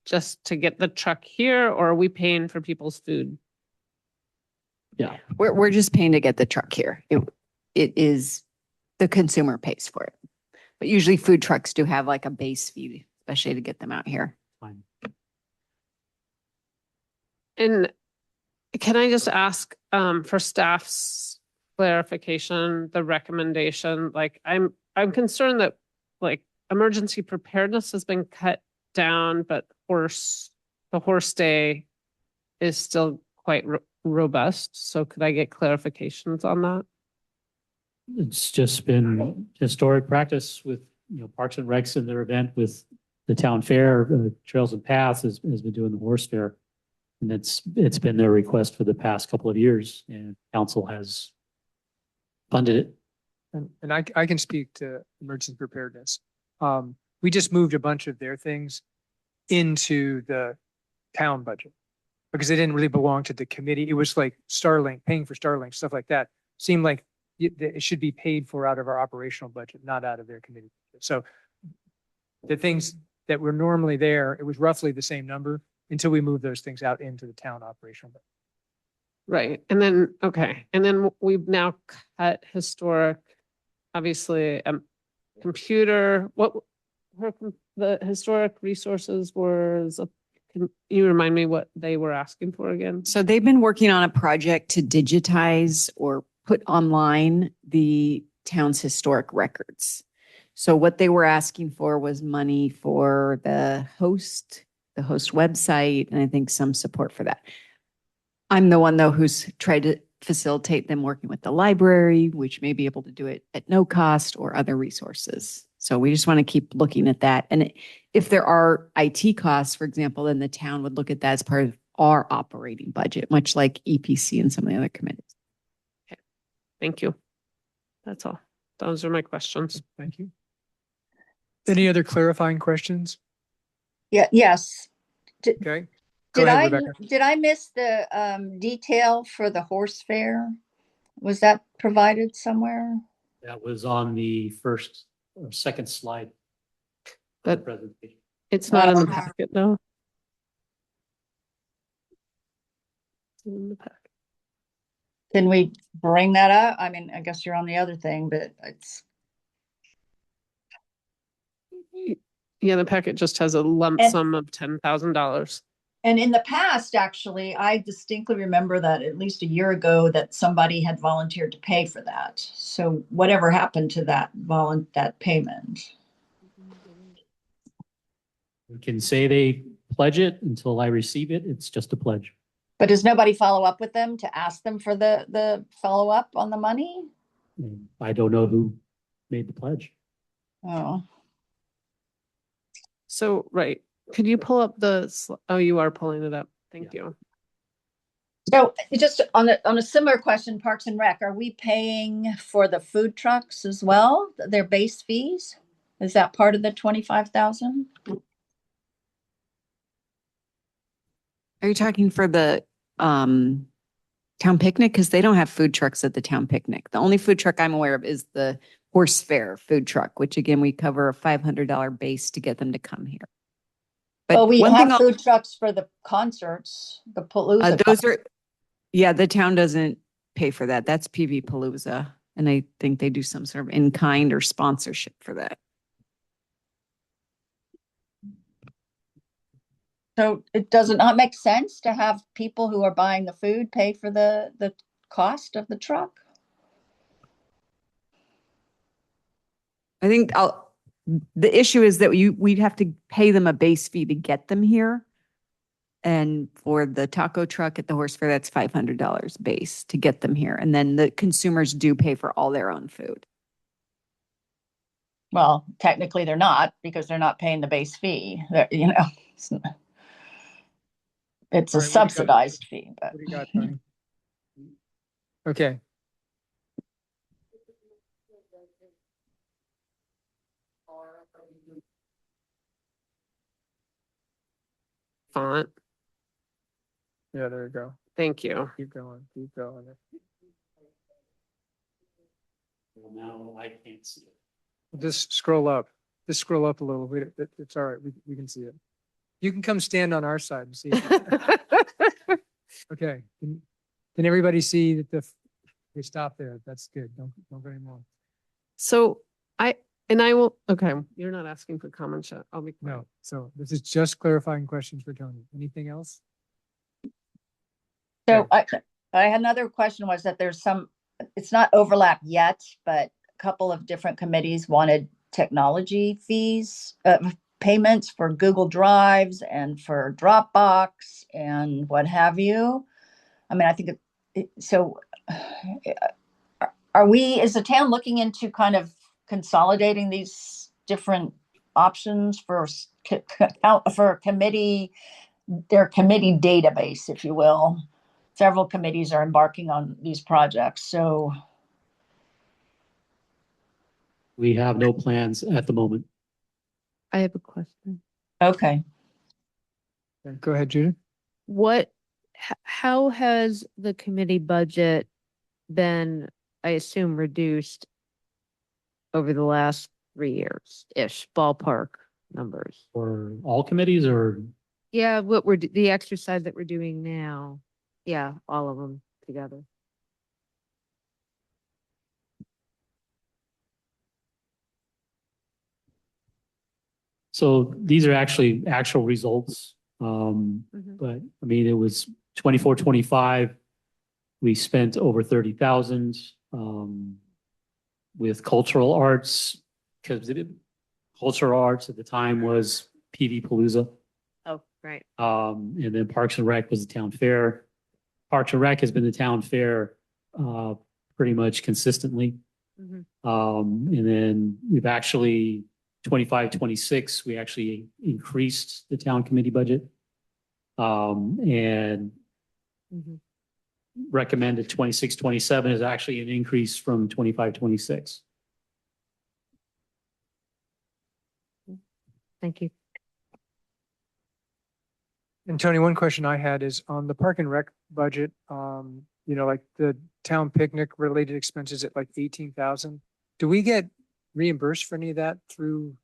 just to get the truck here, or are we paying for people's food? Yeah. We're just paying to get the truck here. It is, the consumer pays for it. But usually food trucks do have like a base fee, especially to get them out here. Fine. And can I just ask for staff's clarification, the recommendation? Like I'm concerned that like emergency preparedness has been cut down, but the horse day is still quite robust. So could I get clarifications on that? It's just been historic practice with, Parks and Recs in their event with the town fair, Trails and Paths has been doing the horse fair. And it's been their request for the past couple of years, and council has funded it. And I can speak to emergency preparedness. We just moved a bunch of their things into the town budget because they didn't really belong to the committee. It was like Starlink, paying for Starlink, stuff like that. Seemed like it should be paid for out of our operational budget, not out of their committee. So the things that were normally there, it was roughly the same number until we moved those things out into the town operational budget. Right. And then, okay. And then we've now cut historic, obviously, computer, the historic resources can you remind me what they were asking for again? So they've been working on a project to digitize or put online the town's historic records. So what they were asking for was money for the host website, and I think some support for that. I'm the one, though, who's tried to facilitate them working with the library, which may be able to do it at no cost, or other resources. So we just want to keep looking at that. And if there are IT costs, for example, then the town would look at that as part of our operating budget, much like EPC and some of the other committees. Okay. Thank you. That's all. Those are my questions. Thank you. Any other clarifying questions? Yeah, yes. Okay. Go ahead, Rebecca. Did I miss the detail for the horse fair? Was that provided somewhere? That was on the first or second slide. But presentation. it's not in the packet, though. It's in the packet. Can we bring that up? I mean, I guess you're on the other thing, but it's. Yeah, the packet just has a lump sum of $10,000. And in the past, actually, I distinctly remember that at least a year ago that somebody had volunteered to pay for that. So whatever happened to that payment? We can say they pledge it until I receive it. It's just a pledge. But does nobody follow up with them to ask them for the follow up on the money? I don't know who made the pledge. Oh. So, right. Could you pull up oh, you are pulling it up. Thank you. So just on a similar question, Parks and Rec, are we paying for the food trucks as well? Their base fees? Is that part of the 25,000? Are you talking for the town picnic? Because they don't have food trucks at the town picnic. The only food truck I'm aware of is the horse fair food truck, which again, we cover a $500 base to get them to come here. But we have food trucks for the concerts, the Palooza. The town doesn't pay for that. That's PV Palooza. And I think they do some sort of in-kind or sponsorship for that. So does it not make sense to have people who are buying the food pay for the cost of the truck? I think the issue is that we'd have to pay them a base fee to get them here. And for the taco truck at the horse fair, that's $500 base to get them here. And then the consumers do pay for all their own food. Well, technically they're not, because they're not paying the base fee. It's a subsidized fee. But. What do you got, Tony? Okay. Font. Yeah, there you go. Thank you. Keep going. Keep going. Well, now I can't see it. Just scroll up. Just scroll up a little. It's all right. We can see it. You can come stand on our side and see it. Okay. Can everybody see that we stop there? That's good. Don't go anymore. So I will, okay, you're not asking for comments yet. I'll be quiet. No. So this is just clarifying questions for Tony. Anything else? So I had another question was that it's not overlap yet, but a couple of different committees wanted technology fees, payments for Google Drives and for Dropbox and what have you. I mean, I think so. Is the town looking into kind of consolidating these different options for committee, their committee database, if you will? Several committees are embarking on these projects. So We have no plans at the moment. I have a question. Okay. Go ahead, Judith. How has the committee budget been, I assume, reduced over the last 3 years-ish, ballpark numbers? For all committees or? Yeah, the exercise that we're doing now. Yeah, all of them together. So these are actually actual results. But I mean, it was 24, 25. We spent over 30,000, with cultural arts, because cultural arts at the time was PV Palooza. Oh, right. And then Parks and Rec was the town fair. Parks and Rec has been the town fair, pretty much consistently. And then we've actually 25, 26, we actually increased the town committee budget. And recommended 26, 27 is actually an increase from 25, 26. Thank you. And Tony, one question I had is on the Park and Rec budget, like the town picnic related expenses at like 18,000. Do we get reimbursed for any of that through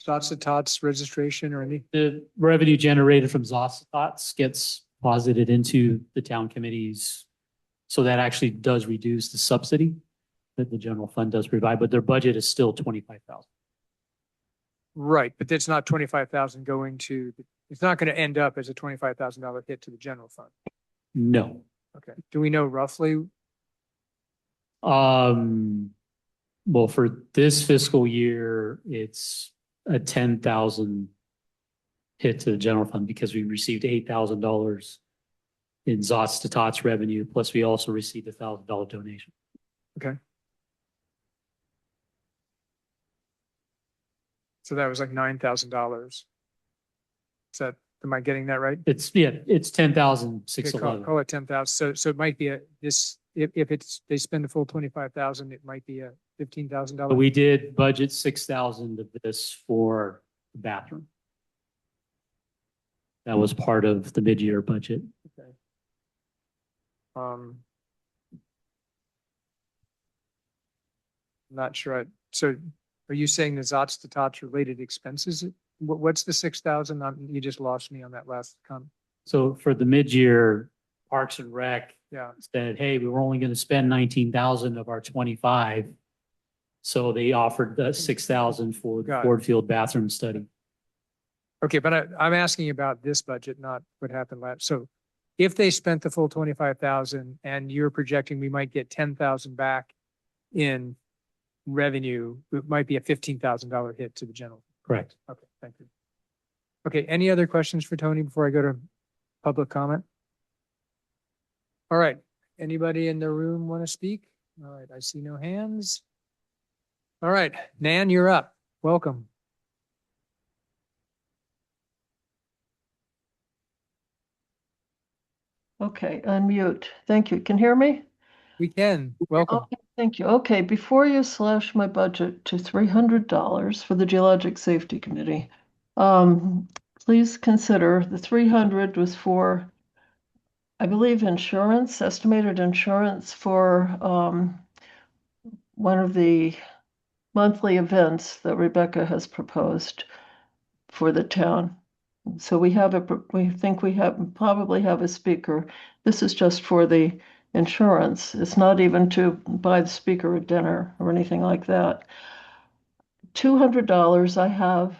Tots to Tots registration or any? The revenue generated from Tots gets posited into the town committees. So that actually does reduce the subsidy that the general fund does provide, but their budget is still 25,000. Right, but it's not 25,000 going to, it's not going to end up as a $25,000 hit to the general fund. No. Okay. Do we know roughly? Well, for this fiscal year, it's a 10,000 hit to the general fund because we received $8,000 in Tots to Tots revenue, plus we also received a $1,000 donation. Okay. So that was like $9,000. Is that, am I getting that right? It's 10,611. Call it 10,000. So it might be if they spend the full 25,000, it might be a $15,000. But we did budget 6,000 of this for the bathroom. That was part of the mid-year budget. Okay. Not sure. So are you saying the Tots to Tots related expenses? What's the 6,000? You just lost me on that last comment. So for the mid-year, Parks and Rec Yeah. said, hey, we were only going to spend 19,000 of our 25. So they offered the 6,000 for the Got it. Ford Field bathroom study. Okay, but I'm asking about this budget, not what happened last. So if they spent the full 25,000 and you're projecting we might get 10,000 back in revenue, it might be a $15,000 hit to the general. Correct. Okay, thank you. Okay, any other questions for Tony before I go to public comment? All right, anybody in the room want to speak? All right, I see no hands. All right, Nan, you're up. Welcome. Okay, unmute. Thank you. Can you hear me? We can. Welcome. Okay, thank you. Okay, before you slash my budget to $300 for the Geologic Safety Committee, please consider the 300 was for, I believe, insurance, estimated insurance for one of the monthly events that Rebecca has proposed for the town. So we think we probably have a speaker. This is just for the insurance. It's not even to buy the speaker a dinner or anything like that. $200 I have,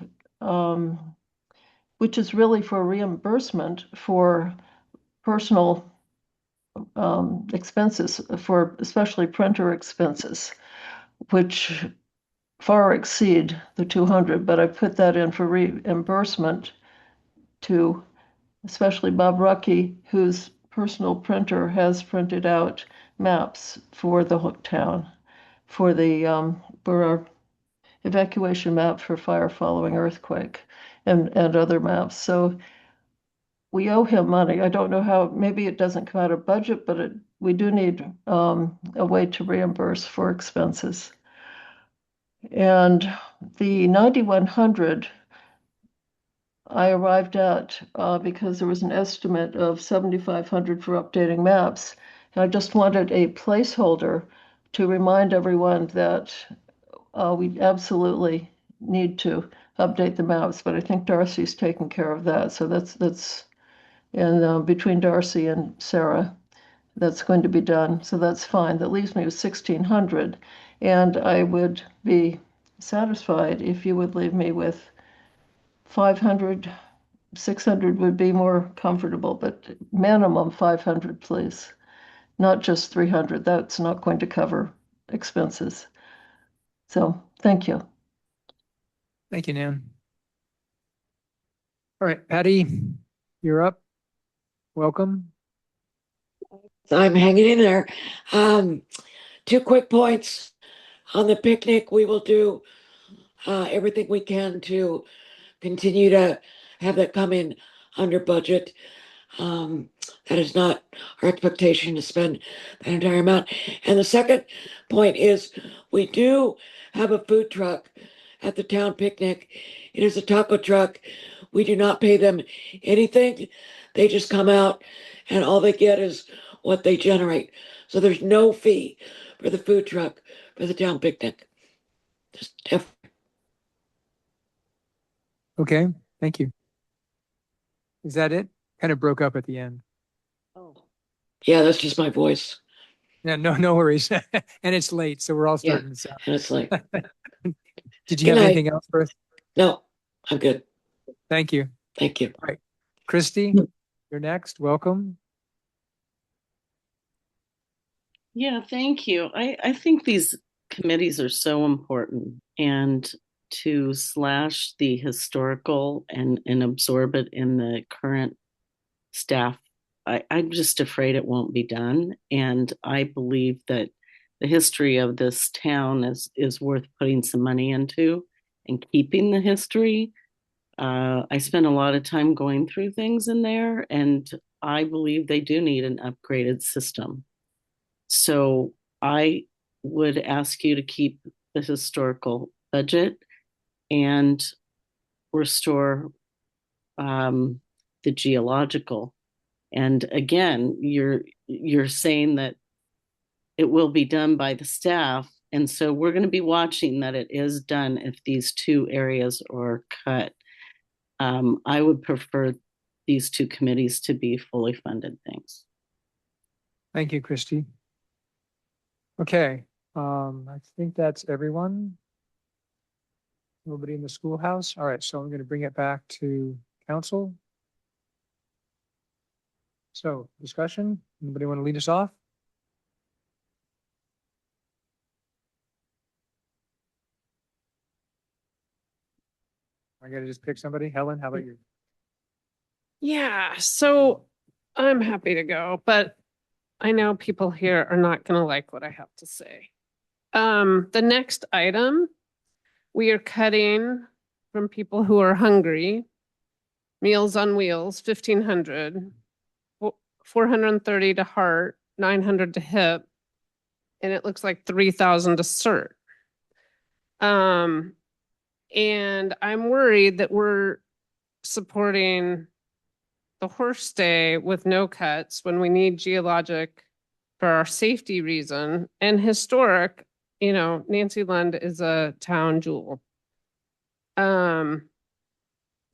which is really for reimbursement for personal expenses, for especially printer expenses, which far exceed the 200, but I put that in for reimbursement to especially Bob Rucky, whose personal printer has printed out maps for the town, for our evacuation map for fire following earthquake and other maps. So we owe him money. I don't know how, maybe it doesn't come out of budget, but we do need a way to reimburse for expenses. And the 9,100 I arrived at because there was an estimate of 7,500 for updating maps. And I just wanted a placeholder to remind everyone that we absolutely need to update the maps, but I think Darcy's taking care of that. So that's and between Darcy and Sarah, that's going to be done. So that's fine. That leaves me with 1,600, and I would be satisfied if you would leave me with 500. 600 would be more comfortable, but minimum 500, please. Not just 300. That's not going to cover expenses. So thank you. Thank you, Nan. All right, Patty, you're up. Welcome. I'm hanging in there. 2 quick points on the picnic. We will do everything we can to continue to have that come in under budget. That is not our expectation to spend that entire amount. And the second point is we do have a food truck at the town picnic. It is a taco truck. We do not pay them anything. They just come out and all they get is what they generate. So there's no fee for the food truck for the town picnic. Just Okay, thank you. Is that it? Kind of broke up at the end. yeah, that's just my voice. Yeah, no worries. And it's late, so we're all starting to sound. And it's like, Did you Good have night. anything else for us? no, I'm good. Thank you. Thank you. All right. Christy, you're next. Welcome. Yeah, thank you. I think these committees are so important, and to slash the historical and absorb it in the current staff, I'm just afraid it won't be done. And I believe that the history of this town is worth putting some money into and keeping the history. I spent a lot of time going through things in there, and I believe they do need an upgraded system. So I would ask you to keep the historical budget and restore the geological. And again, you're saying that it will be done by the staff. And so we're going to be watching that it is done if these 2 areas are cut. I would prefer these 2 committees to be fully funded. Thanks. Thank you, Christy. Okay, I think that's everyone. Nobody in the schoolhouse. All right, so I'm going to bring it back to council. So discussion, anybody want to lead us off? I got to just pick somebody. Helen, how about you? Yeah, so I'm happy to go, but I know people here are not going to like what I have to say. The next item, we are cutting from people who are hungry. Meals on Wheels, 1,500, 430 to Heart, 900 to HIP, and it looks like 3,000 to CERT. And I'm worried that we're supporting the horse stay with no cuts when we need geologic for our safety reason and historic. You know, Nancy Lund is a town jewel.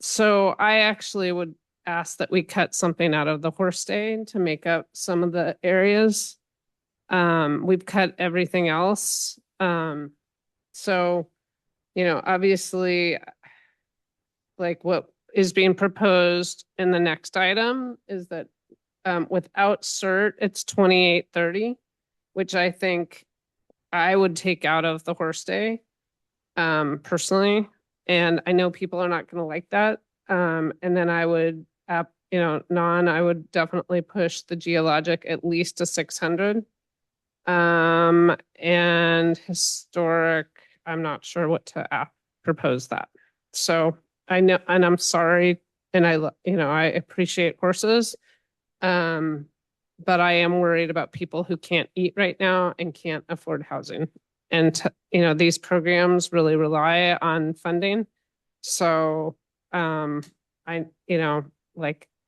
So I actually would ask that we cut something out of the horse stay to make up some of the areas. We've cut everything else. So, you know, obviously, like what is being proposed in the next item is that without CERT, it's 2830, which I think I would take out of the horse day personally. And I know people are not going to like that. And then I would, you know, I would definitely push the geologic at least to 600. And historic, I'm not sure what to propose that. So I know, and I'm sorry, and I appreciate horses. But I am worried about people who can't eat right now and can't afford housing. And, these programs really rely on funding. So, I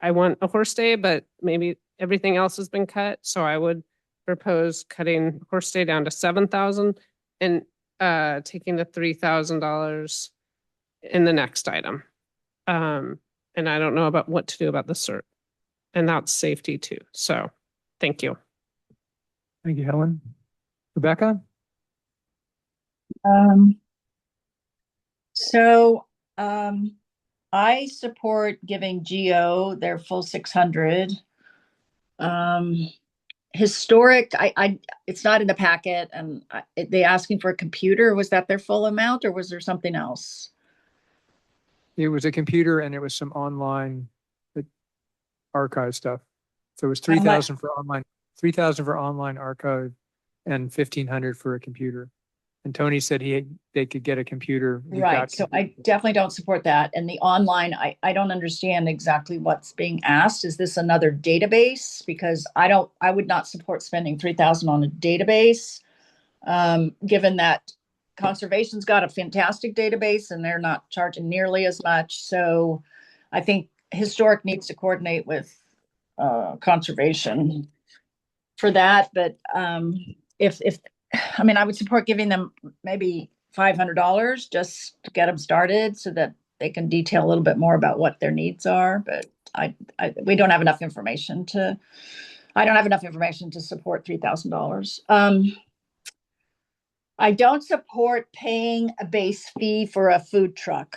want a horse day, but maybe everything else has been cut. So I would propose cutting horse day down to 7,000 and taking the $3,000 in the next item. And I don't know about what to do about the CERT, and that's safety too. So thank you. Thank you, Helen. Rebecca? I support giving GO their full 600. Historic, it's not in the packet, and they asking for a computer. Was that their full amount, or was there something else? It was a computer and it was some online archive stuff. So it was 3,000 for online, 3,000 for online archive and 1,500 for a computer. And Tony said they could get a computer. Right. So I definitely don't support that. And the online, I don't understand exactly what's being asked. Is this another database? Because I would not support spending 3,000 on a database, given that Conservation's got a fantastic database and they're not charging nearly as much. So I think Historic needs to coordinate with Conservation for that. But I would support giving them maybe $500 just to get them started so that they can detail a little bit more about what their needs are. But we don't have enough information I don't have enough information to support $3,000. I don't support paying a base fee for a food truck.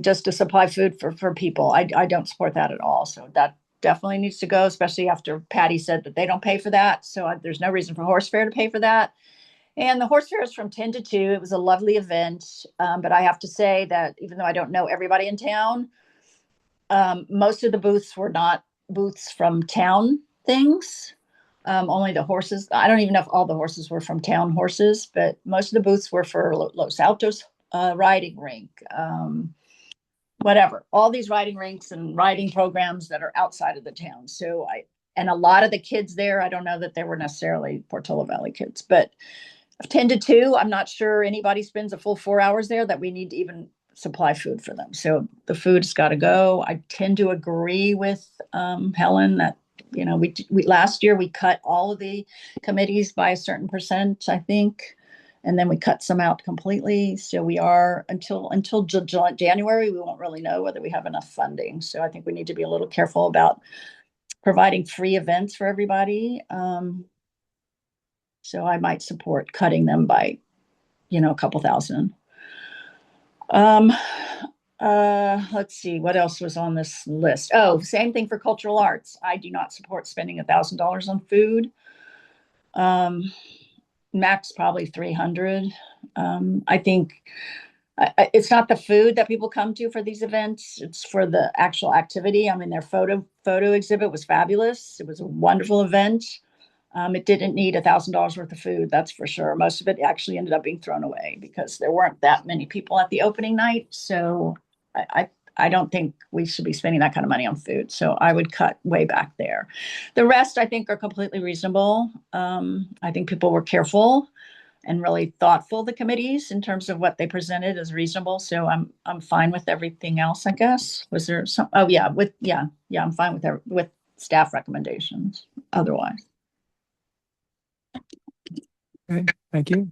Just to supply food for people. I don't support that at all. So that definitely needs to go, especially after Patty said that they don't pay for that. So there's no reason for horse fair to pay for that. And the horse fair is from 10 to 2. It was a lovely event. But I have to say that even though I don't know everybody in town, most of the booths were not booths from town things. Only the horses. I don't even know if all the horses were from town horses, but most of the booths were for Los Altos riding rink. Whatever, all these riding rinks and riding programs that are outside of the town. So and a lot of the kids there, I don't know that they were necessarily Portola Valley kids, but 10 to 2, I'm not sure anybody spends a full 4 hours there that we need to even supply food for them. So the food's got to go. I tend to agree with Helen that, we last year we cut all of the committees by a certain percent, I think. And then we cut some out completely. So we are until January, we won't really know whether we have enough funding. So I think we need to be a little careful about providing free events for everybody. So I might support cutting them by, a couple thousand. Let's see, what else was on this list? Oh, same thing for cultural arts. I do not support spending $1,000 on food. Max probably 300. I think it's not the food that people come to for these events. It's for the actual activity. Their photo exhibit was fabulous. It was a wonderful event. It didn't need $1,000 worth of food, that's for sure. Most of it actually ended up being thrown away because there weren't that many people at the opening night. So I don't think we should be spending that kind of money on food. So I would cut way back there. The rest I think are completely reasonable. I think people were careful and really thoughtful, the committees, in terms of what they presented as reasonable. So I'm fine with everything else, I guess. Was there some? Oh yeah, I'm fine with staff recommendations otherwise. Okay, thank you.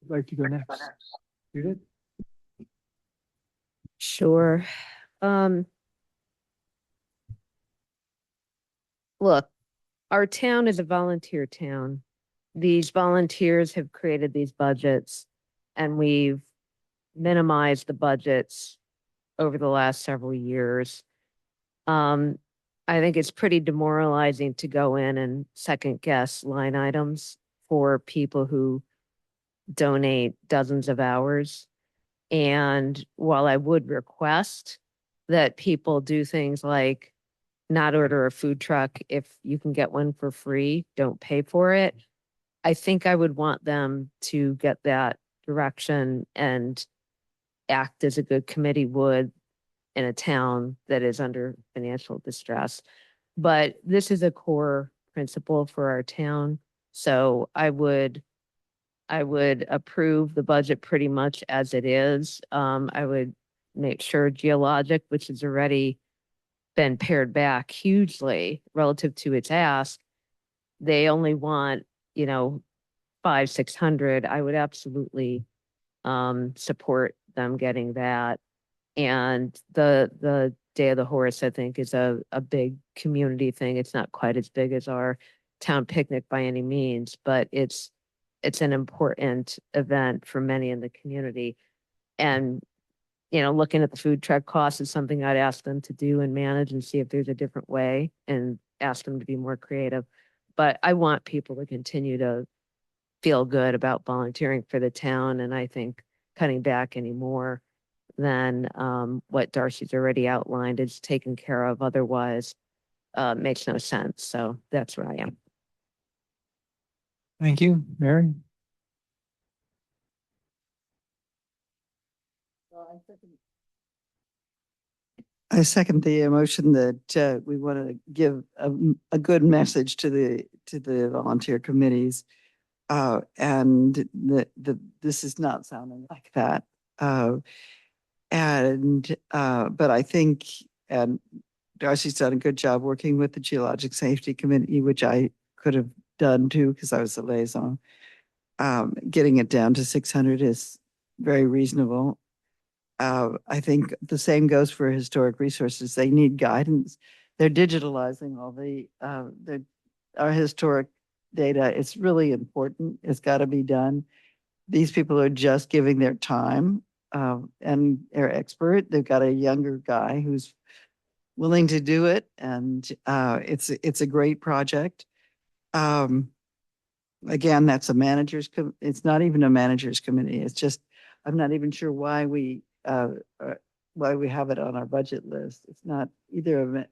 I'd like to go next. Judith? Sure. Look, our town is a volunteer town. These volunteers have created these budgets, and we've minimized the budgets over the last several years. I think it's pretty demoralizing to go in and second guess line items for people who donate dozens of hours. And while I would request that people do things like not order a food truck if you can get one for free, don't pay for it, I think I would want them to get that direction and act as a good committee would in a town that is under financial distress. But this is a core principle for our town. So I would approve the budget pretty much as it is. I would make sure geologic, which has already been pared back hugely relative to its ask, they only want, 600. I would absolutely support them getting that. And the Day of the Horse, I think, is a big community thing. It's not quite as big as our town picnic by any means, but it's an important event for many in the community. And, looking at the food truck costs is something I'd ask them to do and manage and see if there's a different way and ask them to be more creative. But I want people to continue to feel good about volunteering for the town. And I think cutting back any more than what Darcy's already outlined is taken care of otherwise makes no sense. So that's where I am. Thank you, Mary. I second the emotion that we want to give a good message to the volunteer committees. And this is not sounding like that. But I think, and Darcy's done a good job working with the Geologic Safety Committee, which I could have done too, because I was a liaison. Getting it down to 600 is very reasonable. I think the same goes for historic resources. They need guidance. They're digitalizing all our historic data. It's really important. It's got to be done. These people are just giving their time, and they're expert. They've got a younger guy who's willing to do it, and it's a great project. Again, that's it's not even a manager's committee. It's just, I'm not even sure why we have it on our budget list. It's not either a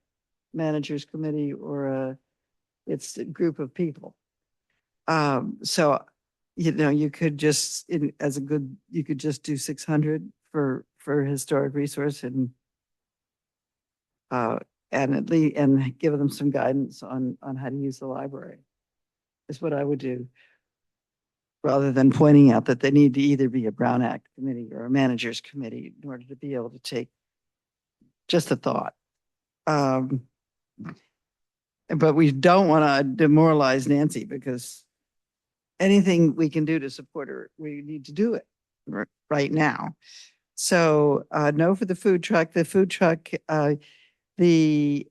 manager's committee or it's a group of people. So, you could just, you could just do 600 for historic resource and give them some guidance on how to use the library. Is what I would do, rather than pointing out that they need to either be a Brown Act committee or a manager's committee in order to be able to take just a thought. But we don't want to demoralize Nancy, because anything we can do to support her, we need to do it right now. So no for the food truck. The food truck, the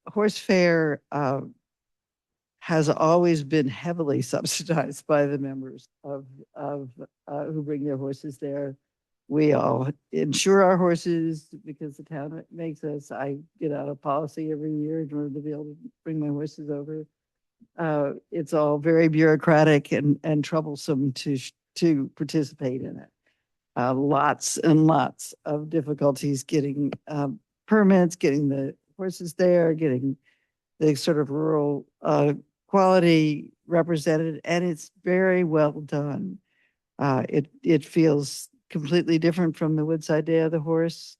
horse fair has always been heavily subsidized by the members of who bring their horses there. We all insure our horses because the town makes us. I get out a policy every year in order to be able to bring my horses over. It's all very bureaucratic and troublesome to participate in it. Lots and lots of difficulties getting permits, getting the horses there, getting the sort of rural quality represented, and it's very well done. It feels completely different from the Woodside Day of the Horse.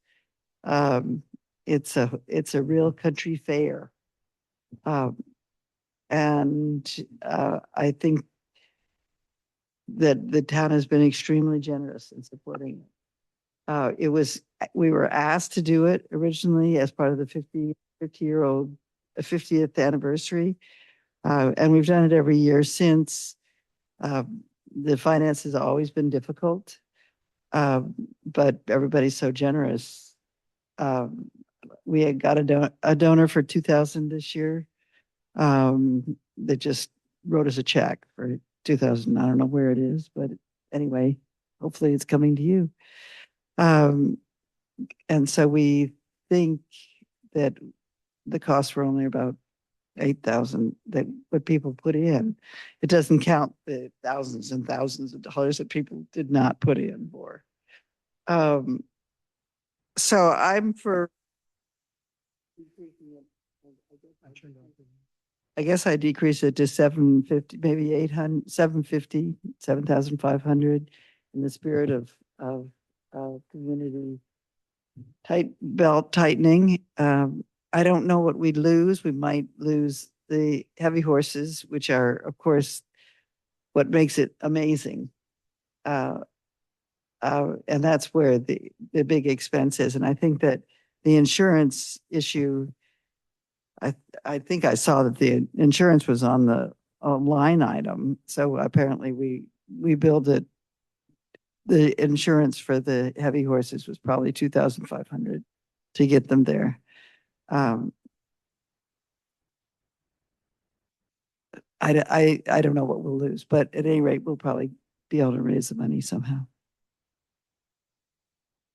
It's a real country fair. And I think that the town has been extremely generous in supporting it. We were asked to do it originally as part of the 50th anniversary. And we've done it every year since. The finance has always been difficult, but everybody's so generous. We had got a donor for 2,000 this year. They just wrote us a check for 2,000. I don't know where it is, but anyway, hopefully it's coming to you. And so we think that the costs were only about 8,000 that what people put in. It doesn't count the thousands and thousands of dollars that people did not put in for. So I'm for. I guess I decrease it to 750, maybe 800, 750, 7,500 in the spirit of community belt tightening. I don't know what we'd lose. We might lose the heavy horses, which are, of course, what makes it amazing. And that's where the big expense is. And I think that the insurance issue, I think I saw that the insurance was on the line item. So apparently we billed it. The insurance for the heavy horses was probably 2,500 to get them there. I don't know what we'll lose, but at any rate, we'll probably be able to raise the money somehow.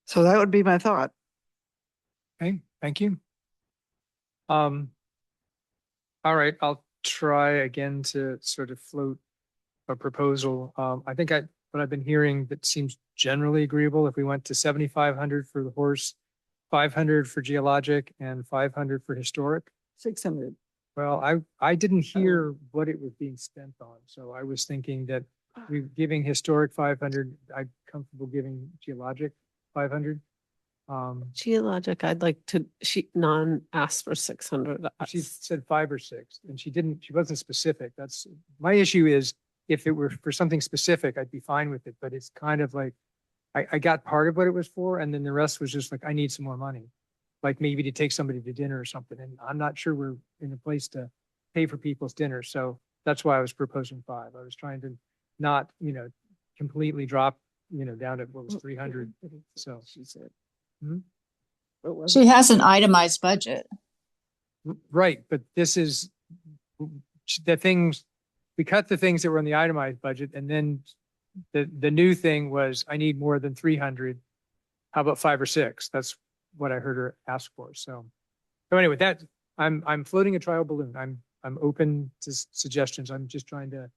So that would be my thought. Okay, thank you. All right, I'll try again to sort of float a proposal. I think what I've been hearing that seems generally agreeable, if we went to 7,500 for the horse, 500 for geologic, and 500 for historic. 600. Well, I didn't hear what it was being spent on, so I was thinking that we giving historic 500, I'm comfortable giving geologic 500. Geologic, I'd like to, non asked for 600. She said 5 or 6, and she wasn't specific. That's my issue is if it were for something specific, I'd be fine with it, but it's kind of like, I got part of what it was for, and then the rest was just like, I need some more money. Like maybe to take somebody to dinner or something, and I'm not sure we're in a place to pay for people's dinner, so that's why I was proposing 5. I was trying to not, completely drop, down to what was 300, so. She said. She has an itemized budget. Right, but this is the things, we cut the things that were in the itemized budget, and then the new thing was, I need more than 300. How about 5 or 6? That's what I heard her ask for. So anyway, that I'm floating a trial balloon. I'm open to suggestions. I'm just trying to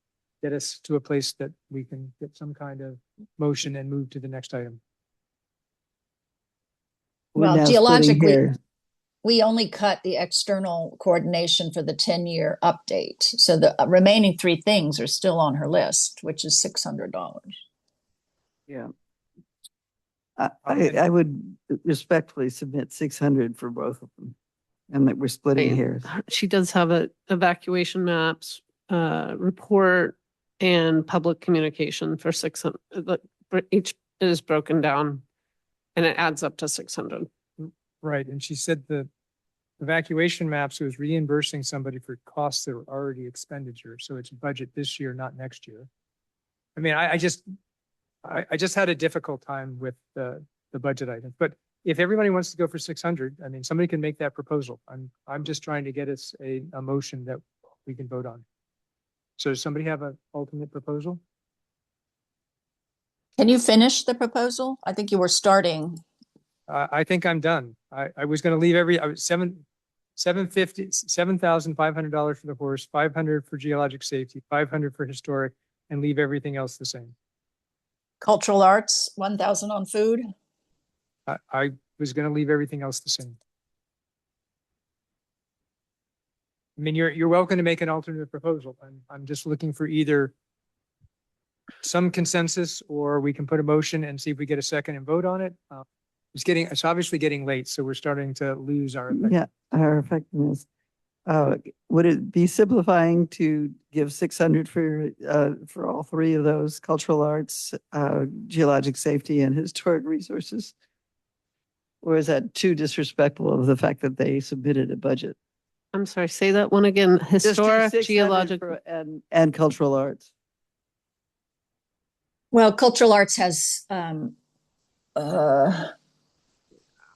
get us to a place that we can get some kind of motion and move to the next item. Well, geologically, we only cut the external coordination for the 10-year update. So the remaining 3 things are still on her list, which is $600. Yeah. I would respectfully submit 600 for both of them, and that we're splitting hairs. She does have a evacuation maps, report, and public communication for 600. For each is broken down, and it adds up to 600. Right, and she said the evacuation maps was reimbursing somebody for costs that were already expenditure, so it's budget this year, not next year. I mean, I just had a difficult time with the budget items, but if everybody wants to go for 600, I mean, somebody can make that proposal. I'm just trying to get us a motion that we can vote on. So does somebody have an ultimate proposal? Can you finish the proposal? I think you were starting. I think I'm done. I was going to leave I was $7,500 for the horse, 500 for geologic safety, 500 for historic, and leave everything else the same. Cultural arts, 1,000 on food. I was going to leave everything else the same. I mean, you're welcome to make an alternate proposal. I'm just looking for either some consensus, or we can put a motion and see if we get a second and vote on it. It's obviously getting late, so we're starting to lose our effect. Yeah, our effectiveness. Would it be simplifying to give 600 for all 3 of those: cultural arts, geologic safety, and historic resources? Or is that too disrespectful of the fact that they submitted a budget? I'm sorry, say that one again. Just do Historic, 600 geologic. and cultural arts. Well, cultural arts has,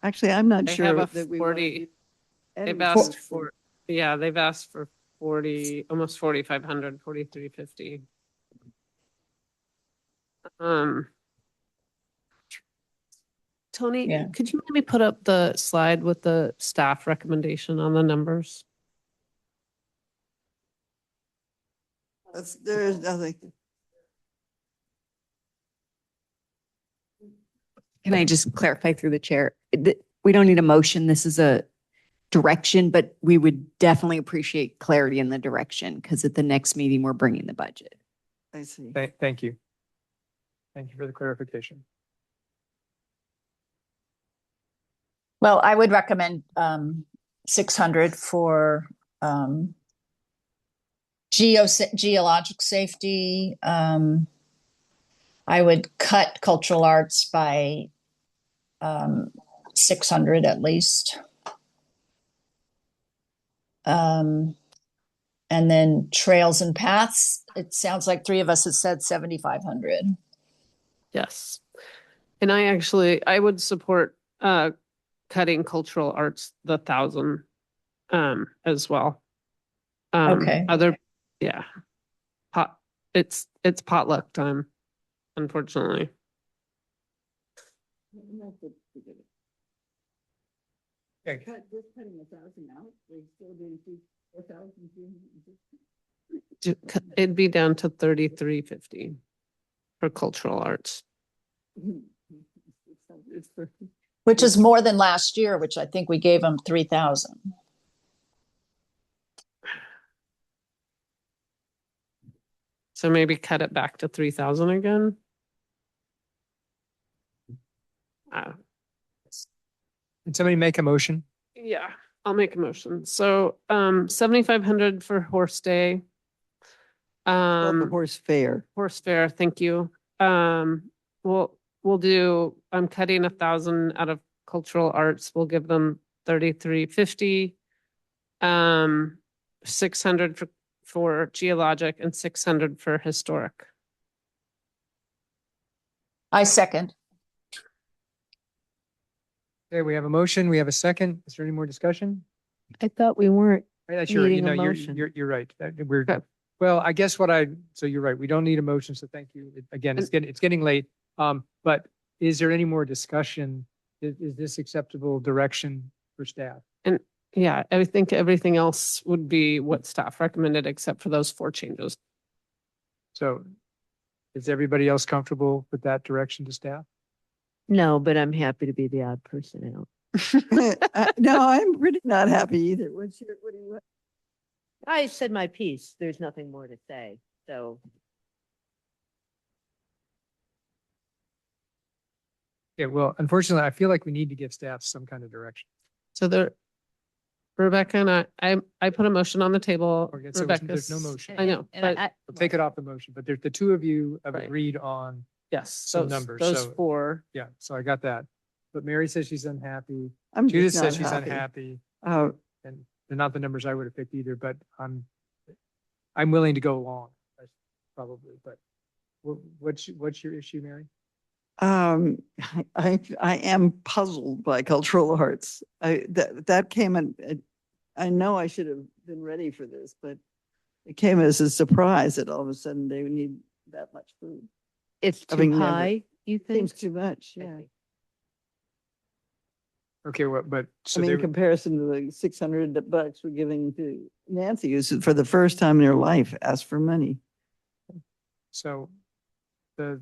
Actually, I'm not They sure have a that we 40. want They've asked for, yeah, they've asked for 40, almost 4,500, 4,350. Tony, Yeah. could you maybe put up the slide with the staff recommendation on the numbers? There's nothing. Can I just clarify through the chair? We don't need a motion. This is a direction, but we would definitely appreciate clarity in the direction, because at the next meeting, we're bringing the budget. I see. Thank you. Thank you for the clarification. well, I would recommend 600 for Geologic safety, I would cut cultural arts by 600 at least. And then trails and paths, it sounds like three of us have said 7,500. Yes. And I would support cutting cultural arts the 1,000 as well. Okay. Yeah. It's potluck time, unfortunately. Okay. Just cutting 1,000 out, they still doing 4,350. It'd be down to 3,350 for cultural arts. Which is more than last year, which I think we gave them 3,000. So maybe cut it back to 3,000 again. Can somebody make a motion? Yeah, I'll make a motion. So 7,500 for horse day. The horse fair. Horse fair, thank you. We'll do, I'm cutting 1,000 out of cultural arts. We'll give them 3,350. 600 for geologic and 600 for historic. I second. Okay, we have a motion. We have a second. Is there any more discussion? I thought we weren't That's you're, needing a you're, motion. you're right. Well, I guess so you're right. We don't need a motion, so thank you. Again, it's getting late. But is there any more discussion? Is this acceptable direction for staff? And yeah, I think everything else would be what staff recommended except for those 4 changes. So is everybody else comfortable with that direction to staff? No, but I'm happy to be the odd person out. No, I'm really not happy either. What do you want? I said my piece. There's nothing more to say. So Yeah, well, unfortunately, I feel like we need to give staff some kind of direction. So Rebecca and I put a motion on the table. Okay, so there's no motion. I know, but We'll take it off the motion, but the two of you have Right. agreed on yes, some numbers. those So 4. yeah, so I got that. But Mary says she's unhappy. I'm Judith just says not she's happy. unhappy. Oh, And they're not the numbers I would have picked either, but I'm willing to go along, probably, but what's your issue, Mary? I am puzzled by cultural arts. That came in, I know I should have been ready for this, but it came as a surprise that all of a sudden they would need that much food. it's Having too never- high, you think? Seems too much, yeah. Okay, but so I mean, they in comparison to the $600 we're giving to Nancy, who's for the first time in her life asked for money. so the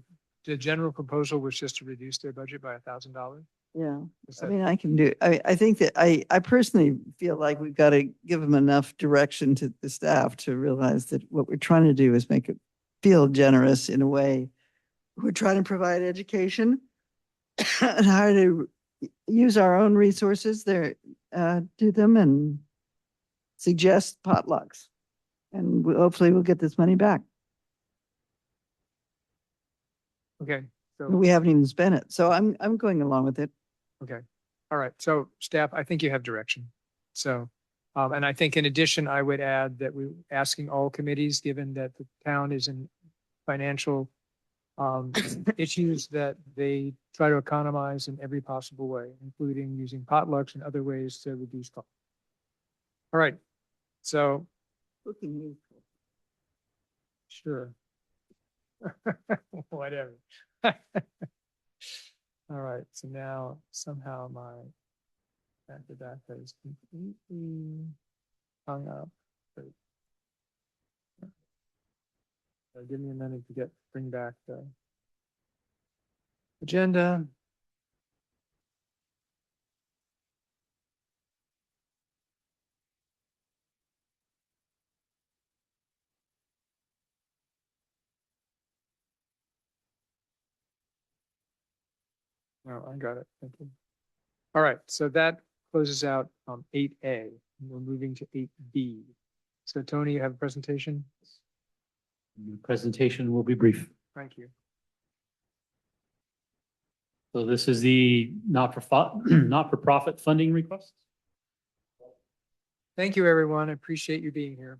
general proposal was just to reduce their budget by $1,000. Yeah, Is I that- mean, I can do, I think that I personally feel like we've got to give them enough direction to the staff to realize that what we're trying to do is make it feel generous in a way. We're trying to provide education and how to use our own resources there, do them and suggest potlucks. And hopefully we'll get this money back. Okay, so. We haven't even spent it. So I'm going along with it. Okay, all right, so staff, I think you have direction. So, and I think in addition, I would add that we're asking all committees, given that the town is in financial issues, that they try to economize in every possible way, including using potlucks and other ways to reduce costs. All right, so. Sure. Whatever. All right, so now somehow my data is completely hung up. Give me a minute to bring back the agenda. Oh, I got it. Thank you. All right, so that closes out 8A. We're moving to 8B. So Tony, you have a presentation? The presentation will be brief. Thank you. So this is the not-for-profit funding request. Thank you, everyone. I appreciate you being here.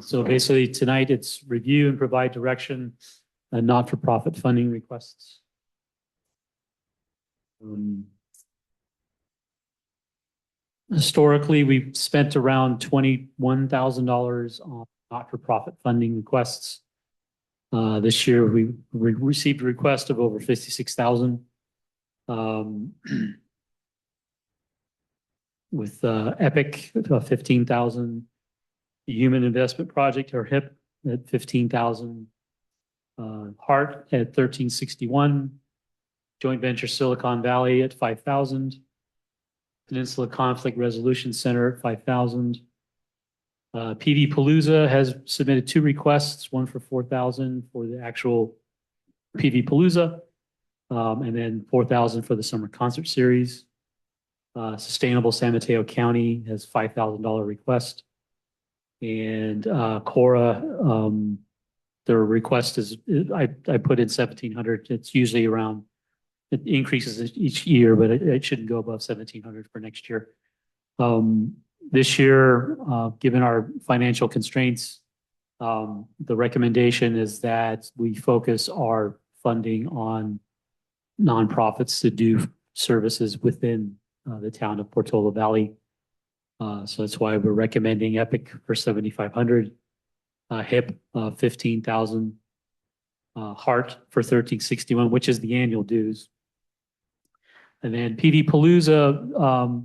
So basically tonight it's review and provide direction and not-for-profit funding requests. Historically, we've spent around $21,000 on not-for-profit funding requests. This year we received a request of over 56,000. With EPIC 15,000, the Human Investment Project or HIP at 15,000, HART at 1361, Joint Venture Silicon Valley at 5,000, Peninsula Conflict Resolution Center at 5,000. PV Palooza has submitted 2 requests, one for 4,000 for the actual PV Palooza, and then 4,000 for the summer concert series. Sustainable San Mateo County has $5,000 request. And Cora, their request is, I put in 1,700. It's usually around, it increases each year, but it shouldn't go above 1,700 for next year. This year, given our financial constraints, the recommendation is that we focus our funding on nonprofits to do services within the town of Portola Valley. So that's why we're recommending EPIC for 7,500, HIP 15,000, HART for 1361, which is the annual dues. And then PV Palooza,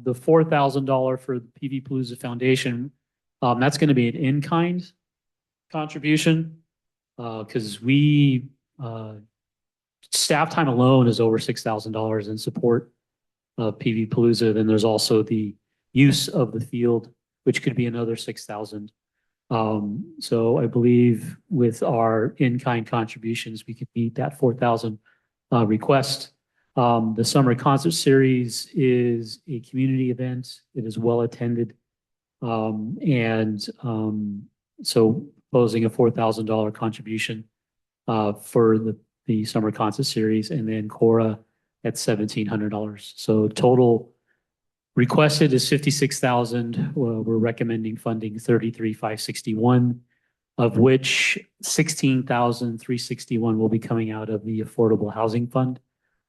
the $4,000 for the PV Palooza Foundation, that's going to be an in-kind contribution because we staff time alone is over $6,000 in support of PV Palooza. Then there's also the use of the field, which could be another 6,000. So I believe with our in-kind contributions, we could meet that 4,000 request. The summer concert series is a community event. It is well attended. So posing a $4,000 contribution for the summer concert series, and then Cora at $1,700. So total requested is 56,000. Well, we're recommending funding 33,561, of which 16,361 will be coming out of the Affordable Housing Fund.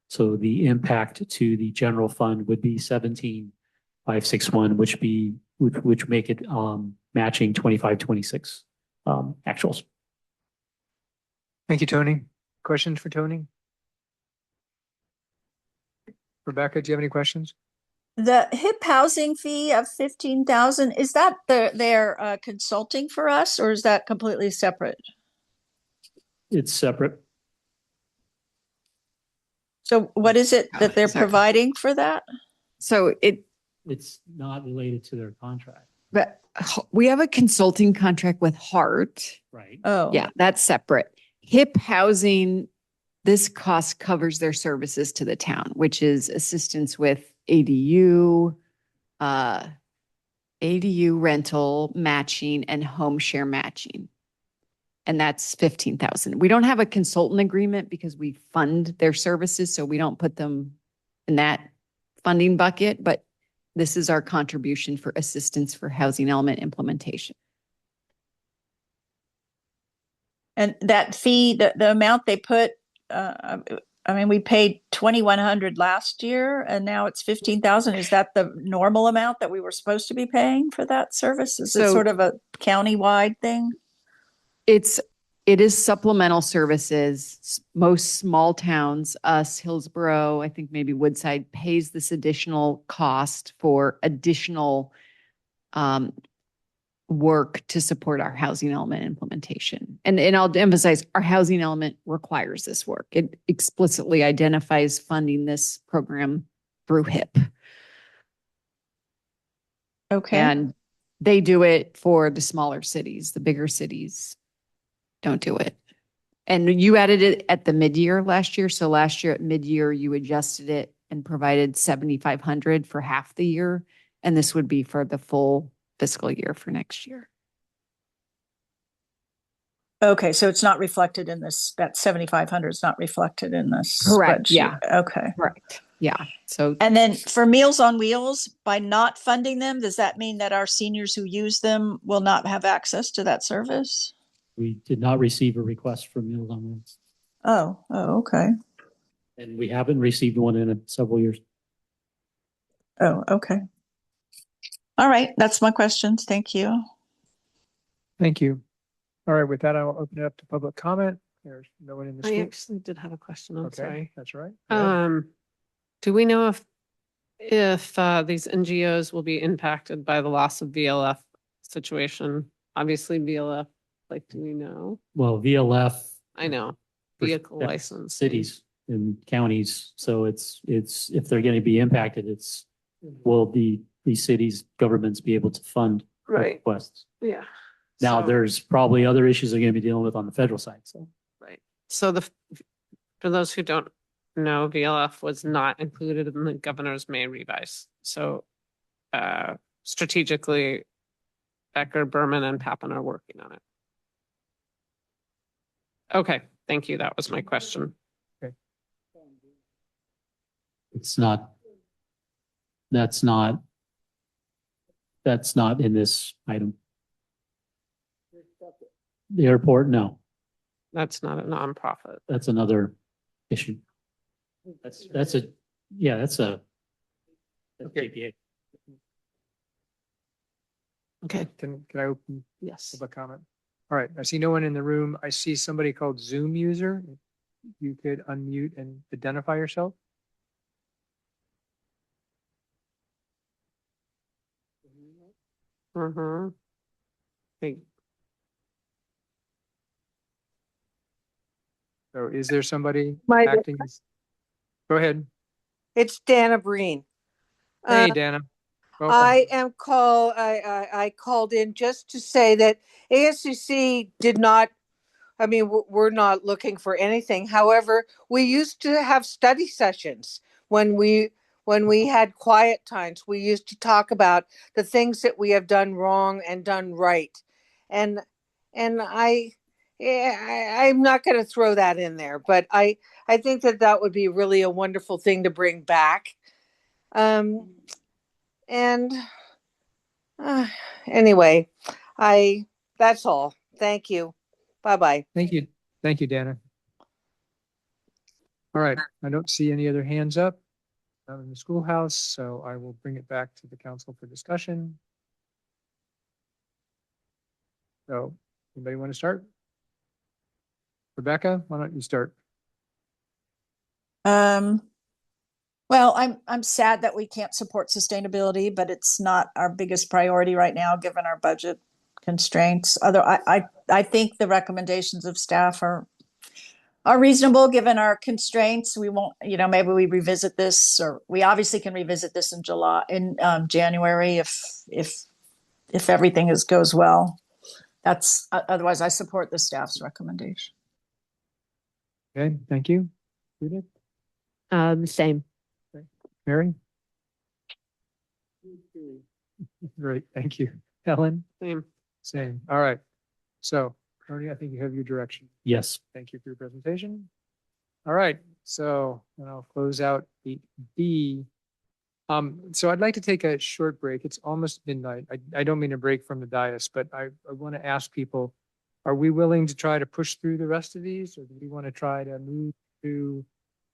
So the impact to the general fund would be 17,561, which make it matching 25-26 actuals. Thank you, Tony. Questions for Tony? Rebecca, do you have any questions? The HIP housing fee of 15,000, is that their consulting for us, or is that completely separate? It's separate. So what is it that they're Sorry. providing for that? So It's not related to their contract. but we have a consulting contract with HART. Right. Oh. Yeah, that's separate. HIP housing, this cost covers their services to the town, which is assistance with ADU, ADU rental matching and home share matching. And that's 15,000. We don't have a consultant agreement because we fund their services, so we don't put them in that funding bucket, but this is our contribution for assistance for housing element implementation. And that fee, the amount they put, I mean, we paid 2,100 last year and now it's 15,000. Is that the normal amount that we were supposed to be paying for that service? Is it So- sort of a county-wide thing? It is supplemental services. Most small towns, us, Hillsborough, I think maybe Woodside pays this additional cost for additional work to support our housing element implementation. And I'll emphasize, our housing element requires this work. It explicitly identifies funding this program through HIP. Okay. And they do it for the smaller cities. The bigger cities don't do it. And you added it at the mid-year last year. So last year at mid-year, you adjusted it and provided 7,500 for half the year. And this would be for the full fiscal year for next year. Okay, so it's not reflected in this, that 7,500 is not reflected in this. Correct, spreadsheet. yeah. Okay. Correct. Yeah. So And then for Meals on Wheels, by not funding them, does that mean that our seniors who use them will not have access to that service? We did not receive a request for Meals on Wheels, Oh, okay. and we haven't received one in several years. Oh, okay. All right, that's my questions. Thank you. Thank you. All right, with that, I will open it up to public comment. There's no one in the I school. actually did have a question. I'm Okay, sorry. that's right. Go ahead. Do we know if these NGOs will be impacted by the loss of VLF situation? Obviously VLF, like, do we know? Well, VLF. I know, for vehicle license. Cities and counties. So it's, if they're going to be impacted, will these cities, governments be able to fund Right. requests? Yeah. Now, So- there's probably other issues they're going to be dealing with on the federal side. So Right. So for those who don't know, VLF was not included in the governor's May revise. So strategically, Becker, Berman, and Pappen are working on it. Okay, thank you. That was my question. it's not, that's not in this item. The airport, no, That's not a nonprofit. that's another issue. That's a KPA. Okay. Can I open Yes. public comment? All right, I see no one in the room. I see somebody called Zoom user. You could unmute and identify yourself. Mm-hmm. So is there somebody My- acting? Go ahead. It's Dana Breen. Hey, Dana. Welcome. I called in just to say that ASCC did not, I mean, we're not looking for anything. However, we used to have study sessions when we had quiet times. We used to talk about the things that we have done wrong and done right. And I'm not going to throw that in there, but I think that would be really a wonderful thing to bring back. Anyway, that's all. Thank you. Bye-bye. Thank you. Thank you, Dana. All right, I don't see any other hands up out in the schoolhouse, so I will bring it back to the council for discussion. So, anybody want to start? Rebecca, why don't you start? Well, I'm sad that we can't support sustainability, but it's not our biggest priority right now, given our budget constraints. I think the recommendations of staff are reasonable, given our constraints. We won't, maybe we revisit this, or we obviously can revisit this in January if everything goes well. Otherwise I support the staff's recommendation. Okay, thank you. Judith? Same. Mary? Great, thank you. Helen? Same. Same. All right. So, Tony, I think you have your direction. Yes. Thank you for your presentation. All right, so I'll close out 8B. So I'd like to take a short break. It's almost midnight. I don't mean a break from the dais, but I want to ask people, are we willing to try to push through the rest of these, or do we want to try to move to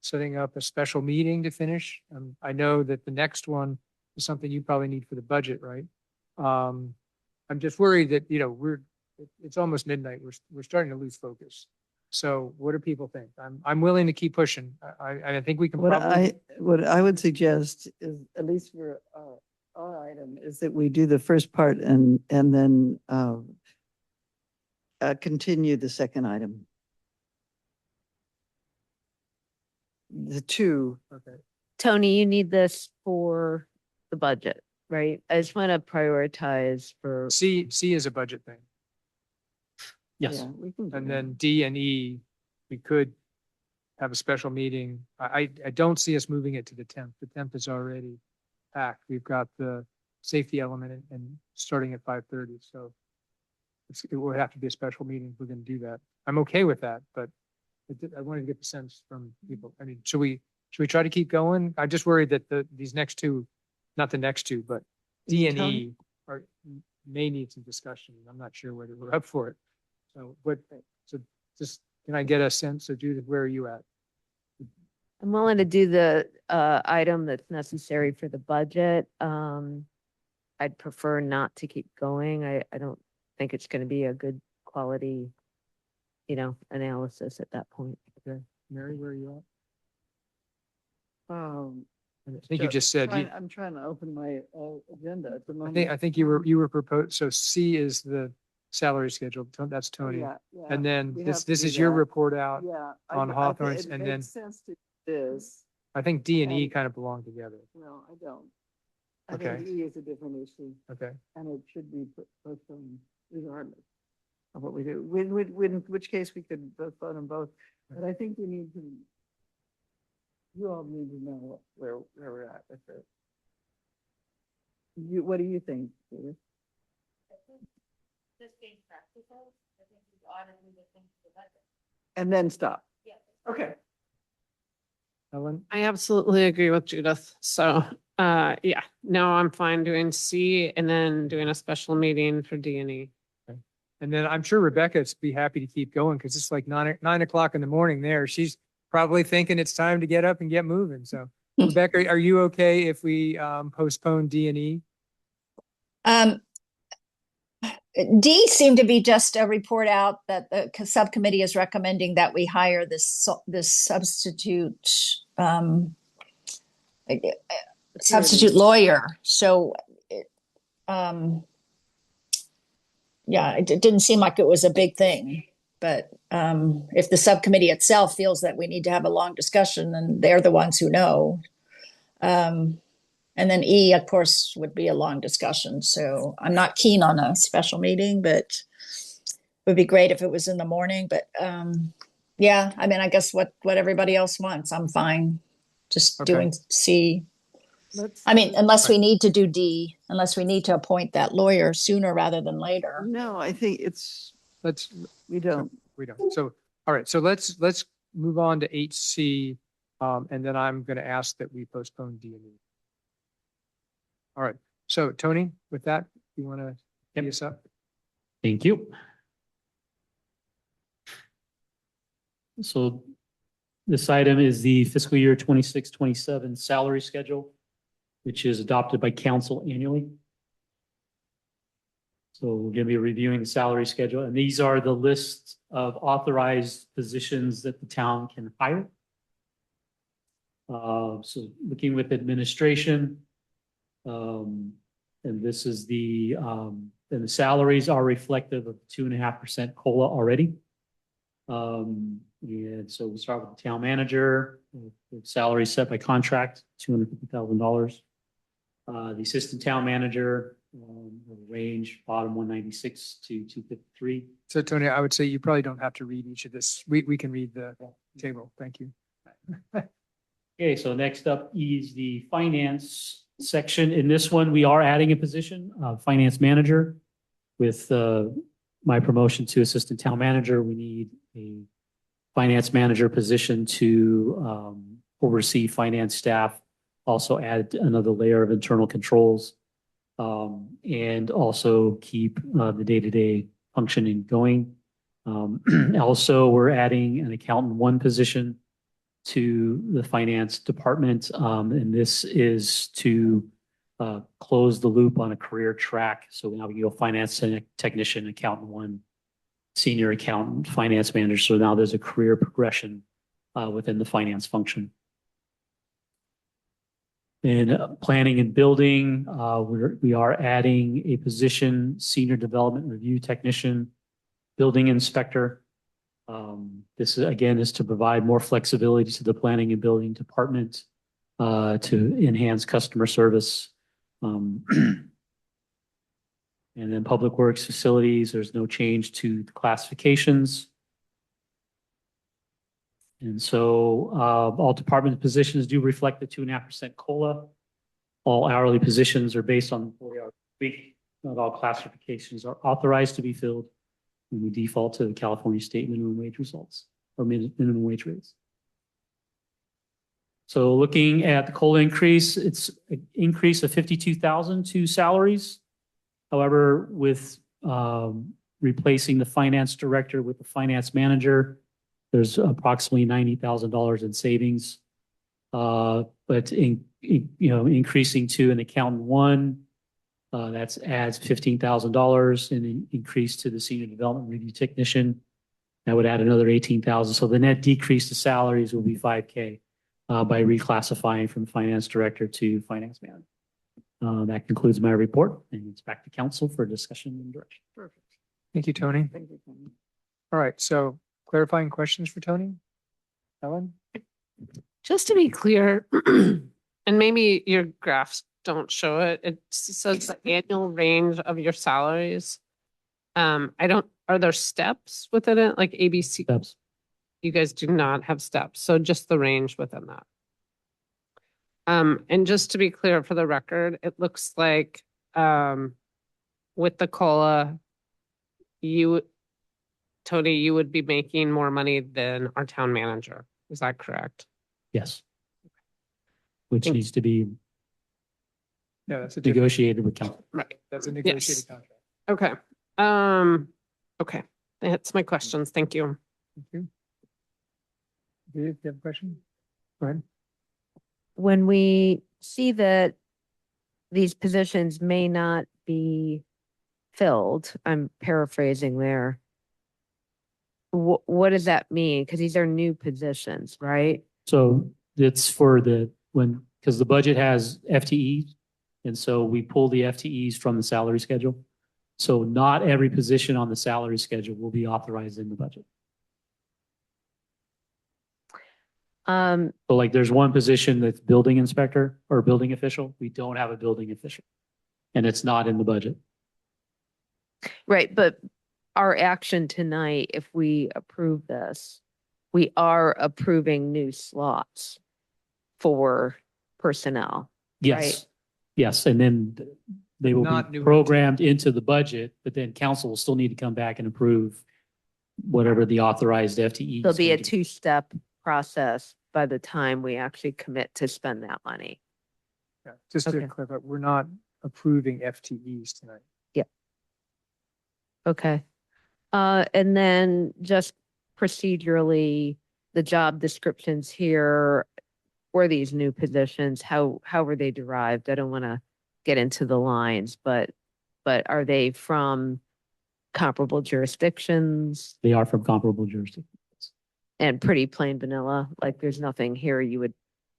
setting up a special meeting to finish? I know that the next one is something you probably need for the budget, right? I'm just worried that, it's almost midnight. We're starting to lose focus. So what do people think? I'm willing to keep pushing. I think we can probably. What I would suggest is, at least for our item, is that we do the first part and then continue the second item. The two. Okay. Tony, you need this for the budget, right? I just want to prioritize for. C is a budget thing. Yes. Yeah, we can do And that. then D and E we could have a special meeting. I don't see us moving it to the 10th. The 10th is already packed. We've got the safety element and starting at 5:30. So it would have to be a special meeting if we're going to do that. I'm okay with that, but I wanted to get the sense from people. I mean, should we try to keep going? I'm just worried that these next two, not the next two, but D and E may need some discussion. I'm not sure whether we're up for it. So just, can I get a sense of Judith, where are you at? I'm willing to do the item that's necessary for the budget. I'd prefer not to keep going. I don't think it's going to be a good quality, analysis at that point. Okay, Mary, where are you at? Um, I think you just said, I'm trying to open my agenda at the moment. I think you were proposed, so C is the salary schedule. That's Tony. Yeah, yeah. And then We this have to do is your that. report out Yeah. on Hawthorne's, It and then makes sense to do this. I think D and E And- kind of belong together. No, I don't. I Okay. think E is a different issue. Okay. And it should be postponed regardless of what we do. In which case we could postpone them both. But I think we need to, you all need to know where we're at with it. What do you think, Judith? And then stop. Okay. Ellen? I absolutely agree with Judith. So, yeah, no, I'm fine doing C and then doing a special meeting for D and E. And then I'm sure Rebecca's be happy to keep going because it's like 9 o'clock in the morning there. She's probably thinking it's time to get up and get moving. So Rebecca, are you okay if we postpone D and E? D seemed to be just a report out that the subcommittee is recommending that we hire this substitute lawyer. So, yeah, it didn't seem like it was a big thing. But if the subcommittee itself feels that we need to have a long discussion, then they're the ones who know. And then E, of course, would be a long discussion. So I'm not keen on a special meeting, but it would be great if it was in the morning. But yeah, I mean, I guess what everybody else wants, I'm fine just doing C. I mean, unless we need to do D, unless we need to appoint that lawyer sooner rather than later. No, I think we don't. So, all right. So let's move on to 8C. And then I'm going to ask that we postpone D and E. All right. So Tony, with that, you want to tee us up? Thank you. So this item is the fiscal year 26-27 salary schedule, which is adopted by council annually. So we're going to be reviewing the salary schedule, and these are the lists of authorized positions that the town can hire. So looking with administration, and this is and the salaries are reflective of 2.5% COLA already. And so we'll start with the town manager, the salary set by contract, $250,000. The assistant town manager, range bottom 196 to 253. So Tony, I would say you probably don't have to read each of this. We can read the table. Thank you. Okay, so next up is the finance section. In this one, we are adding a position, finance manager. With my promotion to assistant town manager, we need a finance manager position to oversee finance staff, also add another layer of internal controls, and also keep the day-to-day functioning going. Also, we're adding an accountant one position to the finance department, and this is to close the loop on a career track. So now we go finance technician, accountant one, senior accountant, finance manager. So now there's a career progression within the finance function. In planning and building, we are adding a position, senior development review technician, building inspector. This is to provide more flexibility to the planning and building department to enhance customer service. And then public works facilities, there's no change to the classifications. And so all department positions do reflect the 2.5% COLA. All hourly positions are based on 40 hours a week. Not all classifications are authorized to be filled. And we default to the California state minimum wage results or minimum wage rates. So looking at the COLA increase, it's an increase of 52,000 to salaries. However, with replacing the finance director with the finance manager, there's approximately $90,000 in savings. But increasing to an accountant one, that adds $15,000, and an increase to the senior development review technician, that would add another 18,000. So the net decrease to salaries will be 5K by reclassifying from finance director to finance manager. That concludes my report, and it's back to council for discussion and direction. Perfect. Thank you, Tony. All right, so clarifying questions for Tony? Ellen? Just to be clear, and maybe your graphs don't show it, it says the annual range of your salaries. Are there steps within it, like ABC? Steps. You guys do not have steps, so just the range within that. And just to be clear for the record, it looks like with the COLA, Tony, you would be making more money than our town manager. Is that correct? Yes. Which needs to be that's a negotiated with council. Right. That's a negotiated contract. Okay. Okay. That's my questions. Thank you. Thank you. Do you have a question? Go ahead. When we see that these positions may not be filled, I'm paraphrasing there. What does that mean? Because these are new positions, right? So it's for because the budget has FTEs, and so we pull the FTEs from the salary schedule. So not every position on the salary schedule will be authorized in the budget. So like there's one position that's building inspector or building official. We don't have a building official, and it's not in the budget. Right, but our action tonight, if we approve this, we are approving new slots for personnel. Yes. Right? Yes, and then they will Not be new programmed into the budget, but then council will still need to come back and approve whatever the authorized FTE. There'll be a two-step process by the time we actually commit to spend that money. Yeah, just to Okay. clarify, we're not approving FTEs tonight. Okay. And then just procedurally, the job descriptions here for these new positions, how were they derived? I don't want to get into the lines, but are they from comparable jurisdictions They are from comparable jurisdictions. and pretty plain vanilla? Like there's nothing here you would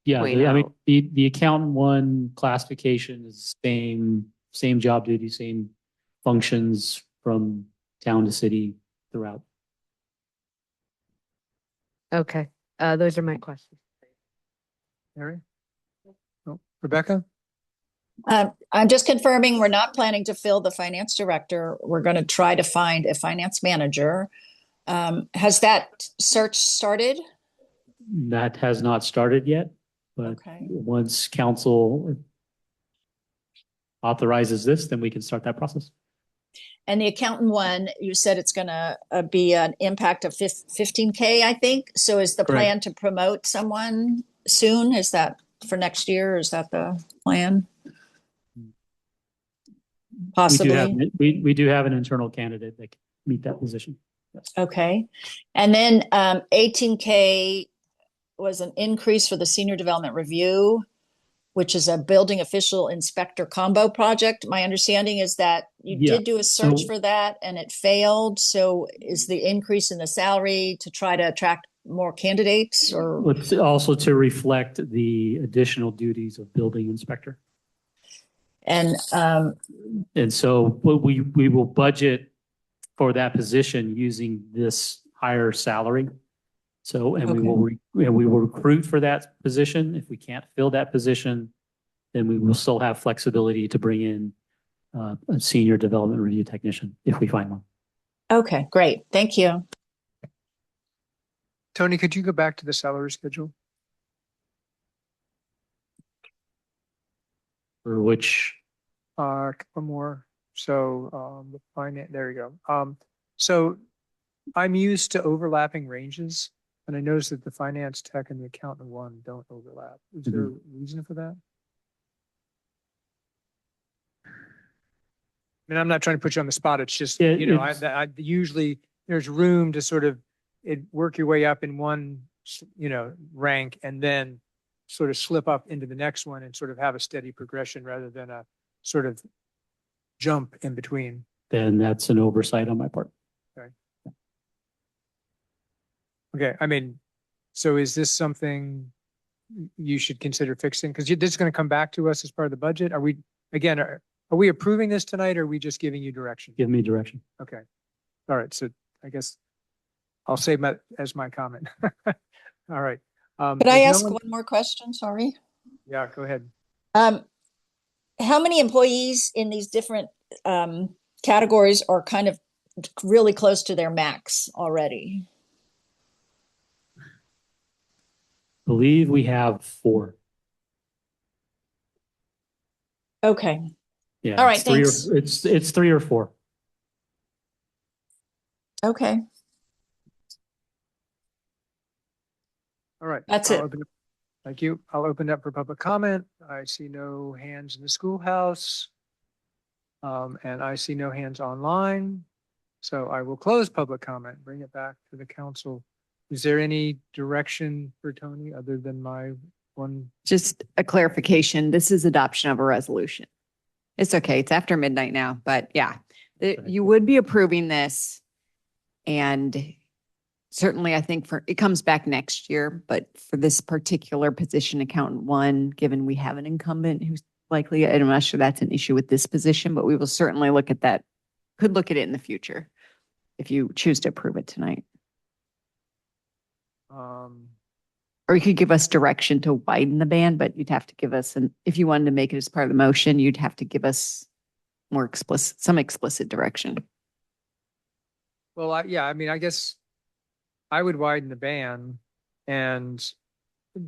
Yeah, point I mean, out. the accountant one classification is same job duty, same functions from town to city throughout. Okay. Those are my questions. Mary? No. Rebecca? I'm just confirming, we're not planning to fill the finance director. We're going to try to find a finance manager. Has that search started? That has not started yet, but Okay. once council authorizes this, then we can start that process. And the accountant one, you said it's going to be an impact of 15K, I think. So is the Correct. plan to promote someone soon? Is that for next year? Is that the plan? Possibly. We do have an internal candidate that can meet that position. Yes. Okay. And then 18K was an increase for the senior development review, which is a building official inspector combo project. My understanding is that you Yeah. did do a search So- for that and it failed. So is the increase in the salary to try to attract more candidates or? But also to reflect the additional duties of building inspector. And And so we will budget for that position using this higher salary. So, and we will recruit for that position. If we can't fill that position, then we will still have flexibility to bring in a senior development review technician if we find one. okay, great. Thank you. Tony, could you go back to the salary schedule? For which, A couple more. So, the finance, there you go. So I'm used to overlapping ranges, and I noticed that the finance tech and the accountant one don't overlap. Is there a reason for that? I mean, I'm not trying to put you on the spot. It's just, Yeah, you know, it's- usually there's room to sort of work your way up in one, rank and then sort of slip up into the next one and sort of have a steady progression rather than a sort of jump in between. then that's an oversight on my part. Okay, I mean, so is this something you should consider fixing? Because this is going to come back to us as part of the budget. Are we, again, are we approving this tonight or are we just giving you direction? Give me direction. Okay. All right, so I guess I'll save my, as my comment. All right. Could I there's no ask one more question? Sorry. Yeah, go ahead. How many employees in these different categories are kind of really close to their max already? Believe we have 4. Okay. Yeah. All right, it's 3 thanks. It's 3 or 4. Okay. All right. That's I'll it. open up- Thank you. I'll open up for public comment. I see no hands in the schoolhouse. And I see no hands online. So I will close public comment, bring it back to the council. Is there any direction for Tony other than my one? Just a clarification, this is adoption of a resolution. It's okay, it's after midnight now, but yeah, you would be approving this. And certainly, I think it comes back next year, but for this particular position, accountant one, given we have an incumbent who's likely, I'm not sure that's an issue with this position, but we will certainly look at that, could look at it in the future if you choose to approve it tonight. Or you could give us direction to widen the band, but you'd have to give us, if you wanted to make it as part of the motion, you'd have to give us some explicit direction. Well, I mean, I guess I would widen the ban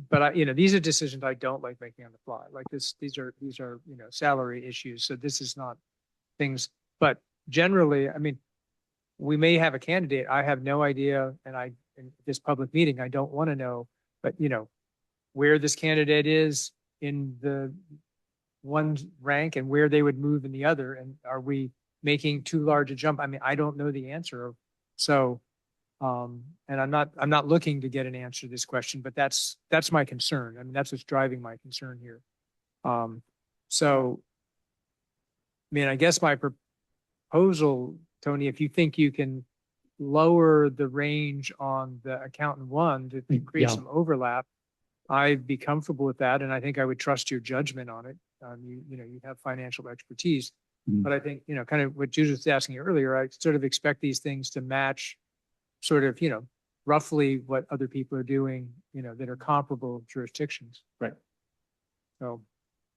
but these are decisions I don't like making on the fly. Like these are, salary issues. So this is not things, but generally, I mean, we may have a candidate. I have no idea. And in this public meeting, I don't want to know, but where this candidate is in the one rank and where they would move in the other. And are we making too large a jump? I mean, I don't know the answer. So, and I'm not looking to get an answer to this question, but that's my concern. I mean, that's what's driving my concern here. So, I mean, I guess my proposal, Tony, if you think you can lower the range on the accountant one to create Yeah. some overlap, I'd be comfortable with that. And I think I would trust your judgment on it. You have financial expertise, but I think, kind of what Judith was asking earlier, I sort of expect these things to match sort of, roughly what other people are doing, that are comparable jurisdictions. Right.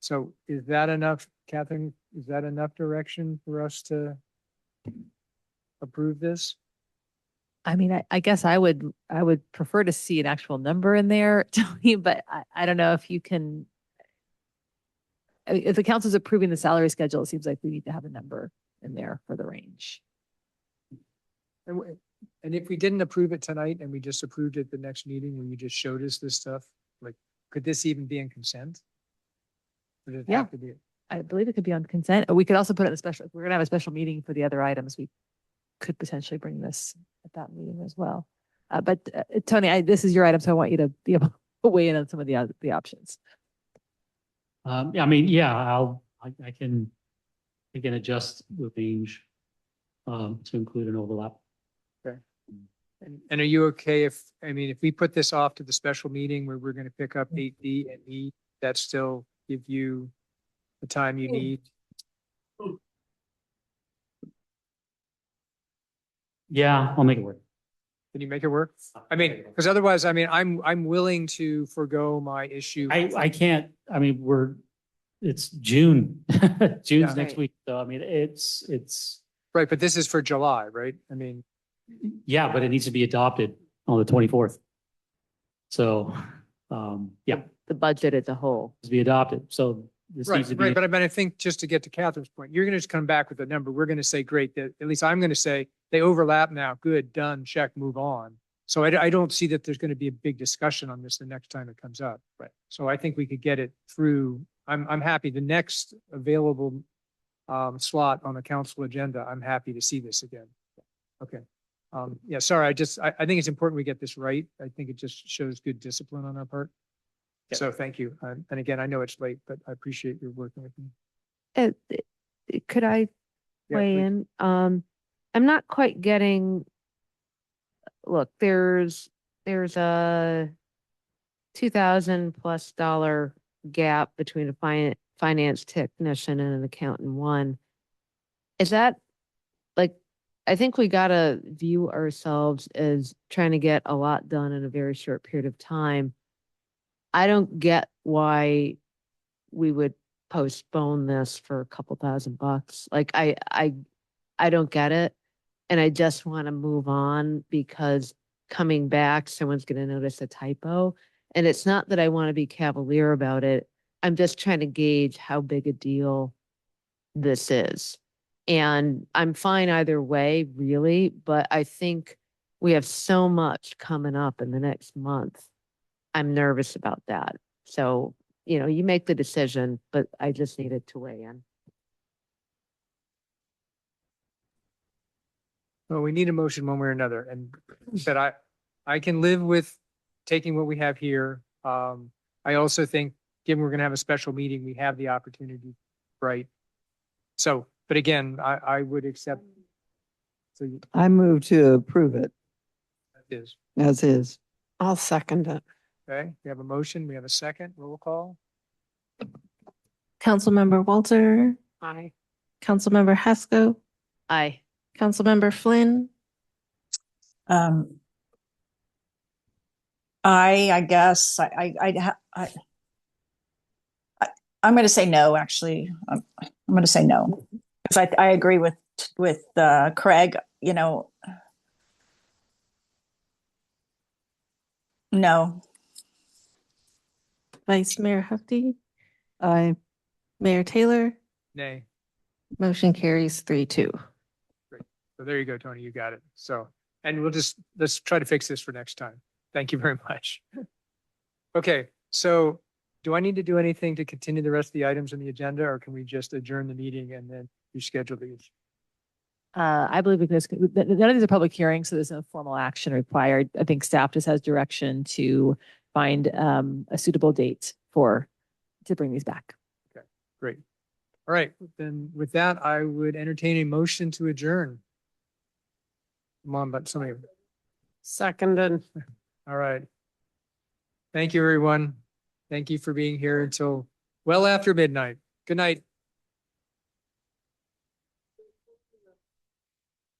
So is that enough, Catherine? Is that enough direction for us to approve this? I mean, I guess I would prefer to see an actual number in there, Tony, but I don't know if you can. I mean, if the council's approving the salary schedule, it seems like we need to have a number in there for the range. And if we didn't approve it tonight and we just approved it the next meeting where you just showed us this stuff, like, could this even be in consent? Or does it have to be? I believe it could be on consent. Or we could also put it in a special, if we're gonna have a special meeting for the other items. We could potentially bring this at that meeting as well. But Tony, this is your item, so I want you to be able to weigh in on some of the options. I mean, yeah, I can adjust the range to include an overlap. Okay. And are you okay if we put this off to the special meeting where we're going to pick up 8D and E, that still give you the time you need? Yeah, I'll make it work. Can you make it work? I mean, because otherwise, I mean, I'm willing to forego my issue. I can't, I mean, it's June. June's next week. So I mean, it's. Right, but this is for July, right? I mean. Yeah, but it needs to be adopted on the 24th. So, yeah, The budget as a whole. to be adopted. So this Right, needs to be. right. But I think just to get to Catherine's point, you're going to just come back with a number. We're going to say, great, that at least I'm going to say they overlap now. Good, done, check, move on. So I don't see that there's going to be a big discussion on this the next time it comes up. Right. So I think we could get it through. I'm happy. The next available slot on the council agenda, I'm happy to see this again. Okay. Yeah, sorry, I think it's important we get this right. I think it just shows good discipline on our part. So thank you. And again, I know it's late, but I appreciate your working with me. Could I Yeah, weigh please. in? I'm not quite getting, look, there's a $2,000+ gap between a finance technician and an accountant one. Is that like, I think we gotta view ourselves as trying to get a lot done in a very short period of time. I don't get why we would postpone this for a couple $1,000. Like I don't get it. And I just want to move on because coming back, someone's going to notice a typo. And it's not that I want to be cavalier about it. I'm just trying to gauge how big a deal this is. And I'm fine either way, really, but I think we have so much coming up in the next month. I'm nervous about that. So, you make the decision, but I just needed to weigh in. Well, we need a motion one way or another, and that I can live with taking what we have here. I also think, given we're gonna have a special meeting, we have the opportunity, right? So, but again, I would accept. So I move to approve it that is, as is. I'll second it. okay, we have a motion, we have a second, roll call. Councilmember Walter, Aye. Councilmember Haskell, Aye. Councilmember Flynn, I guess I'm going to say no, actually. I'm going to say no. Because I agree with Craig, no. Vice Mayor Hefty, Aye. Mayor Taylor, Nay. motion carries 3-2. So there you go, Tony, you got it. So, and let's try to fix this for next time. Thank you very much. Okay, so do I need to do anything to continue the rest of the items on the agenda, or can we just adjourn the meeting and then reschedule these? I believe we can none of these are public hearings, so there's no formal action required. I think staff just has direction to find a suitable date to bring these back. Okay, great. All right, then with that, I would entertain a motion to adjourn. Come on, but somebody. Seconded. All right. Thank you, everyone. Thank you for being here until well after midnight. Good night.